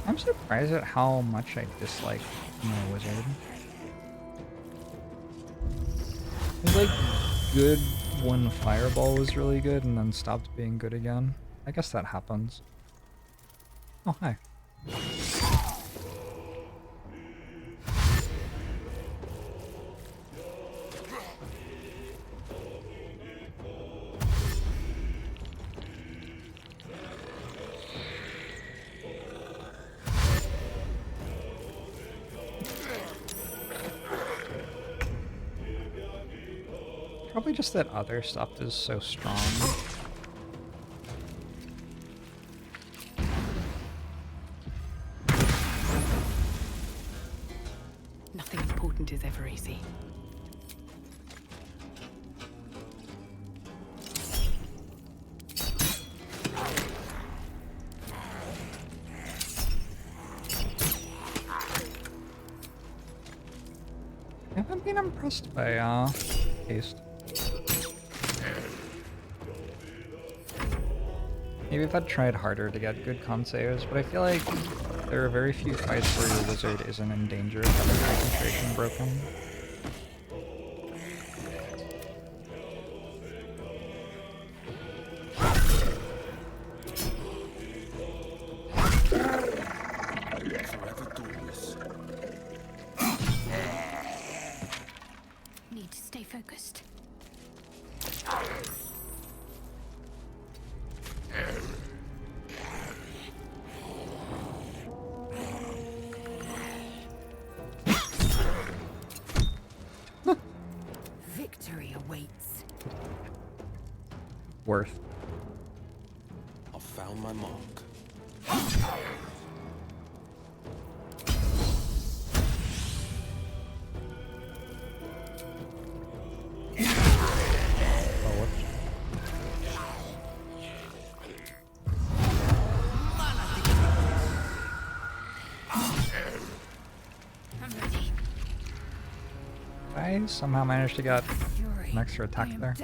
I'm surprised at how much I dislike my wizard. It was like good when Fireball was really good and then stopped being good again. I guess that happens. Oh, hi. Probably just that other stuff is so strong. Nothing important is ever easy. I haven't been impressed by haste. Maybe if I'd tried harder to get good con saves, but I feel like there are very few fights where your wizard isn't in danger of having concentration broken. Need to stay focused. Victory awaits. Worth. I've found my mark. I somehow managed to get an extra attack there.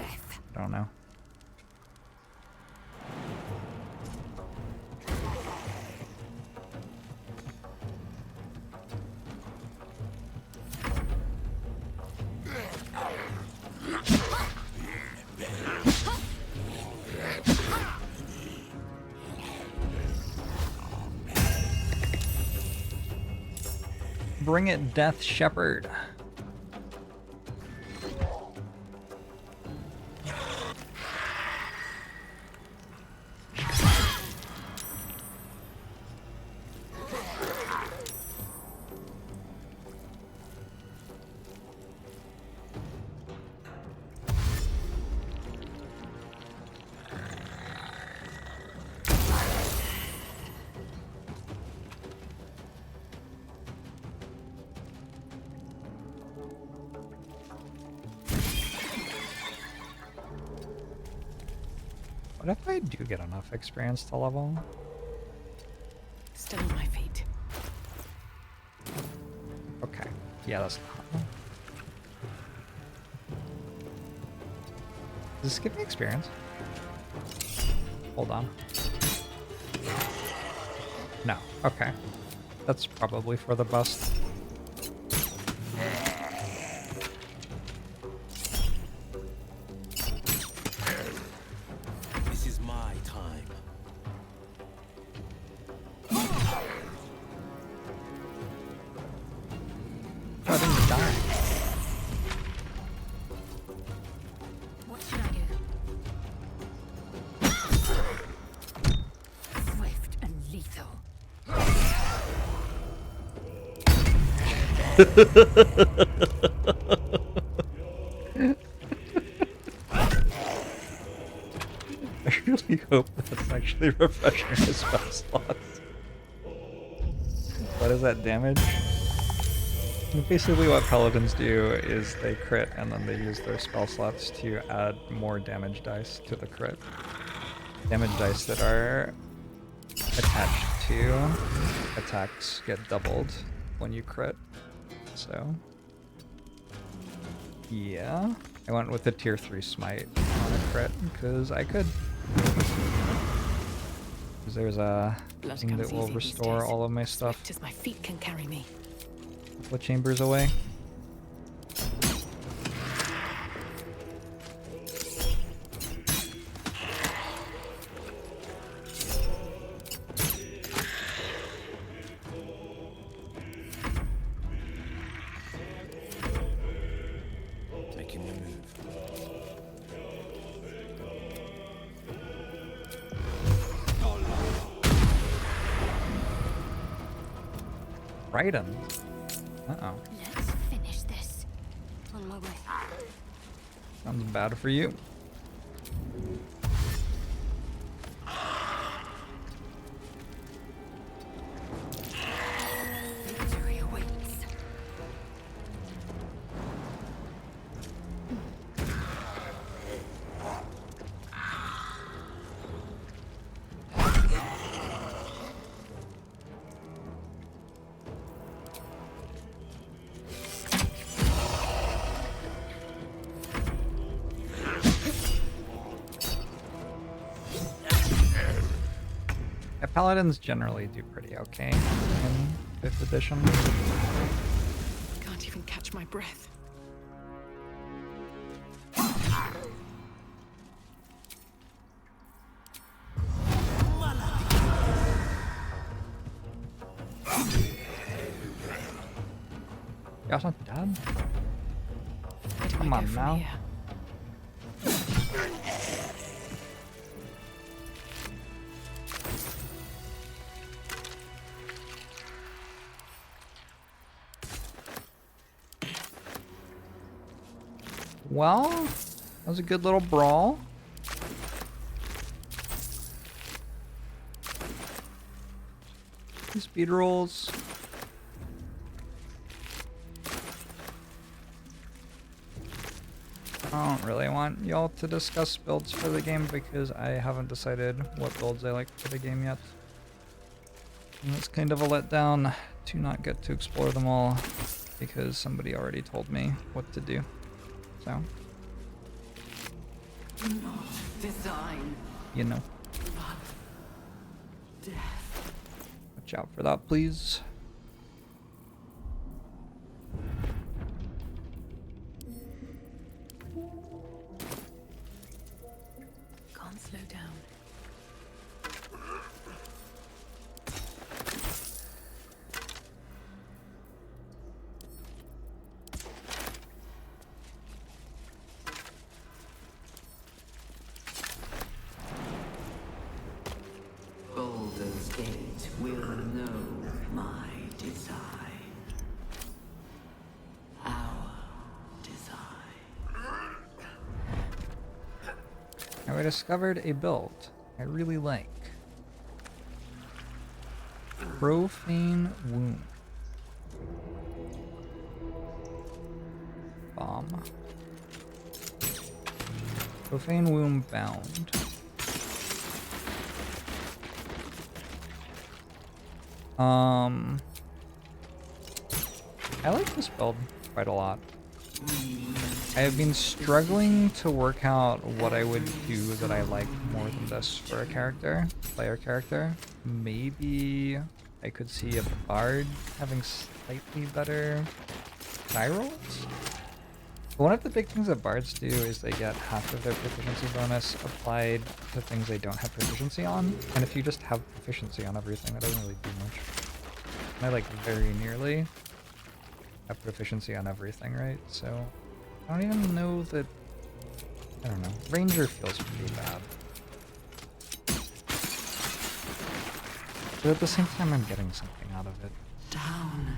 I don't know. Bring it, Death Shepherd. What if I do get enough experience to level? Still on my feet. Okay. Yeah, that's not. Does this give me experience? Hold on. No. Okay. That's probably for the bust. I really hope that's actually refreshing his spell slots. What is that damage? Basically what paladins do is they crit and then they use their spell slots to add more damage dice to the crit. Damage dice that are attached to attacks get doubled when you crit. So, yeah. I went with the tier 3 smite on a crit because I could. Because there's a thing that will restore all of my stuff. Swift as my feet can carry me. A couple of chambers away. Making the move. Raiden. Uh-oh. Let's finish this. On my way. Sounds bad for you. Victory awaits. Yeah, paladins generally do pretty okay in 5th edition. Can't even catch my breath. Y'all's not dead? Where do Come I go on from now. here? Well, that was a good little brawl. Speed rolls. I don't really want y'all to discuss builds for the game because I haven't decided what builds I like for the game yet. And it's kind of a letdown to not get to explore them all because somebody already told me what to do. So, Not design, you know. but death. Watch out for that, please. Can't slow down. Baldur's Gate will know my design. Our design. Now I discovered a build I really like. Profane Wound. Bomb. Profane Wound Bound. I like this build quite a lot. I have been struggling to work out what I would do that I like more than this for a character, player character. Maybe I could see a bard having slightly better die rolls. One of the big things that bards do is they get half of their proficiency bonus applied to things they don't have proficiency on. And if you just have proficiency on everything, that doesn't really do much. And I like very nearly have proficiency on everything, right? So I don't even know that. I don't know. Ranger feels pretty bad. But at the same time, I'm getting something out of it. Down.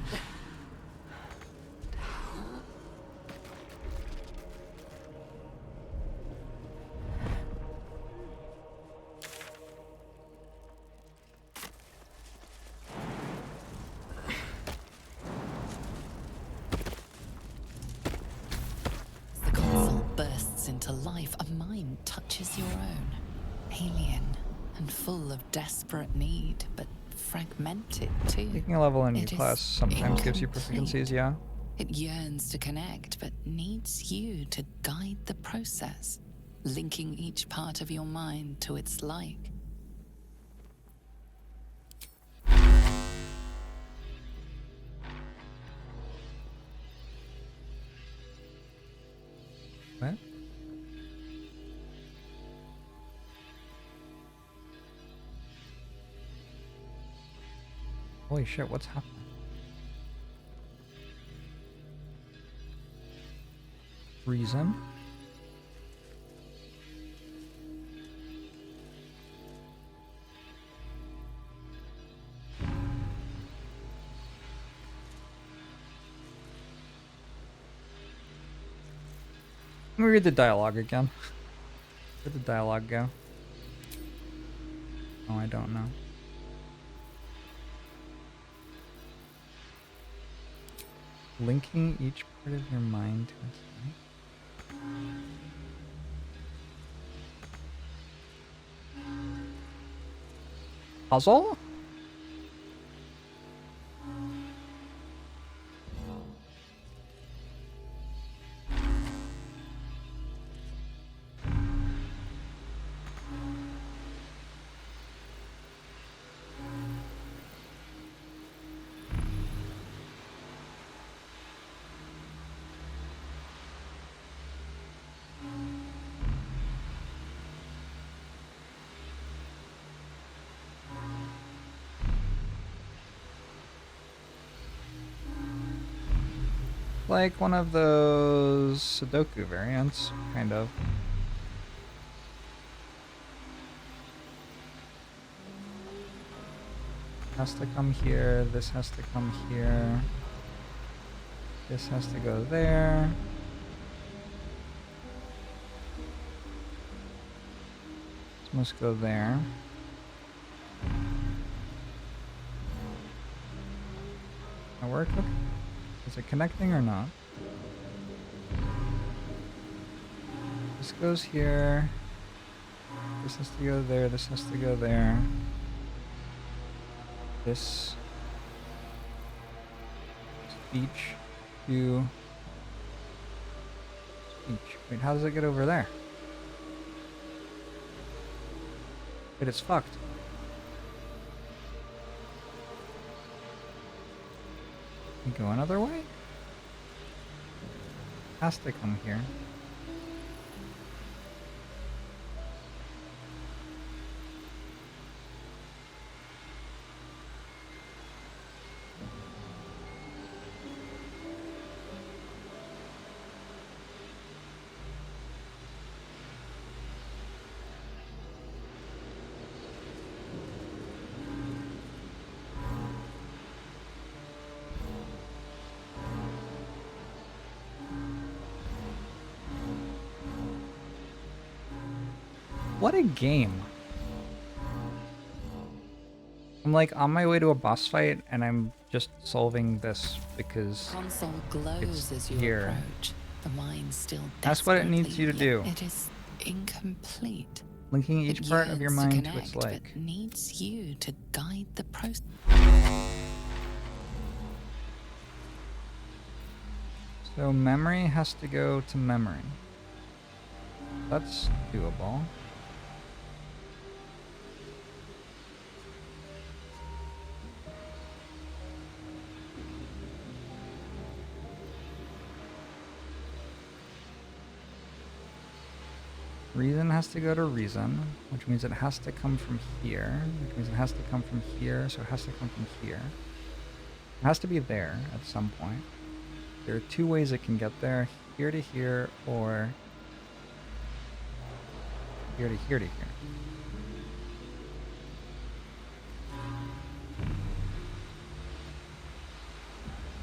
comes into life, a mind touches your own. Alien and full of desperate need, but fragmented too. Taking a level in It class is sometimes gives you proficiencies, yeah. It yearns to connect, but needs you to guide the process, linking each part of your mind to its like. What? Holy shit, what's happening? Reason? Let me read the dialogue again. Where'd the dialogue go? Oh, I don't know. Linking each part of your mind to its puzzle? Like one of those Sudoku variants, kind of. Has to come here, this has to come here. This has to go there. This must go there. That work? Okay. Is it connecting or not? This goes here. This has to go there. This has to go there. This speech to speech. Wait, how does it get over there? Wait, it's fucked. Go another way? Has to come here. What a game. I'm like on my way to a boss fight and I'm just solving this because Console glows as you here. approach. The mind still That's what it needs you to do. It is incomplete. Linking each part of your mind to its like. But needs you to guide the process. So memory has to go to memory. That's doable. Reason has to go to reason, which means it has to come from here, which means it has to come from here, so it has to come from here. It has to be there at some point. There are two ways it can get there, here to here, or here to here to here.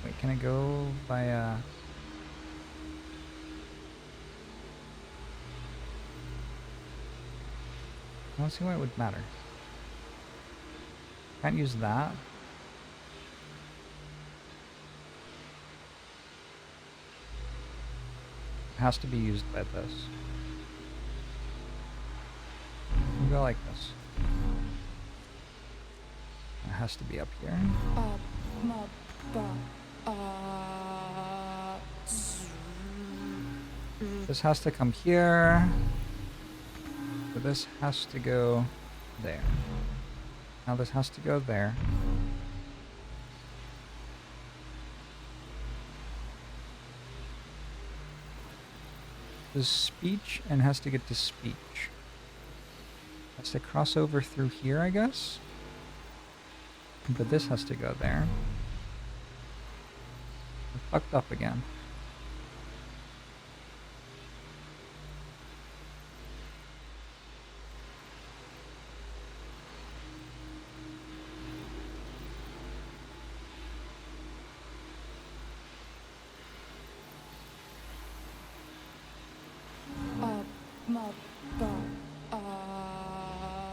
Wait, can it go via... I don't see why it would matter. Can't use that. has to be used by this. We'll go like this. It has to be up here. This has to come here. So this has to go there. Now this has to go there. This is speech and has to get to speech. Has to cross over through here, I guess. But this has to go there. We're fucked up again.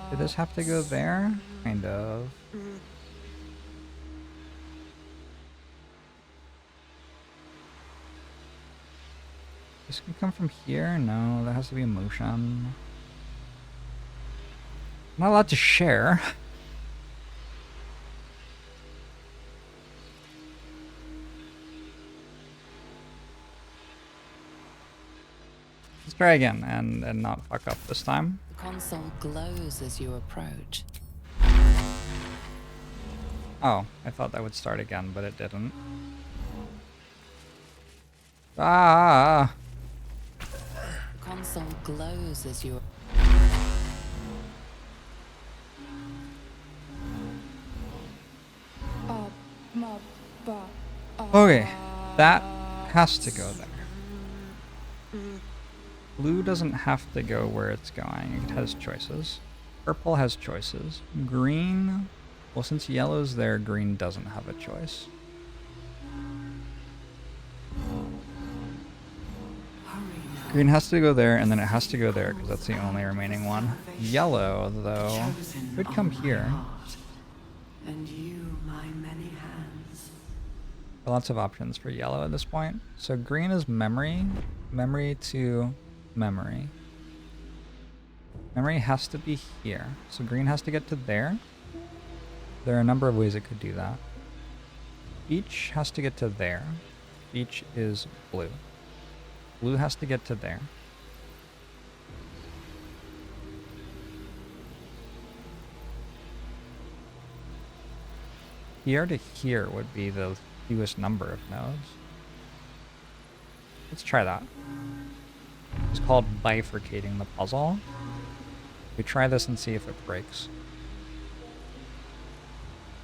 Did this have to go there? Kind of. This can come from here? No, that has to be a motion. I'm not allowed to share. Let's try again and not fuck up this time. The console glows as you approach. Oh, I thought that would start again, but it didn't. Ah! The console glows as you. Okay, that has to go there. Blue doesn't have to go where it's going. It has choices. Purple has choices. Green, well, since yellow's there, green doesn't have a choice. Green has to go there, and then it has to go there, because that's the only remaining one. Yellow, though, could come here. And you, my many hands. Lots of options for yellow at this point. So green is memory. Memory to memory. Memory has to be here. So green has to get to there. There are a number of ways it could do that. Each has to get to there. Each is blue. Blue has to get to there. Here to here would be the fewest number of nodes. Let's try that. It's called bifurcating the puzzle. We try this and see if it breaks.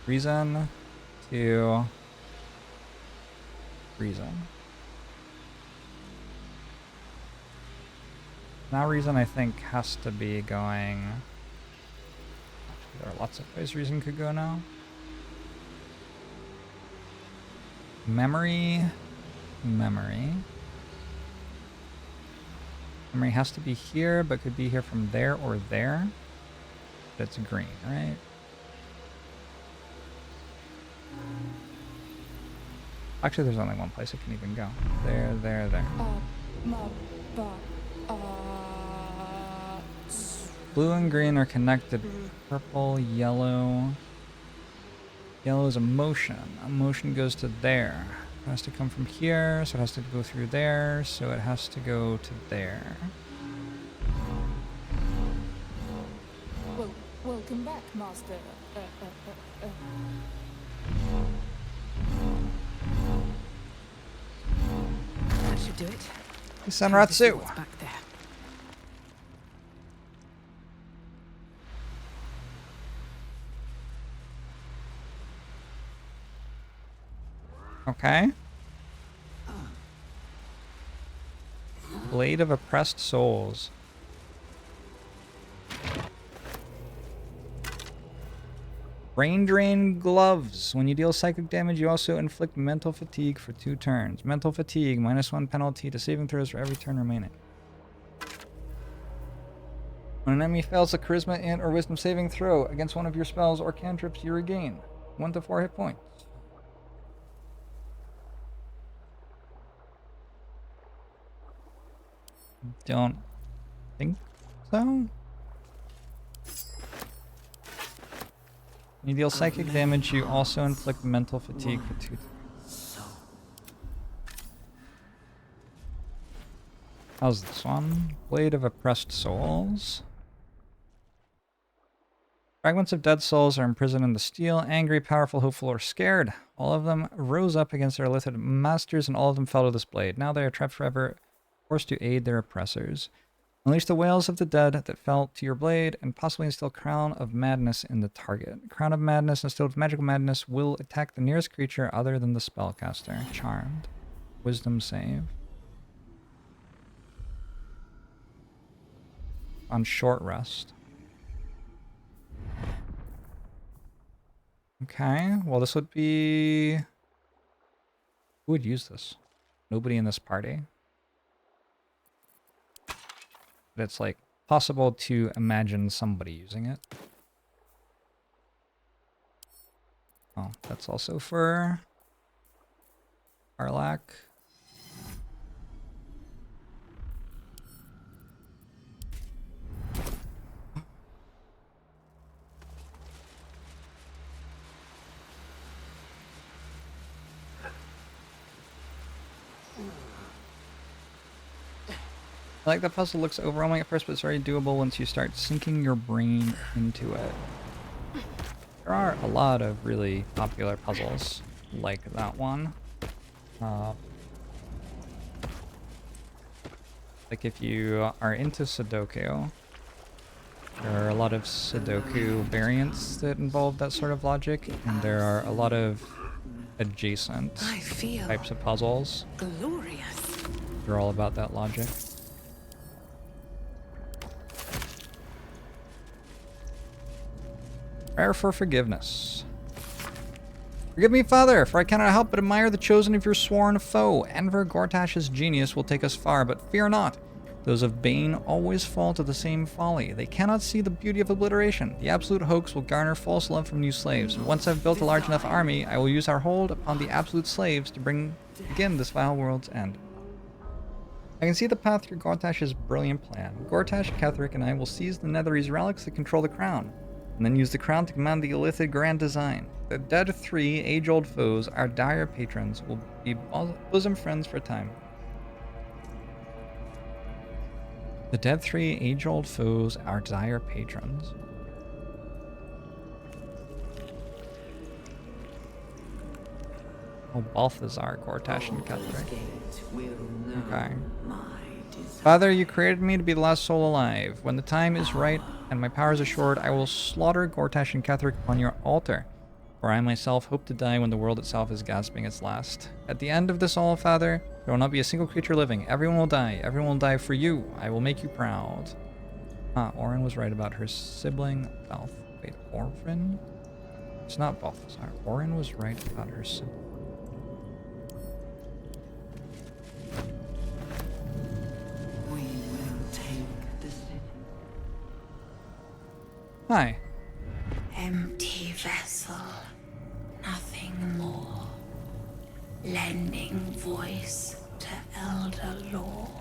Reason to reason. Now reason, I think, has to be going... There are lots of ways reason could go now. Memory. Memory. Memory has to be here, but could be here from there or there. That's green, right? Actually, there's only one place it can even go. There, there, there. Blue and green are connected. Purple, yellow. Yellow is a motion. A motion goes to there. It has to come from here, so it has to go through there, so it has to go to there. Welcome back, Master. That should do it. Sanratsu. What's back there? Okay. Blade of Oppressed Souls. Brain Drain Gloves. When you deal psychic damage, you also inflict mental fatigue for 2 turns. Mental fatigue, -1 penalty to saving throws for every turn remaining. When an enemy fails a charisma and or wisdom saving throw against one of your spells or cantrips, you regain 1 to 4 hit points. Don't think so. You deal psychic damage, you also inflict mental fatigue for 2 turns. How's this one? Blade of Oppressed Souls. Fragments of dead souls are imprisoned in the steel, angry, powerful, hopeful, or scared. All of them rose up against their illithid masters, and all of them fell to this blade. Now they are trapped forever, forced to aid their oppressors. Unleash the wails of the dead that fell to your blade, and possibly instill Crown of Madness in the target. Crown of Madness instilled with magical madness will attack the nearest creature other than the spellcaster. Charmed. Wisdom save. On short rest. Okay, well this would be... Who would use this? Nobody in this party. But it's like possible to imagine somebody using it. Oh, that's also for Arlak. I like that puzzle looks overwhelming at first, but it's very doable once you start sinking your brain into it. There are a lot of really popular puzzles like that one. Like if you are into Sudoku, there are a lot of Sudoku variants that involve that sort of logic, and there are a lot of adjacent types of puzzles. Glorious. They're all about that logic. Prayer for forgiveness. Forgive me, Father, for I cannot help but admire the chosen of your sworn foe. Enver Gortash's genius will take us far, but fear not. Those of Bane always fall to the same folly. They cannot see the beauty of obliteration. The absolute hoax will garner false love from new slaves. And once I've built a large enough army, I will use our hold upon the absolute slaves to begin this vile world's end. I can see the path through Gortash's brilliant plan. Gortash, Ketheric, and I will seize the Netherese relics that control the crown, and then use the crown to command the Illithid grand design. The dead 3 age-old foes, our dire patrons, will be bosom friends for a time. The dead 3 age-old foes, our dire patrons. Oh, Balthazar, Gortash, and Ketheric. Okay. Father, you created me to be the last soul alive. When the time is right and my powers assured, I will slaughter Gortash and Ketheric upon your altar. For I myself hope to die when the world itself is gasping its last. At the end of this all, Father, there will not be a single creature living. Everyone will die. Everyone will die for you. I will make you proud. Orin was right about her sibling. Wait, Orin? It's not Balthazar. Orin was right about her sibling. Hi. Empty vessel, nothing more. Lending voice to elder law.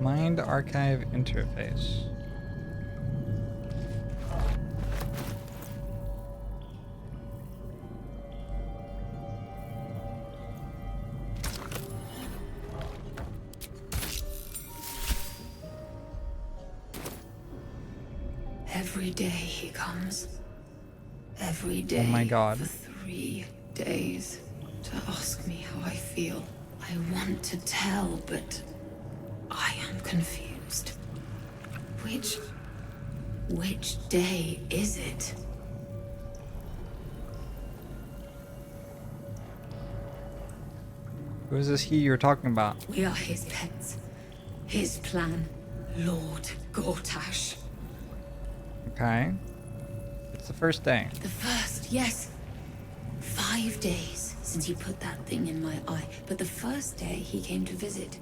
Mind archive interface. Every day he comes. Every day. Oh my God. For 3 days. To ask me how I feel. I want to tell, but I am confused. Which day is it? Who is this he you're talking about? We are his pets. His plan. Lord Gortash. Okay. It's the first day. The first, yes. 5 days since he put that thing in my eye, but the first day he came to visit.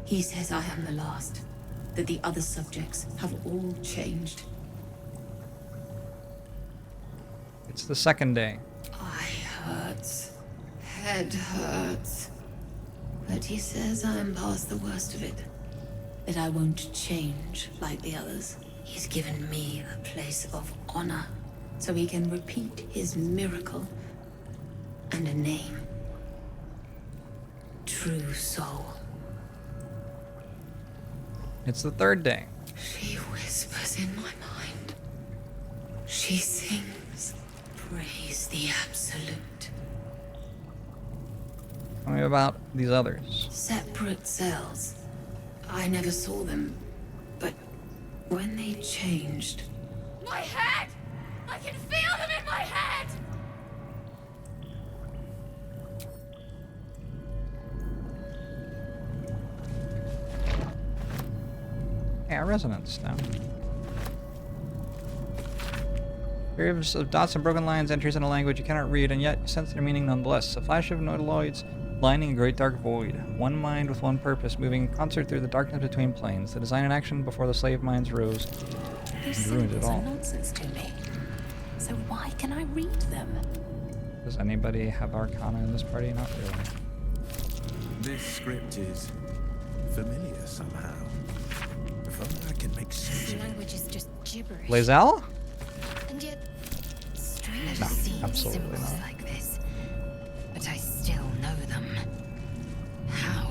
He says I am the last. that the other subjects have all changed. It's the second day. Eye hurts. Head hurts. But he says I'm past the worst of it. That I won't change like the others. He's given me a place of honor, so he can repeat his miracle. And a name. True Soul. It's the third day. She whispers in my mind. She sings. Praise the Absolute. Tell me about these others. Separate cells. I never saw them, but when they changed... My head! I can feel them in my head! Yeah, resonance now. Periods of dots and broken lines enters in a language you cannot read, and yet you sense their meaning nonetheless. A flash of nautiloids lining a great dark void. One mind with one purpose, moving in concert through the darkness between planes. The design and action before the slave minds rose These and ruined it symbols are all. nonsense to me. So why can I read them? Does anybody have Arcana in this party? Not really. This script is familiar somehow. If only I can make sense The of it. language is just gibberish. Lae'zel? And yet, strange No, to see absolutely symbols not. like this. But I still know them. How?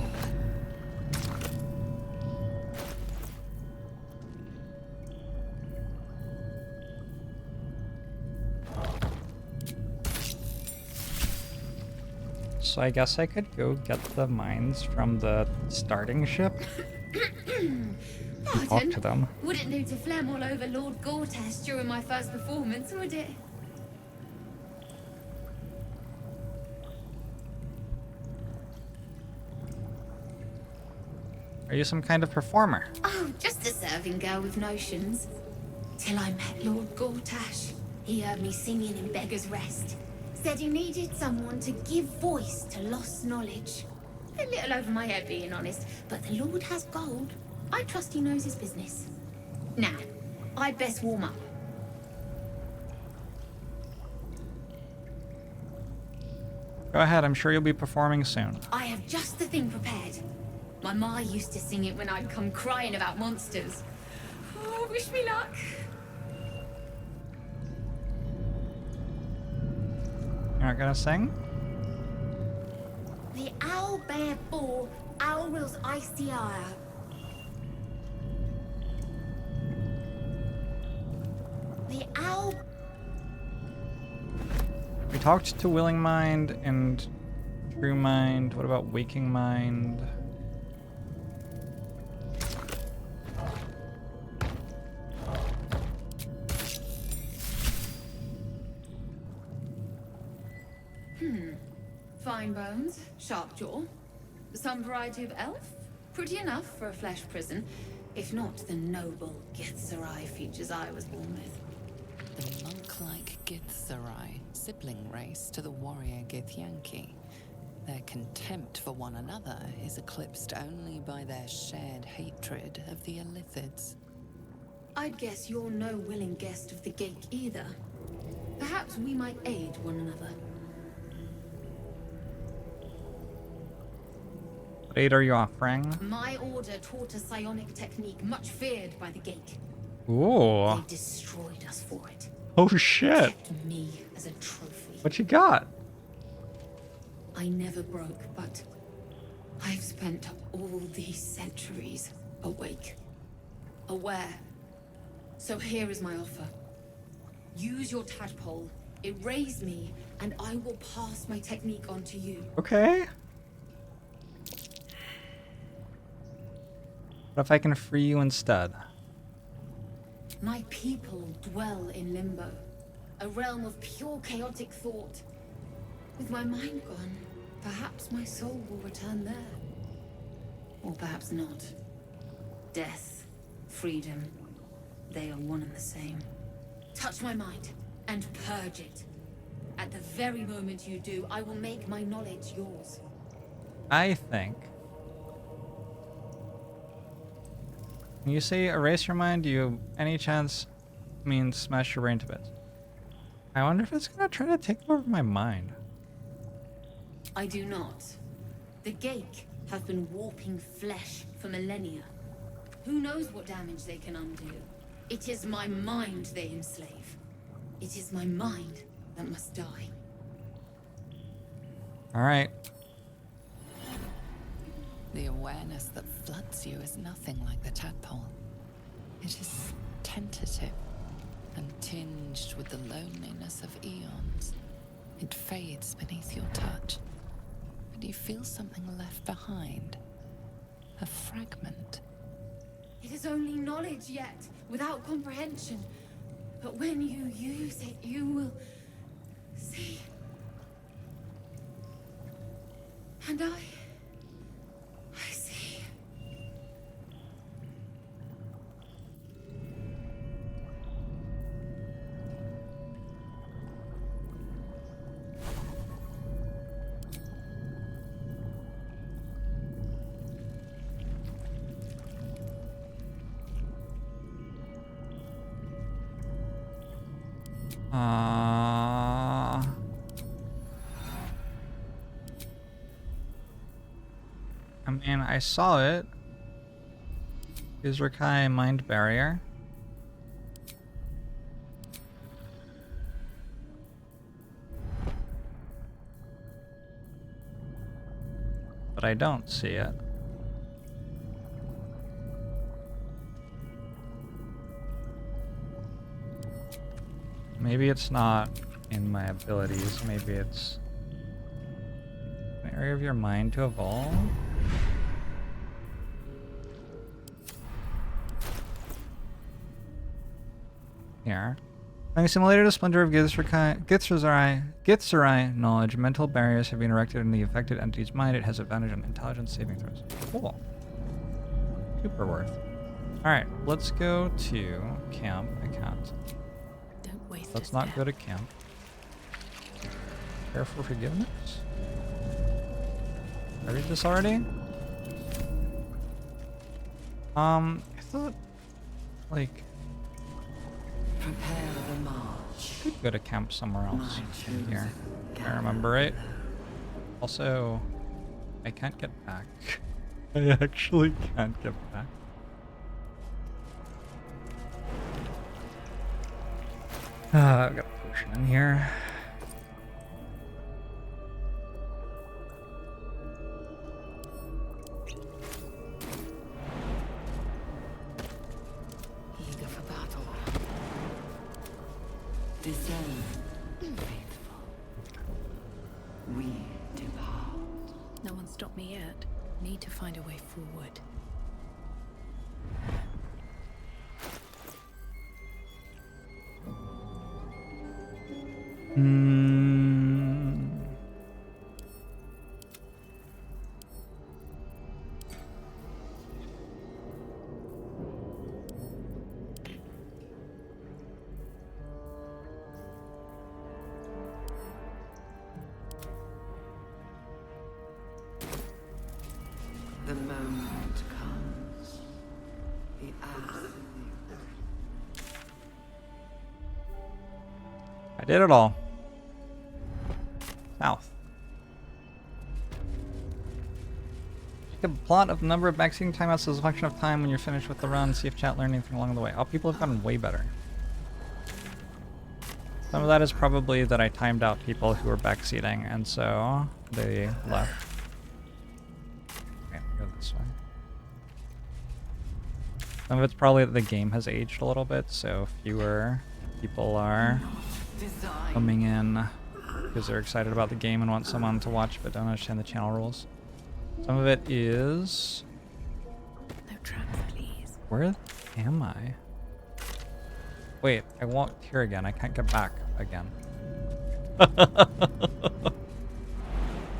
So I guess I could go get the mines from the starting ship and talk to them. Wouldn't do to phlegm all over Lord Gortash during my first performance, would it? Are you some kind of performer? Oh, just a serving girl with notions. Till I met Lord Gortash. He heard me singing in Beggar's Rest. Said he needed someone to give voice to lost knowledge. A little over my head, being honest, but the Lord has gold. I trust he knows his business. Now, I'd best warm up. Go ahead, I'm sure you'll be performing soon. I have just the thing prepared. My ma used to sing it when I'd come crying about monsters. Oh, wish me luck. You're not gonna sing? The owl bear bore Owl's icy ire. The owl. We talked to Willing Mind and True Mind. What about Waking Mind? Fine bones, sharp jaw, some variety of elf. Pretty enough for a flesh prison, if not the noble Githzerai features I was born with. The monk-like Githzerai, sibling race to the warrior Githyanki. Their contempt for one another is eclipsed only by their shared hatred of the Illithids. I'd guess you're no willing guest of the Gake either. Perhaps we might aid one another. What aid are you offering? My order taught a psionic technique much feared by the Gake. Ooh. They destroyed us for it. Oh shit. Kept me as a trophy. What you got? I never broke, but I've spent all these centuries awake, aware. So here is my offer. Use your tadpole, erase me, and I will pass my technique on to you. Okay. What if I can free you instead? My people dwell in limbo, a realm of pure chaotic thought. With my mind gone, perhaps my soul will return there. Or perhaps not. Death, freedom, they are one and the same. Touch my mind and purge it. At the very moment you do, I will make my knowledge yours. I think When you say erase your mind, do you any chance mean smash your brain to bits? I wonder if it's gonna try to take over my mind. I do not. The Gake have been warping flesh for millennia. Who knows what damage they can undo? It is my mind they enslave. It is my mind that must die. Alright. The awareness that floods you is nothing like the tadpole. It is tentative and tinged with the loneliness of eons. It fades beneath your touch, but you feel something left behind. A fragment. It is only knowledge yet, without comprehension. But when you use it, you will see. And I see. I mean, I saw it. Izrakai mind barrier. But I don't see it. Maybe it's not in my abilities. Maybe it's an area of your mind to evolve. Here. Having simulated a splinter of Githzerai knowledge, mental barriers have been erected in the affected entity's mind. It has advantage on intelligence saving throws. Cool. Super worth. Alright, let's go to camp. I can't. Don't waste Let's not go to camp. Prayer for forgiveness? Did I read this already? I thought, like, prepare the march. Could go to camp somewhere else in here. If I remember right. Also, I can't get back. I actually can't get back. I've got a potion in here. Eager for battle. Descend, faithful. We depart. No one stopped me yet. Need to find a way forward. The moment comes. The hour. I did it all. South. Take a plot of number of vaccine timeouts as a function of time when you're finished with the run. See if chat learned anything along the way. Oh, people have gotten way better. Some of that is probably that I timed out people who were backseating, and so they left. Okay, go this way. Some of it's probably that the game has aged a little bit, so fewer people are coming in because they're excited about the game and want someone to watch but don't understand the channel rules. Some of it is... No traps, please. Where am I? Wait, I walked here again. I can't get back again.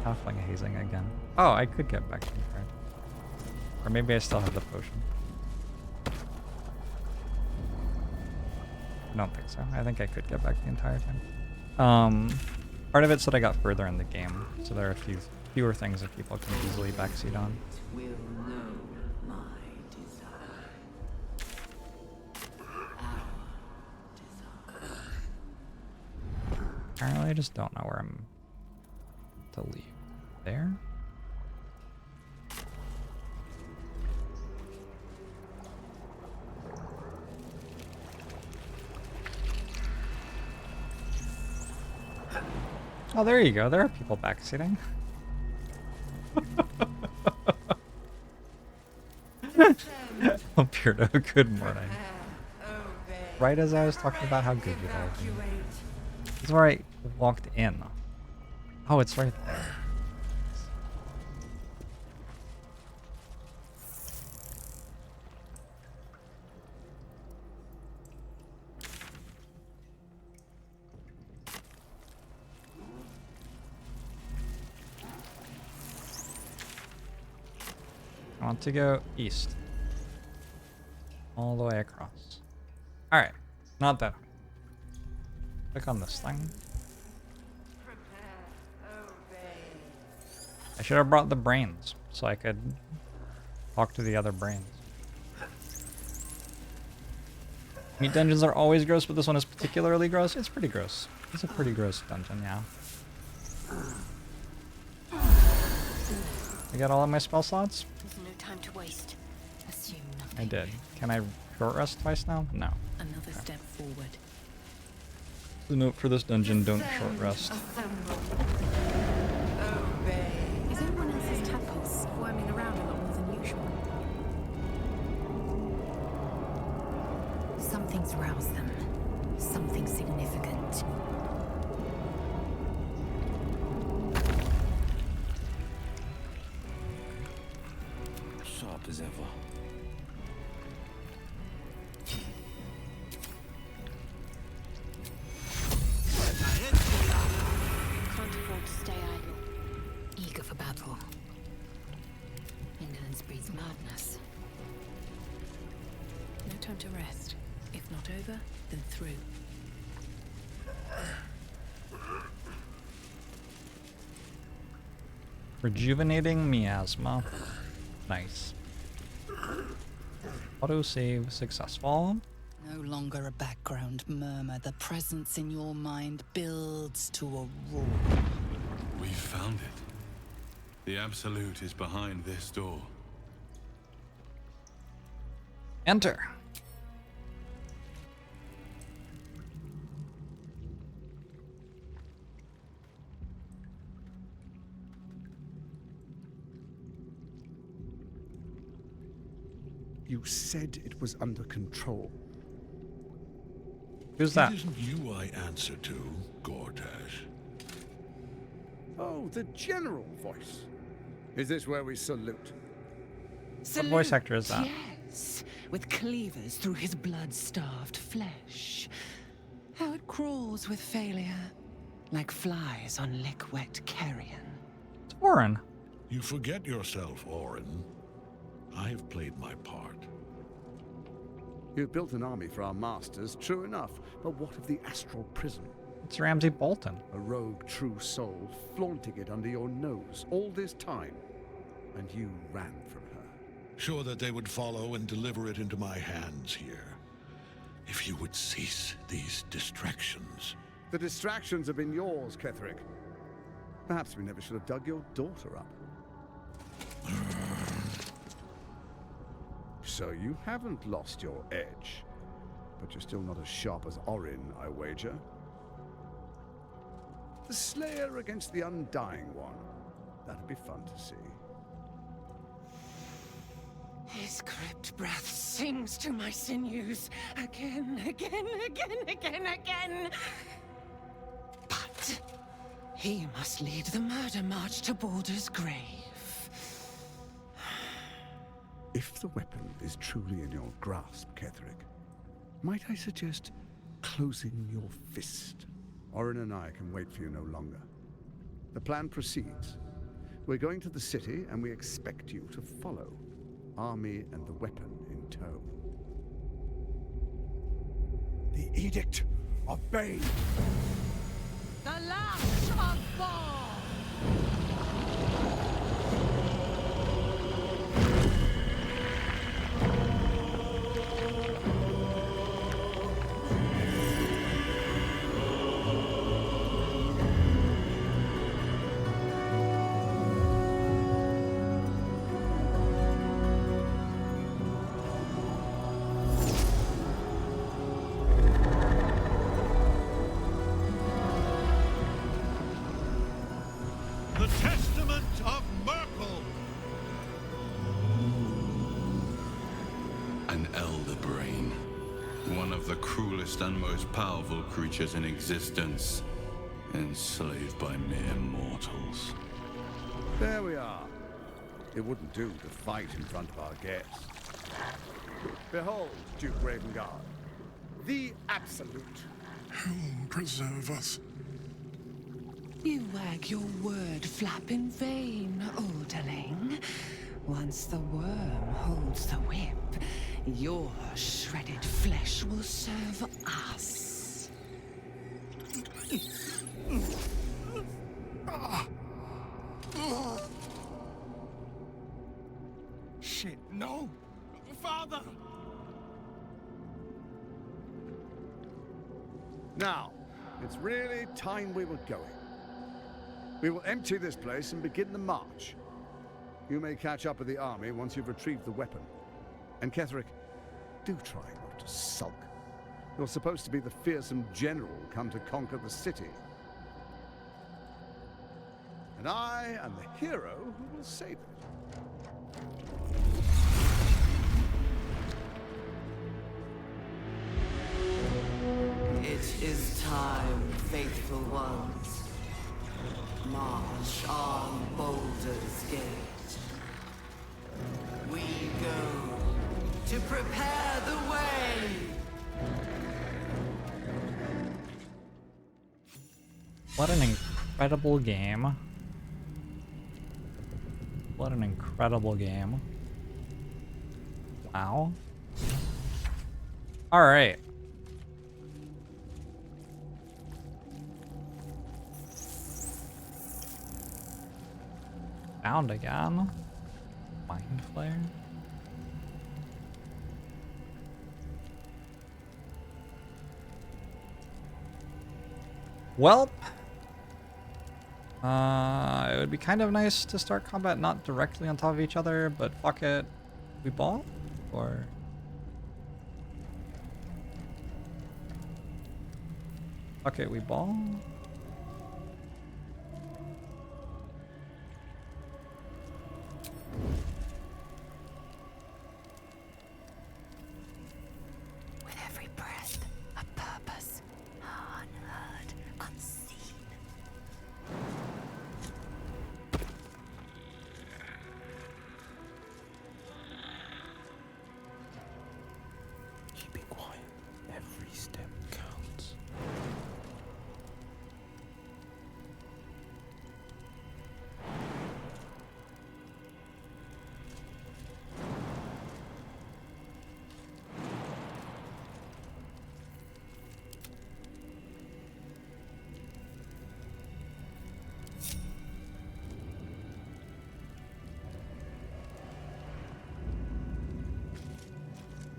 Halfling hazing again. Oh, I could get back to here. Or maybe I still have the potion. I don't think so. I think I could get back the entire time. Part of it's that I got further in the game, so there are fewer things that people can easily backseat on. Will know my desire. Apparently I just don't know where I'm to leave. There? Oh, there you go. There are people backseating. Oh, Beardo, good morning. Right as I was talking about how good you are. This is where I walked in. Oh, it's right there. I want to go east. All the way across. Alright. Not that hard. Click on this thing. I should have brought the brains so I could talk to the other brains. Meat dungeons are always gross, but this one is particularly gross. It's pretty gross. It's a pretty gross dungeon, yeah. I got all of my spell slots? There's no time to waste. Assume nothing. I did. Can I short rest twice now? No. Another step forward. The note for this dungeon, don't short rest. Is anyone else's tadpoles squirming around a lot more than usual? Something's roused them. Something significant. Sharp as ever. Can't afford to stay idle. Eager for battle. Indolence breeds madness. No time to rest. If not over, then through. Rejuvenating miasma. Nice. Autosave successful. No longer a background murmur. The presence in your mind builds to a roar. We found it. The Absolute is behind this door. Enter. You said it was under control. Who's that? It isn't you I answer to, Gortash. Oh, the general voice. Is this where we salute? What voice actor is that? Yes, with cleavers through his blood-starved flesh. How it crawls with failure, like flies on lick-wet carrion. It's Warren. You forget yourself, Orin. I've played my part. You've built an army for our masters, true enough. But what of the astral prison? It's Ramsay Bolton. A rogue true soul, flaunting it under your nose all this time. And you ran from her. Sure that they would follow and deliver it into my hands here. If you would cease these distractions. The distractions have been yours, Ketherick. Perhaps we never should have dug your daughter up. So you haven't lost your edge. But you're still not as sharp as Orin, I wager. The Slayer against the Undying One. That'd be fun to see. His crypt breath sings to my sinews again, again, again, again, again. But he must lead the murder march to Baldur's grave. If the weapon is truly in your grasp, Ketherick, might I suggest closing your fist? Orin and I can wait for you no longer. The plan proceeds. We're going to the city, and we expect you to follow. Army and the weapon in tow. The Edict of Bane. The Lash of Ball! cruelest and most powerful creatures in existence, enslaved by mere mortals. There we are. It wouldn't do to fight in front of our guests. Behold, Duke Ravengard, the Absolute. Helm preserve us. You wag your word flap in vain, Orderling. Once the worm holds the whip, your shredded flesh will serve us. Shit, no! Father! Now, it's really time we were going. We will empty this place and begin the march. You may catch up with the army once you've retrieved the weapon. And Ketherick, do try not to sulk. You're supposed to be the fearsome general come to conquer the city. And I am the hero who will save it. It is time, faithful ones. March on Baldur's Gate. We go to prepare the way. What an incredible game. What an incredible game. Wow. All right. Found again. Mind flare. Well, it would be kind of nice to start combat not directly on top of each other, but fuck it. We ball? Or... fuck it, we ball? With every breath, a purpose, unheard, unseen. Keeping quiet. Every step counts.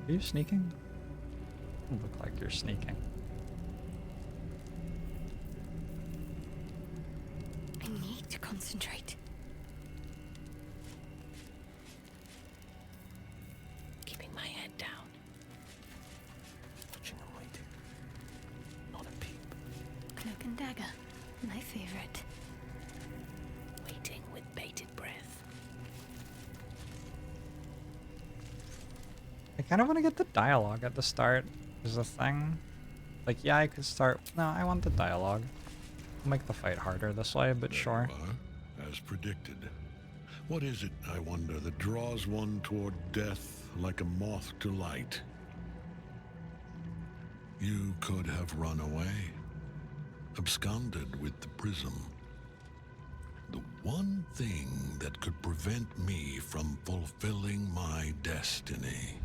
Are you sneaking? You look like you're sneaking. I need to concentrate. Keeping my head down. Watching and waiting. Not a peep. Cloak and dagger, my favorite. Waiting with bated breath. I kind of want to get the dialogue at the start. Is a thing. Like, yeah, I could start. No, I want the dialogue. Make the fight harder this way, but sure. As predicted. What is it, I wonder, that draws one toward death like a moth to light? You could have run away, absconded with the prism. The one thing that could prevent me from fulfilling my destiny.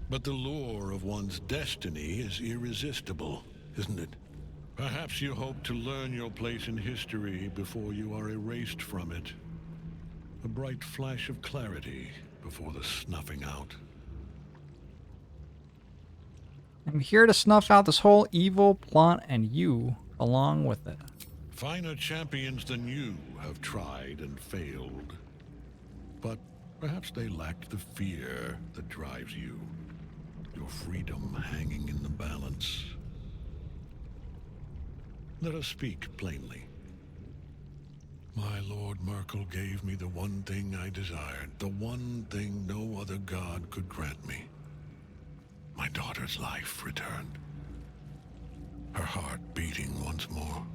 But the lure of one's destiny is irresistible, isn't it? Perhaps you hope to learn your place in history before you are erased from it. A bright flash of clarity before the snuffing out. I'm here to snuff out this whole evil plot and you along with it. Finer champions than you have tried and failed. But perhaps they lacked the fear that drives you. Your freedom hanging in the balance. Let us speak plainly. My Lord Merkel gave me the one thing I desired, the one thing no other god could grant me. My daughter's life returned. Her heart beating once more.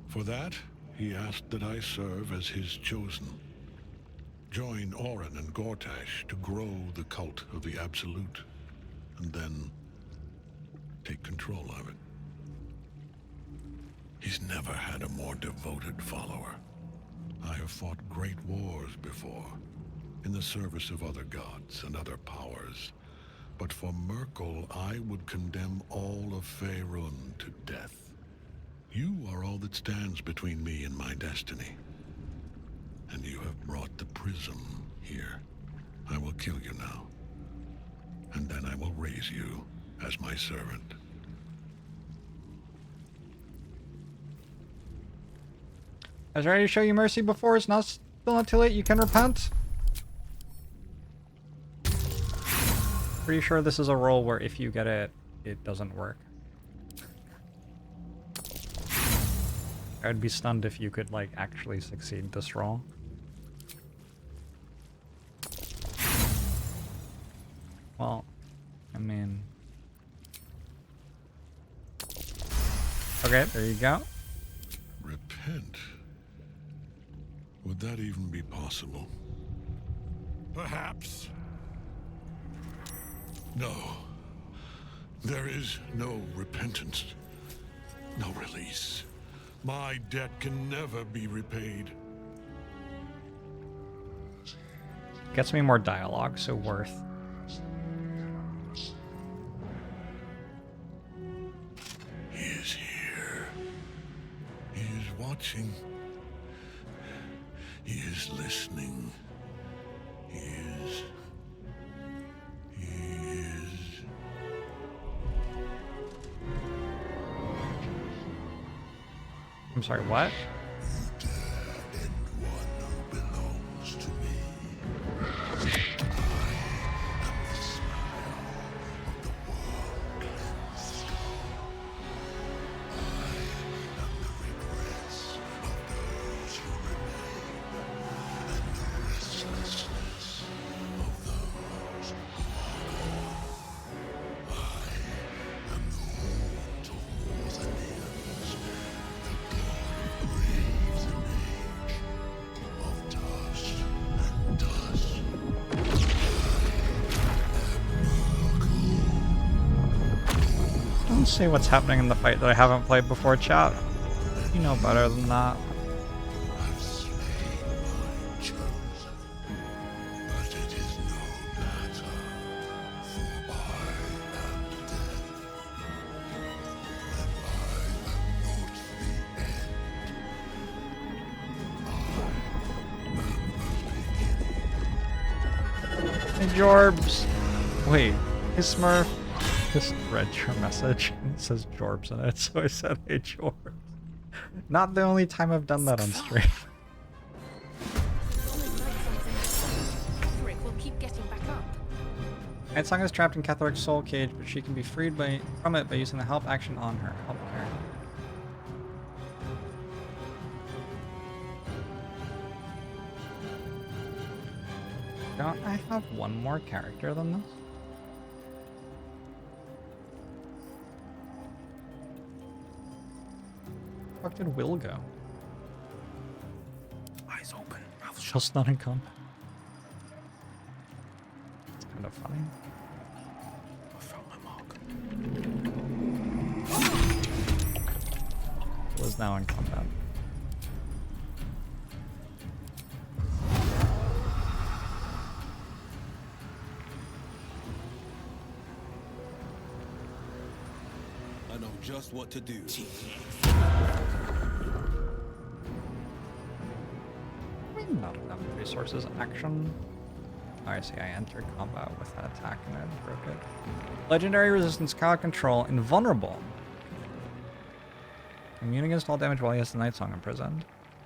For that, he asked that I serve as his chosen. Join Orin and Gortash to grow the cult of the Absolute, and then take control of it. He's never had a more devoted follower. I have fought great wars before, in the service of other gods and other powers. But for Merkel, I would condemn all of Faerun to death. You are all that stands between me and my destiny. And you have brought the prism here. I will kill you now. And then I will raise you as my servant. I was ready to show you mercy before. It's not still not too late. You can repent. Pretty sure this is a roll where if you get it, it doesn't work. I'd be stunned if you could like actually succeed this roll. Well, I mean... Okay, there you go. Repent? Would that even be possible? Perhaps. No. There is no repentance. No release. My debt can never be repaid. Gets me more dialogue, so worth. He is here. He is watching. He is listening. He is... I'm sorry, what? Say what's happening in the fight that I haven't played before, chat. You know better than that. Hey, Jorbs. Wait, hey Smurf. Just read your message. It says Jorbs in it, so I said, hey Jorbs. Not the only time I've done that on stream. Nightsong is trapped in Ketheric's soul cage, but she can be freed from it by using the help action on her. Help her. Don't I have one more character than this? Where the fuck did Will go? Eyes open, mouth shut. Just not in combat. It's kind of funny. I found my mark. Was now in combat. I know just what to do. Not enough resources. Action. Oh, I see. I entered combat with that attack and I broke it. Legendary resistance, crowd control, invulnerable. Immune against all damage while he has the Night Song imprisoned.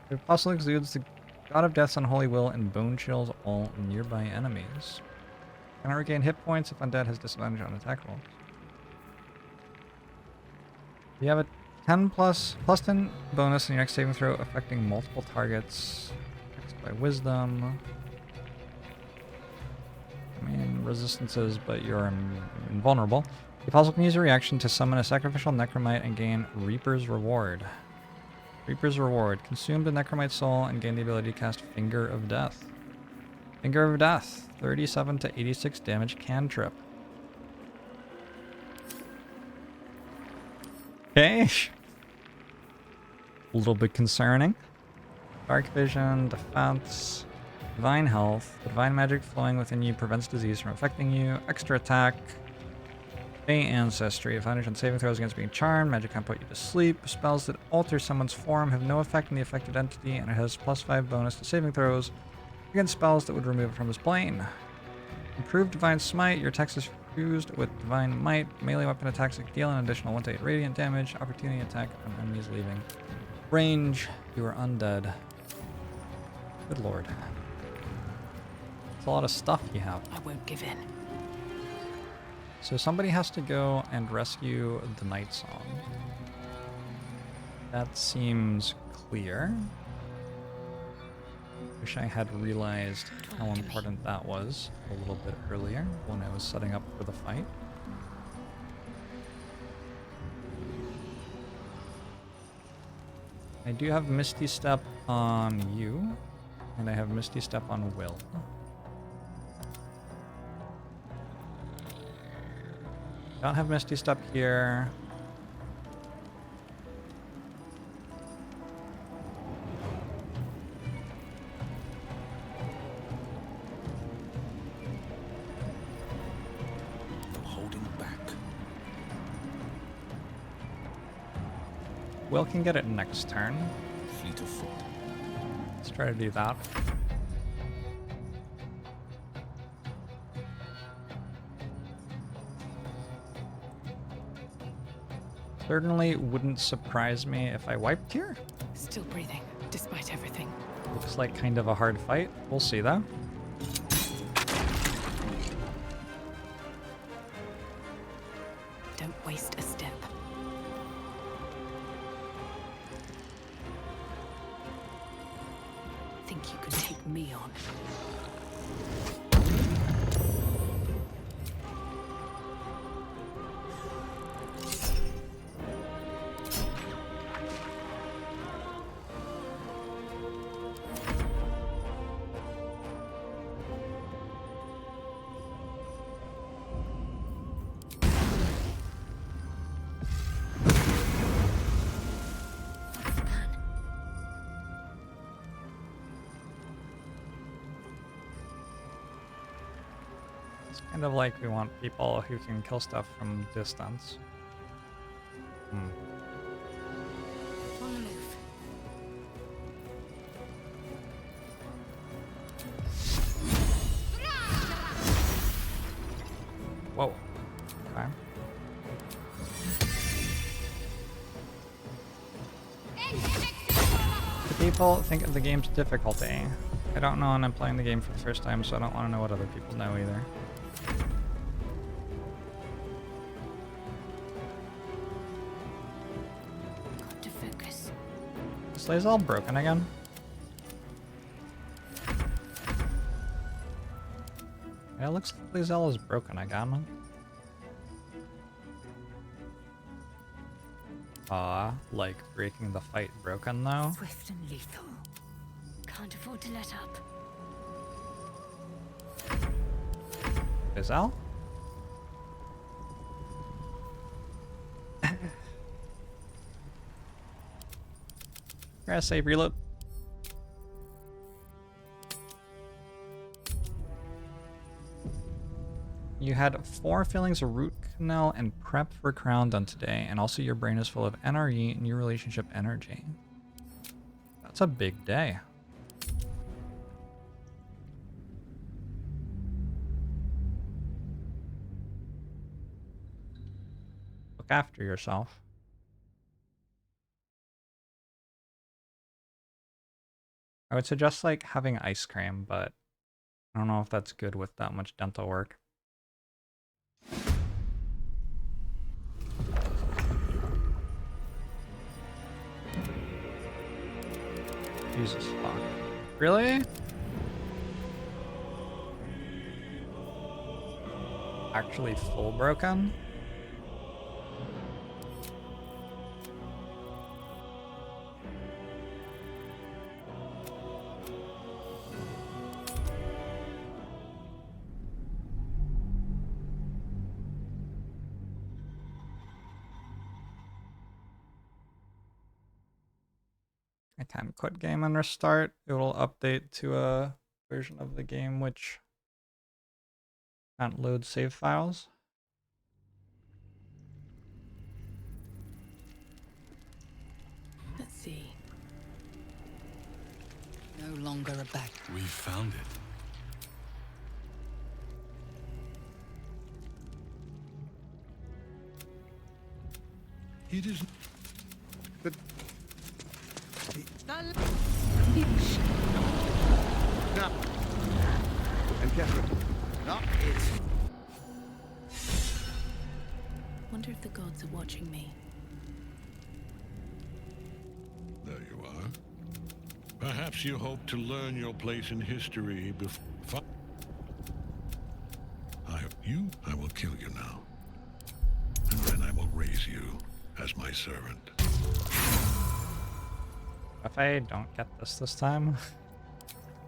If possible, exudes the God of Death's unholy will and bone chills all nearby enemies. Cannot regain hit points if undead has disadvantage on attack rolls. You have a 10 plus 10 bonus in your next saving throw affecting multiple targets. By wisdom. I mean, resistances, but you're invulnerable. The apostle can use a reaction to summon a sacrificial necromite and gain Reaper's Reward. Reaper's Reward. Consume the necromite soul and gain the ability to cast Finger of Death. Finger of Death. 37 to 86 damage cantrip. Okay. A little bit concerning. Dark vision, defense, divine health. The divine magic flowing within you prevents disease from affecting you. Extra attack. Fey ancestry. Advantage on saving throws against being charmed. Magic can't put you to sleep. Spells that alter someone's form have no effect on the affected entity, and it has +5 bonus to saving throws against spells that would remove it from his plane. Improved divine smite. Your attacks is fused with divine might. Melee weapon attacks that deal an additional 1 to 8 radiant damage. Opportunity attack on enemies leaving range. You are undead. Good lord. That's a lot of stuff you have. I won't give in. So somebody has to go and rescue the Night Song. That seems clear. Wish I had realized how important that was a little bit earlier when I was setting up for the fight. I do have Misty Step on you, and I have Misty Step on Will. Don't have Misty Step here. I'm holding back. Will can get it next turn. Fleet of foot. Let's try to do that. Certainly wouldn't surprise me if I wiped here. Still breathing, despite everything. Looks like kind of a hard fight. We'll see though. Don't waste a step. Think you could take me on? Kind of like we want people who can kill stuff from distance. On the move. Whoa. Okay. Do people think of the game's difficulty? I don't know, and I'm playing the game for the first time, so I don't want to know what other people know either. Got to focus. This laser's all broken again. Yeah, it looks like Lazel is broken again. Like breaking the fight broken though. Swift and lethal. Can't afford to let up. Lazel? Gotta save reload. You had 4 fillings of root canal and prep for crown done today, and also your brain is full of NRE, new relationship energy. That's a big day. Look after yourself. I would suggest like having ice cream, but I don't know if that's good with that much dental work. Jesus fuck. Really? actually full broken. I can quit game and restart. It will update to a version of the game which can't load save files. Let's see. No longer a bag. We found it. It is. But. That No. And Catherine. No. Wonder if the gods are watching me. There you are. Perhaps you hope to learn your place in history before. I will kill you now. And then I will raise you as my servant. If I don't get this time,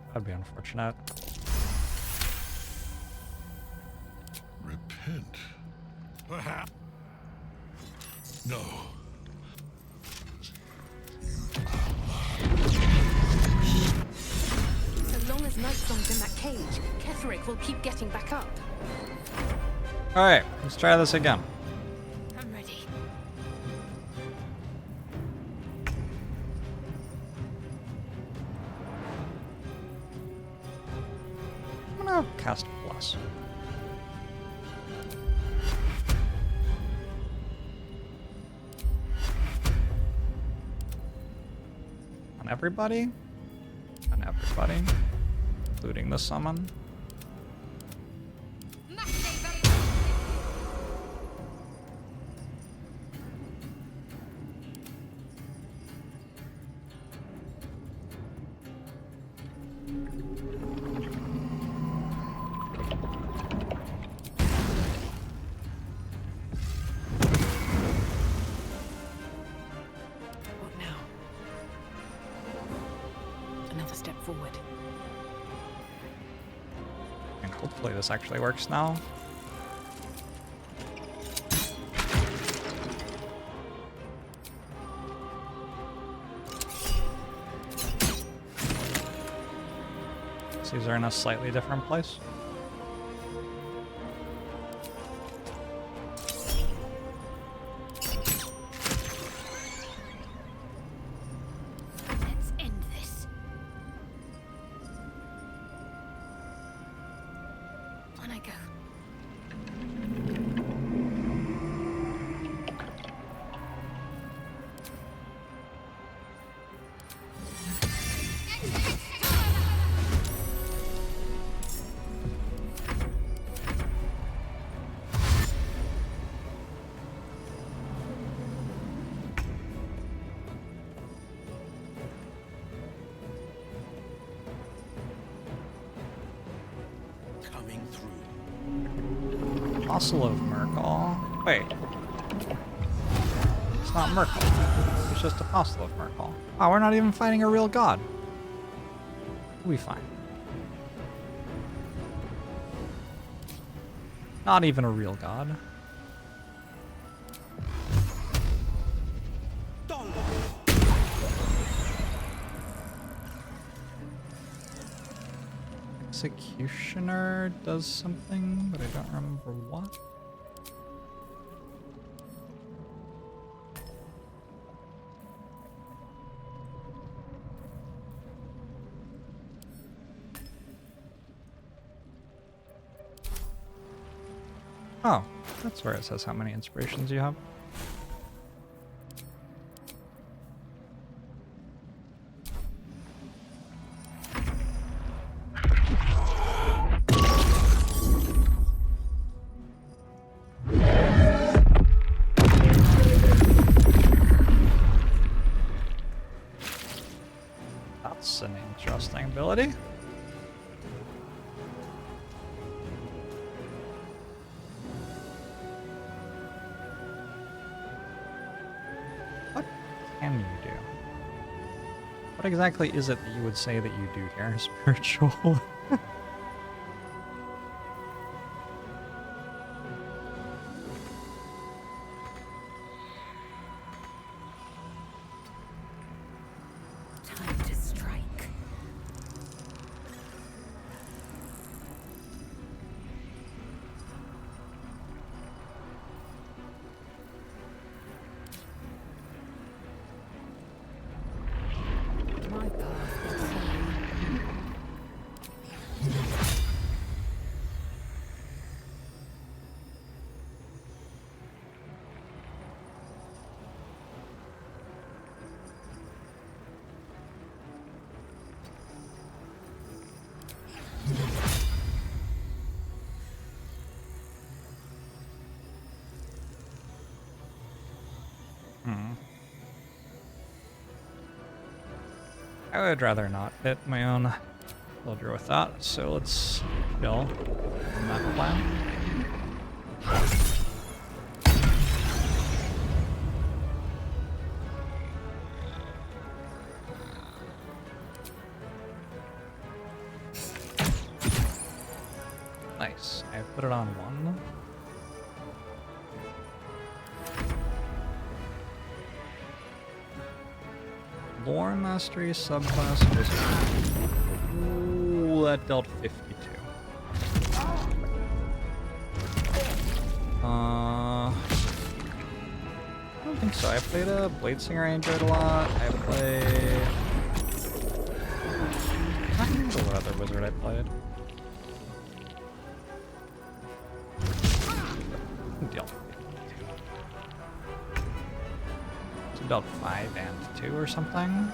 that'd be unfortunate. Repent. Perhaps. No. So long as Nightsong's in that cage, Ketherick will keep getting back up. Alright, let's try this again. I'm ready. I'm gonna cast Plus. On everybody? On everybody. Including the summon. What now? Another step forward. And hopefully this actually works now. So these are in a slightly different place. Let's end this. On I go. Coming through. Apostle of Merkel. Wait. It's not Merkel. It's just Apostle of Merkel. Wow, we're not even fighting a real god. We'll be fine. Not even a real god. Executioner does something, but I don't remember what. Oh, that's where it says how many inspirations you have. That's an interesting ability. can you do? What exactly is it that you would say that you do here, spiritual? Time to strike. My path will follow. I would rather not hit my own soldier with that, so let's chill on that plan. Nice. I put it on one. Lore Mastery subclass was... Ooh, that dealt 52. I don't think so. I played a Blade Singer I enjoyed a lot. I played... I can't remember what other wizard I played. Dealt 52. So dealt 5 and 2 or something.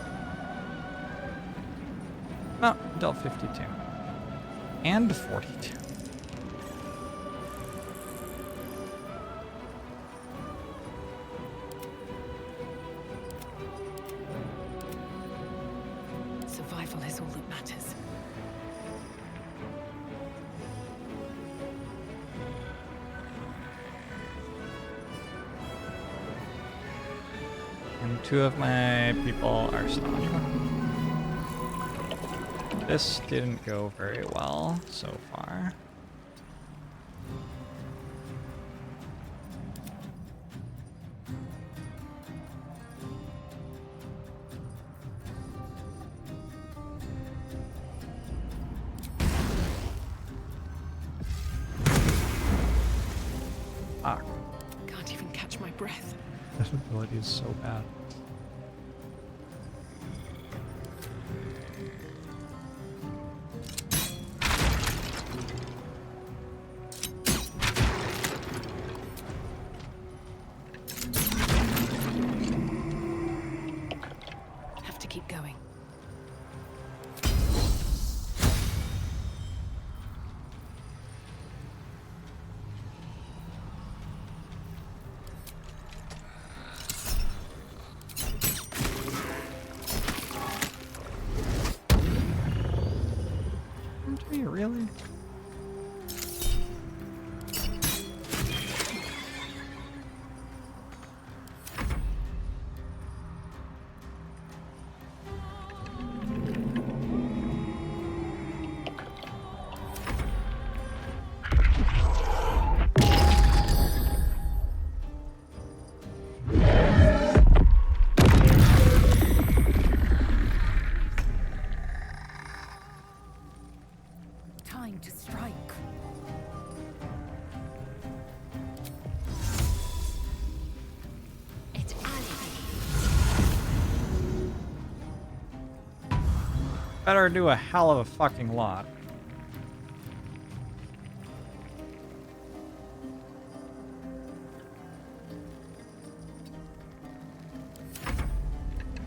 No, dealt 52. And 42. Survival is all that matters. And 2 of my people are stunned. This didn't go very well so far. Fuck. Can't even catch my breath. That ability is so bad. Have to keep going. Do you really? Time to strike. It's Better do a hell of a fucking lot.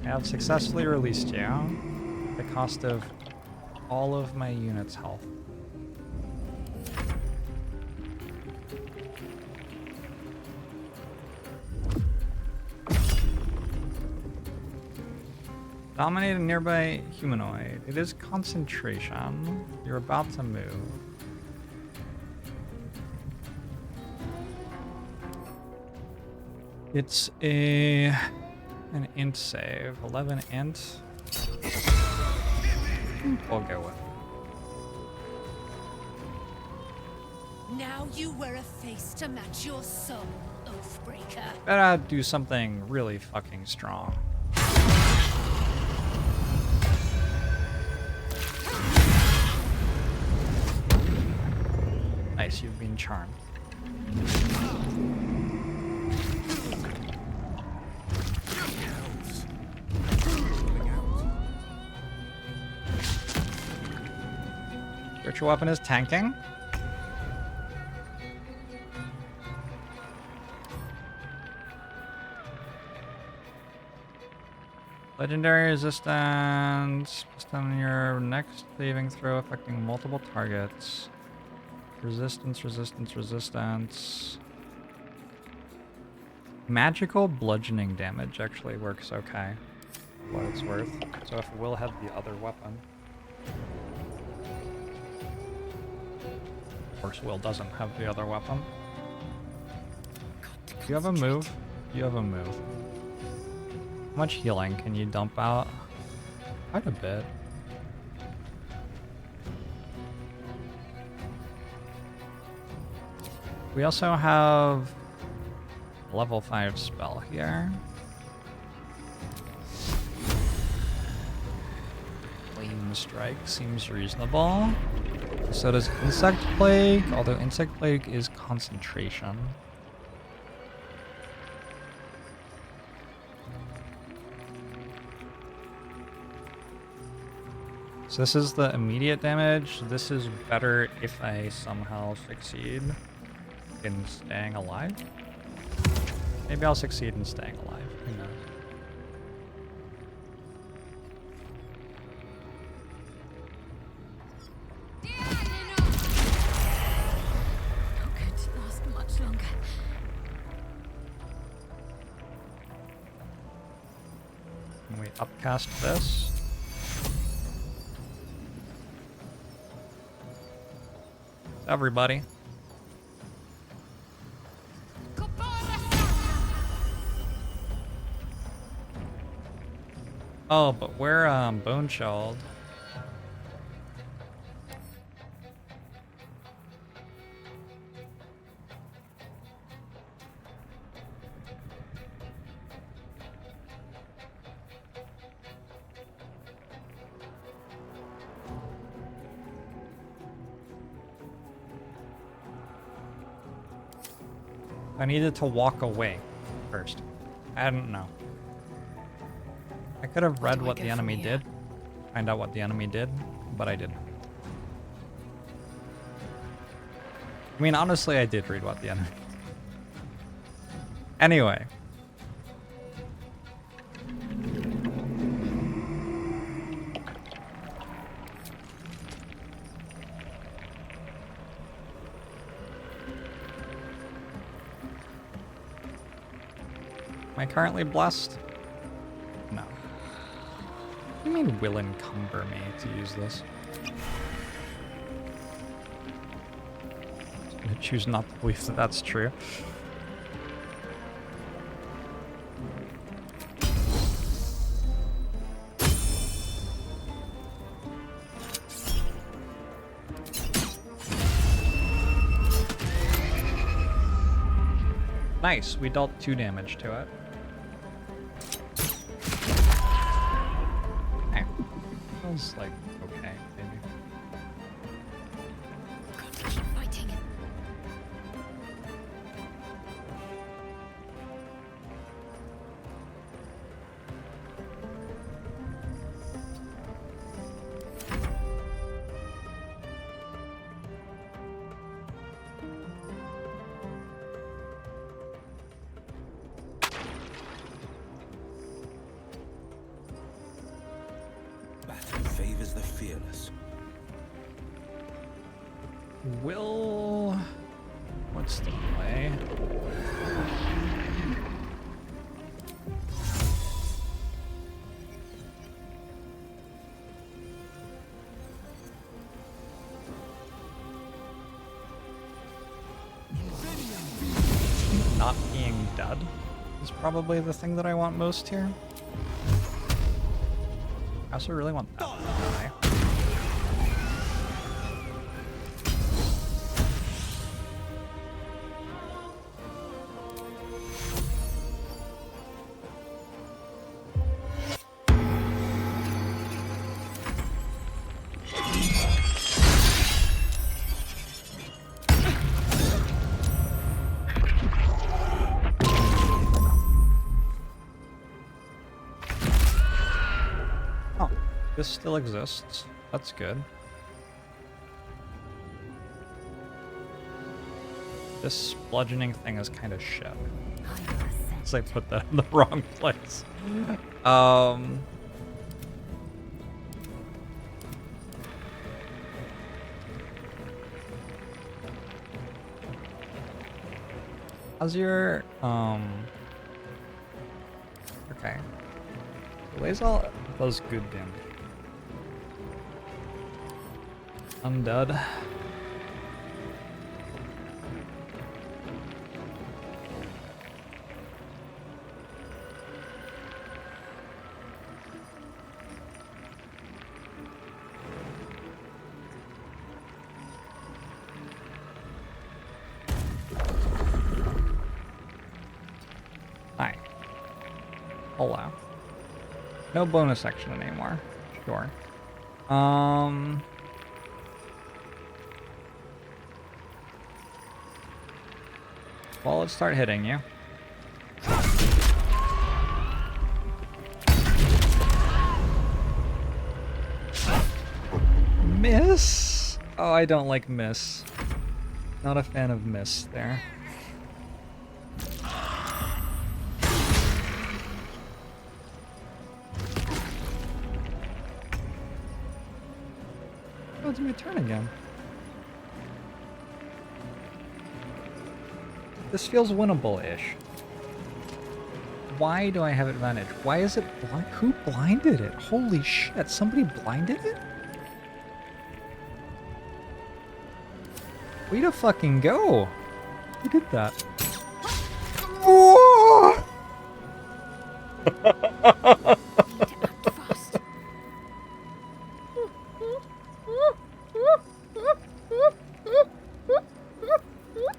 I have successfully released you at the cost of all of my units' health. Dominate a nearby humanoid. It is concentration. You're about to move. It's a An int save. 11 int. We'll go with it. Now you wear a face to match your soul, Oathbreaker. Better do something really fucking strong. Nice, you've been charmed. Spiritual weapon is tanking. Legendary resistance. Based on your next saving throw affecting multiple targets. Resistance, resistance, resistance. Magical bludgeoning damage actually works okay. For what it's worth. So if Will had the other weapon. Of course, Will doesn't have the other weapon. Do you have a move? You have a move. How much healing can you dump out? Quite a bit. We also have a level 5 spell here. Flame Strike seems reasonable. So does Insect Plague, although Insect Plague is concentration. So this is the immediate damage. This is better if I somehow succeed in staying alive. Maybe I'll succeed in staying alive. Who knows? Not going to last much longer. Can we upcast this? Everybody. Oh, but we're bone shelled. I needed to walk away first. I didn't know. I could have read what the enemy did, find out what the enemy did, but I didn't. I mean, honestly, I did read what the enemy did. Anyway. Am I currently blessed? No. What do you mean will encumber me to use this? I'm gonna choose not to believe that that's true. Nice, we dealt 2 damage to it. Feels like okay, maybe. Got to keep fighting. Favors the fearless. Will... What's the play? Not being dead is probably the thing that I want most here. I also really want that to die. This still exists. That's good. This bludgeoning thing is kind of shit. Because I put that in the wrong place. How's your, okay. Lazel does good damage. Undead. Hi. Hello. No bonus section anymore. Sure. Well, let's start hitting you. Miss? Oh, I don't like miss. Not a fan of miss there. Oh, it's my turn again. This feels winnable-ish. Why do I have advantage? Why is it blind? Who blinded it? Holy shit, somebody blinded it? Way to fucking go. Who did that?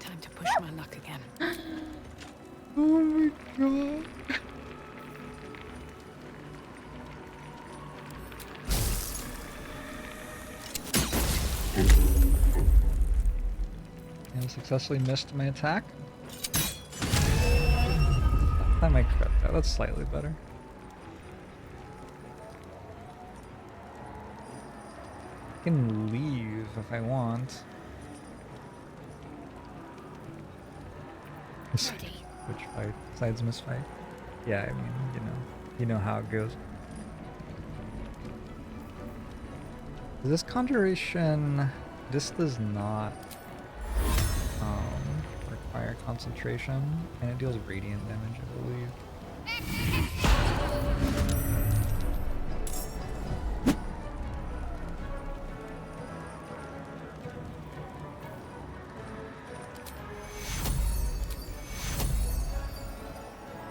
Time to push my luck again. Oh my god. I successfully missed my attack. That might crit that. That's slightly better. I can leave if I want. Which fight? Besides misfight? Yeah, I mean, you know how it goes. This conjuration, this does not require concentration, and it deals radiant damage, I believe.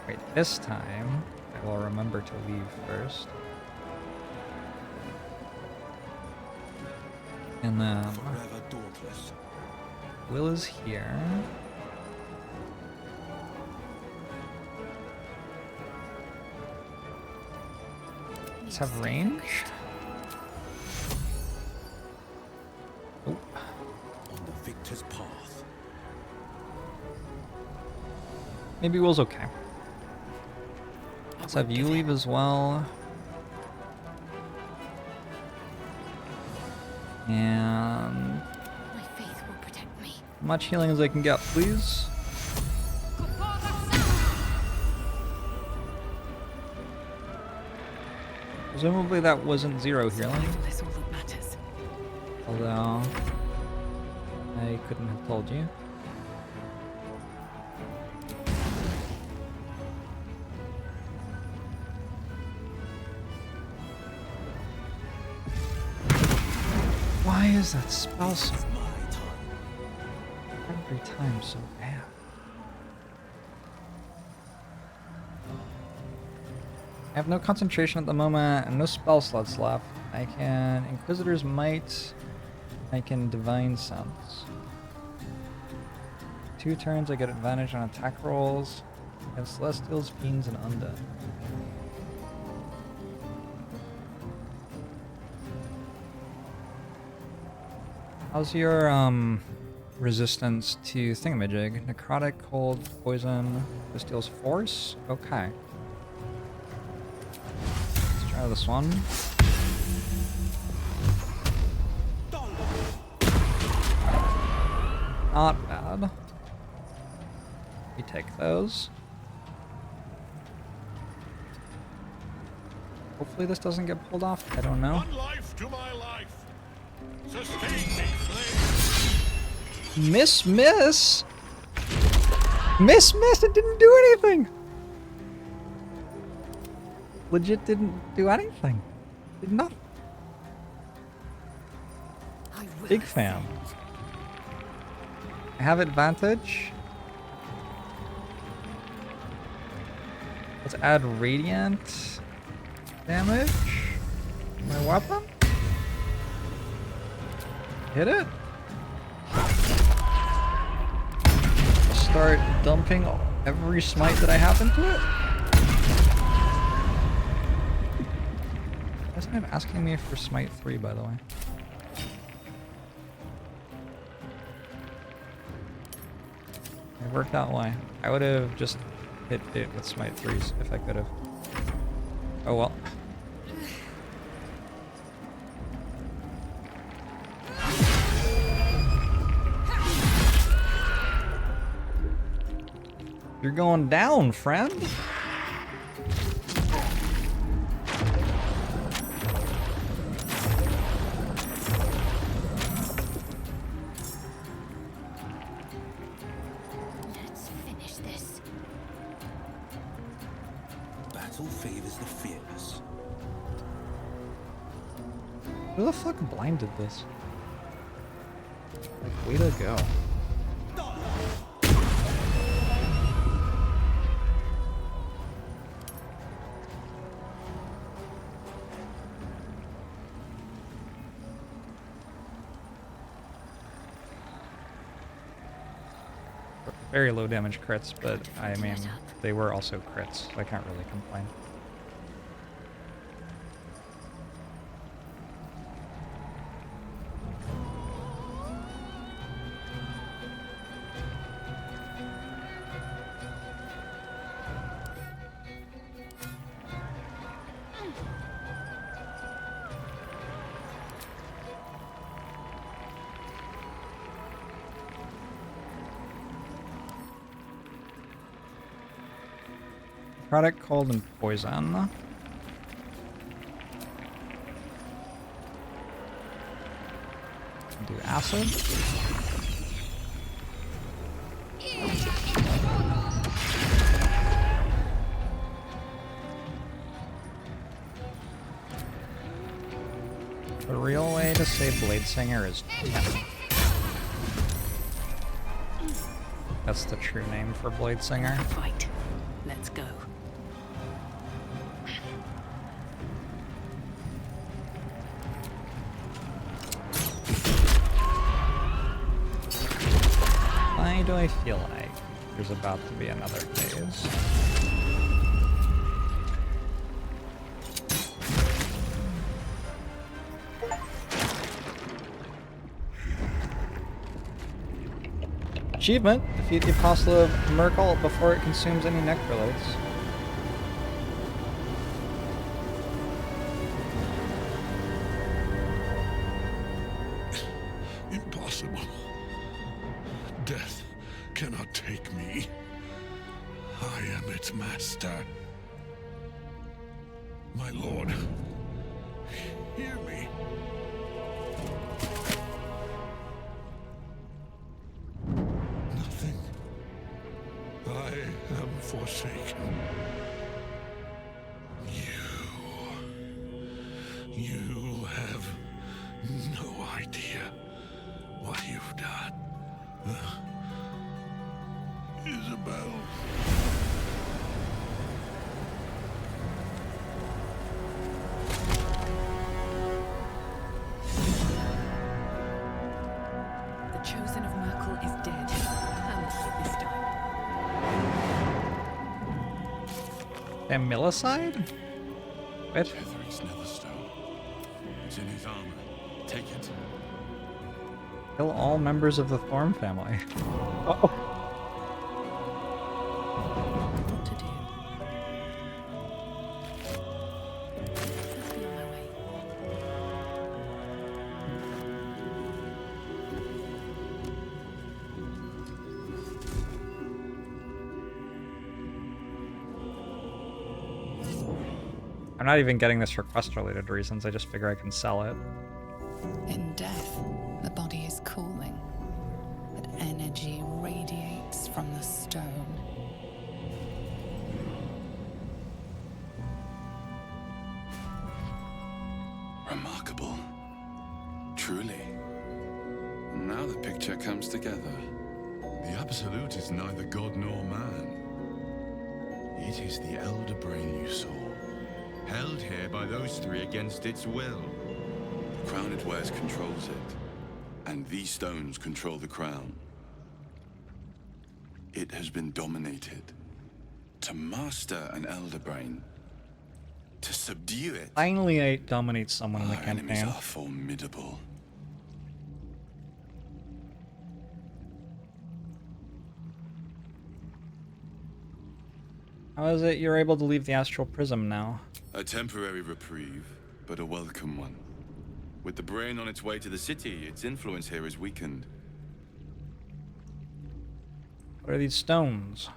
Wait, this time I will remember to leave first. And then Will is here. Let's have range. Oh. On the victor's path. Maybe Will's okay. Let's have you leave as well. And My faith will protect me. much healing as I can get, please. Presumably that wasn't zero healing. That's all that matters. Although I couldn't have told you. Why is that spell so every time so bad? I have no concentration at the moment and no spell slots left. I can Inquisitor's Might. I can Divine Sense. 2 turns I get advantage on attack rolls against Celestials, Fiends, and Undead. How's your resistance to Thingamajig? Necrotic, Cold, Poison, this deals Force? Okay. Let's try this one. Not bad. We take those. Hopefully this doesn't get pulled off. I don't know. One life to my life. Sustain me, flame. Miss! Miss! It didn't do anything! Legit didn't do anything. Did not. Big fan. I have advantage. Let's add radiant damage to my weapon. Hit it. Start dumping every smite that I have into it. That's not asking me for smite 3, by the way. It worked out why. I would have just hit it with smite 3s if I could have. Oh well. You're going down, friend. Let's finish this. Battle favors the fearless. Who the fuck blinded this? Like, way to go. Very low damage crits, but I mean, they were also crits, so I can't really complain. Product, cold, and poison. Do acid. The real way to say Bladesinger is 10. That's the true name for Bladesinger. Fight. Let's go. Why do I feel like there's about to be another phase? Achievement: defeat the Apostle of Merkel before it consumes any necrolytes. Impossible. Death cannot take me. I am its master. My lord, hear me. Nothing. I am forsaken. You have no idea what you've done. Isabel. Familicide? What? Ketheric's netherstone. It's in his armor. Take it. Kill all members of the Thorm family. Oh. What to do? Let's be on my way. I'm not even getting this for quest-related reasons. I just figure I can sell it. In death, the body is cooling, but energy radiates from the stone. Remarkable. Truly. Now the picture comes together. The Absolute is neither god nor man. It is the Elder Brain you saw, held here by those three against its will. The crown it wears controls it, and these stones control the crown. It has been dominated. To master an Elder Brain, to subdue it. Finally, I dominate someone in the Our enemies campaign. are formidable. How is it you're able to leave the astral prism now? A temporary reprieve, but a welcome one. With the brain on its way to the city, its influence here is weakened. What are these stones?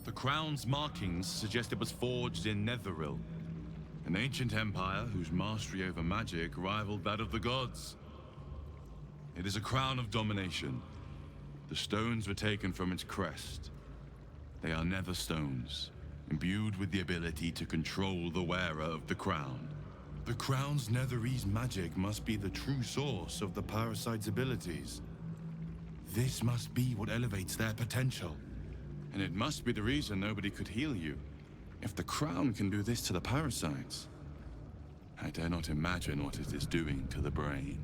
The crown's markings suggest it was forged in Netheril, an ancient empire whose mastery over magic rivaled that of the gods. It is a crown of domination. The stones were taken from its crest. They are nether stones, imbued with the ability to control the wearer of the crown. The crown's netherese magic must be the true source of the parasite's abilities. This must be what elevates their potential. And it must be the reason nobody could heal you. If the crown can do this to the parasites, I dare not imagine what it is doing to the brain.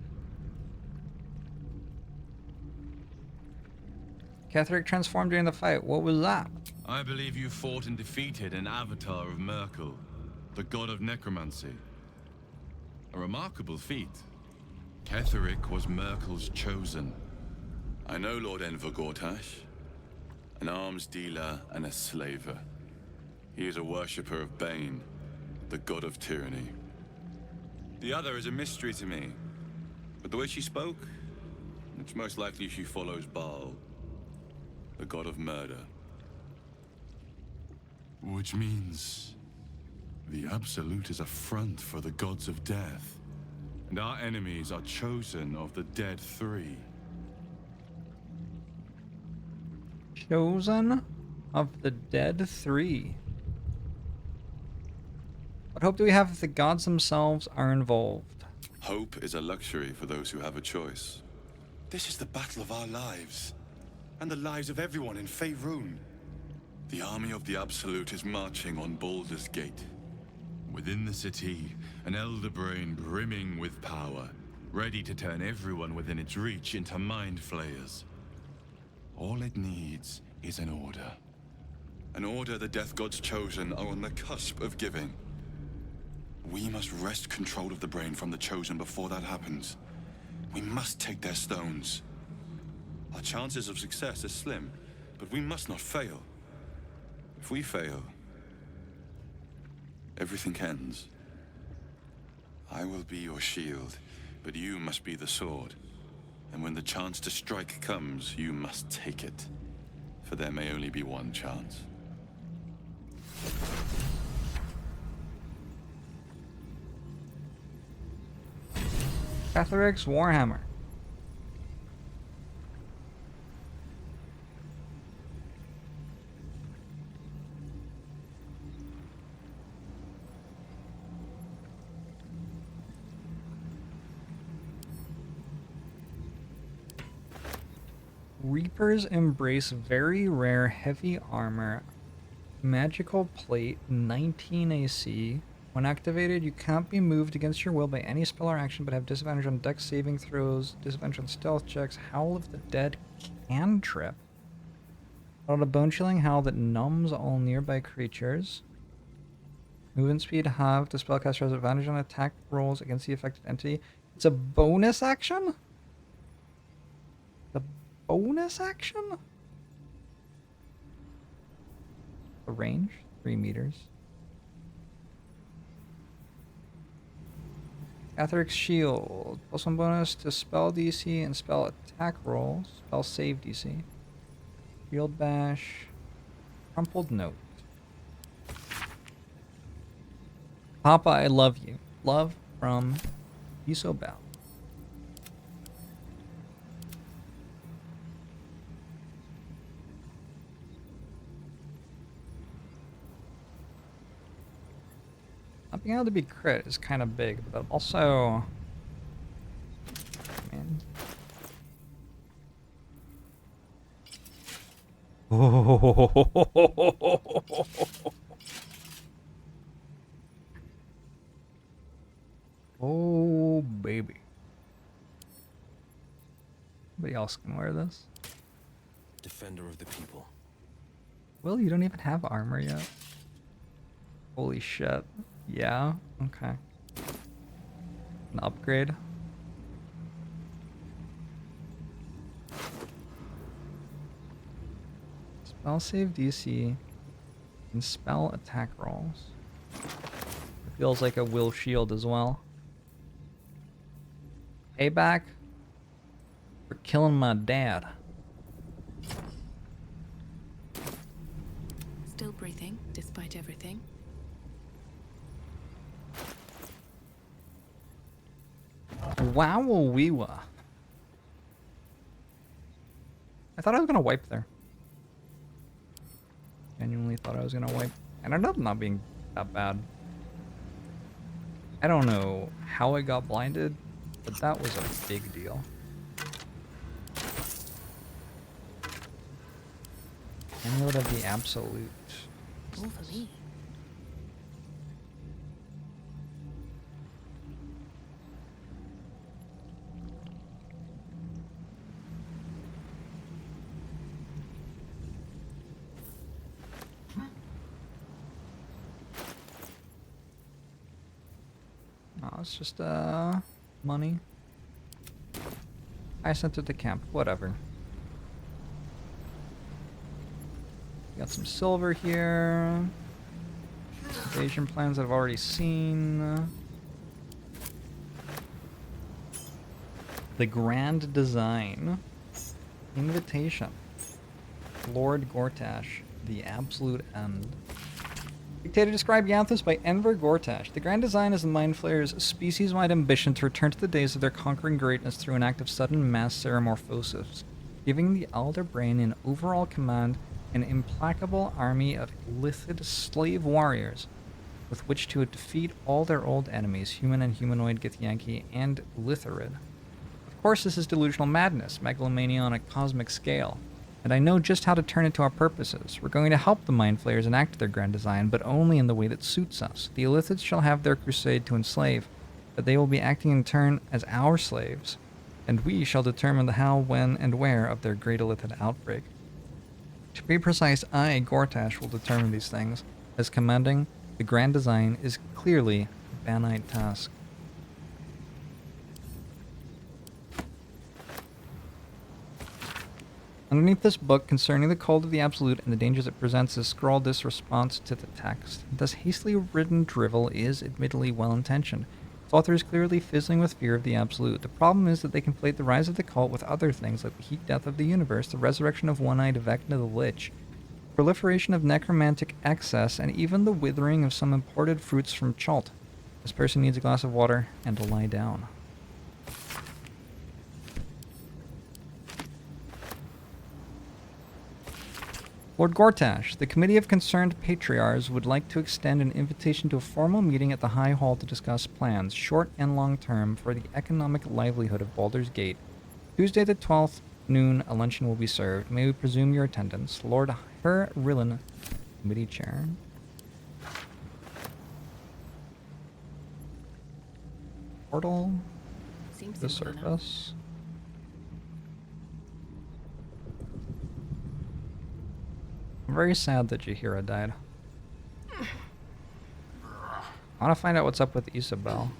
Ketheric transformed during the fight. What was that? I believe you fought and defeated an avatar of Merkel, the god of necromancy. A remarkable feat. Ketheric was Merkel's chosen. I know Lord Enver Gortash, an arms dealer and a slaver. He is a worshipper of Bane, the god of tyranny. The other is a mystery to me, but the way she spoke, it's most likely she follows Baal, the god of murder. Which means the Absolute is a front for the gods of death, and our enemies are chosen of the dead three. Chosen of the dead three. What hope do we have if the gods themselves are involved? Hope is a luxury for those who have a choice. This is the battle of our lives, and the lives of everyone in Faerun. The army of the Absolute is marching on Baldur's Gate. Within the city, an Elder Brain brimming with power, ready to turn everyone within its reach into mind flayers. All it needs is an order. An order the Death Gods chosen are on the cusp of giving. We must wrest control of the brain from the chosen before that happens. We must take their stones. Our chances of success are slim, but we must not fail. If we fail, everything ends. I will be your shield, but you must be the sword. And when the chance to strike comes, you must take it. For there may only be one chance. Ketheric's Warhammer. Reapers embrace very rare heavy armor. Magical plate, 19 AC. When activated, you can't be moved against your will by any spell or action, but have disadvantage on dex saving throws, disadvantage on stealth checks, Howl of the Dead cantrip. Called a bone chilling howl that numbs all nearby creatures. Movement speed halved. The spellcaster has advantage on attack rolls against the affected entity. It's a bonus action? The bonus action? The range? 3 meters. Atheric's Shield. +1 bonus to spell DC and spell attack rolls. Spell save DC. Shield Bash. Crumpled Note. Papa, I love you. Love from Isobel. Not being able to be crit is kind of big, but also... Man. Oh, baby. Nobody else can wear this. Defender of the people. Will, you don't even have armor yet. Holy shit. Yeah? Okay. An upgrade. Spell save DC and spell attack rolls. It feels like a will shield as well. Payback for killing my dad. Still breathing, despite everything. Wow-wee-wah. I thought I was gonna wipe there. Genuinely thought I was gonna wipe. And I ended up not being that bad. I don't know how I got blinded, but that was a big deal. Amulet of the Absolute. All for me. Oh, it's just money. I sent it to camp. Whatever. Got some silver here. Invasion plans I've already seen. The Grand Design. Invitation. Lord Gortash. The Absolute End. Dictator described Yanthus by Enver Gortash. The Grand Design is the Mind Flayer's species-wide ambition to return to the days of their conquering greatness through an act of sudden mass ceramorphosis, giving the Elder Brain in overall command an implacable army of illithid slave warriors with which to defeat all their old enemies, human and humanoid, Githyanki, and Lithorid. Of course, this is delusional madness, megalomania on a cosmic scale, and I know just how to turn it to our purposes. We're going to help the Mind Flayers enact their grand design, but only in the way that suits us. The Illithids shall have their crusade to enslave, but they will be acting in turn as our slaves, and we shall determine the how, when, and where of their great Illithid outbreak. To be precise, I, Gortash, will determine these things, as commanding the grand design is clearly a Banite task. Underneath this book concerning the cult of the Absolute and the dangers it presents is scrawled this response to the text. This hastily written drivel is admittedly well-intentioned. Its author is clearly fizzling with fear of the Absolute. The problem is that they conflate the rise of the cult with other things like the heat death of the universe, the resurrection of one-eyed Vecna the Lich, proliferation of necromantic excess, and even the withering of some imported fruits from Chult. This person needs a glass of water and to lie down. Lord Gortash, the Committee of Concerned Patriarchs would like to extend an invitation to a formal meeting at the High Hall to discuss plans, short and long term, for the economic livelihood of Baldur's Gate. Tuesday the 12th, noon, a luncheon will be served. May we presume your attendance? Lord Her Rillen, Committee Chair. Portal. Seems The simple enough. surface. I'm very sad that Jaheira died. I want to find out what's up with Isabel.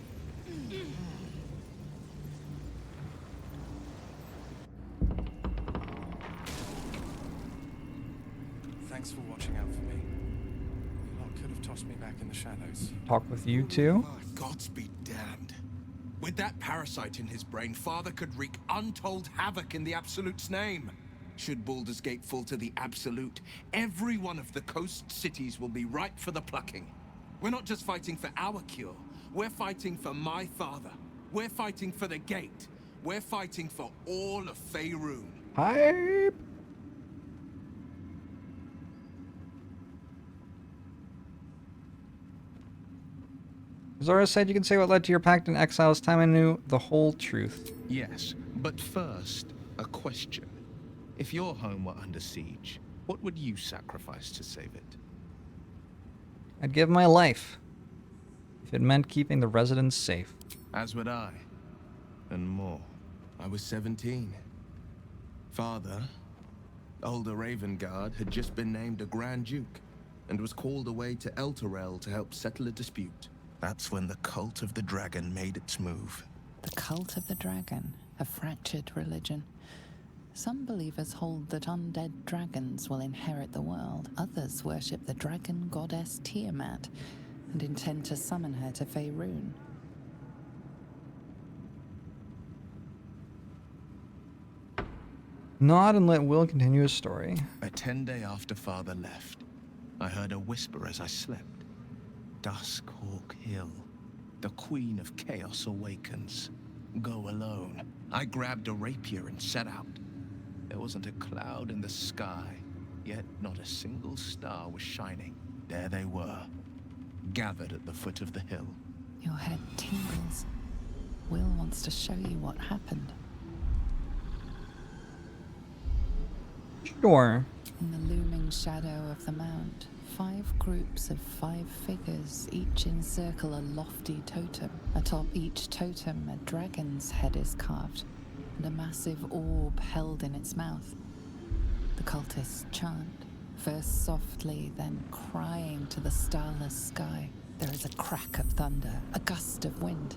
Thanks for watching out for me. You lot could have tossed me back in the shadows. Talk with you too. Gods be damned. With that parasite in his brain, Father could wreak untold havoc in the Absolute's name. Should Baldur's Gate fall to the Absolute, every one of the coast cities will be ripe for the plucking. We're not just fighting for our cure. We're fighting for my father. We're fighting for the Gate. We're fighting for all of Faerun. Hype! Zora said you can say what led to your pact in exile. This time I knew the whole truth. Yes, but first, a question. If your home were under siege, what would you sacrifice to save it? I'd give my life if it meant keeping the residents safe. As would I. And more. I was 17. Father, older Ravengard, had just been named a Grand Duke and was called away to Elturel to help settle a dispute. That's when the Cult of the Dragon made its move. The Cult of the Dragon, a fractured religion. Some believers hold that undead dragons will inherit the world. Others worship the dragon goddess Tiamat and intend to summon her to Faerun. Nod and let Will continue his story. A 10-day after Father left, I heard a whisper as I slept. Duskhawk Hill. The Queen of Chaos awakens. Go alone. I grabbed a rapier and set out. There wasn't a cloud in the sky, yet not a single star was shining. There they were, gathered at the foot of the hill. Your head tingles. Will wants to show you what happened. Sure. In the looming shadow of the mount, 5 groups of 5 figures each encircle a lofty totem. Atop each totem, a dragon's head is carved, and a massive orb held in its mouth. The cultists chant, first softly, then crying to the starless sky. There is a crack of thunder, a gust of wind,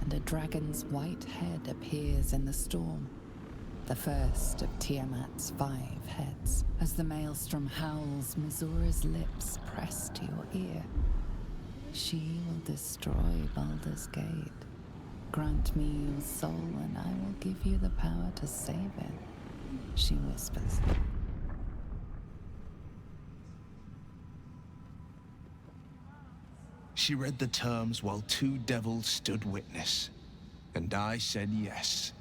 and a dragon's white head appears in the storm. The first of Tiamat's 5 heads. As the maelstrom howls, Mizora's lips press to your ear. She will destroy Baldur's Gate. Grant me your soul and I will give you the power to save it, she whispers. She read the terms while 2 devils stood witness, and I said yes.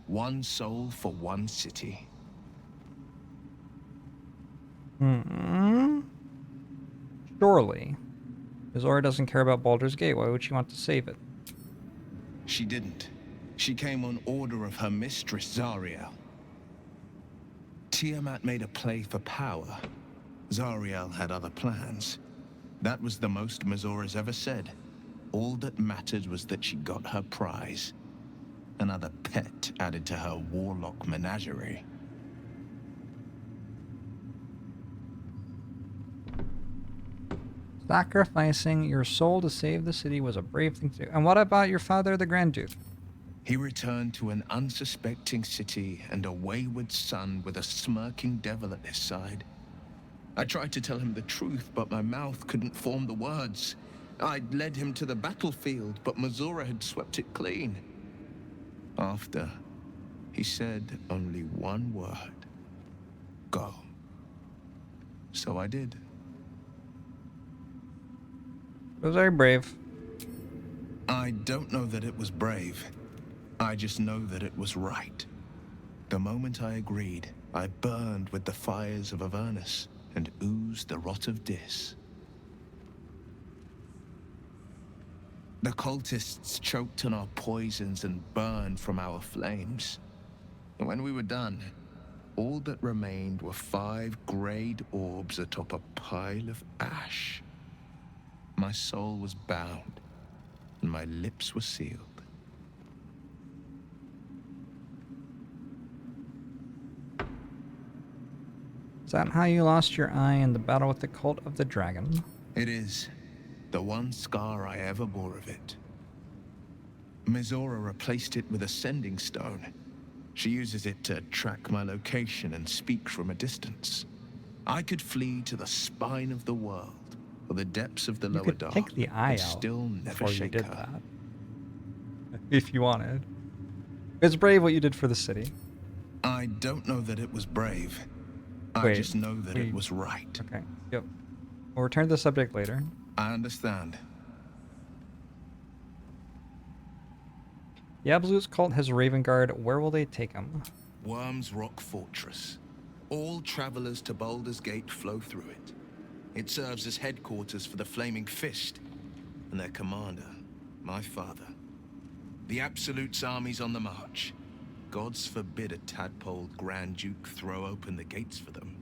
1 soul for 1 city. Surely. Zora doesn't care about Baldur's Gate. Why would she want to save it? She didn't. She came on order of her mistress, Zariel. Tiamat made a play for power. Zariel had other plans. That was the most Mizora's ever said. All that mattered was that she got her prize. Another pet added to her warlock menagerie. Sacrificing your soul to save the city was a brave thing to do. And what about your father, the Grand Duke? He returned to an unsuspecting city and a wayward son with a smirking devil at his side. I tried to tell him the truth, but my mouth couldn't form the words. I'd led him to the battlefield, but Mizora had swept it clean. After, he said only one word. Go. So I did. It was very brave. I don't know that it was brave. I just know that it was right. The moment I agreed, I burned with the fires of Avernus and oozed the rot of Dis. The cultists choked on our poisons and burned from our flames. And when we were done, all that remained were 5 grayed orbs atop a pile of ash. My soul was bound, and my lips were sealed. Is that how you lost your eye in the battle with the Cult of the Dragon? It is. the one scar I ever bore of it. Mizora replaced it with a sending stone. She uses it to track my location and speak from a distance. I could flee to the spine of the world, or the depths of the lower dark, take the eye and out still never before you shake did her. that. If you wanted. It's brave what you did for the city. I don't know that it was brave. I Wait, just know that it was right. Okay, yep. We'll return to the subject later. I understand. The Absolute's cult has a Raven Guard. Where will they take him? Worm's Rock Fortress. All travelers to Baldur's Gate flow through it. It serves as headquarters for the Flaming Fist and their commander, my father. The Absolute's army's on the march. Gods forbid a tadpole Grand Duke throw open the gates for them.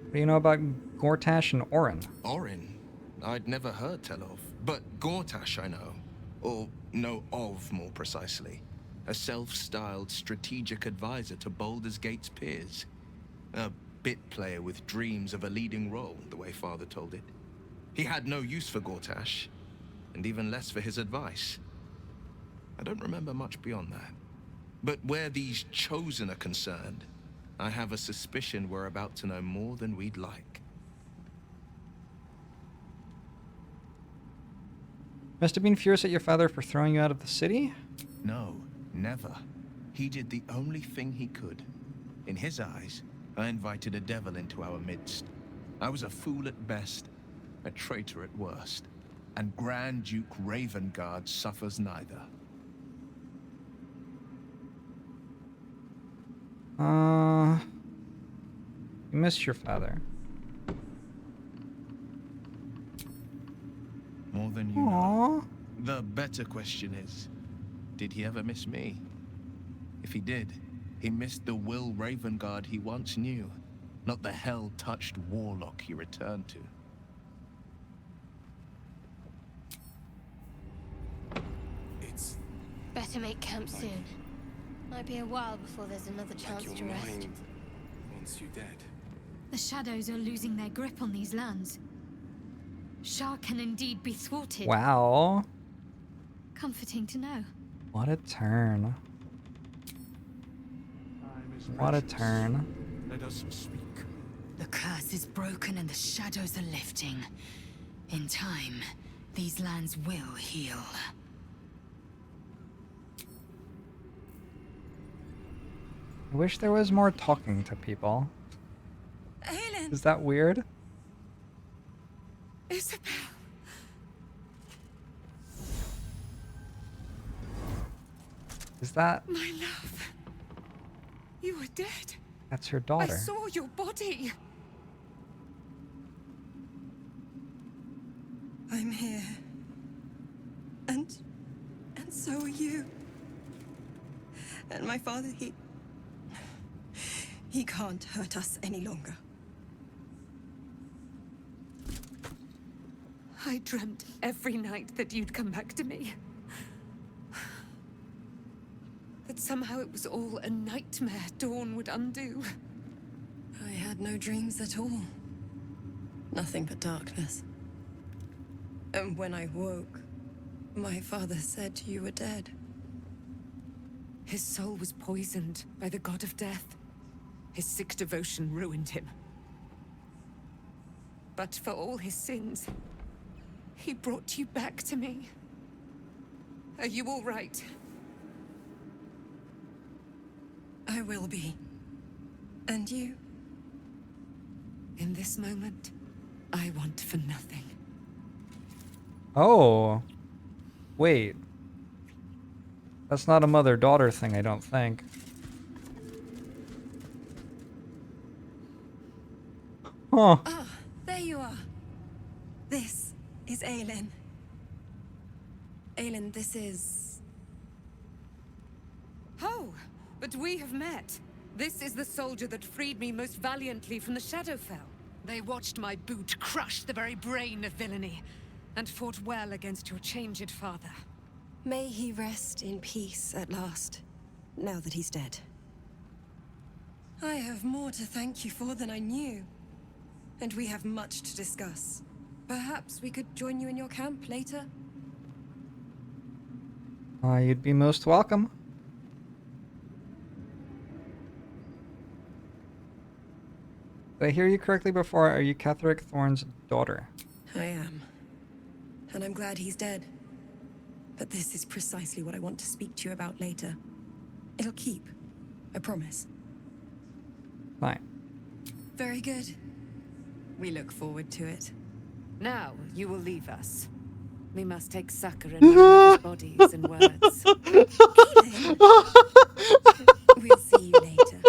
What do you know about Gortash and Orin? Orin? I'd never heard tell of. But Gortash I know. Or know of, more precisely. A self-styled strategic advisor to Baldur's Gate's peers. A bit player with dreams of a leading role, the way Father told it. He had no use for Gortash, and even less for his advice. I don't remember much beyond that. But where these Chosen are concerned, I have a suspicion we're about to know more than we'd like. Must have been furious at your father for throwing you out of the city? No, never. He did the only thing he could. In his eyes, I invited a devil into our midst. I was a fool at best, a traitor at worst. And Grand Duke Ravengard suffers neither. You missed your father. More than you know. The better question is, did he ever miss me? If he did, he missed the Will Ravengard he once knew, not the hell-touched warlock he returned to. Better make camp soon. Might be a while before there's another chance to rest. Wants you dead. The shadows are losing their grip on these lands. Shah can indeed be thwarted. Wow. Comforting to know. What a turn. What a turn. Let us speak. The curse is broken and the shadows are lifting. In time, these lands will heal. I wish there was more talking to people. Aelin! Is that weird? Isabel! Is that... My love. You were dead. That's her daughter. I saw your body. I'm here. And so are you. And my father, he can't hurt us any longer. I dreamt every night that you'd come back to me. That somehow it was all a nightmare Dawn would undo. I had no dreams at all. Nothing but darkness. And when I woke, my father said you were dead. His soul was poisoned by the god of death. His sick devotion ruined him. But for all his sins, he brought you back to me. Are you all right? I will be. And you? In this moment, I want for nothing. Oh. Wait. That's not a mother-daughter thing, I don't think. Huh. Ah, there you are. This is Aelin. Aelin, this is... Oh, but we have met. This is the soldier that freed me most valiantly from the Shadowfell. They watched my boot crush the very brain of villainy, and fought well against your changed father. May he rest in peace at last, now that he's dead. I have more to thank you for than I knew. And we have much to discuss. Perhaps we could join you in your camp later? You'd be most welcome. Did I hear you correctly before? Are you Ketheric Thorn's daughter? I am. And I'm glad he's dead. But this is precisely what I want to speak to you about later. It'll keep. I promise. Fine. Very good. We look forward to it. Now you will leave us. We must take succor in one another's bodies and words. We'll see you later.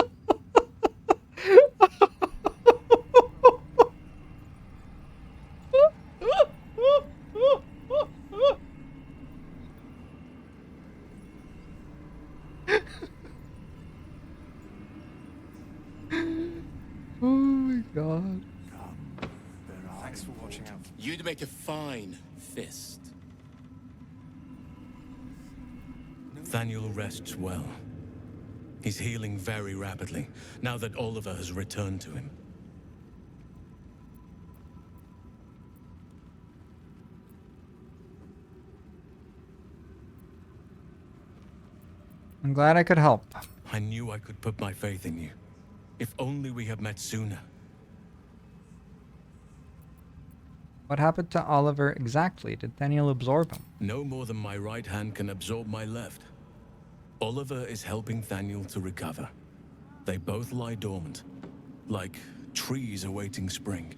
Oh my god. Thanks for watching out. You'd make a fine fist. Thaniel rests well. He's healing very rapidly, now that Oliver has returned to him. I'm glad I could help. I knew I could put my faith in you. If only we had met sooner. What happened to Oliver exactly? Did Thaniel absorb him? No more than my right hand can absorb my left. Oliver is helping Thaniel to recover. They both lie dormant, like trees awaiting spring.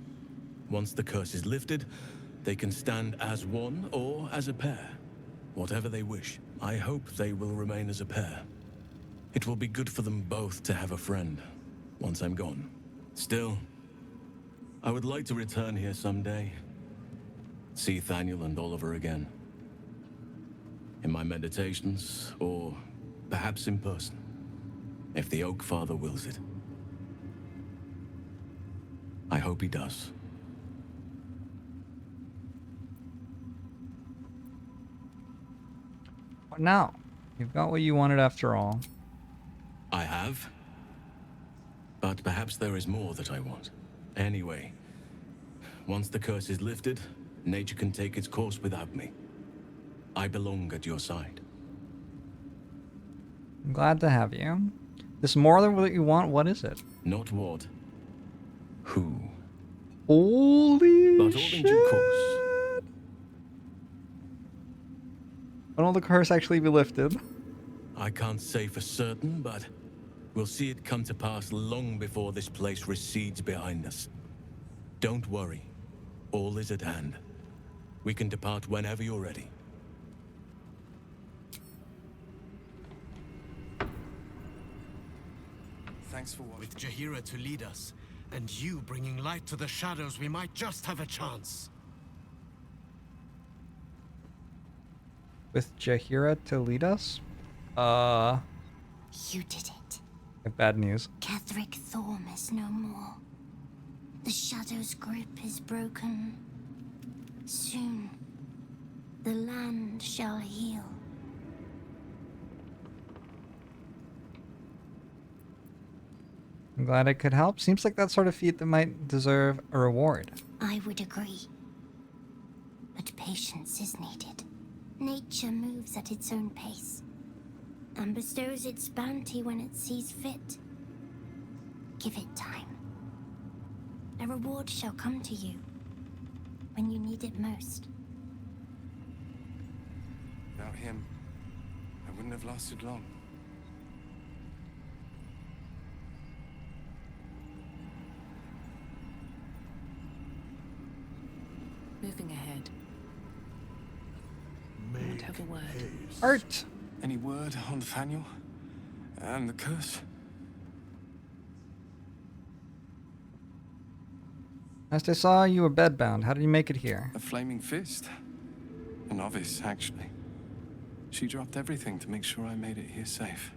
Once the curse is lifted, they can stand as one or as a pair. Whatever they wish. I hope they will remain as a pair. It will be good for them both to have a friend, once I'm gone. Still, I would like to return here someday. See Thaniel and Oliver again. In my meditations, or perhaps in person, if the Oak Father wills it. I hope he does. What now? You've got what you wanted after all. I have. But perhaps there is more that I want. Anyway, once the curse is lifted, nature can take its course without me. I belong at your side. I'm glad to have you. This more than what you want, what is it? Not what. Who. Holy But all shit. in due course. When will the curse actually be lifted? I can't say for certain, but we'll see it come to pass long before this place recedes behind us. Don't worry. All is at hand. We can depart whenever you're ready. Thanks for watching. With Jaheira to lead us, and you bringing light to the shadows, we might just have a chance. With Jaheira to lead us? You did it. Bad news. Ketheric Thorn is no more. The Shadow's grip is broken. Soon, the land shall heal. I'm glad I could help. Seems like that sort of feat that might deserve a reward. I would agree. But patience is needed. Nature moves at its own pace, and bestows its bounty when it sees fit. Give it time. A reward shall come to you when you need it most. Without him, I wouldn't have lasted long. Moving ahead. Not have a word. Art! Any word on Thaniel? And the curse? Last I saw, you were bedbound. How did you make it here? A flaming fist. A novice, actually. She dropped everything to make sure I made it here safe.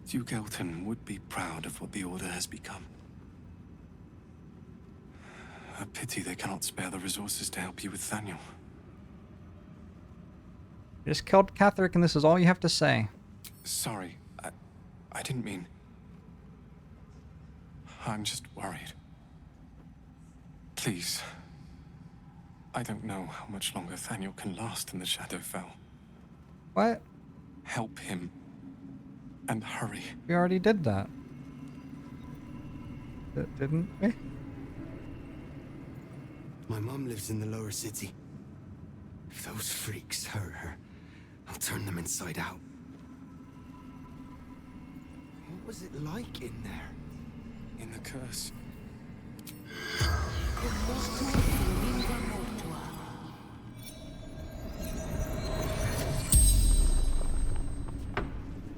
Duke Elton would be proud of what the Order has become. A pity they cannot spare the resources to help you with Thaniel. You just killed Ketheric and this is all you have to say. Sorry, I didn't mean... I'm just worried. Please. I don't know how much longer Thaniel can last in the Shadowfell. What? Help him. And hurry. We already did that. Didn't we? My mom lives in the lower city. If those freaks hurt her, I'll turn them inside out. What was it like in there? In the curse.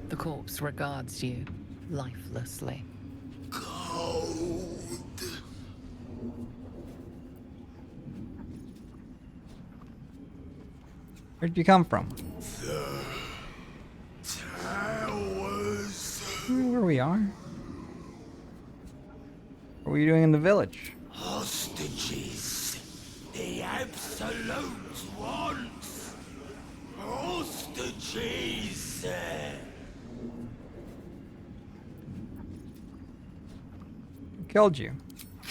The corpse regards you lifelessly. Where'd you come from? Towers. Where we are? What were you doing in the village? Hostages. The absolute wants. Hostages. Who killed you?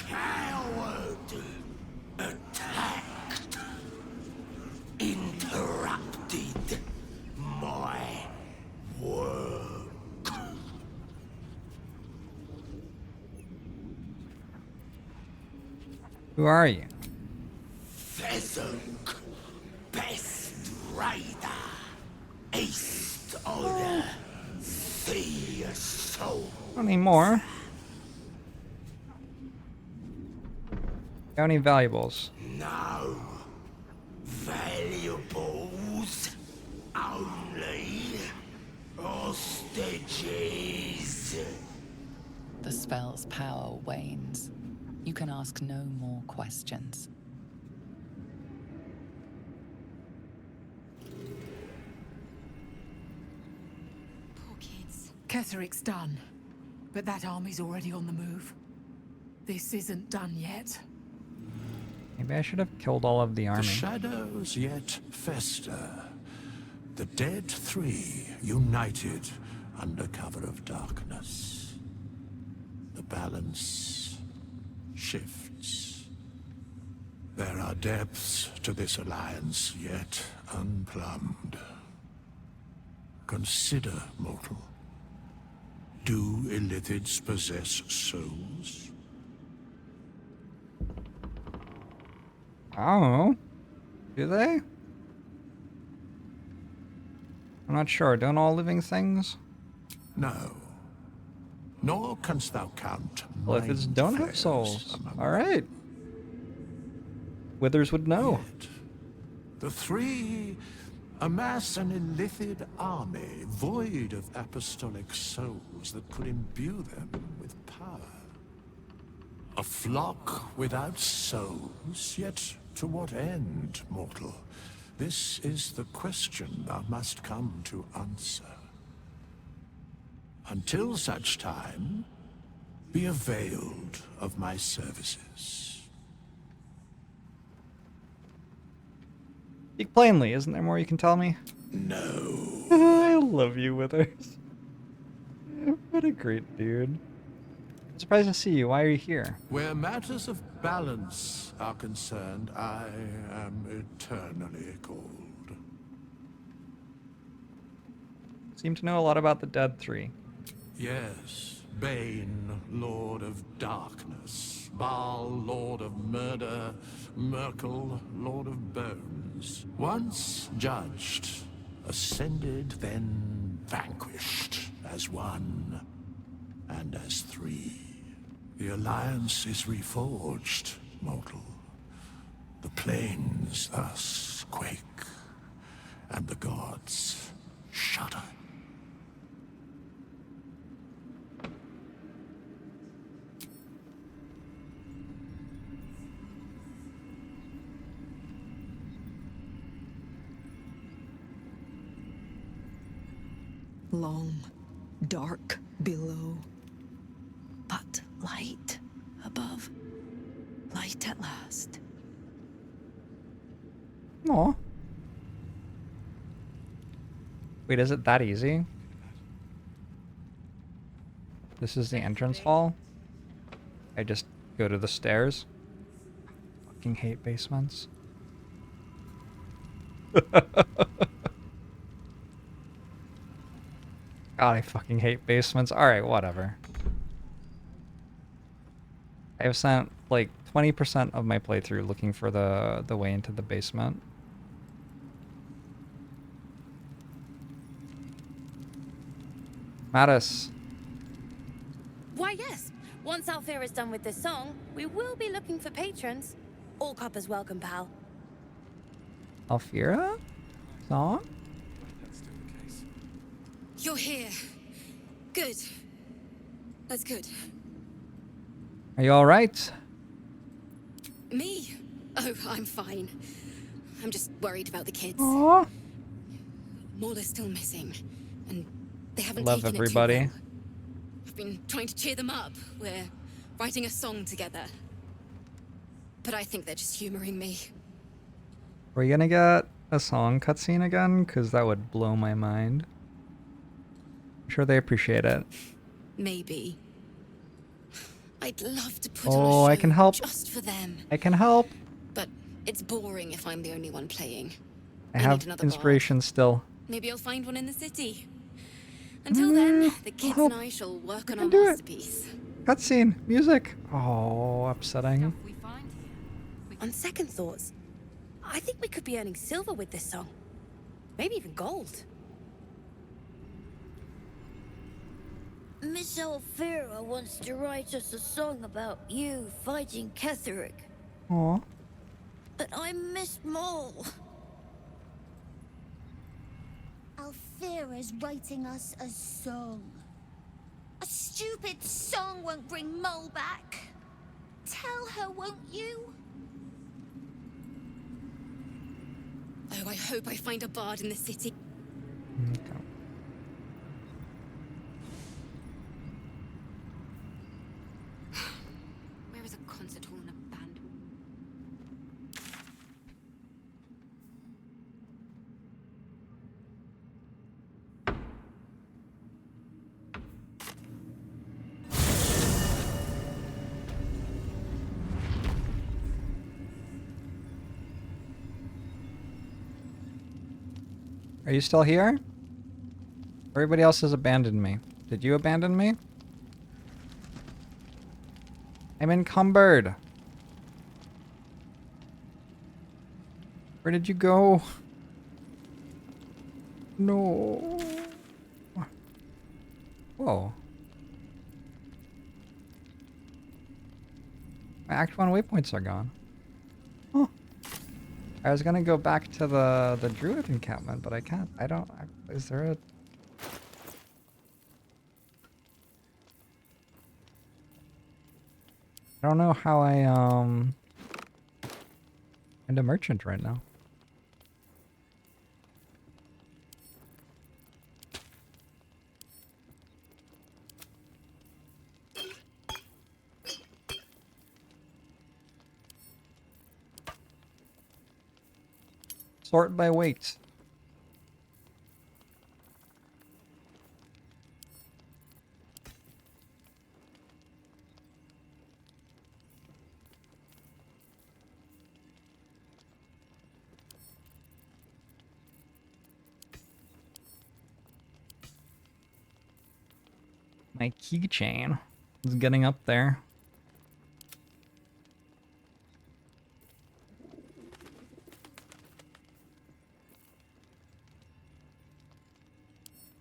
Coward. Attacked. Interrupted my work. Who are you? Vezunk, best rider, east order, sea soul. Not anymore. Got any valuables? No valuables, only hostages. The spell's power wanes. You can ask no more questions. Poor kids. Ketheric's done, but that army's already on the move. This isn't done yet. Maybe I should have killed all of the army. The shadows yet fester. The dead three united under cover of darkness. The balance shifts. There are depths to this alliance yet unplumbed. Consider, mortal. Do illithids possess souls? I don't know. Do they? I'm not sure. Don't all living things? No. Nor canst thou count. Illithids don't have souls. Alright. Withers would know. Yet, the three amass an illithid army void of apostolic souls that could imbue them with power. A flock without souls, yet to what end, mortal? This is the question thou must come to answer. Until such time, be availed of my services. Speak plainly, isn't there more you can tell me? No. I love you, Withers. What a great dude. I'm surprised to see you. Why are you here? Where matters of balance are concerned, I am eternally cold. Seem to know a lot about the Dead Three. Yes, Bane, Lord of Darkness, Baal, Lord of Murder, Merkel, Lord of Bones. Once judged, ascended, then vanquished as one and as three. The alliance is reforged, mortal. The plains thus quake, and the gods shudder. Long, dark below, but light above. Light at last. Aw. Wait, is it that easy? This is the entrance hall? I just go to the stairs? fucking hate basements. God, I fucking hate basements. Alright, whatever. I have spent like 20% of my playthrough looking for the way into the basement. Mattis. Why, yes. Once Althea is done with this song, we will be looking for patrons. All coppers welcome, pal. Alfira? Song? You're here. Good. That's good. Are you alright? Me? Oh, I'm fine. I'm just worried about the kids. Aww. Maula's still missing, and they haven't Love taken everybody. it too well. I've been trying to cheer them up. We're writing a song together. But I think they're just humoring me. Are we gonna get a song cutscene again? Because that would blow my mind. I'm sure they appreciate it. Maybe. I'd love to put on a Oh, show I can help. just for them. I can help. But it's boring if I'm the only one playing. I need have another inspiration still. Maybe I'll find one in the city. Until then, the kids and I shall work on our do it. masterpiece. Cutscene. Music. Oh, upsetting. On second thoughts, I think we could be earning silver with this song. Maybe even gold. Miss Alfira wants to write us a song about you fighting Ketheric. Aw. But I miss Maul. Alfira's writing us a song. A stupid song won't bring Maul back. Tell her, won't you? Oh, I hope I find a bard in the city. Okay. Where is a concert hall and a band? Are you still here? Everybody else has abandoned me. Did you abandon me? I'm encumbered. Where did you go? No. Whoa. My Act 1 waypoints are gone. Huh. I was gonna go back to the druid encampment, but I can't. I don't. Is there a... I don't know how I find a merchant right now. Sort by weight. My keychain is getting up there.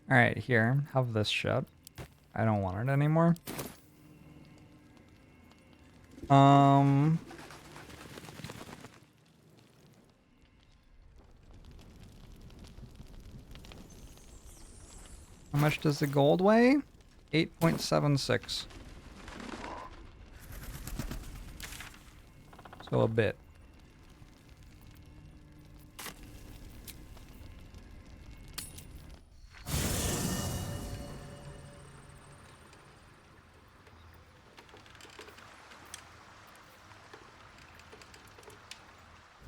Alright, here, have this shit. I don't want it anymore. How much does the gold weigh? 8.76. So a bit.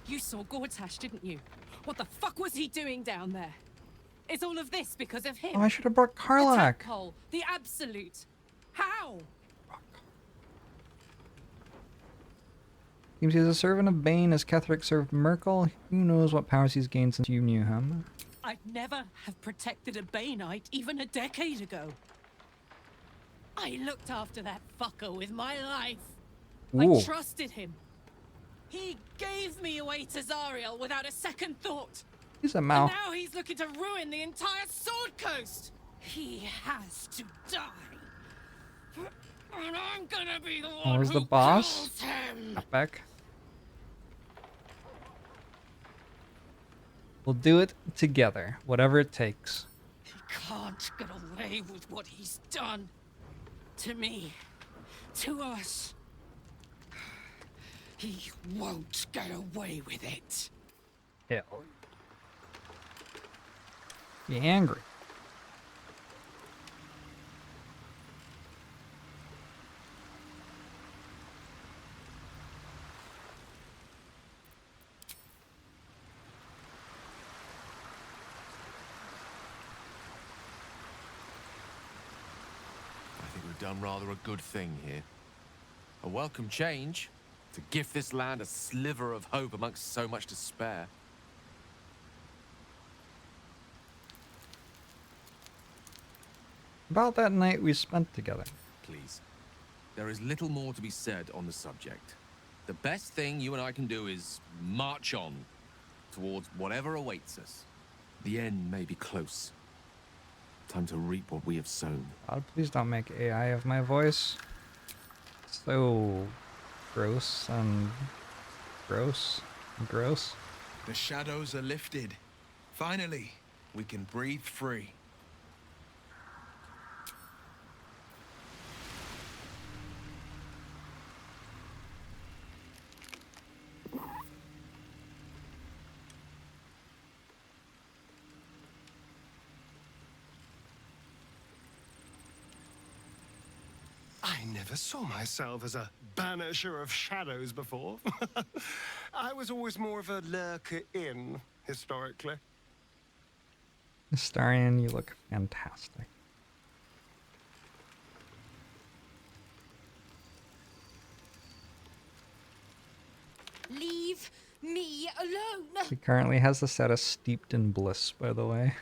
You saw Gortash, didn't you? What the fuck was he doing down there? Is all of this because of him? Oh, I should have brought Karlak. The tadpole, the absolute. How? Seems he's a servant of Bane as Ketherick served Merkel. Who knows what powers he's gained since you knew him? I'd never have protected a Baneite even a decade ago. I looked after that fucker with my life. Ooh. I trusted him. He gave me away to Zariel without a second thought. He's a mouth. And now he's looking to ruin the entire Sword Coast. He has to die. And I'm gonna be the one Where's who the boss? kills him. Back. We'll do it together, whatever it takes. He can't get away with what he's done. To me. To us. He won't get away with it. Hell. Be angry. I think we've done rather a good thing here. A welcome change to gift this land a sliver of hope amongst so much despair. About that night we spent together. Please. There is little more to be said on the subject. The best thing you and I can do is march on towards whatever awaits us. The end may be close. Time to reap what we have sown. God, please don't make AI of my voice. So gross and gross and gross. The shadows are lifted. Finally, we can breathe free. I never saw myself as a banisher of shadows before. I was always more of a lurker-in, historically. Larian, you look fantastic. Leave me alone. He currently has the status steeped in bliss, by the way.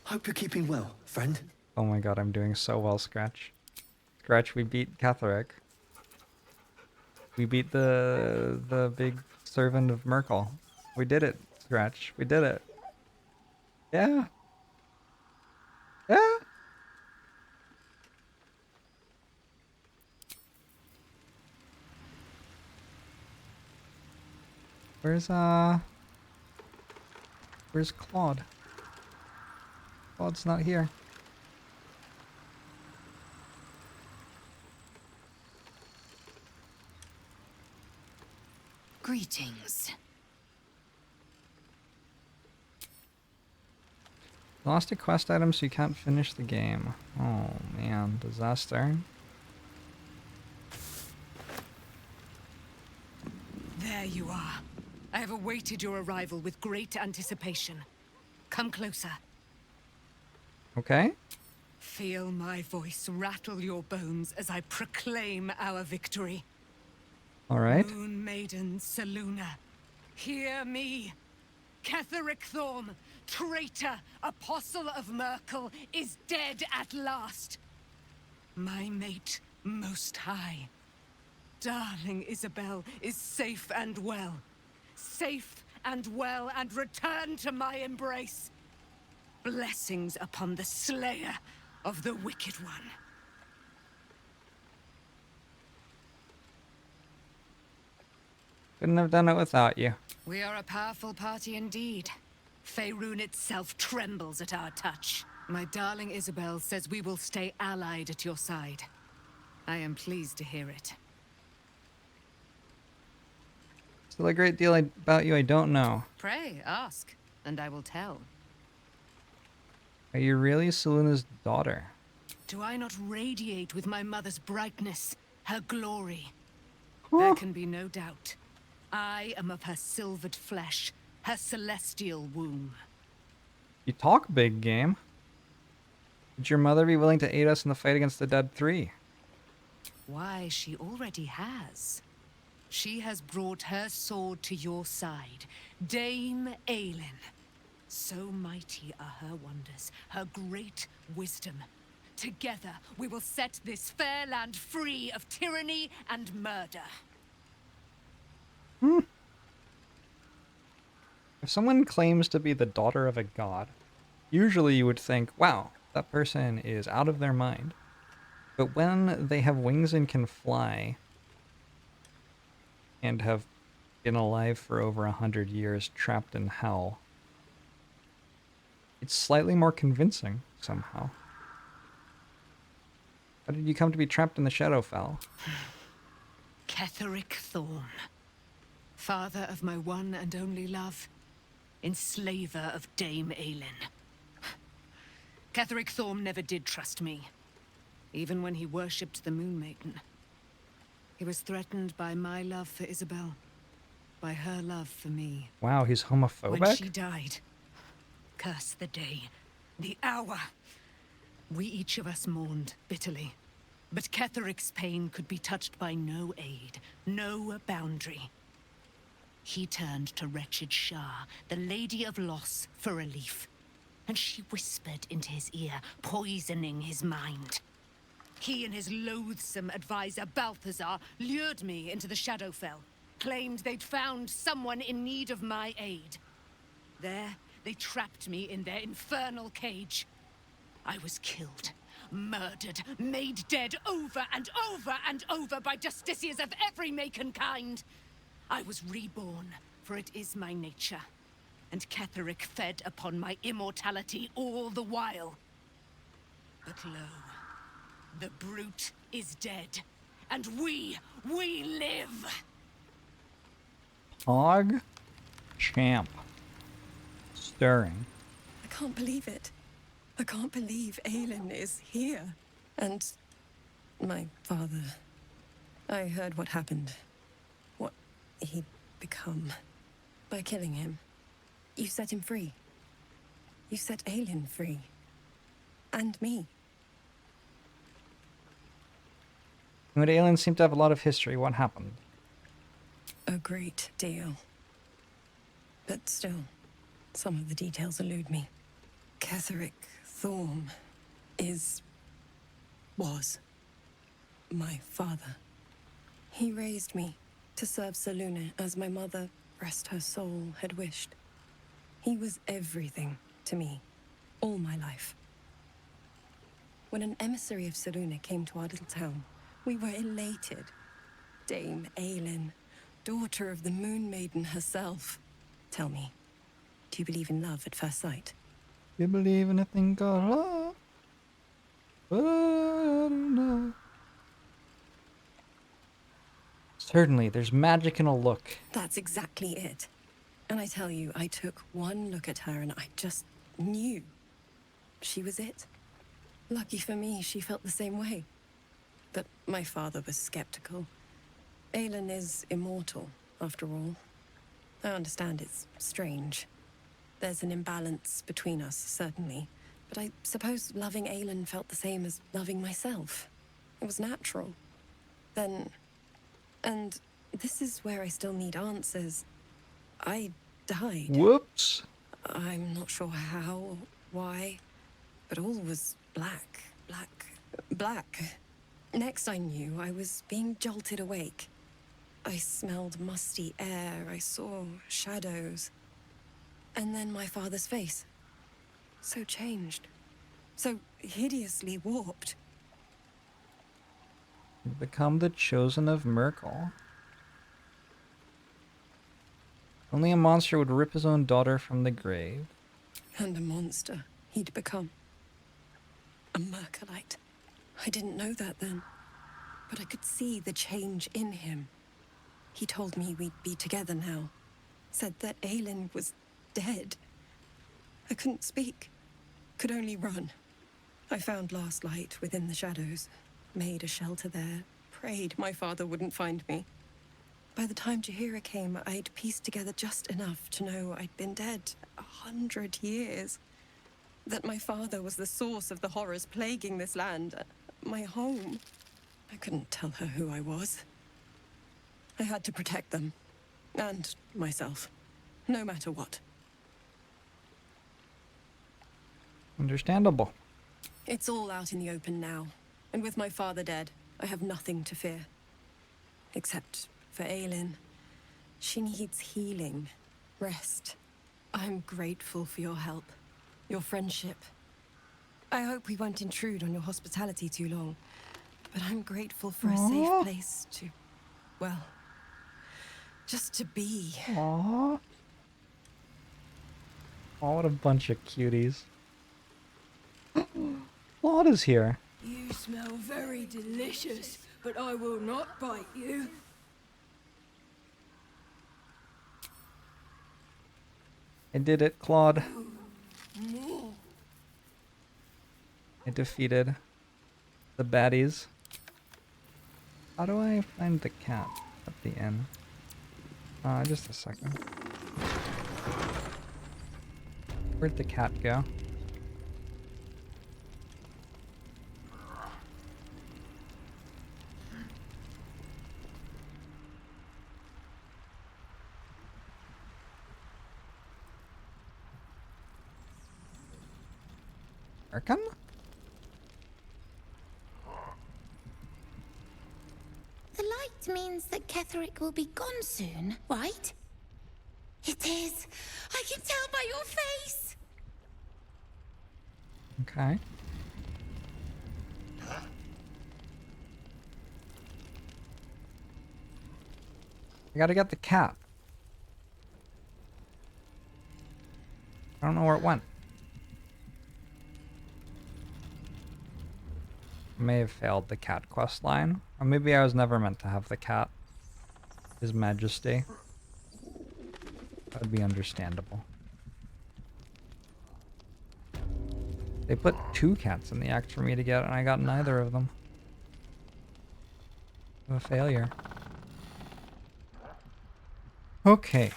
Hope you're keeping well, friend. Oh my god, I'm doing so well, Scratch. Scratch, we beat Ketherick. We beat the big servant of Merkel. We did it, Scratch. We did it. Yeah. Yeah. Where's Claude? Claude's not here. Greetings. Lost a quest item so you can't finish the game. Oh man, disaster. There you are. I have awaited your arrival with great anticipation. Come closer. Okay. Feel my voice rattle your bones as I proclaim our victory. All right. Moon Maiden Selûne, hear me. Ketherick Thorm, traitor, apostle of Merkel, is dead at last. My mate, Most High. Darling Isabel is safe and well. Safe and well, and return to my embrace. Blessings upon the slayer of the Wicked One. Couldn't have done it without you. We are a powerful party indeed. Faerun itself trembles at our touch. My darling Isabel says we will stay allied at your side. I am pleased to hear it. Still a great deal about you I don't know. Pray, ask, and I will tell. Are you really Selûne's daughter? Do I not radiate with my mother's brightness, her glory? There can be no doubt. I am of her silvered flesh, her celestial womb. You talk big game. Would your mother be willing to aid us in the fight against the Dead 3? Why, she already has. She has brought her sword to your side, Dame Aelin. So mighty are her wonders, her great wisdom. Together, we will set this fair land free of tyranny and murder. If someone claims to be the daughter of a god, usually you would think, wow, that person is out of their mind. But when they have wings and can fly, and have been alive for over 100 years, trapped in hell, it's slightly more convincing, somehow. How did you come to be trapped in the Shadowfell? Ketheric Thorm, father of my one and only love, enslaver of Dame Aelin. Ketheric Thorm never did trust me, even when he worshipped the Moon Maiden. He was threatened by my love for Isabel, by her love for me. Wow, he's homophobic? When she died, curse the day, the hour. We each of us mourned bitterly, but Ketheric's pain could be touched by no aid, no boundary. He turned to wretched Shah, the Lady of Loss, for relief, and she whispered into his ear, poisoning his mind. He and his loathsome advisor, Balthazar, lured me into the Shadowfell, claimed they'd found someone in need of my aid. There, they trapped me in their infernal cage. I was killed, murdered, made dead over and over and over by justiciars of every make and kind. I was reborn, for it is my nature, and Ketheric fed upon my immortality all the while. But lo, the brute is dead, and we live! Hog? Champ. Stirring. I can't believe it. I can't believe Aelin is here. And my father. I heard what happened. What he'd become. By killing him. You set him free. You set Aelin free. And me. You and Aelin seem to have a lot of history. What happened? A great deal. But still, some of the details elude me. Ketheric Thorm was my father. He raised me to serve Selûne as my mother, rest her soul, had wished. He was everything to me, all my life. When an emissary of Selûne came to our little town, we were elated. Dame Aelin, daughter of the Moon Maiden herself. Tell me, do you believe in love at first sight? You believe in a thing called love? But I don't know. Certainly, there's magic in a look. That's exactly it. And I tell you, I took one look at her and I just knew. She was it. Lucky for me, she felt the same way. But my father was skeptical. Aelin is immortal, after all. I understand it's strange. There's an imbalance between us, certainly. But I suppose loving Aelin felt the same as loving myself. It was natural. Then... And this is where I still need answers. I died. Whoops. I'm not sure how, why, but all was black, black, black. Next I knew, I was being jolted awake. I smelled musty air, I saw shadows. And then my father's face. So changed. So hideously warped. You've become the chosen of Merkel. Only a monster would rip his own daughter from the grave. And a monster he'd become. A Merkelite. I didn't know that then. But I could see the change in him. He told me we'd be together now. Said that Aelin was dead. I couldn't speak. Could only run. I found last light within the shadows. Made a shelter there. Prayed my father wouldn't find me. By the time Jaheira came, I'd pieced together just enough to know I'd been dead 100 years. That my father was the source of the horrors plaguing this land. My home. I couldn't tell her who I was. I had to protect them. And myself. No matter what. Understandable. It's all out in the open now. And with my father dead, I have nothing to fear. Except for Aelin. She needs healing. Rest. I'm grateful for your help. Your friendship. I hope we won't intrude on your hospitality too long. But I'm grateful for a safe place to... well... just to be. Aww. Oh, what a bunch of cuties. Claude is here. You smell very delicious, but I will not bite you. I did it, Claude. I defeated the baddies. How do I find the cat at the inn? Just a second. Where'd the cat go? Arkham? The light means that Ketherick will be gone soon, right? It is. I can tell by your face. Okay. I gotta get the cat. I don't know where it went. I may have failed the cat quest line. Or maybe I was never meant to have the cat. His Majesty. That would be understandable. They put 2 cats in the act for me to get, and I got neither of them. A failure. Okay.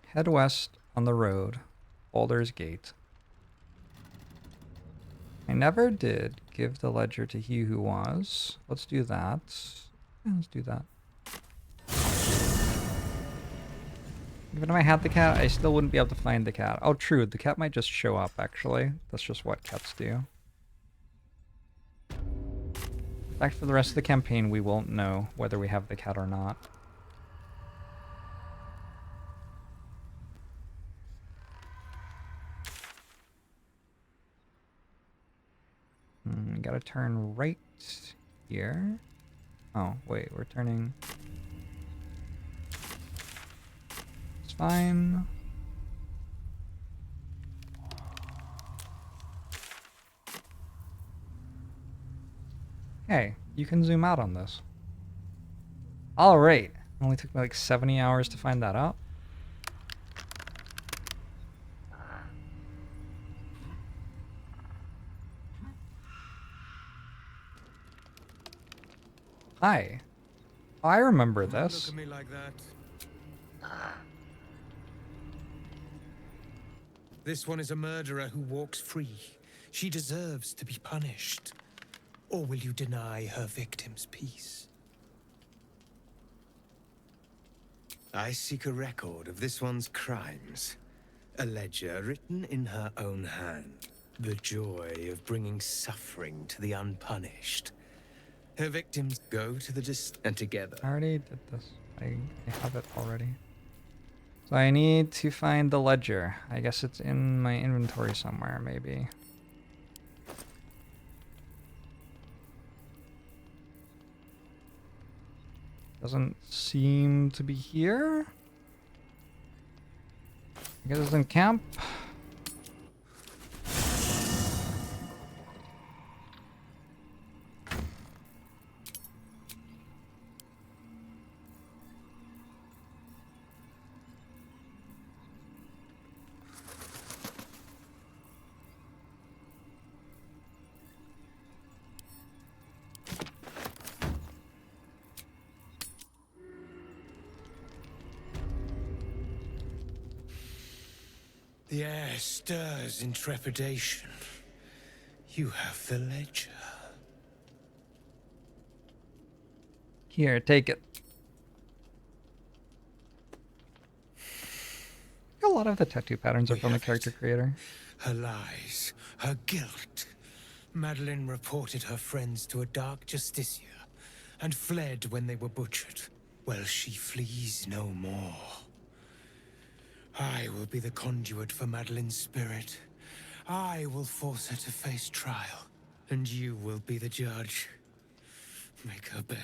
Head west on the road. Baldur's Gate. I never did give the ledger to he who was. Let's do that. Yeah, let's do that. Even if I had the cat, I still wouldn't be able to find the cat. Oh, true. The cat might just show up, actually. That's just what cats do. In fact, for the rest of the campaign, we won't know whether we have the cat or not. Gotta turn right here. Oh, wait, we're turning... It's fine. Hey, you can zoom out on this. Alright. Only took me like 70 hours to find that out. Hi. Oh, I remember this. Look at me like that. This one is a murderer who walks free. She deserves to be punished. Or will you deny her victims peace? I seek a record of this one's crimes. A ledger written in her own hand. The joy of bringing suffering to the unpunished. Her victims go to the and together. I already did this. I have it already. So I need to find the ledger. I guess it's in my inventory somewhere, maybe. Doesn't seem to be here. I guess it's in camp. The air stirs in trepidation. You have the ledger. Here, take it. A lot of the tattoo patterns are from the character creator. Her lies, her guilt. Madeline reported her friends to a dark justiciar and fled when they were butchered. Well, she flees no more. I will be the conduit for Madeline's spirit. I will force her to face trial, and you will be the judge. Make her beg.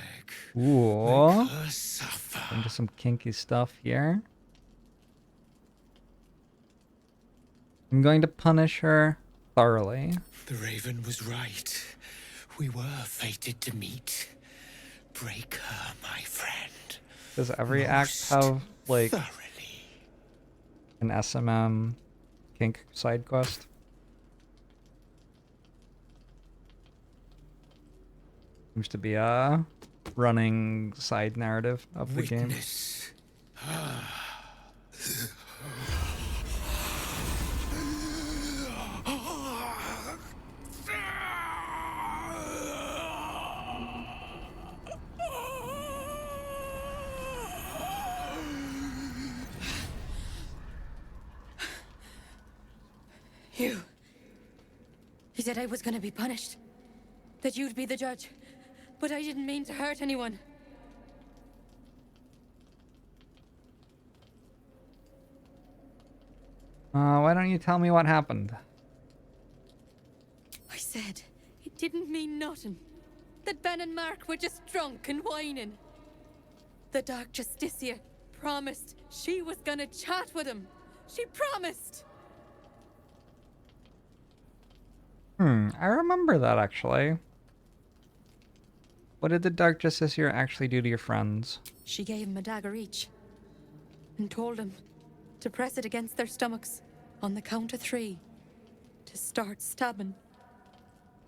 Ooh. Make her suffer. Into some kinky stuff here. I'm going to punish her thoroughly. The Raven was right. We were fated to meet. Break her, my friend. Does every act have, like, an SMM kink side quest? Seems to be a running side narrative of the game. You said I was gonna be punished. That you'd be the judge. But I didn't mean to hurt anyone. Why don't you tell me what happened? I said it didn't mean nothing. That Ben and Mark were just drunk and whining. The Dark Justiciar promised she was gonna chat with him. She promised! I remember that actually. What did the Dark Justiciar actually do to your friends? She gave him a dagger each. And told them to press it against their stomachs on the count of 3. To start stabbing.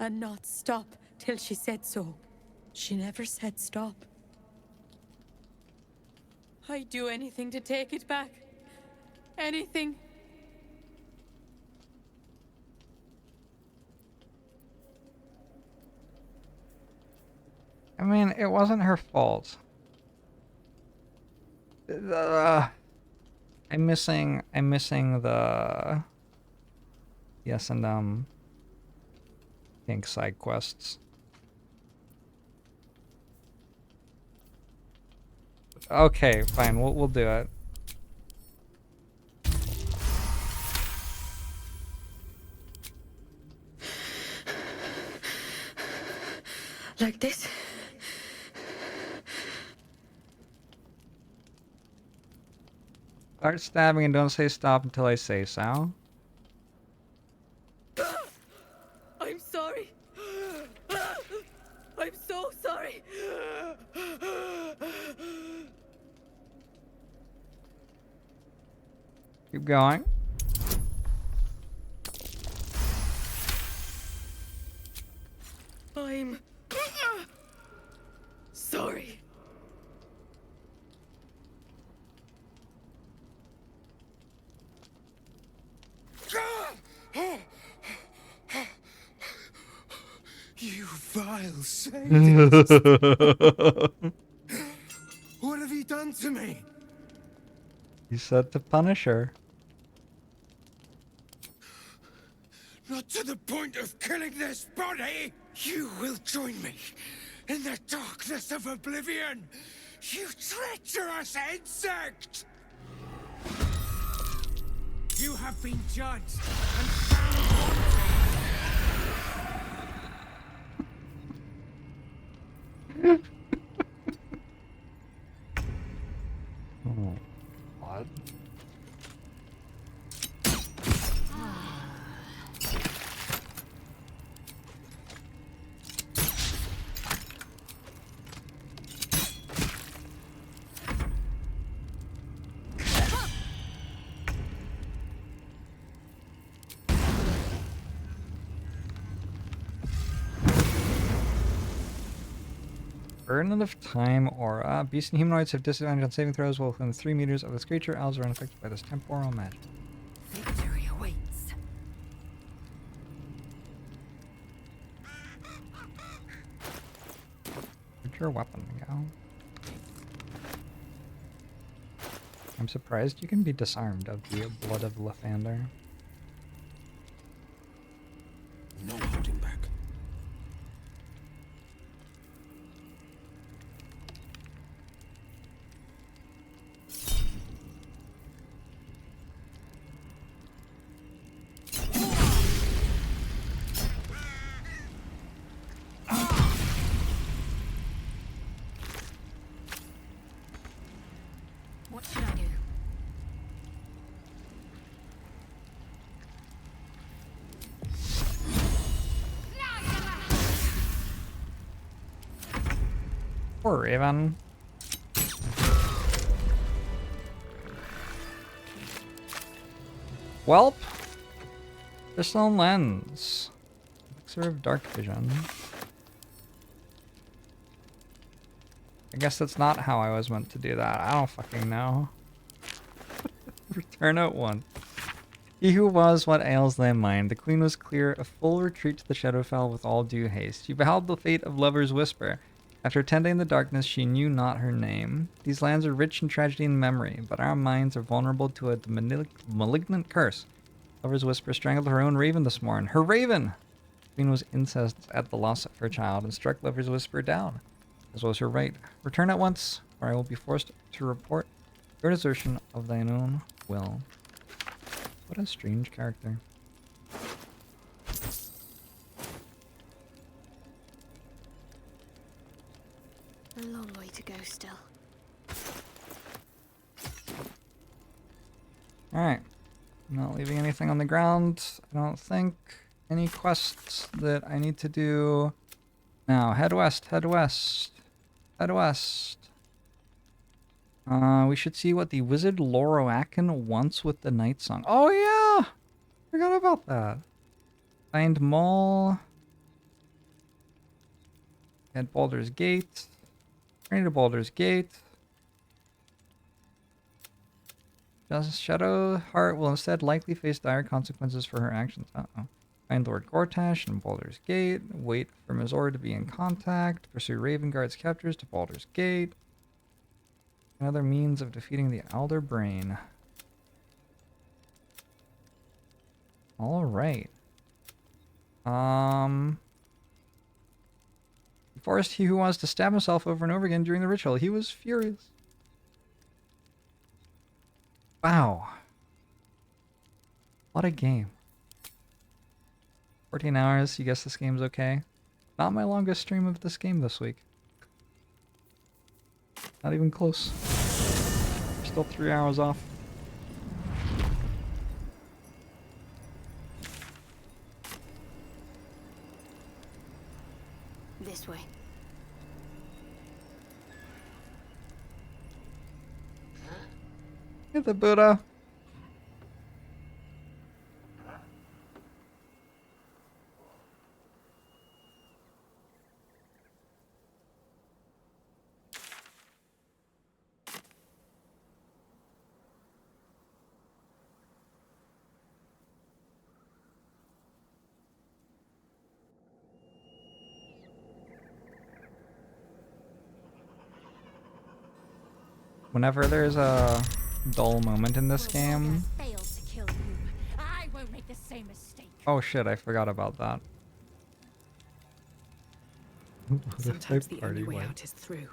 And not stop till she said so. She never said stop. I'd do anything to take it back. Anything. I mean, it wasn't her fault. I'm missing the S&M kink side quests. Okay, fine. We'll do it. Like this? Start stabbing and don't say stop until I say so. I'm sorry. I'm so sorry. Keep going. I'm sorry. You vile sadist! What have you done to me? You said to punish her. Not to the point of killing this body! You will join me in the darkness of oblivion! You treacherous insect! You have been judged and found wanting! Oh, what? Burden of Time aura. Beasts and humanoids have disadvantage on saving throws while within 3 meters of this creature. Elves are unaffected by this temporal magic. Victory your weapon go? I'm surprised you can be disarmed of the blood of Lathander. No holding back. What should I do? Poor Raven. Welp. Crystal lens. Elixir of dark vision. I guess that's not how I was meant to do that. I don't fucking know. Return at once. He who was, what ails thy mind? The queen was clear, a full retreat to the Shadowfell with all due haste. She beheld the fate of Lover's Whisper. After tending the darkness, she knew not her name. These lands are rich in tragedy and memory, but our minds are vulnerable to a malignant curse. Lover's Whisper strangled her own raven this morn. Her raven! The queen was incensed at the loss of her child and struck Lover's Whisper down, as was her right. Return at once, or I will be forced to report your desertion of thine own will. What a strange character. A long way to go still. Alright. Not leaving anything on the ground. I don't think. Any quests that I need to do. Now, head west, head west. Head west. We should see what the wizard Loroakin wants with the night song. Oh yeah! Forgot about that. Find Maul. At Baldur's Gate. Journey to Baldur's Gate. Shadowheart will instead likely face dire consequences for her actions. Uh-oh. Find Lord Gortash in Baldur's Gate. Wait for Mazor to be in contact. Pursue Ravenguard's captors to Baldur's Gate. Another means of defeating the Elder Brain. Alright. Forced he who wants to stab himself over and over again during the ritual. He was furious. Wow. What a game. 14 hours. You guess this game's okay? Not my longest stream of this game this week. Not even close. We're still 3 hours off. This way. Get the Buddha. Whenever there's a dull moment in this game. I won't make the same mistake. Oh shit, I forgot about that. Sometimes the only way out is through.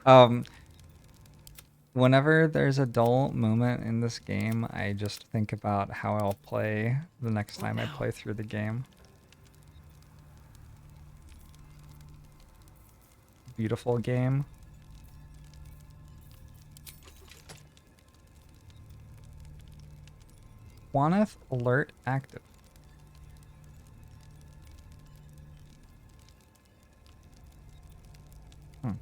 Whenever there's a dull moment in this game, I just think about how I'll play the next time I play through the game. Beautiful game. Waneth alert active. Okay.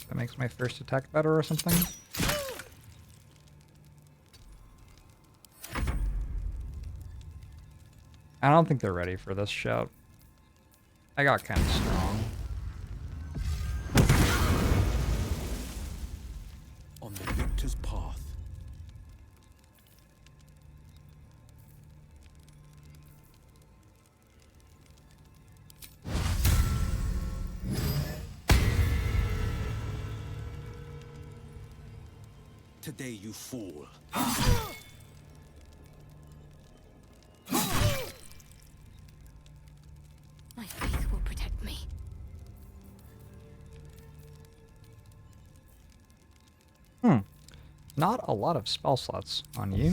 That makes my first attack better or something. I don't think they're ready for this shout. I got kind of strong. today, you fool. My faith will protect me. Not a lot of spell slots on you.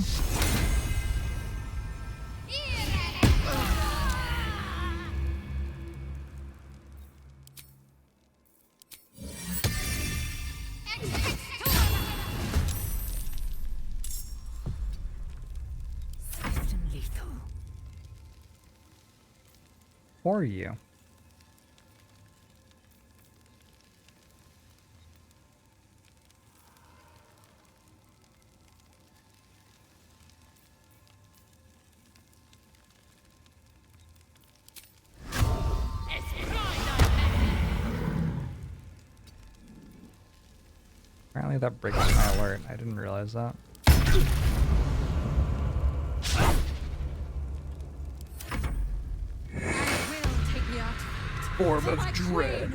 Swift and lethal. For you. Apparently that breaks my alert. I didn't realize that. Orb of Dread.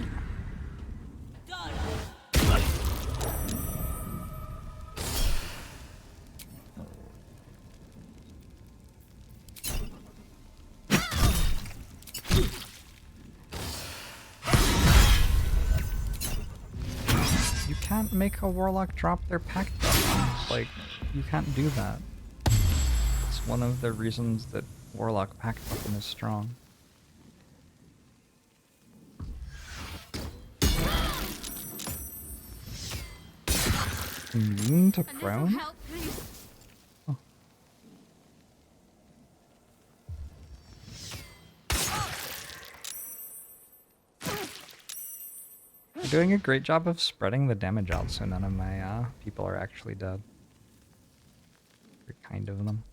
You can't make a warlock drop their pact weapons. Like, you can't do that. It's one of the reasons that warlock pact weapon is strong. Immune to prone? Oh. You're doing a great job of spreading the damage out so none of my people are actually dead. You're kind of them.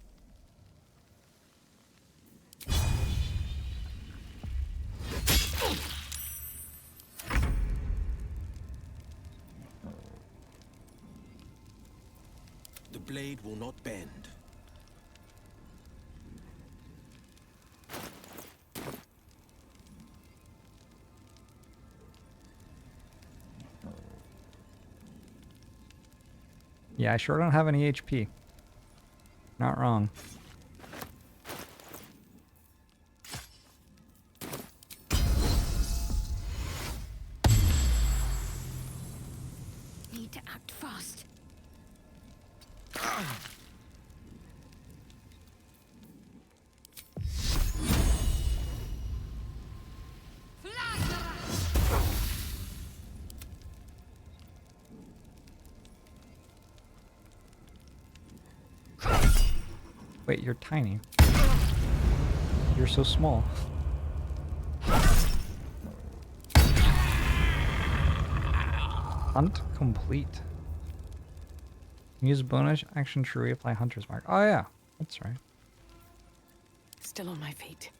The blade will not bend. Yeah, I sure don't have any HP. Not wrong. Need to act fast. Wait, you're tiny. You're so small. Hunt complete. Use bonus action to reapply Hunter's Mark. Oh yeah, that's right. Still on my feet.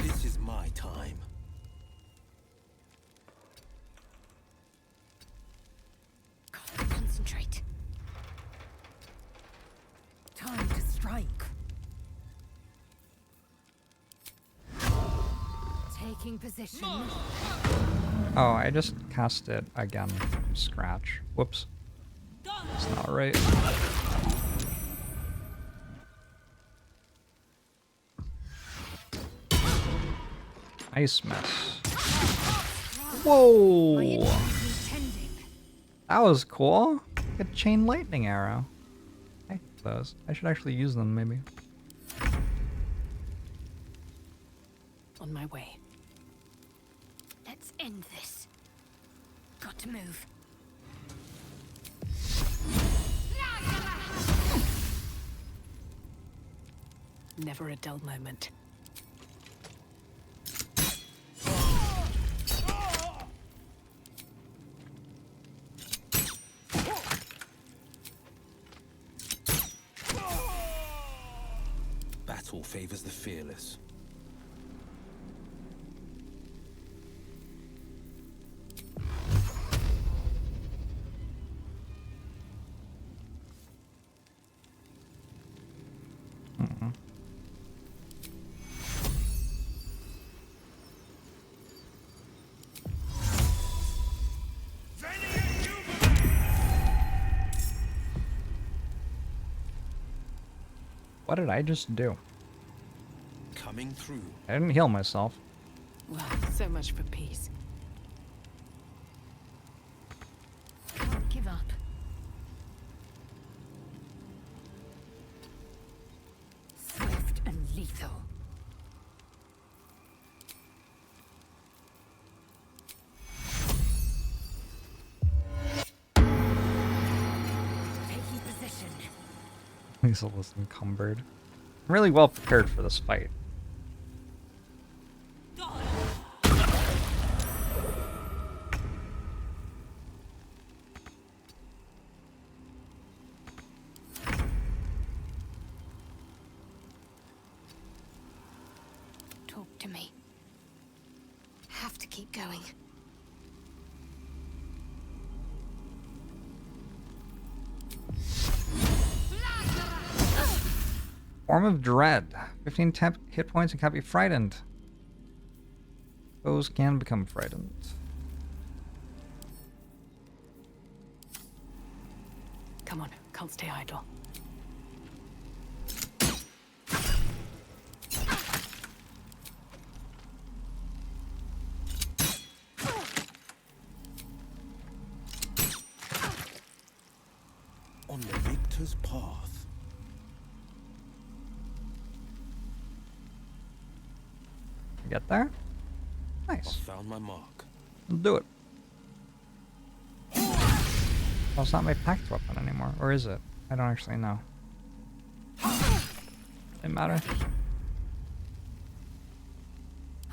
This is my time. Concentrate. Time to strike. Taking position. Oh, I just cast it again from scratch. Whoops. That's not right. Ice mess. Whoa! That was cool. A chain lightning arrow. I like those. I should actually use them, maybe. On my way. Let's end this. Got to move. Never a dull moment. Battle favors the fearless. What did I just do? Coming through. I didn't heal myself. Well, so much for peace. Can't give up. Swift and lethal. Taking position. Liesel was encumbered. I'm really well prepared for this fight. Talk to me. Have to keep going. Form of Dread. 15 temp hit points and can't be frightened. Foes can become frightened. Come on, can't stay idle. On the victor's path. Get there? I Nice. found my mark. Let's do it. Well, it's not my packed weapon anymore. Or is it? I don't actually know. Doesn't matter.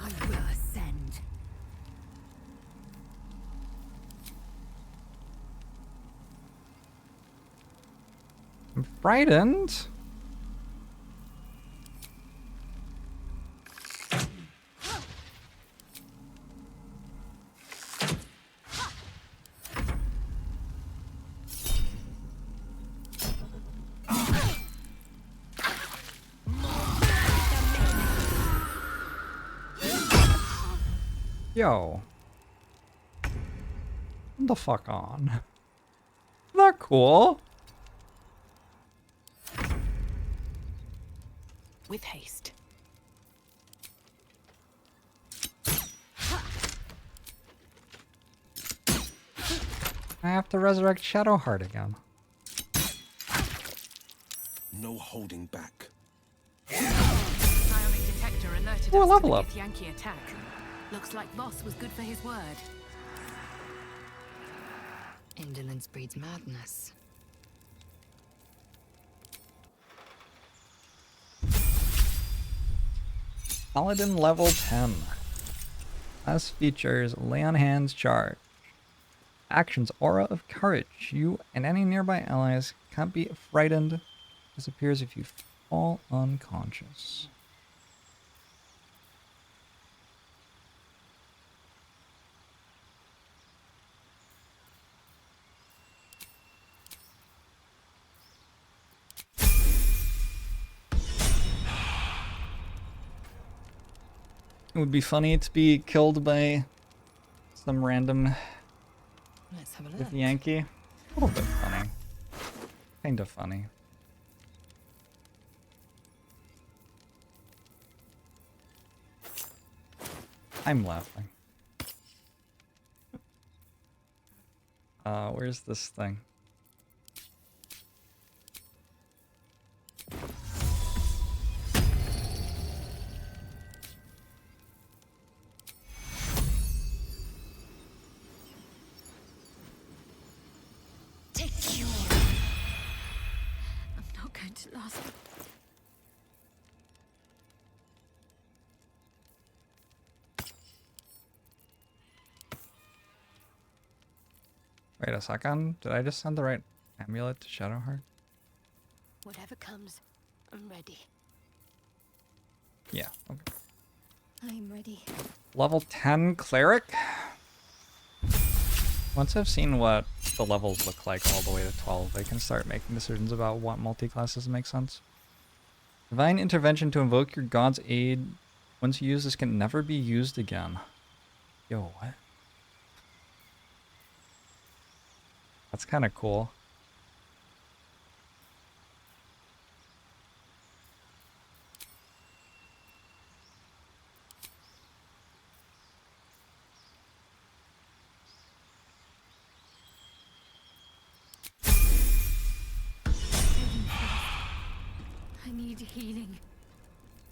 I will ascend. I'm frightened. Yo. What the fuck on? Not cool. With haste. I have to resurrect Shadowheart again. No holding back. Psionic detector alerted Ooh, us level to the up. Yankee attack. Looks like Voss was good for his word. Indolence breeds madness. Paladin level 10. Class features Lay on Hands Charge. Actions Aura of Courage. You and any nearby allies can't be frightened. Disappears if you fall unconscious. It would be funny to be killed by some random Let's have a look. with Yankee. A little bit funny. Kind of funny. I'm laughing. Where's this thing? Take cure. I'm not going to last. Wait a second. Did I just send the right amulet to Shadowheart? Whatever comes, I'm ready. Yeah, okay. I'm ready. Level 10 Cleric? Once I've seen what the levels look like all the way to 12, I can start making decisions about what multi-classes make sense. Divine Intervention to invoke your god's aid. Once you use this can never be used again. Yo, what? That's kind of cool. I need healing.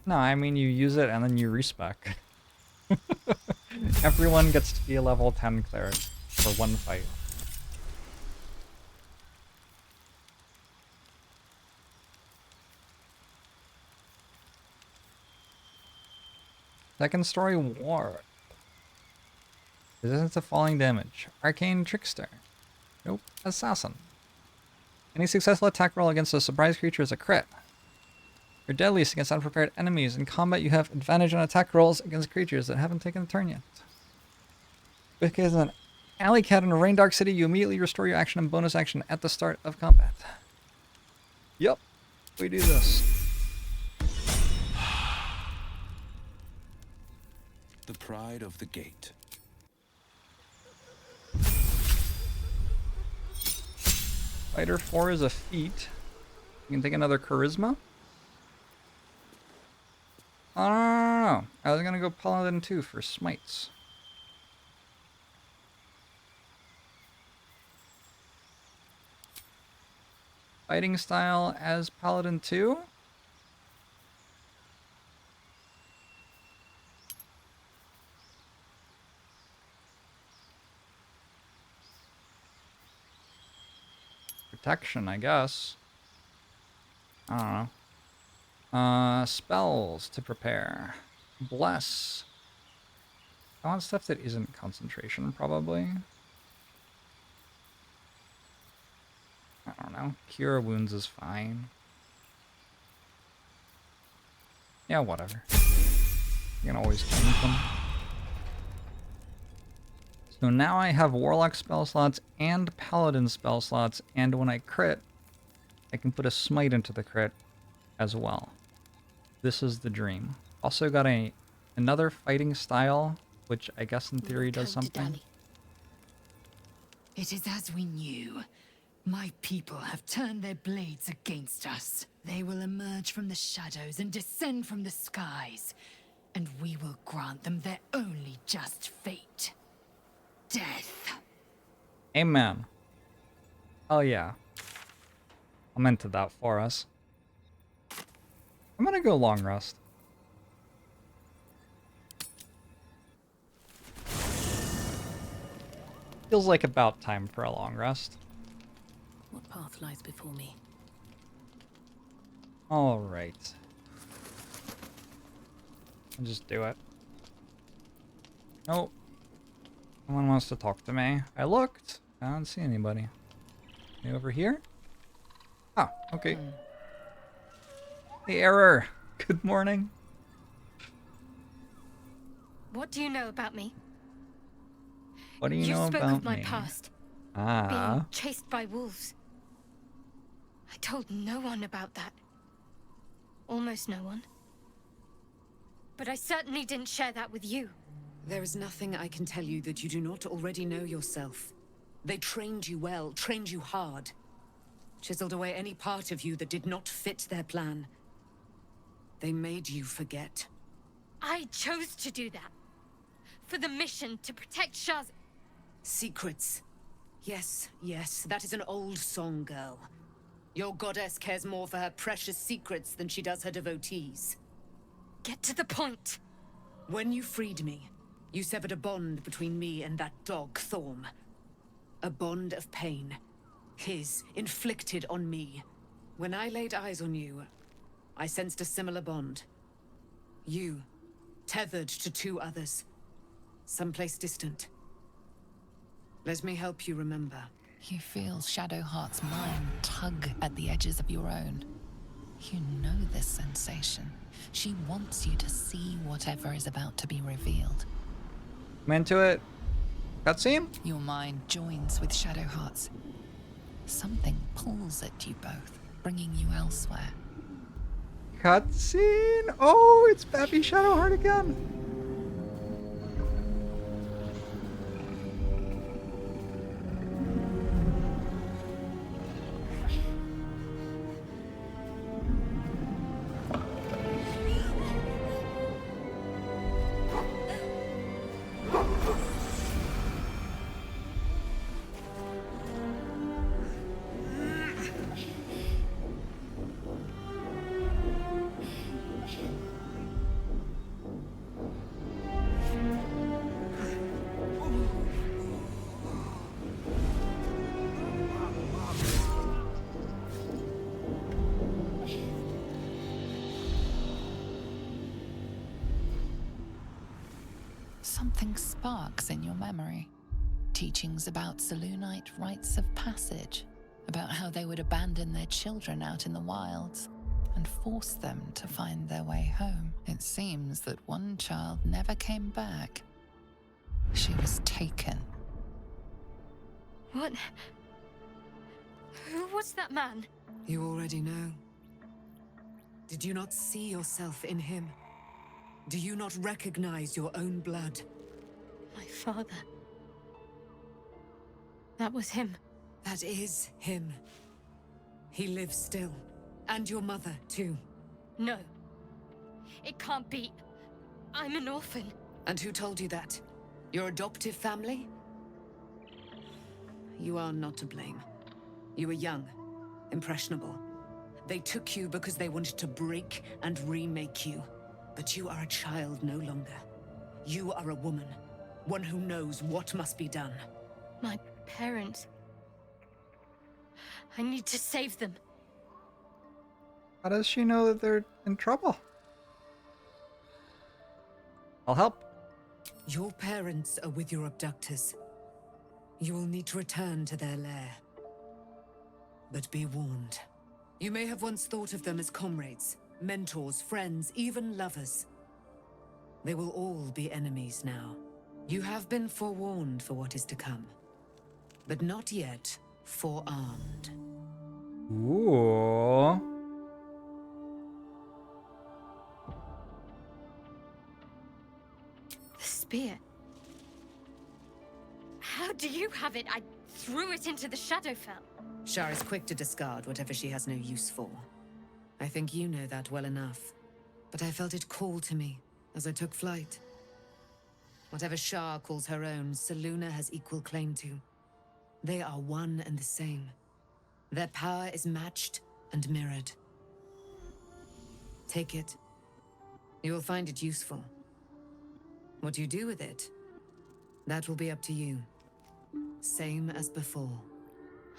No, I mean you use it and then you respec. Everyone gets to be a level 10 cleric for one fight. Second story war. Resistance to falling damage. Arcane trickster. Nope. Assassin. Any successful attack roll against a surprise creature is a crit. You're deadliest against unprepared enemies. In combat, you have advantage on attack rolls against creatures that haven't taken a turn yet. Because an alley cat in a rain dark city, you immediately restore your action and bonus action at the start of combat. Yup, we do this. The pride of the gate. Fighter 4 is a feat. You can take another charisma. Oh, no. I was gonna go Paladin 2 for smites. Fighting style as Paladin 2. Protection, I guess. I don't know. Spells to prepare. Bless. I want stuff that isn't concentration, probably. I don't know. Cure wounds is fine. Yeah, whatever. You can always change them. So now I have Warlock spell slots and Paladin spell slots, and when I crit, I can put a smite into the crit as well. This is the dream. Also got another fighting style, which I guess in theory does something. It is as we knew. My people have turned their blades against us. They will emerge from the shadows and descend from the skies, and we will grant them their only just fate. Death. Amen. Oh yeah. I'm into that for us. I'm gonna go long rest. Feels like about time for a long rest. What path lies before me? Alright. I'll just do it. Nope. Someone wants to talk to me. I looked. I don't see anybody. Any over here? Oh, okay. The error. Good morning. What do you know about me? What do you know spoke about of my me? past. Ah. Being chased by wolves. I told no one about that. Almost no one. But I certainly didn't share that with you. There is nothing I can tell you that you do not already know yourself. They trained you well, trained you hard. Chiseled away any part of you that did not fit their plan. They made you forget. I chose to do that. For the mission to protect Shaz. Secrets. Yes, yes, that is an old song, girl. Your goddess cares more for her precious secrets than she does her devotees. Get to the point. When you freed me, you severed a bond between me and that dog, Thorm. A bond of pain. His, inflicted on me. When I laid eyes on you, I sensed a similar bond. You, tethered to two others. Someplace distant. Let me help you remember. You feel Shadowheart's mind tug at the edges of your own. You know this sensation. She wants you to see whatever is about to be revealed. I'm into it. Cutscene? Your mind joins with Shadowheart's. Something pulls at you both, bringing you elsewhere. Cutscene? Oh, it's Bappy Shadowheart again. Something sparks in your memory. Teachings about Selûnite rites of passage, about how they would abandon their children out in the wilds and force them to find their way home. It seems that one child never came back. She was taken. What? Who was that man? You already know. Did you not see yourself in him? Do you not recognize your own blood? My father. That was him. That is him. He lives still. And your mother, too. No. It can't be. I'm an orphan. And who told you that? Your adoptive family? You are not to blame. You were young, impressionable. They took you because they wanted to break and remake you. But you are a child no longer. You are a woman. One who knows what must be done. My parents. I need to save them. How does she know that they're in trouble? I'll help. Your parents are with your abductors. You will need to return to their lair. But be warned. You may have once thought of them as comrades, mentors, friends, even lovers. They will all be enemies now. You have been forewarned for what is to come, but not yet forearmed. Ooh. The spear. How do you have it? I threw it into the Shadowfell. Shar is quick to discard whatever she has no use for. I think you know that well enough. But I felt it call to me as I took flight. Whatever Shar calls her own, Selûne has equal claim to. They are one and the same. Their power is matched and mirrored. Take it. You will find it useful. What you do with it, that will be up to you. Same as before.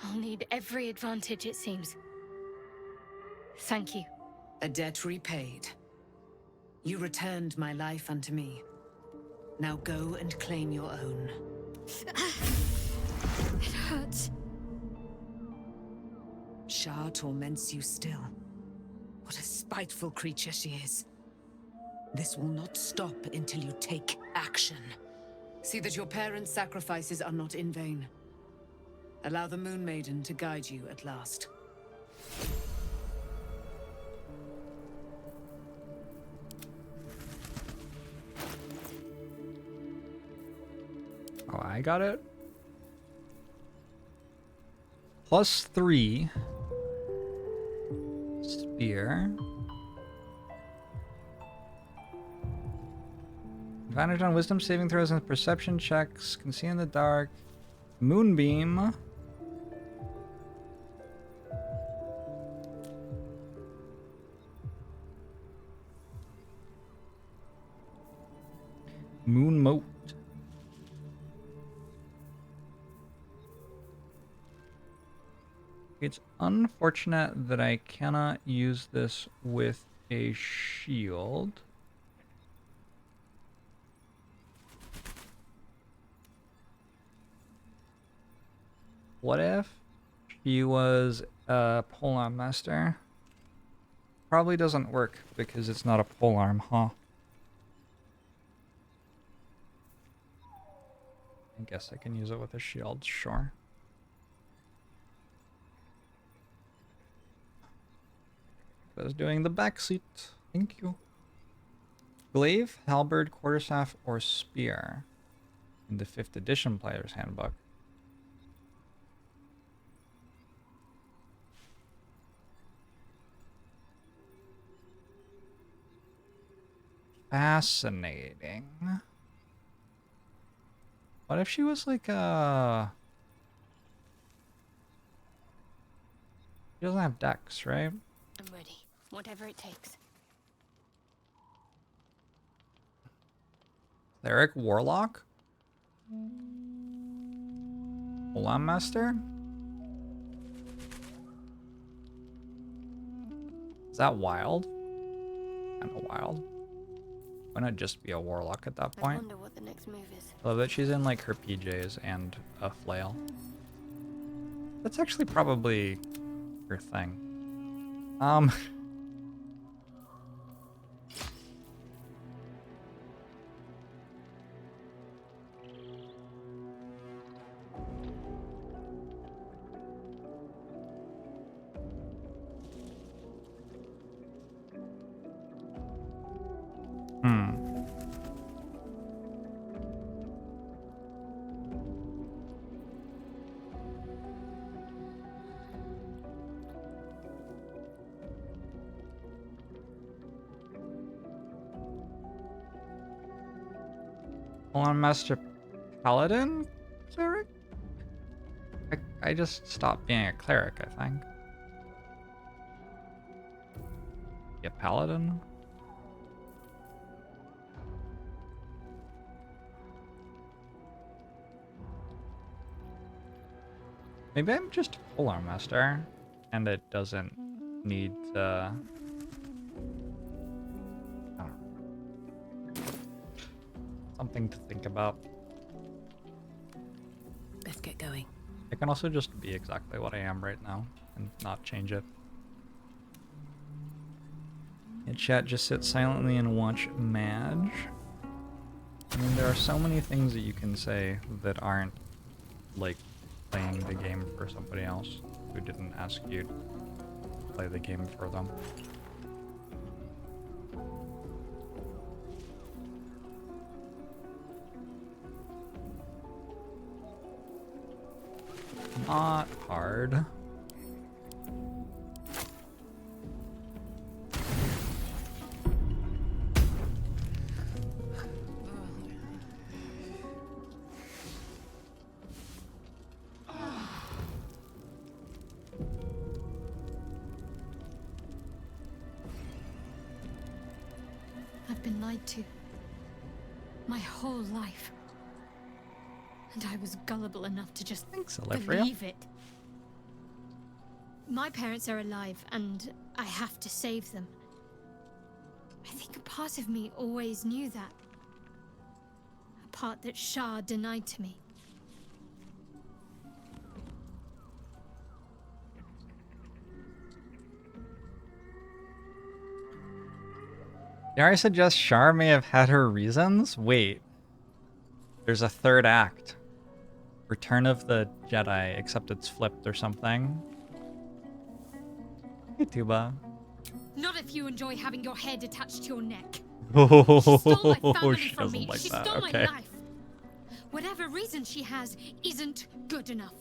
I'll need every advantage, it seems. Thank you. A debt repaid. You returned my life unto me. Now go and claim your own. It hurts. Shar torments you still. What a spiteful creature she is. This will not stop until you take action. See that your parents' sacrifices are not in vain. Allow the Moon Maiden to guide you at last. Oh, I got it. +3. Spear. Advantage on wisdom saving throws and perception checks. Can see in the dark. Moonbeam. Moon Moat. It's unfortunate that I cannot use this with a shield. What if she was a polearm master? Probably doesn't work because it's not a polearm, huh? I guess I can use it with a shield, sure. I was doing the back seat. Thank you. Glaive, halberd, quarterstaff, or spear in the 5th edition player's handbook. Fascinating. What if she was like a... She doesn't have dex, right? I'm ready. Whatever it takes. Cleric Warlock? Olam Master? Is that wild? Kinda wild. Why not just be a warlock at that I point? wonder what the next move is. I love that she's in like her PJs and a flail. That's actually probably her thing. On Master Paladin cleric? I just stopped being a cleric, I think. Be a paladin? Maybe I'm just a polearm master, and it doesn't need to... I don't know. Something to think about. Best get going. I can also just be exactly what I am right now and not change it. In chat, just sit silently and watch Madge. I mean, there are so many things that you can say that aren't like playing the game for somebody else who didn't ask you to play the game for them. Not hard. I've been lied to. My whole life. And I was gullible enough to just believe it. My parents are alive, and I have to save them. I think a part of me always knew that. A part that Shah denied to me. Yari suggests Shar may have had her reasons? Wait. There's a third act. Return of the Jedi, except it's flipped or something. Hey, Tuba. Not if you enjoy having your head attached to your neck. Oh, She stole my family she from doesn't me. like She that. stole Okay. my life. Whatever reason she has isn't good enough.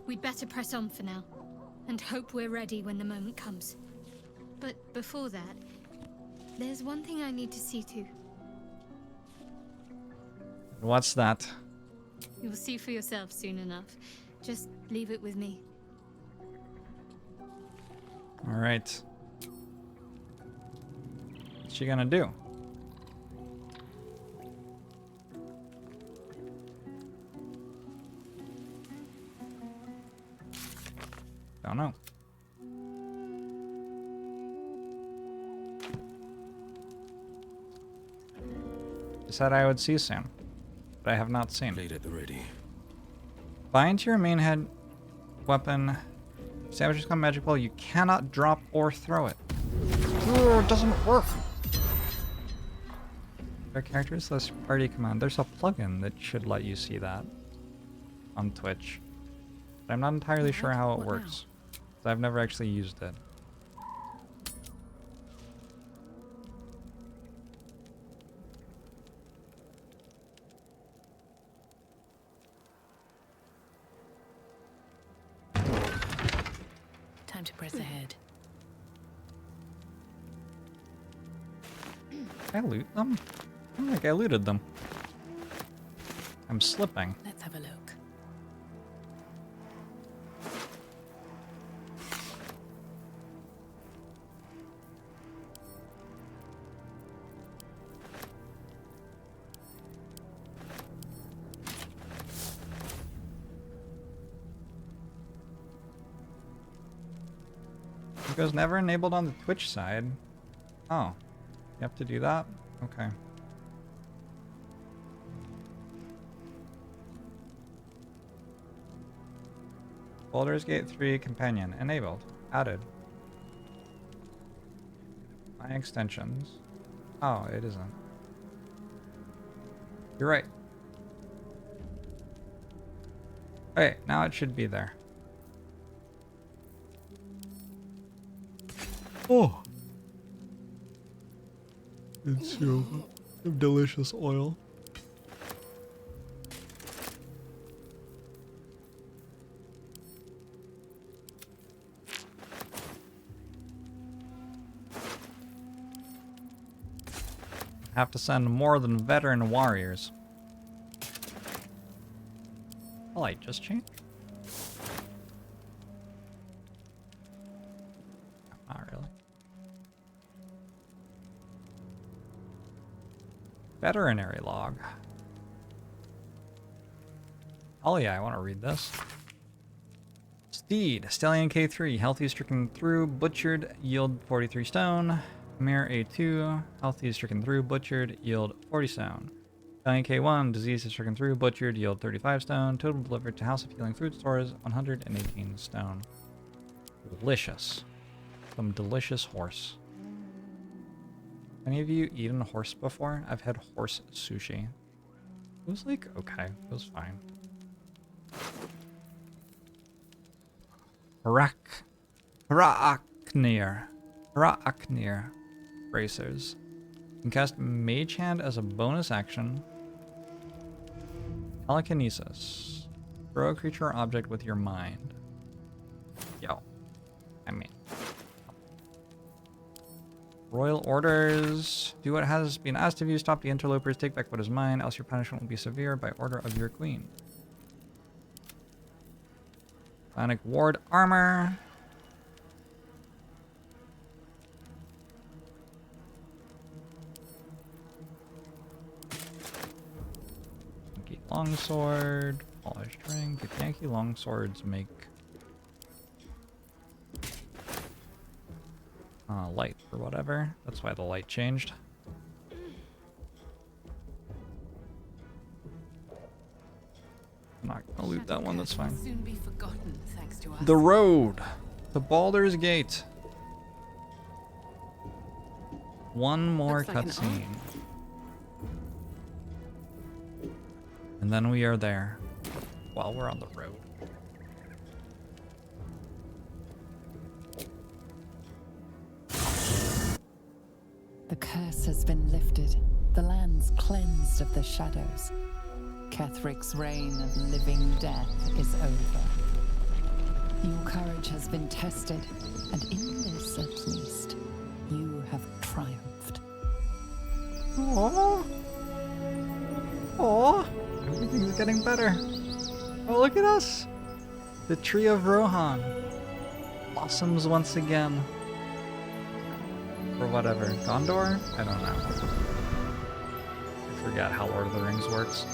We'd better press on for now, and hope we're ready when the moment comes. But before that, there's one thing I need to see to. What's that? You'll see for yourself soon enough. Just leave it with me. Alright. What's she gonna do? Don't know. She said I would see soon, but I have not seen. Blade at the ready. Bind to your main head weapon. Sandwiches become magical. You cannot drop or throw it. Oh, it doesn't work. Our characters list party command. There's a plugin that should let you see that on Twitch, but I'm not entirely sure how it works. So I've never actually used it. Time to press ahead. Did I loot them? I don't think I looted them. I'm slipping. Let's have a look. It was never enabled on the Twitch side. Oh. You have to do that? Okay. Baldur's Gate 3 companion enabled. Added. My extensions. Oh, it isn't. You're right. Okay, now it should be there. Oh. It's so delicious oil. Have to send more than veteran warriors. The light just changed. Not really. Veterinary log. Oh yeah, I want to read this. Steed, Stallion K3, healthy stricken through, butchered, yield 43 stone. Mare A2, healthy stricken through, butchered, yield 40 stone. Stallion K1, disease is stricken through, butchered, yield 35 stone. Total delivered to House of Healing Food Stores, 118 stone. Delicious. Some delicious horse. Any of you eaten horse before? I've had horse sushi. It was like, okay, it was fine. Haraaknir. Bracers. You can cast Mage Hand as a bonus action. Telekinesis. Throw a creature or object with your mind. Yo. I mean. Royal orders. Do what has been asked of you. Stop the interlopers. Take back what is mine. Else your punishment will be severe by order of your queen. Bionic Ward armor. Longsword, polished ring. If Yankee longswords make light or whatever. That's why the light changed. I'm not gonna loot that one, that's fine. Soon be forgotten, thanks to us. The road to Baldur's Gate. One more cutscene. And then we are there. While we're on the road. The curse has been lifted. The land's cleansed of the shadows. Kethric's reign of living death is over. Your courage has been tested, and in this at least, you have triumphed. Aww. Aww. Everything's getting better. Oh, look at us. The Tree of Rohan blossoms once again. Or whatever. Gondor? I don't know. I forget how Lord of the Rings works.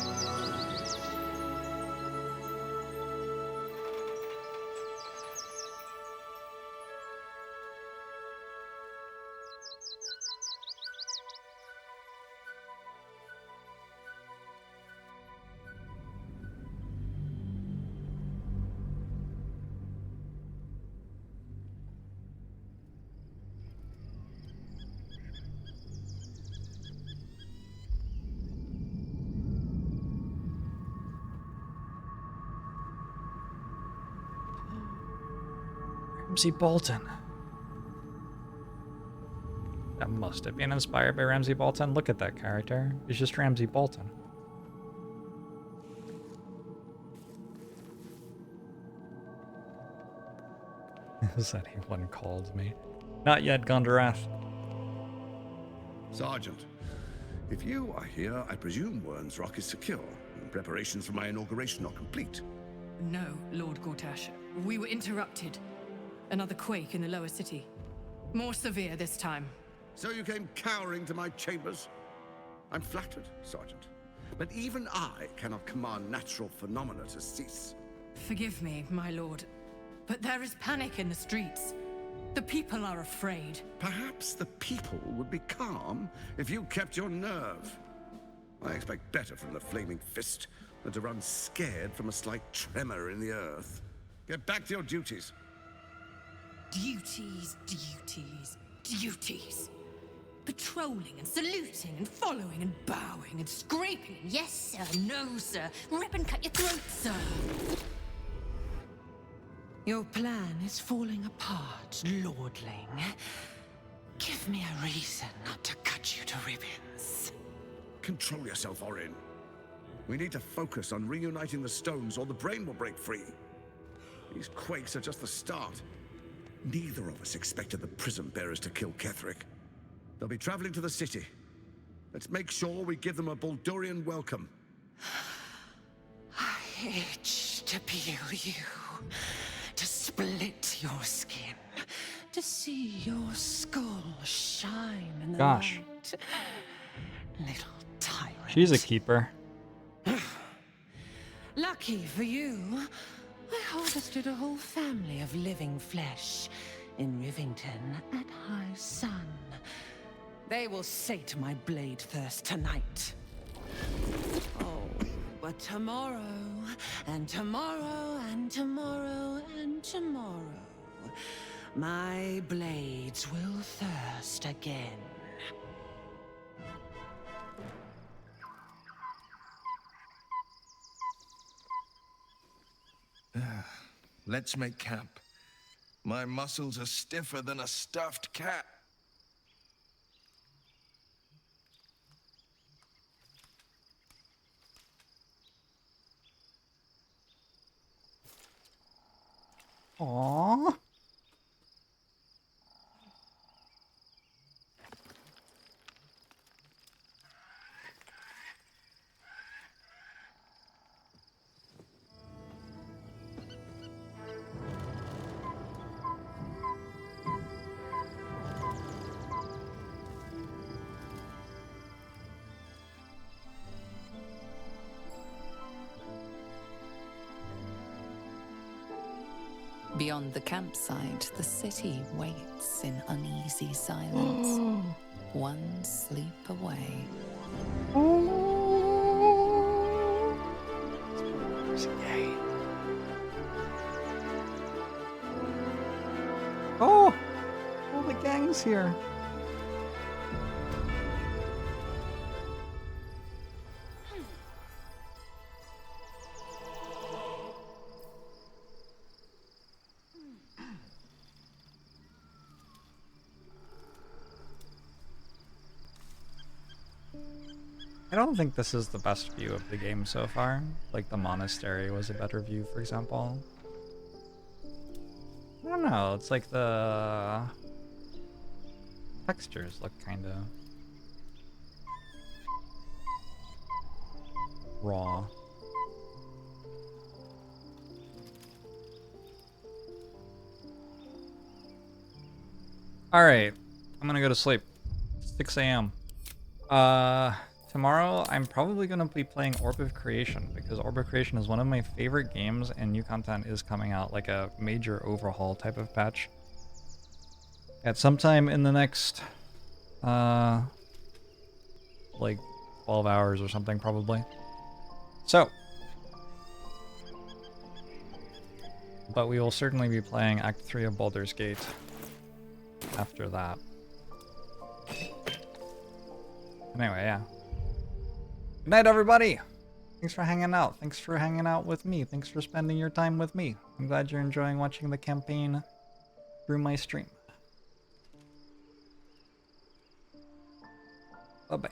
Ramsay Bolton. That must have been inspired by Ramsay Bolton. Look at that character. It's just Ramsay Bolton. Has anyone called me? Not yet, Gondorath. Sergeant, if you are here, I presume Wern's Rock is secure, and preparations for my inauguration are complete. No, Lord Gortash. We were interrupted. Another quake in the lower city. More severe this time. So you came cowering to my chambers? I'm flattered, Sergeant. But even I cannot command natural phenomena to cease. Forgive me, my lord, but there is panic in the streets. The people are afraid. Perhaps the people would be calm if you kept your nerve. I expect better from the Flaming Fist than to run scared from a slight tremor in the earth. Get back to your duties. Duties, duties, duties. Patrolling and saluting and following and bowing and scraping. Yes, sir. No, sir. Rip and cut your throat, sir. Your plan is falling apart, lordling. Give me a reason not to cut you to ribbons. Control yourself, Orin. We need to focus on reuniting the stones or the brain will break free. These quakes are just the start. Neither of us expected the Prism Bearers to kill Ketheric. They'll be traveling to the city. Let's make sure we give them a Baldurian welcome. I itch to peel you, to split your skin, to see your skull shine in the Gosh. light. Little tyrant. She's a keeper. Lucky for you, I harvested a whole family of living flesh in Rivington at high sun. They will sate my blade thirst tonight. Oh, but tomorrow, and tomorrow, and tomorrow, and tomorrow, my blades will thirst again. Let's make camp. My muscles are stiffer than a stuffed cat. Aww. Beyond the campsite, the city waits in uneasy silence. One sleep away. Oh! All the gang's here. I don't think this is the best view of the game so far. Like the monastery was a better view, for example. I don't know, it's like the textures look kind of raw. Alright, I'm gonna go to sleep. 6 a.m. Tomorrow I'm probably gonna be playing Orb of Creation because Orb of Creation is one of my favorite games and new content is coming out, like a major overhaul type of patch. At some time in the next, like 12 hours or something probably. So, but we will certainly be playing Act 3 of Baldur's Gate after that. Anyway, yeah. Good night, everybody! Thanks for hanging out. Thanks for hanging out with me. Thanks for spending your time with me. I'm glad you're enjoying watching the campaign through my stream. Bye-bye.